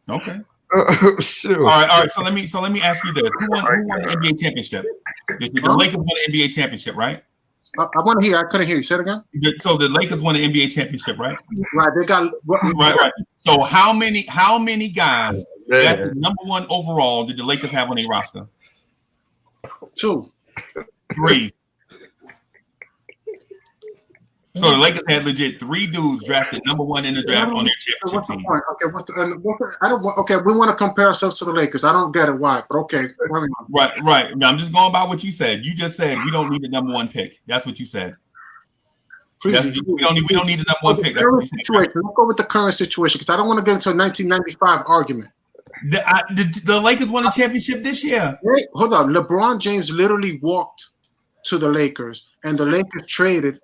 Okay. Sure. All right. So let me ask you this: Who won the NBA championship? The Lakers won the NBA championship, right? I want to hear. I couldn't hear you. Say it again. So the Lakers won the NBA championship, right? Right. They got right. So how many guys got the number 1 overall did the Lakers have on their roster? 2. 3. So the Lakers had legit 3 dudes drafted number 1 in the draft on their championship what's team. The point? Okay, I don't want. Okay, we want to compare ourselves to the Lakers. I don't get it why, but okay. Right. Now, I'm just going by what you said. You just said we don't need the number 1 pick. That's what you said. We don't need the number 1 pick. That's what you said. Let's go with the current situation, because I don't want to get into a 1995 argument. The Lakers won the championship this year. Wait, hold on. LeBron James literally walked to the Lakers, and the Lakers traded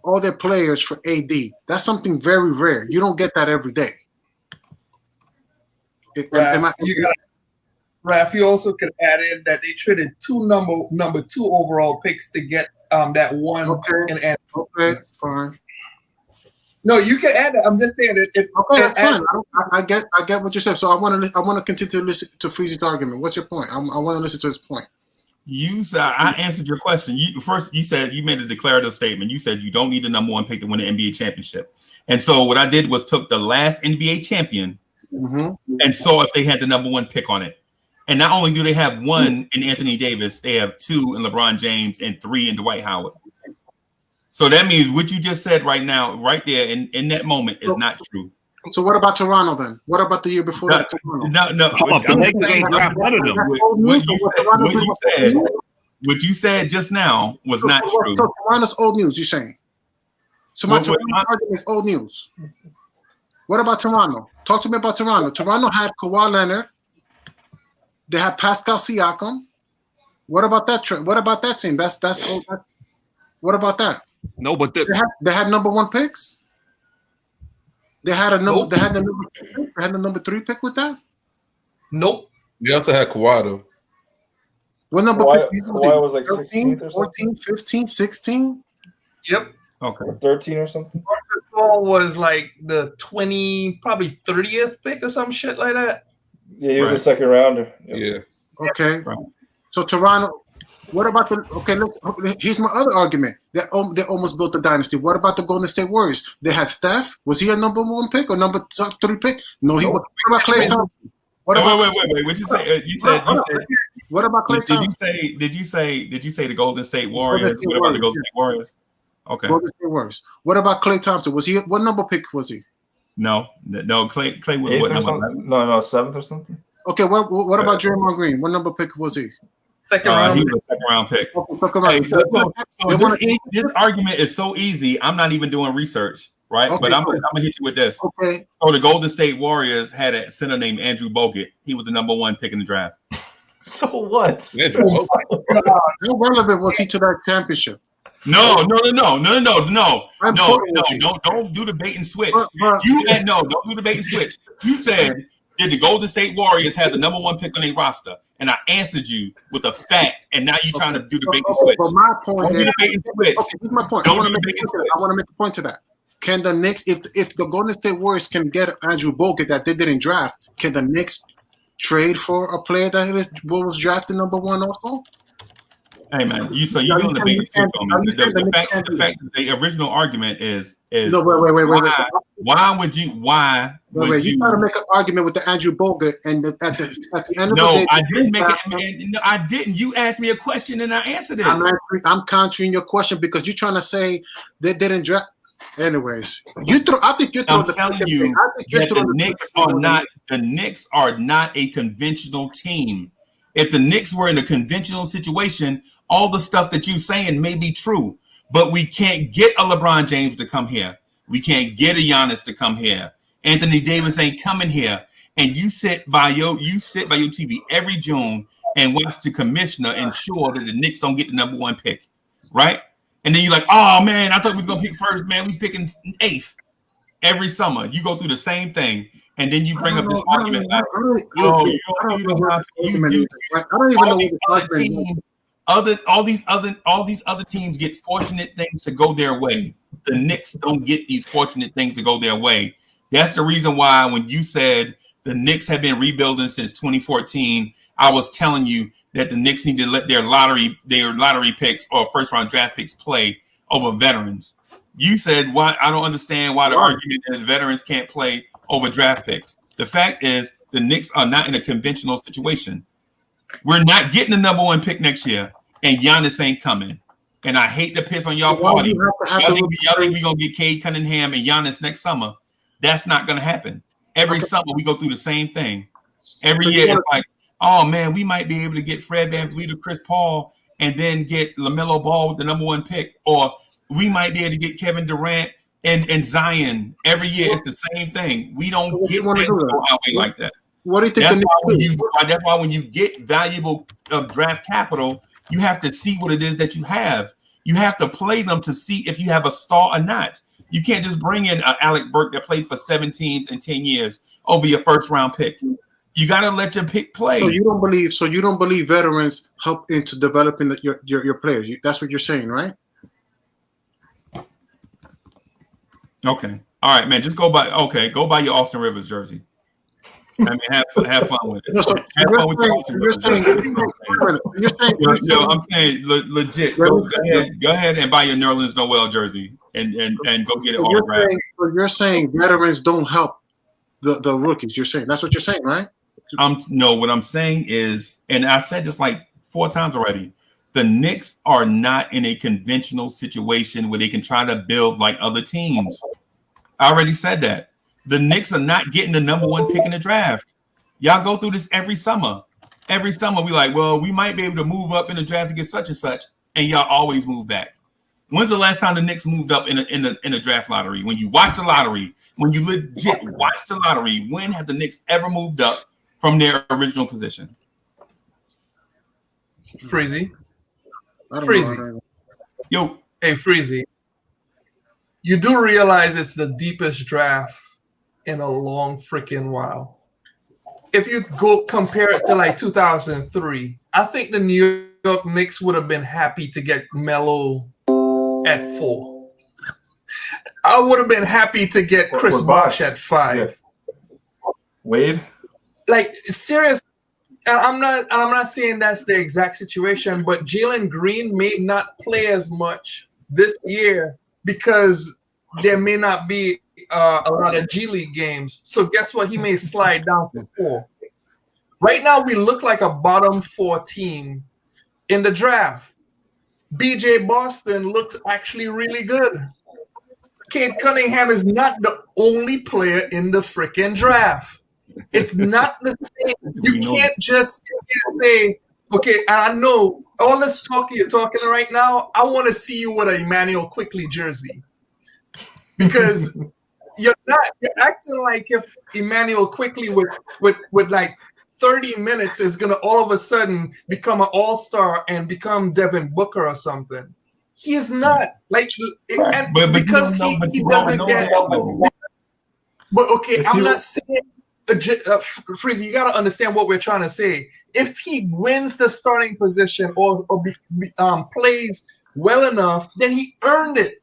all their players for AD. That's something very rare. You don't get that every day. Raph, you also could add in that they traded 2 number 2 overall picks to get that 1. Okay, fine. No, you can add that. I'm just saying it. Okay, fine. I get what you said. So I want to continue to listen to Freezy's argument. What's your point? I want to listen to his point. You said I answered your question. You said you made a declarative statement. You said you don't need the number 1 pick to win the NBA championship. And so what I did was took the last NBA champion and saw if they had the number 1 pick on it. And not only do they have 1 in Anthony Davis, they have 2 in LeBron James and 3 in Dwight Howard. So that means what you just said right now, right there in that moment, is not true. So what about Toronto then? What about the year before that? No. The Lakers ain't draft one of them. What you said just now was not true. So Toronto's old news, you're saying? So my Toronto argument is old news. What about Toronto? Talk to me about Toronto. Toronto had Kawhi Leonard. They had Pascal Siakam. What about that trade? What about that team? That's old. What about that? No, but they had number 1 picks. They had They had the number 3 pick with that. Nope. You also had Kawhi though. What number? Kawhi was like 13, 16th or 14, 15, 16. Yep. Okay. 13 or something. Marcus was like the probably 30th pick or some shit like that. Yeah, he was a second rounder. Yeah. Okay. Right. So Toronto. What about the here's my other argument. They almost built a dynasty. What about the Golden State Warriors? They had Steph. Was he a number 1 pick or number 3 pick? No, he was. What about Klay Thompson? Wait. What you say? You said. What about Klay Thompson? Did you say the Golden State Warriors? What about the Golden State Warriors? Okay. Golden State Warriors. What about Klay Thompson? Was he what number pick was he? No. Klay was what number? No, 7th or something. Okay. What about Draymond Green? What number pick was he? Second round. He was a 2nd round pick. Hey, so this argument is so easy. I'm not even doing research, right? Okay, but I'm gonna hit you with this. Okay. So the Golden State Warriors had a center named Andrew Bogut. He was the number 1 pick in the draft. So what? How relevant was he to that championship? No. Don't do the bait and switch. Don't do the bait and switch. You said, did the Golden State Warriors have the number 1 pick on their roster? And I answered you with a fact, and now you're trying to do the bait and switch. But my point is, here's my point. I want to make a point to that. Can the Knicks, if the Golden State Warriors can get Andrew Bogut that they didn't draft, can the Knicks trade for a player that was drafted number 1 also? Hey man, you're doing the bait and switch on me. The fact that the original argument is no, wait. Why would you you trying to make an argument with the Andrew Bogut and at the end of the day? I didn't make it. No, I didn't. You asked me a question and I answered it. I'm countering your question because you're trying to say they didn't draft. Anyways, I think you're throwing the Knicks are not a conventional team. If the Knicks were in a conventional situation, all the stuff that you're saying may be true, but we can't get a LeBron James to come here. We can't get a Giannis to come here. Anthony Davis ain't coming here. And you sit by your TV every June and watch the commissioner ensure that the Knicks don't get the number 1 pick, right? And then you're like, oh man, I thought we were gonna pick first, man. We picking 8th every summer. You go through the same thing, and then you bring up this argument like, all these other teams get fortunate things to go their way. The Knicks don't get these fortunate things to go their way. That's the reason why when you said the Knicks have been rebuilding since 2014, I was telling you that the Knicks need to let their lottery picks or 1st round draft picks play over veterans. You said, why? I don't understand why the argument is veterans can't play over draft picks. The fact is the Knicks are not in a conventional situation. We're not getting the number 1 pick next year, and Giannis ain't coming. And I hate to piss on y'all party. Y'all think we're going to get Cade Cunningham and Giannis next summer. That's not going to happen. Every summer we go through the same thing. Every year it's like, oh man, we might be able to get Fred VanVleet or Chris Paul and then get LaMelo Ball with the number 1 pick. Or we might be able to get Kevin Durant and Zion. Every year it's the same thing. We don't get that to go our way like that. What do you think? That's why when you get valuable draft capital, you have to see what it is that you have. You have to play them to see if you have a star or not. You can't just bring in Alec Burke that played for 7 teams in 10 years over your 1st round pick. You got to let your pick play. So you don't believe veterans help into developing your players. That's what you're saying, right? Okay. All right, man. Just go buy your Austin Rivers jersey. I mean, have fun with it. I'm saying legit. Go ahead and buy your Nerlens Noel jersey and go get it autographed. You're saying veterans don't help the rookies. You're saying that's what you're saying, right? No, what I'm saying is, and I said this like 4 times already. The Knicks are not in a conventional situation where they can try to build like other teams. I already said that. The Knicks are not getting the number 1 pick in the draft. Y'all go through this every summer. Every summer, we like, well, we might be able to move up in the draft to get such and such, and y'all always move back. When's the last time the Knicks moved up in a draft lottery? When you watch the lottery, when you legit watch the lottery, when have the Knicks ever moved up from their original position? Freezy. Yo. Hey, Freezy. You do realize it's the deepest draft in a long freaking while. If you go compare it to like 2003, I think the New York Knicks would have been happy to get Melo at 4. I would have been happy to get Chris Bosh at 5. Yeah. Wade? Like, serious. And I'm not saying that's the exact situation, but Jalen Green may not play as much this year because there may not be a lot of G League games. So guess what? He may slide down to 4. Right now, we look like a bottom 4 team in the draft. BJ Boston looks actually really good. Cade Cunningham is not the only player in the freaking draft. It's not the same. You can't just say, okay, I know all this talk you're talking right now, I want to see you with an Emanuel Quickley jersey. Because you're acting like if Emanuel Quickley with like 30 minutes is gonna all of a sudden become an all-star and become Devin Booker or something. He is not. Like, and but because he doesn't get. But okay, I'm not saying. Freezy, you got to understand what we're trying to say. If he wins the starting position or plays well enough, then he earned it.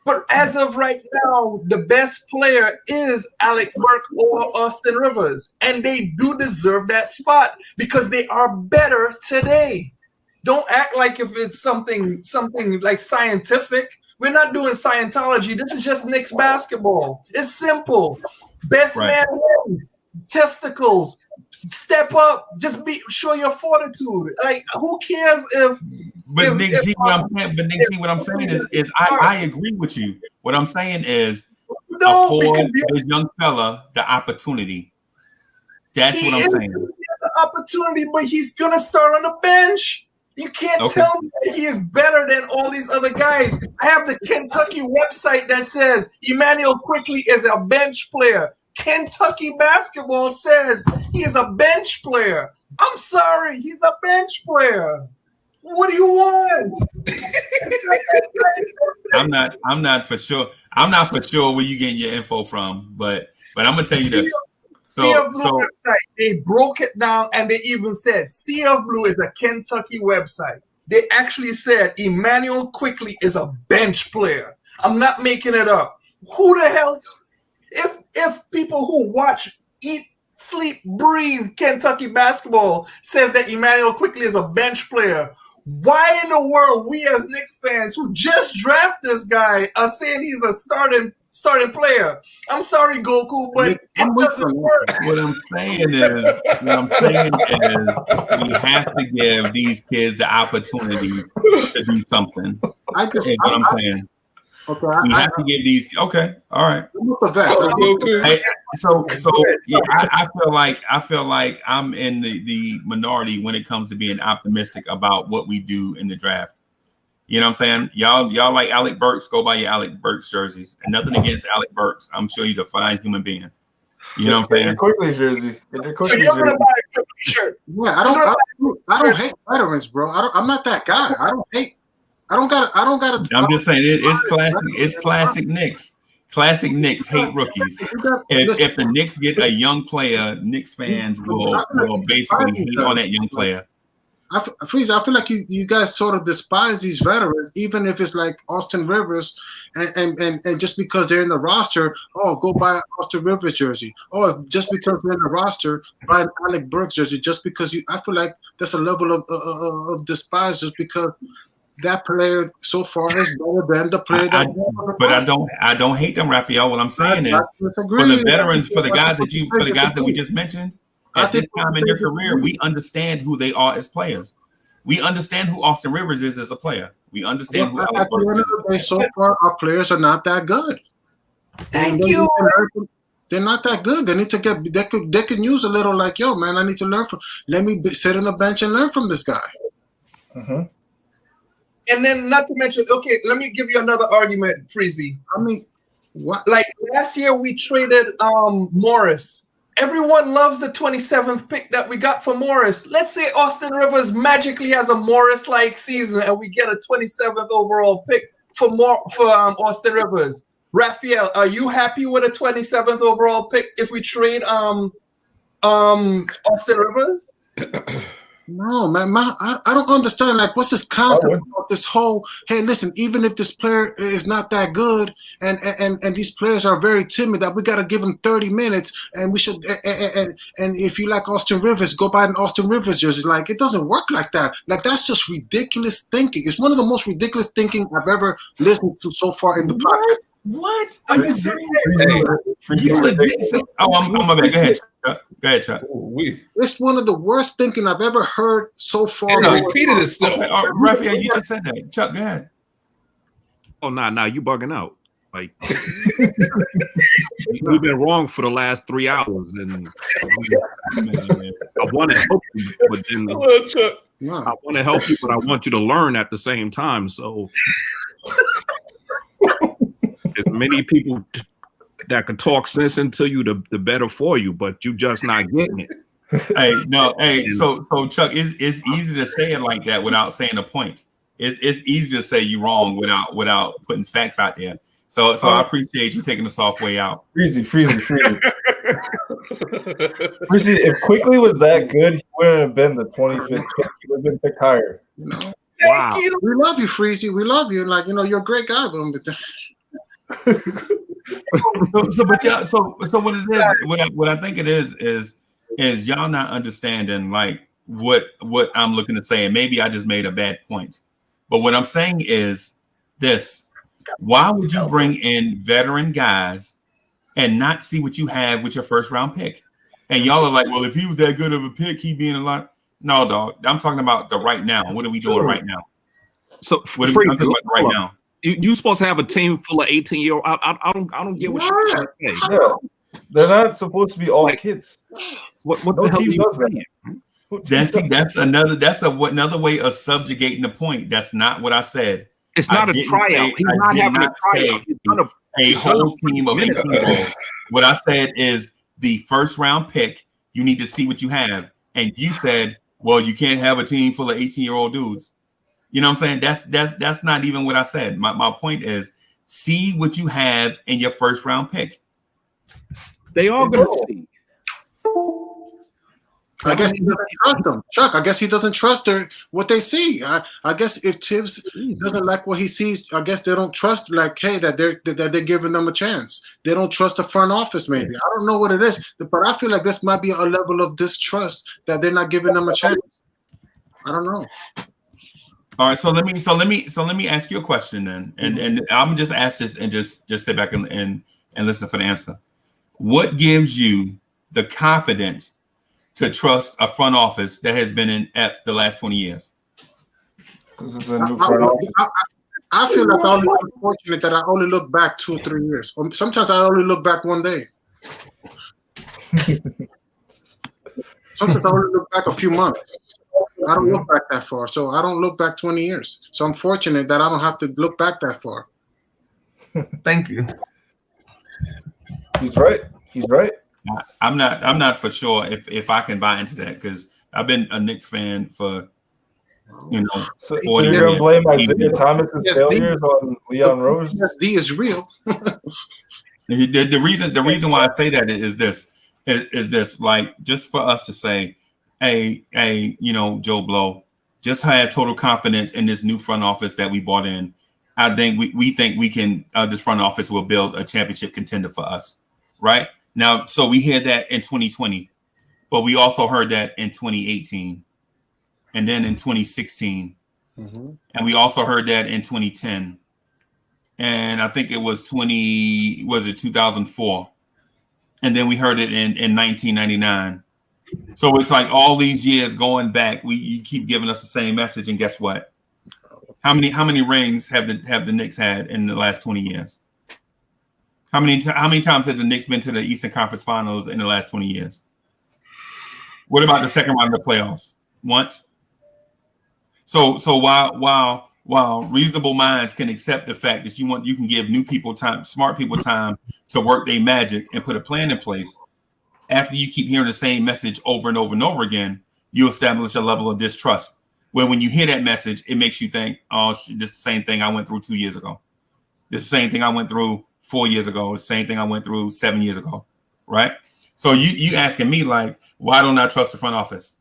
But as of right now, the best player is Alec Burke or Austin Rivers, and they do deserve that spot because they are better today. Don't act like if it's something like scientific. We're not doing Scientology. This is just Knicks basketball. It's simple. Best man win. Testicles. Step up. Just show your fortitude. Like, who cares if? But Nick G, what I'm saying is I agree with you. What I'm saying is afford this young fella the opportunity. That's what I'm saying. The opportunity, but he's gonna start on the bench. You can't tell me that he is better than all these other guys. I have the Kentucky website that says Emanuel Quickley is a bench player. Kentucky basketball says he is a bench player. I'm sorry, he's a bench player. What do you want? I'm not for sure. I'm not for sure where you getting your info from, but I'm gonna tell you this. Sea of Blue website. They broke it down and they even said Sea of Blue is a Kentucky website. They actually said Emanuel Quickley is a bench player. I'm not making it up. Who the hell? If people who watch, eat, sleep, breathe Kentucky basketball says that Emanuel Quickley is a bench player, why in the world we as Knicks fans who just draft this guy are saying he's a starting player? I'm sorry, Goku, but it doesn't work. What I'm saying is we have to give these kids the opportunity to do something. I'm saying. Okay, we have to give these. Okay, all right. I feel like I'm in the minority when it comes to being optimistic about what we do in the draft. You know what I'm saying? Y'all like Alec Burks, go buy your Alec Burks jerseys. And nothing against Alec Burks. I'm sure he's a fine human being. You know what I'm saying? Quickley jersey. So you're gonna buy a Quickley shirt. Yeah, I don't hate veterans, bro. I'm not that guy. I don't got. I'm just saying it's classic. It's classic Knicks. Classic Knicks hate rookies. If the Knicks get a young player, Knicks fans will basically hate on that young player. Freeze, I feel like you guys sort of despise these veterans, even if it's like Austin Rivers, and just because they're in the roster, go buy an Austin Rivers jersey. Just because they're in the roster, buy an Alec Burks jersey. Just because I feel like there's a level of despise just because that player so far is better than the player I don't hate them, Raphael. What I'm saying is for the veterans, for the guys that we just mentioned, at this time in their career, we understand who they are as players. We understand who Austin Rivers is as a player. We understand who Alec Burks is. So far, our players are not that good. Thank you. They're not that good. They need to get. They could use a little like, yo, man, I need to learn from. Let me sit on the bench and learn from this guy. Mm-hmm. And then, not to mention, okay, let me give you another argument, Freezy. I mean, what? Like last year, we traded Morris. Everyone loves the 27th pick that we got for Morris. Let's say Austin Rivers magically has a Morris-like season, and we get a 27th overall pick for Austin Rivers. Raphael, are you happy with a 27th overall pick if we trade Austin Rivers? No, man, I don't understand. Like, what's this concept about this whole? Hey, listen, even if this player is not that good, and these players are very timid, that we got to give them 30 minutes, and we should. And if you like Austin Rivers, go buy an Austin Rivers jersey. Like, it doesn't work like that. Like, that's just ridiculous thinking. It's one of the most ridiculous thinking I've ever listened to so far in the podcast. What are you saying? I'm my bad. Go ahead. Go ahead, Chuck. It's one of the worst thinking I've ever heard so far. It repeated itself. Raphael, you just said that. Chuck, go ahead. Oh, nah, you bugging out. Like we've been wrong for the last 3 hours, and I want to help you, but then I want to help you, but I want you to learn at the same time. So, as many people that can talk sense into you, the better for you. But you just not getting it. So Chuck, it's easy to say it like that without saying a point. It's easy to say you're wrong without putting facts out there. So I appreciate you taking the soft way out. Freezy. Freezy, if Quickley was that good, he wouldn't have been the 25th pick. He would have been picked higher. No. Wow. We love you, Freezy. We love you. Like, you're a great guy. So what it is, what I think it is y'all not understanding like what I'm looking to say, and maybe I just made a bad point. But what I'm saying is this: why would you bring in veteran guys and not see what you have with your first round pick? And y'all are like, well, if he was that good of a pick, he'd be in a lot. No, dog. I'm talking about the right now. What are we doing right now? So what are we talking about right now? You supposed to have a team full of 18-year-old. I don't get what you're saying. Yeah. They're not supposed to be all kids. What the hell team does that? That's another way of subjugating the point. That's not what I said. It's not a tryout. He's not having a tryout. A whole team of 18 people. What I said is the first round pick. You need to see what you have, and you said, well, you can't have a team full of 18-year-old dudes. You know what I'm saying? That's not even what I said. My point is, see what you have in your first round pick. They are going to see. I guess he doesn't trust them, Chuck. I guess he doesn't trust what they see. I guess if Tibbs doesn't like what he sees, I guess they don't trust. Like, hey, that they're giving them a chance. They don't trust the front office. Maybe I don't know what it is, but I feel like this might be a level of distrust that they're not giving them a chance. I don't know. All right, so let me ask you a question then, and I'm just ask this and just sit back and listen for the answer. What gives you the confidence to trust a front office that has been in at the last 20 years? Because it's a new front office. I feel like I'm fortunate that I only look back 2 or 3 years. Or sometimes I only look back one day. Sometimes I only look back a few months. I don't look back that far. So I don't look back 20 years. So I'm fortunate that I don't have to look back that far. Thank you. He's right. I'm not for sure if I can buy into that, because I've been a Knicks fan for So you're gonna blame Isaiah Thomas's failures on Leon Rose? D is real. The reason why I say that is this like, just for us to say, hey, Joe Blow, just have total confidence in this new front office that we bought in. I think we think we can. This front office will build a championship contender for us, right? Now, so we heard that in 2020, but we also heard that in 2018, and then in 2016, and we also heard that in 2010, and I think it was 2004, and then we heard it in 1999. So it's like all these years going back, you keep giving us the same message, and guess what? How many rings have the Knicks had in the last 20 years? How many times have the Knicks been to the Eastern Conference Finals in the last 20 years? What about the second round of the playoffs? Once. So while reasonable minds can accept the fact that you can give new people time, smart people time to work their magic and put a plan in place, after you keep hearing the same message over and over and over again, you establish a level of distrust. Where when you hear that message, it makes you think, oh, this is the same thing I went through 2 years ago. This is the same thing I went through 4 years ago. The same thing I went through 7 years ago, right? So you asking me, like, why don't I trust the front office?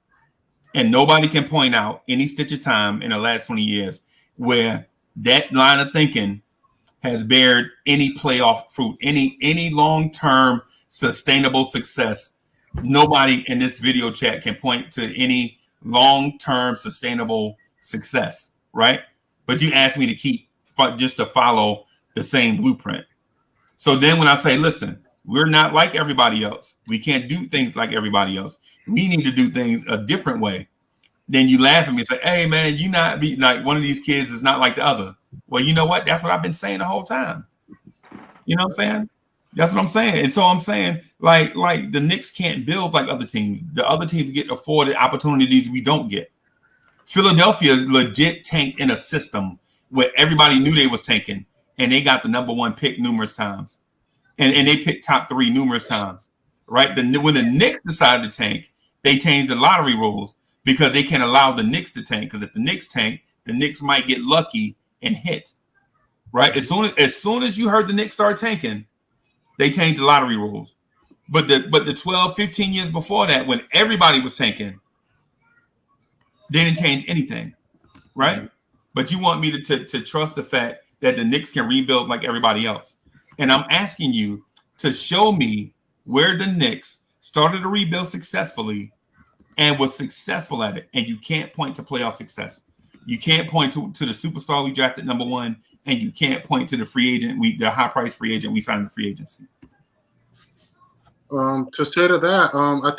And nobody can point out any stitch of time in the last 20 years where that line of thinking has bared any playoff fruit, any long-term sustainable success. Nobody in this video chat can point to any long-term sustainable success, right? But you asked me to just to follow the same blueprint. So then when I say, listen, we're not like everybody else. We can't do things like everybody else. We need to do things a different way. Then you laugh at me and say, hey, man, you not be like one of these kids is not like the other. Well, you know what? That's what I've been saying the whole time. You know what I'm saying? That's what I'm saying. And so I'm saying, like the Knicks can't build like other teams. The other teams get afforded opportunities we don't get. Philadelphia legit tanked in a system where everybody knew they was tanking, and they got the number one pick numerous times. And they picked top 3 numerous times, right? When the Knicks decided to tank, they changed the lottery rules because they can't allow the Knicks to tank. Because if the Knicks tank, the Knicks might get lucky and hit, right? As soon as you heard the Knicks start tanking, they changed the lottery rules. But the 12, 15 years before that, when everybody was tanking, they didn't change anything, right? But you want me to trust the fact that the Knicks can rebuild like everybody else. And I'm asking you to show me where the Knicks started to rebuild successfully and was successful at it. And you can't point to playoff success. You can't point to the superstar we drafted number 1, and you can't point to the free agent, the high-priced free agent we signed the free agency. To say to that, I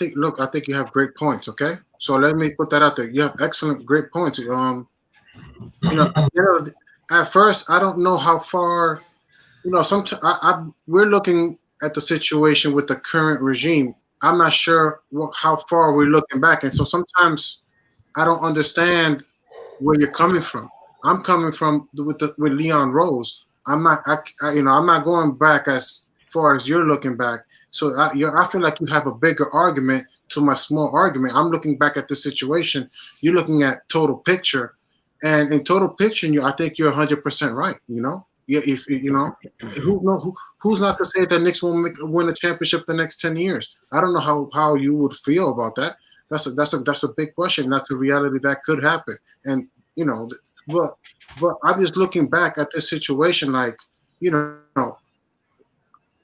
think you have great points. Okay, so let me put that out there. You have excellent, great points. At first, I don't know how far. Sometimes we're looking at the situation with the current regime. I'm not sure how far we're looking back, and so sometimes I don't understand where you're coming from. I'm coming from with Leon Rose. I'm not going back as far as you're looking back. So I feel like you have a bigger argument to my small argument. I'm looking back at the situation. You're looking at total picture, and in total picture, I think you're 100% right. Yeah, who's not to say that Knicks won't win a championship the next 10 years? I don't know how you would feel about that. That's a big question. That's a reality that could happen. And but I'm just looking back at this situation, like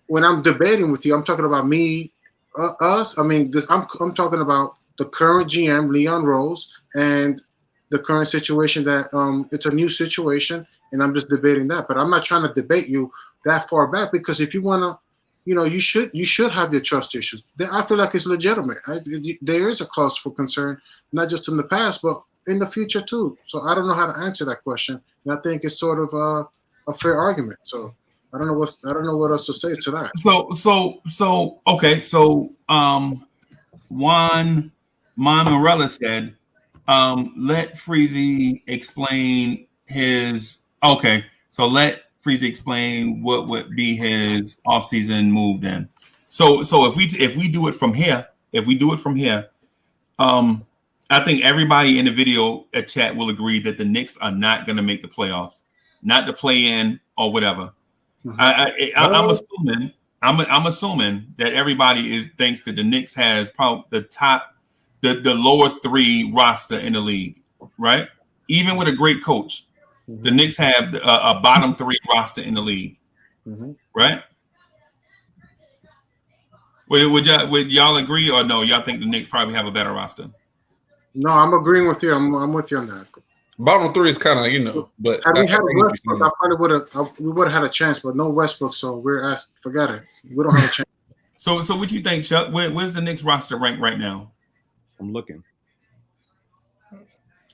when I'm debating with you, I'm talking about me, us. I mean, I'm talking about the current GM, Leon Rose, and the current situation that it's a new situation. And I'm just debating that, but I'm not trying to debate you that far back, because if you want to, you should have your trust issues. I feel like it's legitimate. There is a cause for concern, not just in the past, but in the future too. So I don't know how to answer that question, and I think it's sort of a fair argument. So I don't know what else to say to that. Okay. So Juan Morella said, let Freezy explain his. Okay, so let Freezy explain what would be his offseason move then. So if we do it from here, I think everybody in the video chat will agree that the Knicks are not going to make the playoffs, not to play in or whatever. Mm-hmm. I'm assuming that everybody thinks that the Knicks has probably the lower 3 roster in the league, right? Even with a great coach. Mm-hmm. The Knicks have a bottom 3 roster in the league, mm-hmm. right? Would y'all agree or no? Y'all think the Knicks probably have a better roster? No, I'm agreeing with you. I'm with you on that. Bottom 3 is kind of but had we had Westbrook, I probably we would have had a chance, but no Westbrook, so we're asked. Forget it. We don't have a chance. So what you think, Chuck? Where's the Knicks roster ranked right now? I'm looking.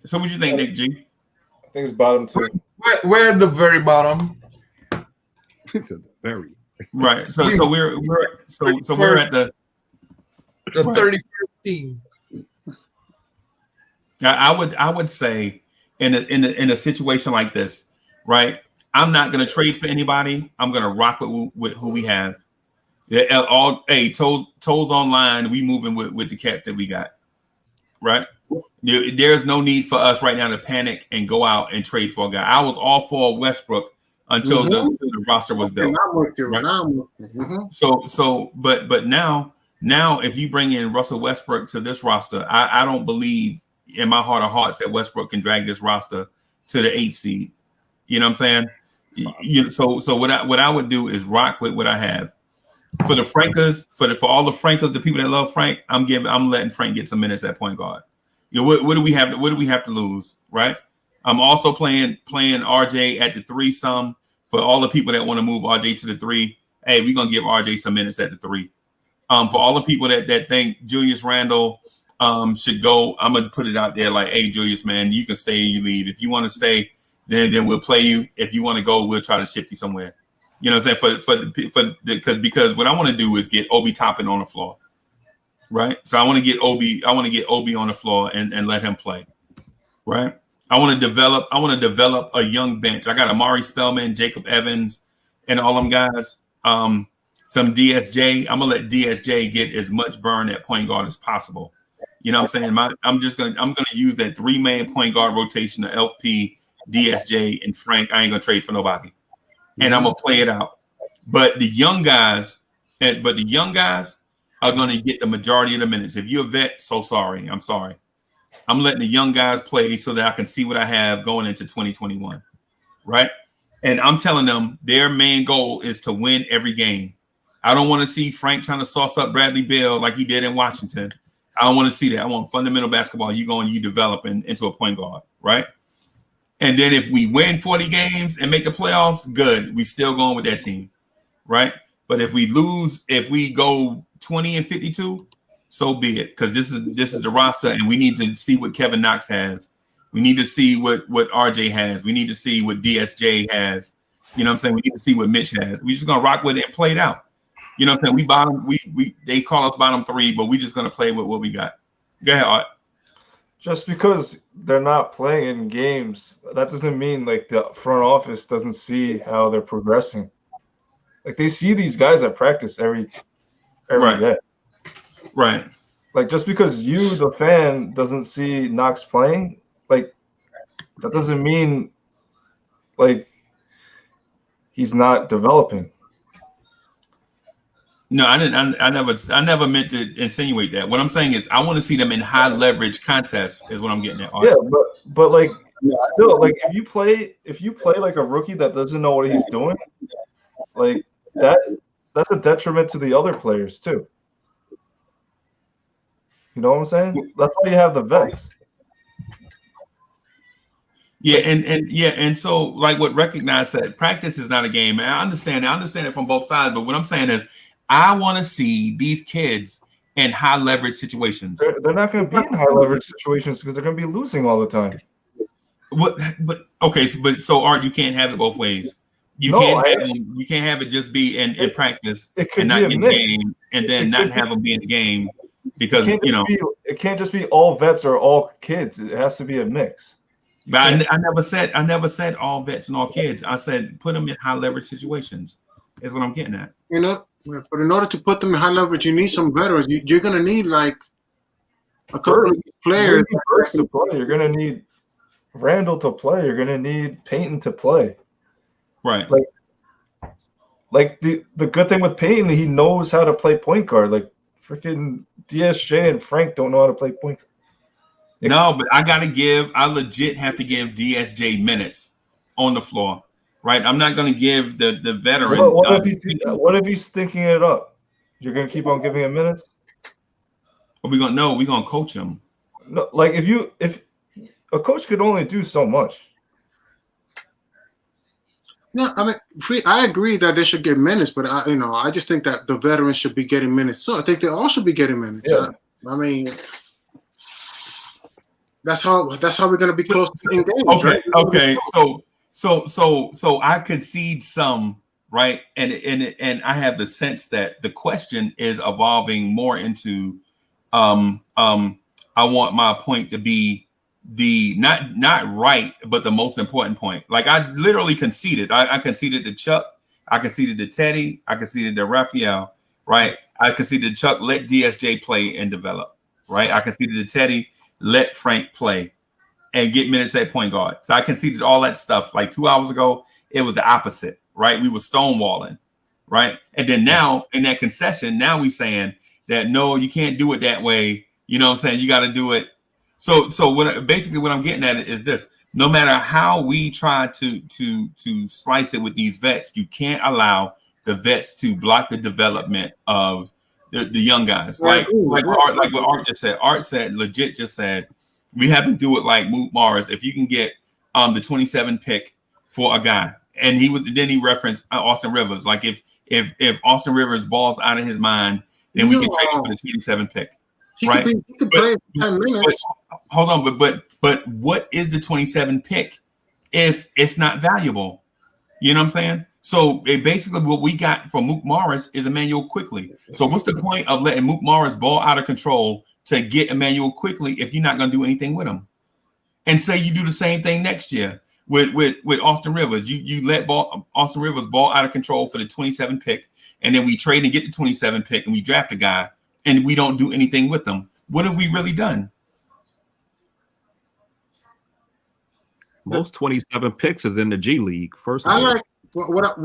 So what you think, Nick G? I think it's bottom 2. We're at the very bottom. It's a very right. So we're at the 31st team. I would say in a situation like this, right? I'm not going to trade for anybody. I'm going to rock with who we have. Toes online. We moving with the cats that we got, right? There's no need for us right now to panic and go out and trade for a guy. I was all for Westbrook until the roster was built. Right? Mm-hmm. But now if you bring in Russell Westbrook to this roster, I don't believe in my heart of hearts that Westbrook can drag this roster to the 8th seed. You know what I'm saying? So what I would do is rock with what I have. For the Frankers, for all the Frankers, the people that love Frank, I'm letting Frank get some minutes at point guard. What do we have to lose, right? I'm also playing RJ at the 3 some. For all the people that want to move RJ to the 3, hey, we're gonna give RJ some minutes at the 3. For all the people that think Julius Randle should go, I'm gonna put it out there like, hey, Julius, man, you can stay, you leave. If you want to stay, then we'll play you. If you want to go, we'll try to ship you somewhere. You know what I'm saying? Because what I want to do is get Obi Toppin on the floor, right? So I want to get Obi on the floor and let him play, right? I want to develop a young bench. I got Amari Spellman, Jacob Evans, and all them guys. Some DSJ. I'm gonna let DSJ get as much burn at point guard as possible. You know what I'm saying? I'm gonna use that 3-man point guard rotation of LP, DSJ, and Frank. I ain't gonna trade for nobody. And I'm gonna play it out. But the young guys are gonna get the majority of the minutes. If you're a vet, so sorry. I'm sorry. I'm letting the young guys play so that I can see what I have going into 2021. Right? And I'm telling them their main goal is to win every game. I don't want to see Frank trying to sauce up Bradley Beal like he did in Washington. I don't want to see that. I want fundamental basketball. You developing into a point guard, right? And then if we win 40 games and make the playoffs, good. We still going with that team, right? But if we lose, if we go 20 and 52, so be it. Because this is the roster, and we need to see what Kevin Knox has. We need to see what RJ has. We need to see what DSJ has. You know what I'm saying? We need to see what Mitch has. We're just gonna rock with it and play it out. You know what I'm saying? They call us bottom 3, but we're just gonna play with what we got. Go ahead, Art. Just because they're not playing in games, that doesn't mean like the front office doesn't see how they're progressing. Like they see these guys at practice every day. Right. Like just because you, the fan, doesn't see Knox playing, like that doesn't mean like he's not developing. No, I didn't. I never meant to insinuate that. What I'm saying is, I want to see them in high leverage contests. Is what I'm getting at. Yeah, but like still, like if you play like a rookie that doesn't know what he's doing, like that's a detriment to the other players too. You know what I'm saying? That's why you have the vets. Yeah, and so like what Recognize said, practice is not a game. I understand it from both sides, but what I'm saying is, I want to see these kids in high leverage situations. They're not going to be in high leverage situations because they're going to be losing all the time. But Art, you can't have it both ways. You can't have it just be in practice and not in the game, and then not have them be in the game because it can't just be all vets or all kids. It has to be a mix. But I never said all vets and all kids. I said put them in high leverage situations. Is what I'm getting at. You know, but in order to put them in high leverage, you need some veterans. You're going to need like a couple of players. You're going to need Randle to play. You're going to need Payton to play. Right. Like the good thing with Payton, he knows how to play point guard. Like freaking DSJ and Frank don't know how to play point guard. No, but I legit have to give DSJ minutes on the floor. Right, I'm not going to give the veteran. What if he's thinking it up? You're going to keep on giving him minutes? We're going to coach him. No, like if a coach could only do so much. No, I mean, I agree that they should get minutes, but I just think that the veterans should be getting minutes. So I think they all should be getting minutes. Yeah. I mean, that's how we're going to be close to engaged. Okay. So I concede some, right? And I have the sense that the question is evolving more into I want my point to be the not right, but the most important point. Like I literally conceded. I conceded to Chuck, I conceded to Teddy, I conceded to Raphael, right? I conceded to Chuck, let DSJ play and develop, right? I conceded to Teddy, let Frank play and get minutes at point guard. So I conceded all that stuff. Like 2 hours ago, it was the opposite, right? We were stonewalling, right? And then now in that concession, now we saying that, no, you can't do it that way. You know what I'm saying? You got to do it. So what I'm getting at is this: no matter how we try to slice it with these vets, you can't allow the vets to block the development of the young guys. Like what Art just said. Art said, legit just said, we have to do it like Moot Morris. If you can get the 27 pick for a guy, and then he referenced Austin Rivers. Like if Austin Rivers balls out of his mind, then we can trade him for the 27 pick. He right? could play 10 minutes. Hold on, but what is the 27 pick if it's not valuable? You know what I'm saying? So basically what we got from Mook Morris is Emanuel Quickley. So what's the point of letting Mook Morris ball out of control to get Emanuel Quickley if you're not going to do anything with him? And say you do the same thing next year with Austin Rivers. You let Austin Rivers ball out of control for the 27 pick, and then we trade and get the 27 pick and we draft a guy and we don't do anything with them. What have we really done? Most 27 picks is in the G League. First, I like what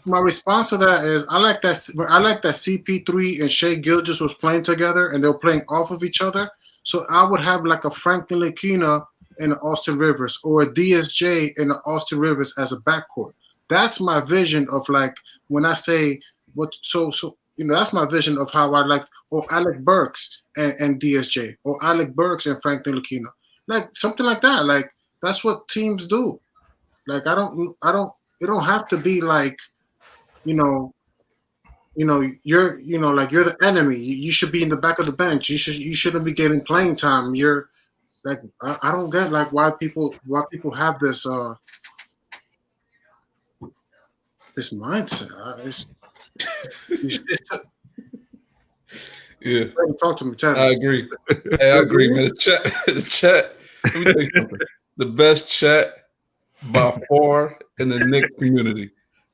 my response to that is I like that CP3 and Shea Gilgeous was playing together and they were playing off of each other. So I would have like a Frank Ntilikina and Austin Rivers, or a DSJ and Austin Rivers as a backcourt. That's my vision of like when I say what. So that's my vision of how I like, or Alec Burks and DSJ, or Alec Burks and Frank Ntilikina, like something like that. Like that's what teams do. Like it don't have to be like, you're like you're the enemy. You should be in the back of the bench. You shouldn't be getting playing time. You're like I don't get like why people have this this mindset. Yeah, talk to me. I agree. Hey, I agree, man. The chat. Let me tell you something. The best chat by far in the Knicks community.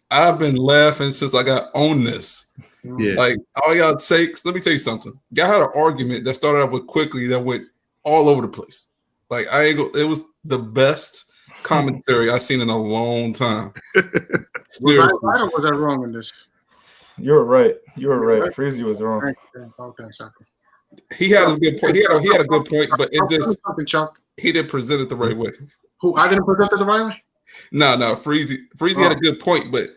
I've been laughing since I got on this. Yeah. Like all y'all takes. Let me tell you something. Guy had an argument that started out with Quickley that went all over the place. Like it was the best commentary I've seen in a long time. Seriously. Was I wrong in this? You're right. Freezy was wrong. He had a good point. He had a good point, but it just he didn't present it the right way. Who I didn't present it the right way? No, Freezy had a good point, but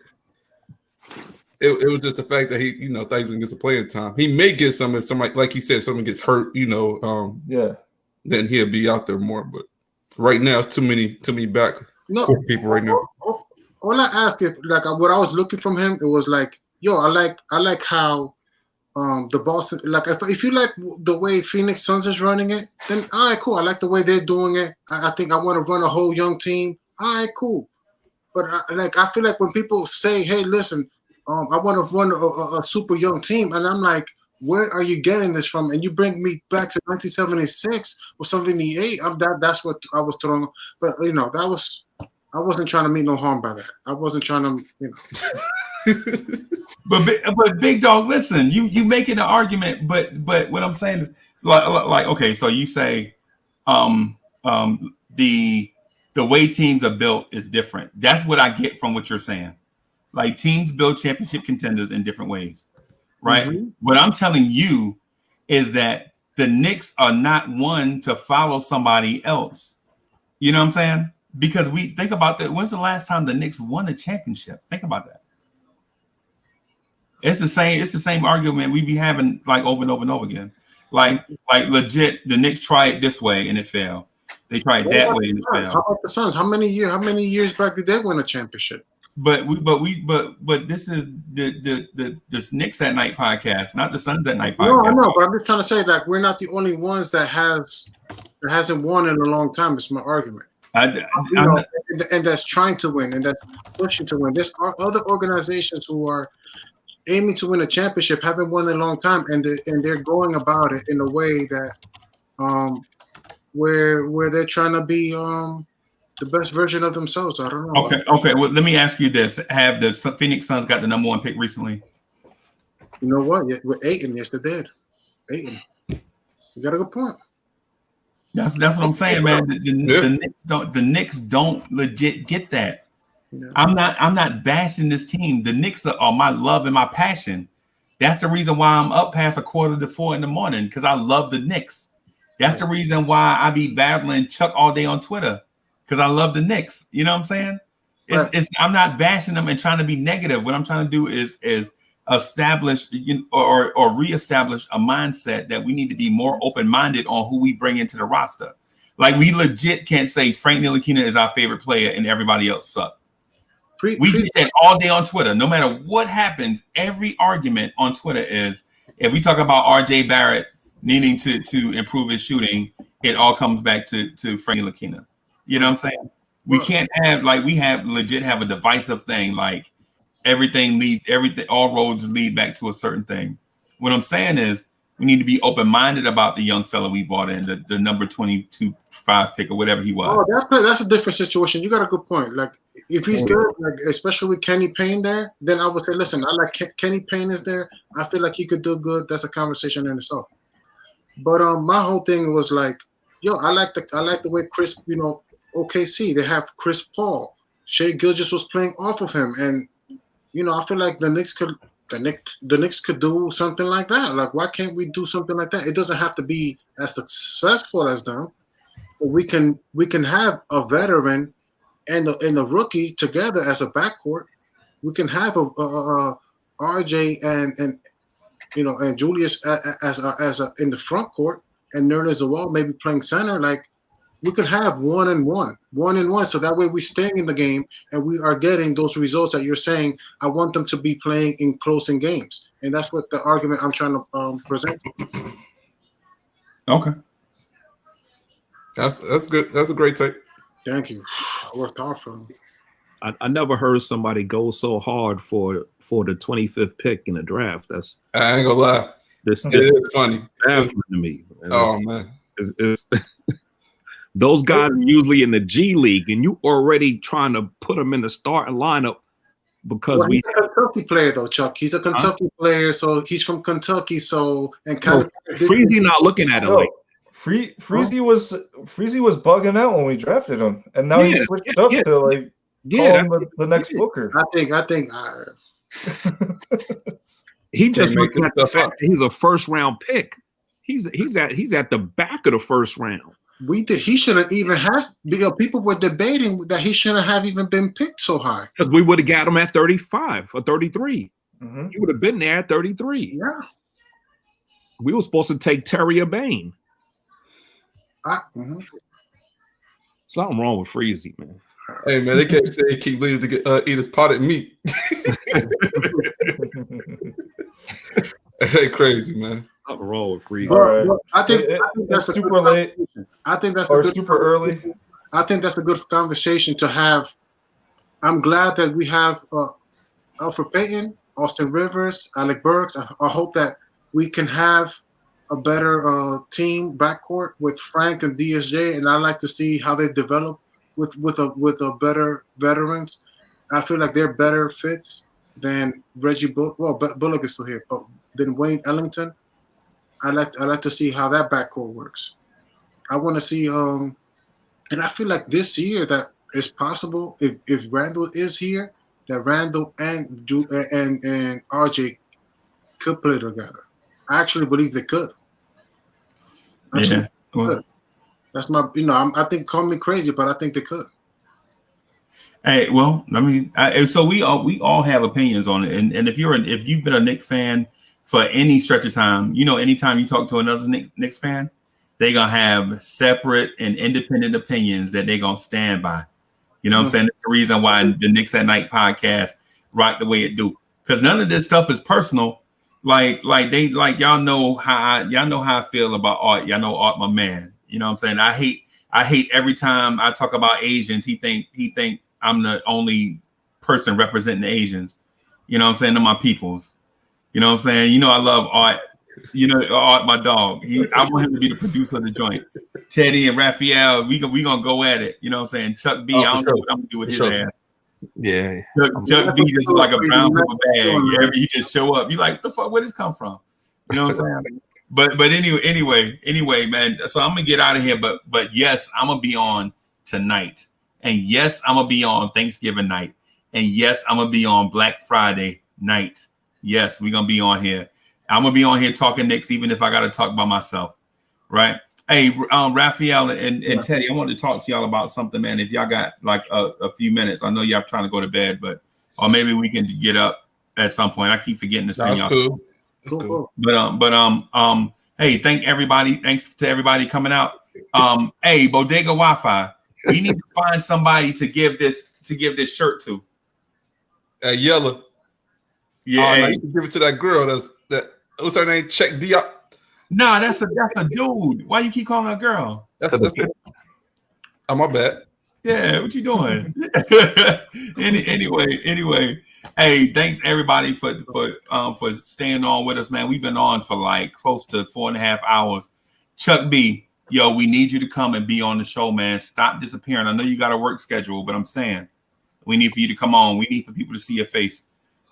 it was just the fact that he, thought he was gonna get some playing time. He may get some if somebody, like he said, someone gets hurt, then he'll be out there more. But right now, it's too many back people right now. All I asked if like what I was looking from him, it was like, I like how the Boston, like if you like the way Phoenix Suns is running it, then all right, cool. I like the way they're doing it. I think I want to run a whole young team. All right, cool. But I feel like when people say, "Hey, listen, I want to run a super young team," and I'm like, "Where are you getting this from?" And you bring me back to 1976 or 78. That's what I was throwing. But I wasn't trying to mean no harm by that. I wasn't trying to, But big dog, listen, you making an argument, but what I'm saying is like okay, so you say the way teams are built is different. That's what I get from what you're saying. Like teams build championship contenders in different ways, right? Mm-hmm. What I'm telling you is that the Knicks are not one to follow somebody else. You know what I'm saying? Because we think about that. When's the last time the Knicks won a championship? Think about that. It's the same argument we be having like over and over and over again. Like legit, the Knicks tried it this way and it failed. They tried that way and it failed. How about the Suns? How many years back did they win a championship? But this is the Knicks at Night podcast, not the Suns at Night podcast. No, I know, but I'm just trying to say that we're not the only ones that hasn't won in a long time. It's my argument. And that's trying to win and that's pushing to win. There's other organizations who are aiming to win a championship, haven't won in a long time, and they're going about it in a way that where they're trying to be the best version of themselves. I don't know. Okay. Well, let me ask you this: have the Phoenix Suns got the number one pick recently? You know what? With Ayton, yes, they did. Ayton, you got a good point. That's what I'm saying, man. The Knicks don't legit get that. Yeah. I'm not bashing this team. The Knicks are my love and my passion. That's the reason why I'm up past 3:45 in the morning, because I love the Knicks. That's the reason why I be battling Chuck all day on Twitter, because I love the Knicks. You know what I'm saying? It's I'm not bashing them and trying to be negative. What I'm trying to do is establish or reestablish a mindset that we need to be more open-minded on who we bring into the roster. Like, we legit can't say Frank Ntilikina is our favorite player and everybody else suck. We get that all day on Twitter. No matter what happens, every argument on Twitter is, if we talk about RJ Barrett needing to improve his shooting, it all comes back to Frank Ntilikina. You know what I'm saying? We can't have, like, we have legit have a divisive thing, like everything, all roads lead back to a certain thing. What I'm saying is, we need to be open-minded about the young fella we bought in, the number 22 5 pick or whatever he was. Oh, that's a different situation. You got a good point. Like, if he's good, like especially with Kenny Payne there, then I would say, listen, I like Kenny Payne is there. I feel like he could do good. That's a conversation in itself. But my whole thing was like, yo, I like the way Chris, OKC, they have Chris Paul. Shai Gilgeous was playing off of him, and I feel like the Knicks could do something like that. Like, why can't we do something like that? It doesn't have to be as successful as them. But we can have a veteran and a rookie together as a backcourt. We can have a RJ and Julius as in the front court, and Nerlens Noel maybe playing center. Like, we could have 1-1, so that way we staying in the game and we are getting those results that you're saying. I want them to be playing in closing games, and that's what the argument I'm trying to present. Okay, that's good. That's a great take. Thank you. I worked hard for them. I never heard somebody go so hard for the 25th pick in the draft. I ain't gonna lie. This it is funny. Baffling to me. Oh man. Those guys are usually in the G League, and you already trying to put them in the starting lineup because he's a Kentucky player though, Chuck. He's a Kentucky player, so he's from Kentucky. So and Freezy not looking at it like Freezy was bugging out when we drafted him, and now he switched up to like the next Booker. I think he just looking at the fact that he's a first round pick. He's at the back of the first round. He shouldn't even have, because people were debating that he shouldn't have even been picked so high. Because we would have got him at 35 or 33. Mm-hmm. He would have been there at 33. Yeah. We were supposed to take Terry Bain. Something wrong with Freezy, man. Hey, man, they kept saying keep leaving to eat his potted meat. Hey, crazy, man. Something wrong with Freezy. Right. I think that's super late. I think that's super early. I think that's a good conversation to have. I'm glad that we have Alfred Payton, Austin Rivers, Alec Burks. I hope that we can have a better team backcourt with Frank and DSJ, and I like to see how they develop with a better veterans. I feel like they're better fits than Reggie Bullock. Well, Bullock is still here, but than Wayne Ellington. I like to see how that backcourt works. I want to see and I feel like this year that it's possible if Randle is here, that Randle and RJ could play together. I actually believe they could. Well, that's my, I think, call me crazy, but I think they could. Hey, well, I mean, so we all have opinions on it, and if you've been a Knicks fan for any stretch of time, anytime you talk to another Knicks fan, they're gonna have separate and independent opinions that they're gonna stand by. You know what I'm saying? That's the reason why the Knicks at Night podcast rock the way it do, because none of this stuff is personal. Like y'all know how I feel about Art. Y'all know Art, my man. You know what I'm saying? I hate every time I talk about Asians. He think I'm the only person representing the Asians. You know what I'm saying? To my peoples. You know what I'm saying? I love Art. Art, my dog. I want him to be the producer of the joint. Teddy and Raphael, we gonna go at it. You know what I'm saying? Chuck B, I don't know what I'm gonna do with his ass. Yeah. Chuck B just like a brown paper bag. Yeah, he just show up. You like, the fuck, where this come from? You know what I'm saying? But anyway, man. So I'm gonna get out of here. But yes, I'm gonna be on tonight. And yes, I'm gonna be on Thanksgiving night. And yes, I'm gonna be on Black Friday night. Yes, we're gonna be on here. I'm gonna be on here talking Knicks, even if I gotta talk by myself. Right. Hey, Raphael and Teddy, I wanted to talk to y'all about something, man. If y'all got like a few minutes, I know y'all trying to go to bed, or maybe we can get up at some point. I keep forgetting to send y'all. Cool. That's cool. But hey, thanks to everybody coming out. Hey, Bodega Wi-Fi, we need to find somebody to give this shirt to. Yellow. Yeah, you can give it to that girl. What's her name? Check Diop. Nah, that's a dude. Why you keep calling her a girl? That's oh, my bad. Yeah, what you doing? Anyway. Hey, thanks everybody for staying on with us, man. We've been on for like close to 4.5 hours. Chuck B, yo, we need you to come and be on the show, man. Stop disappearing. I know you got a work schedule, but I'm saying we need for you to come on. We need for people to see your face.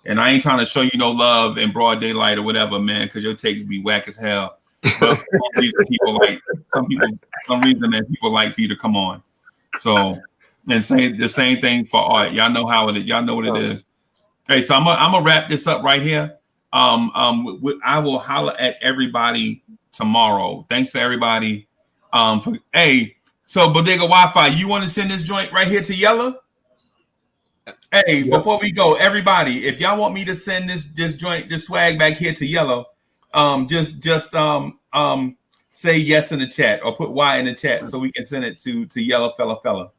And I ain't trying to show you no love in broad daylight or whatever, man, because your takes be whack as hell. But for some reason, man, people like for you to come on. So, and say the same thing for art. Y'all know how it is. Y'all know what it is. Hey, so I'm gonna wrap this up right here. I will holler at everybody tomorrow. Thanks for everybody. So Bodega Wi-Fi, you want to send this joint right here to Yellow? Hey, before we go, everybody, if y'all want me to send this joint, this swag back here to Yellow, just say yes in the chat or put Y in the chat so we can send it to Yellow Fella.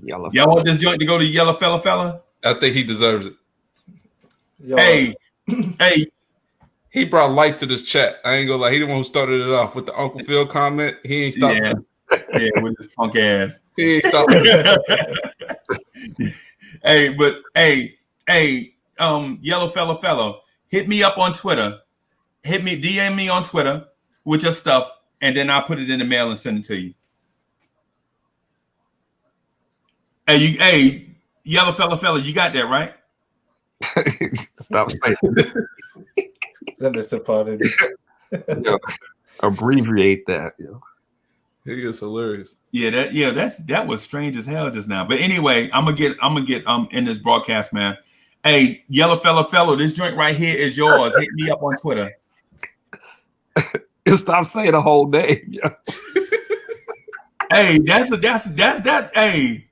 Y'all want this joint to go to Yellow Fella? I think he deserves it. Yo. Hey, he brought life to this chat. I ain't gonna lie. He the one who started it off with the Uncle Phil comment. He ain't stopped. Yeah, with his punk ass. He ain't stopped. Yellow Fella, hit me up on Twitter. DM me on Twitter with your stuff, and then I'll put it in the mail and send it to you. Hey, Yellow Fella, you got that, right? Stop saying Send it to Potty. Yo, abbreviate that. Yo. He is hilarious. Yeah, that was strange as hell just now. But anyway, I'm gonna get in this broadcast, man. Hey, Yellow Fella, this joint right here is yours. Hit me up on Twitter. Stop saying the whole name. Yo. Hey, that's that. Hey,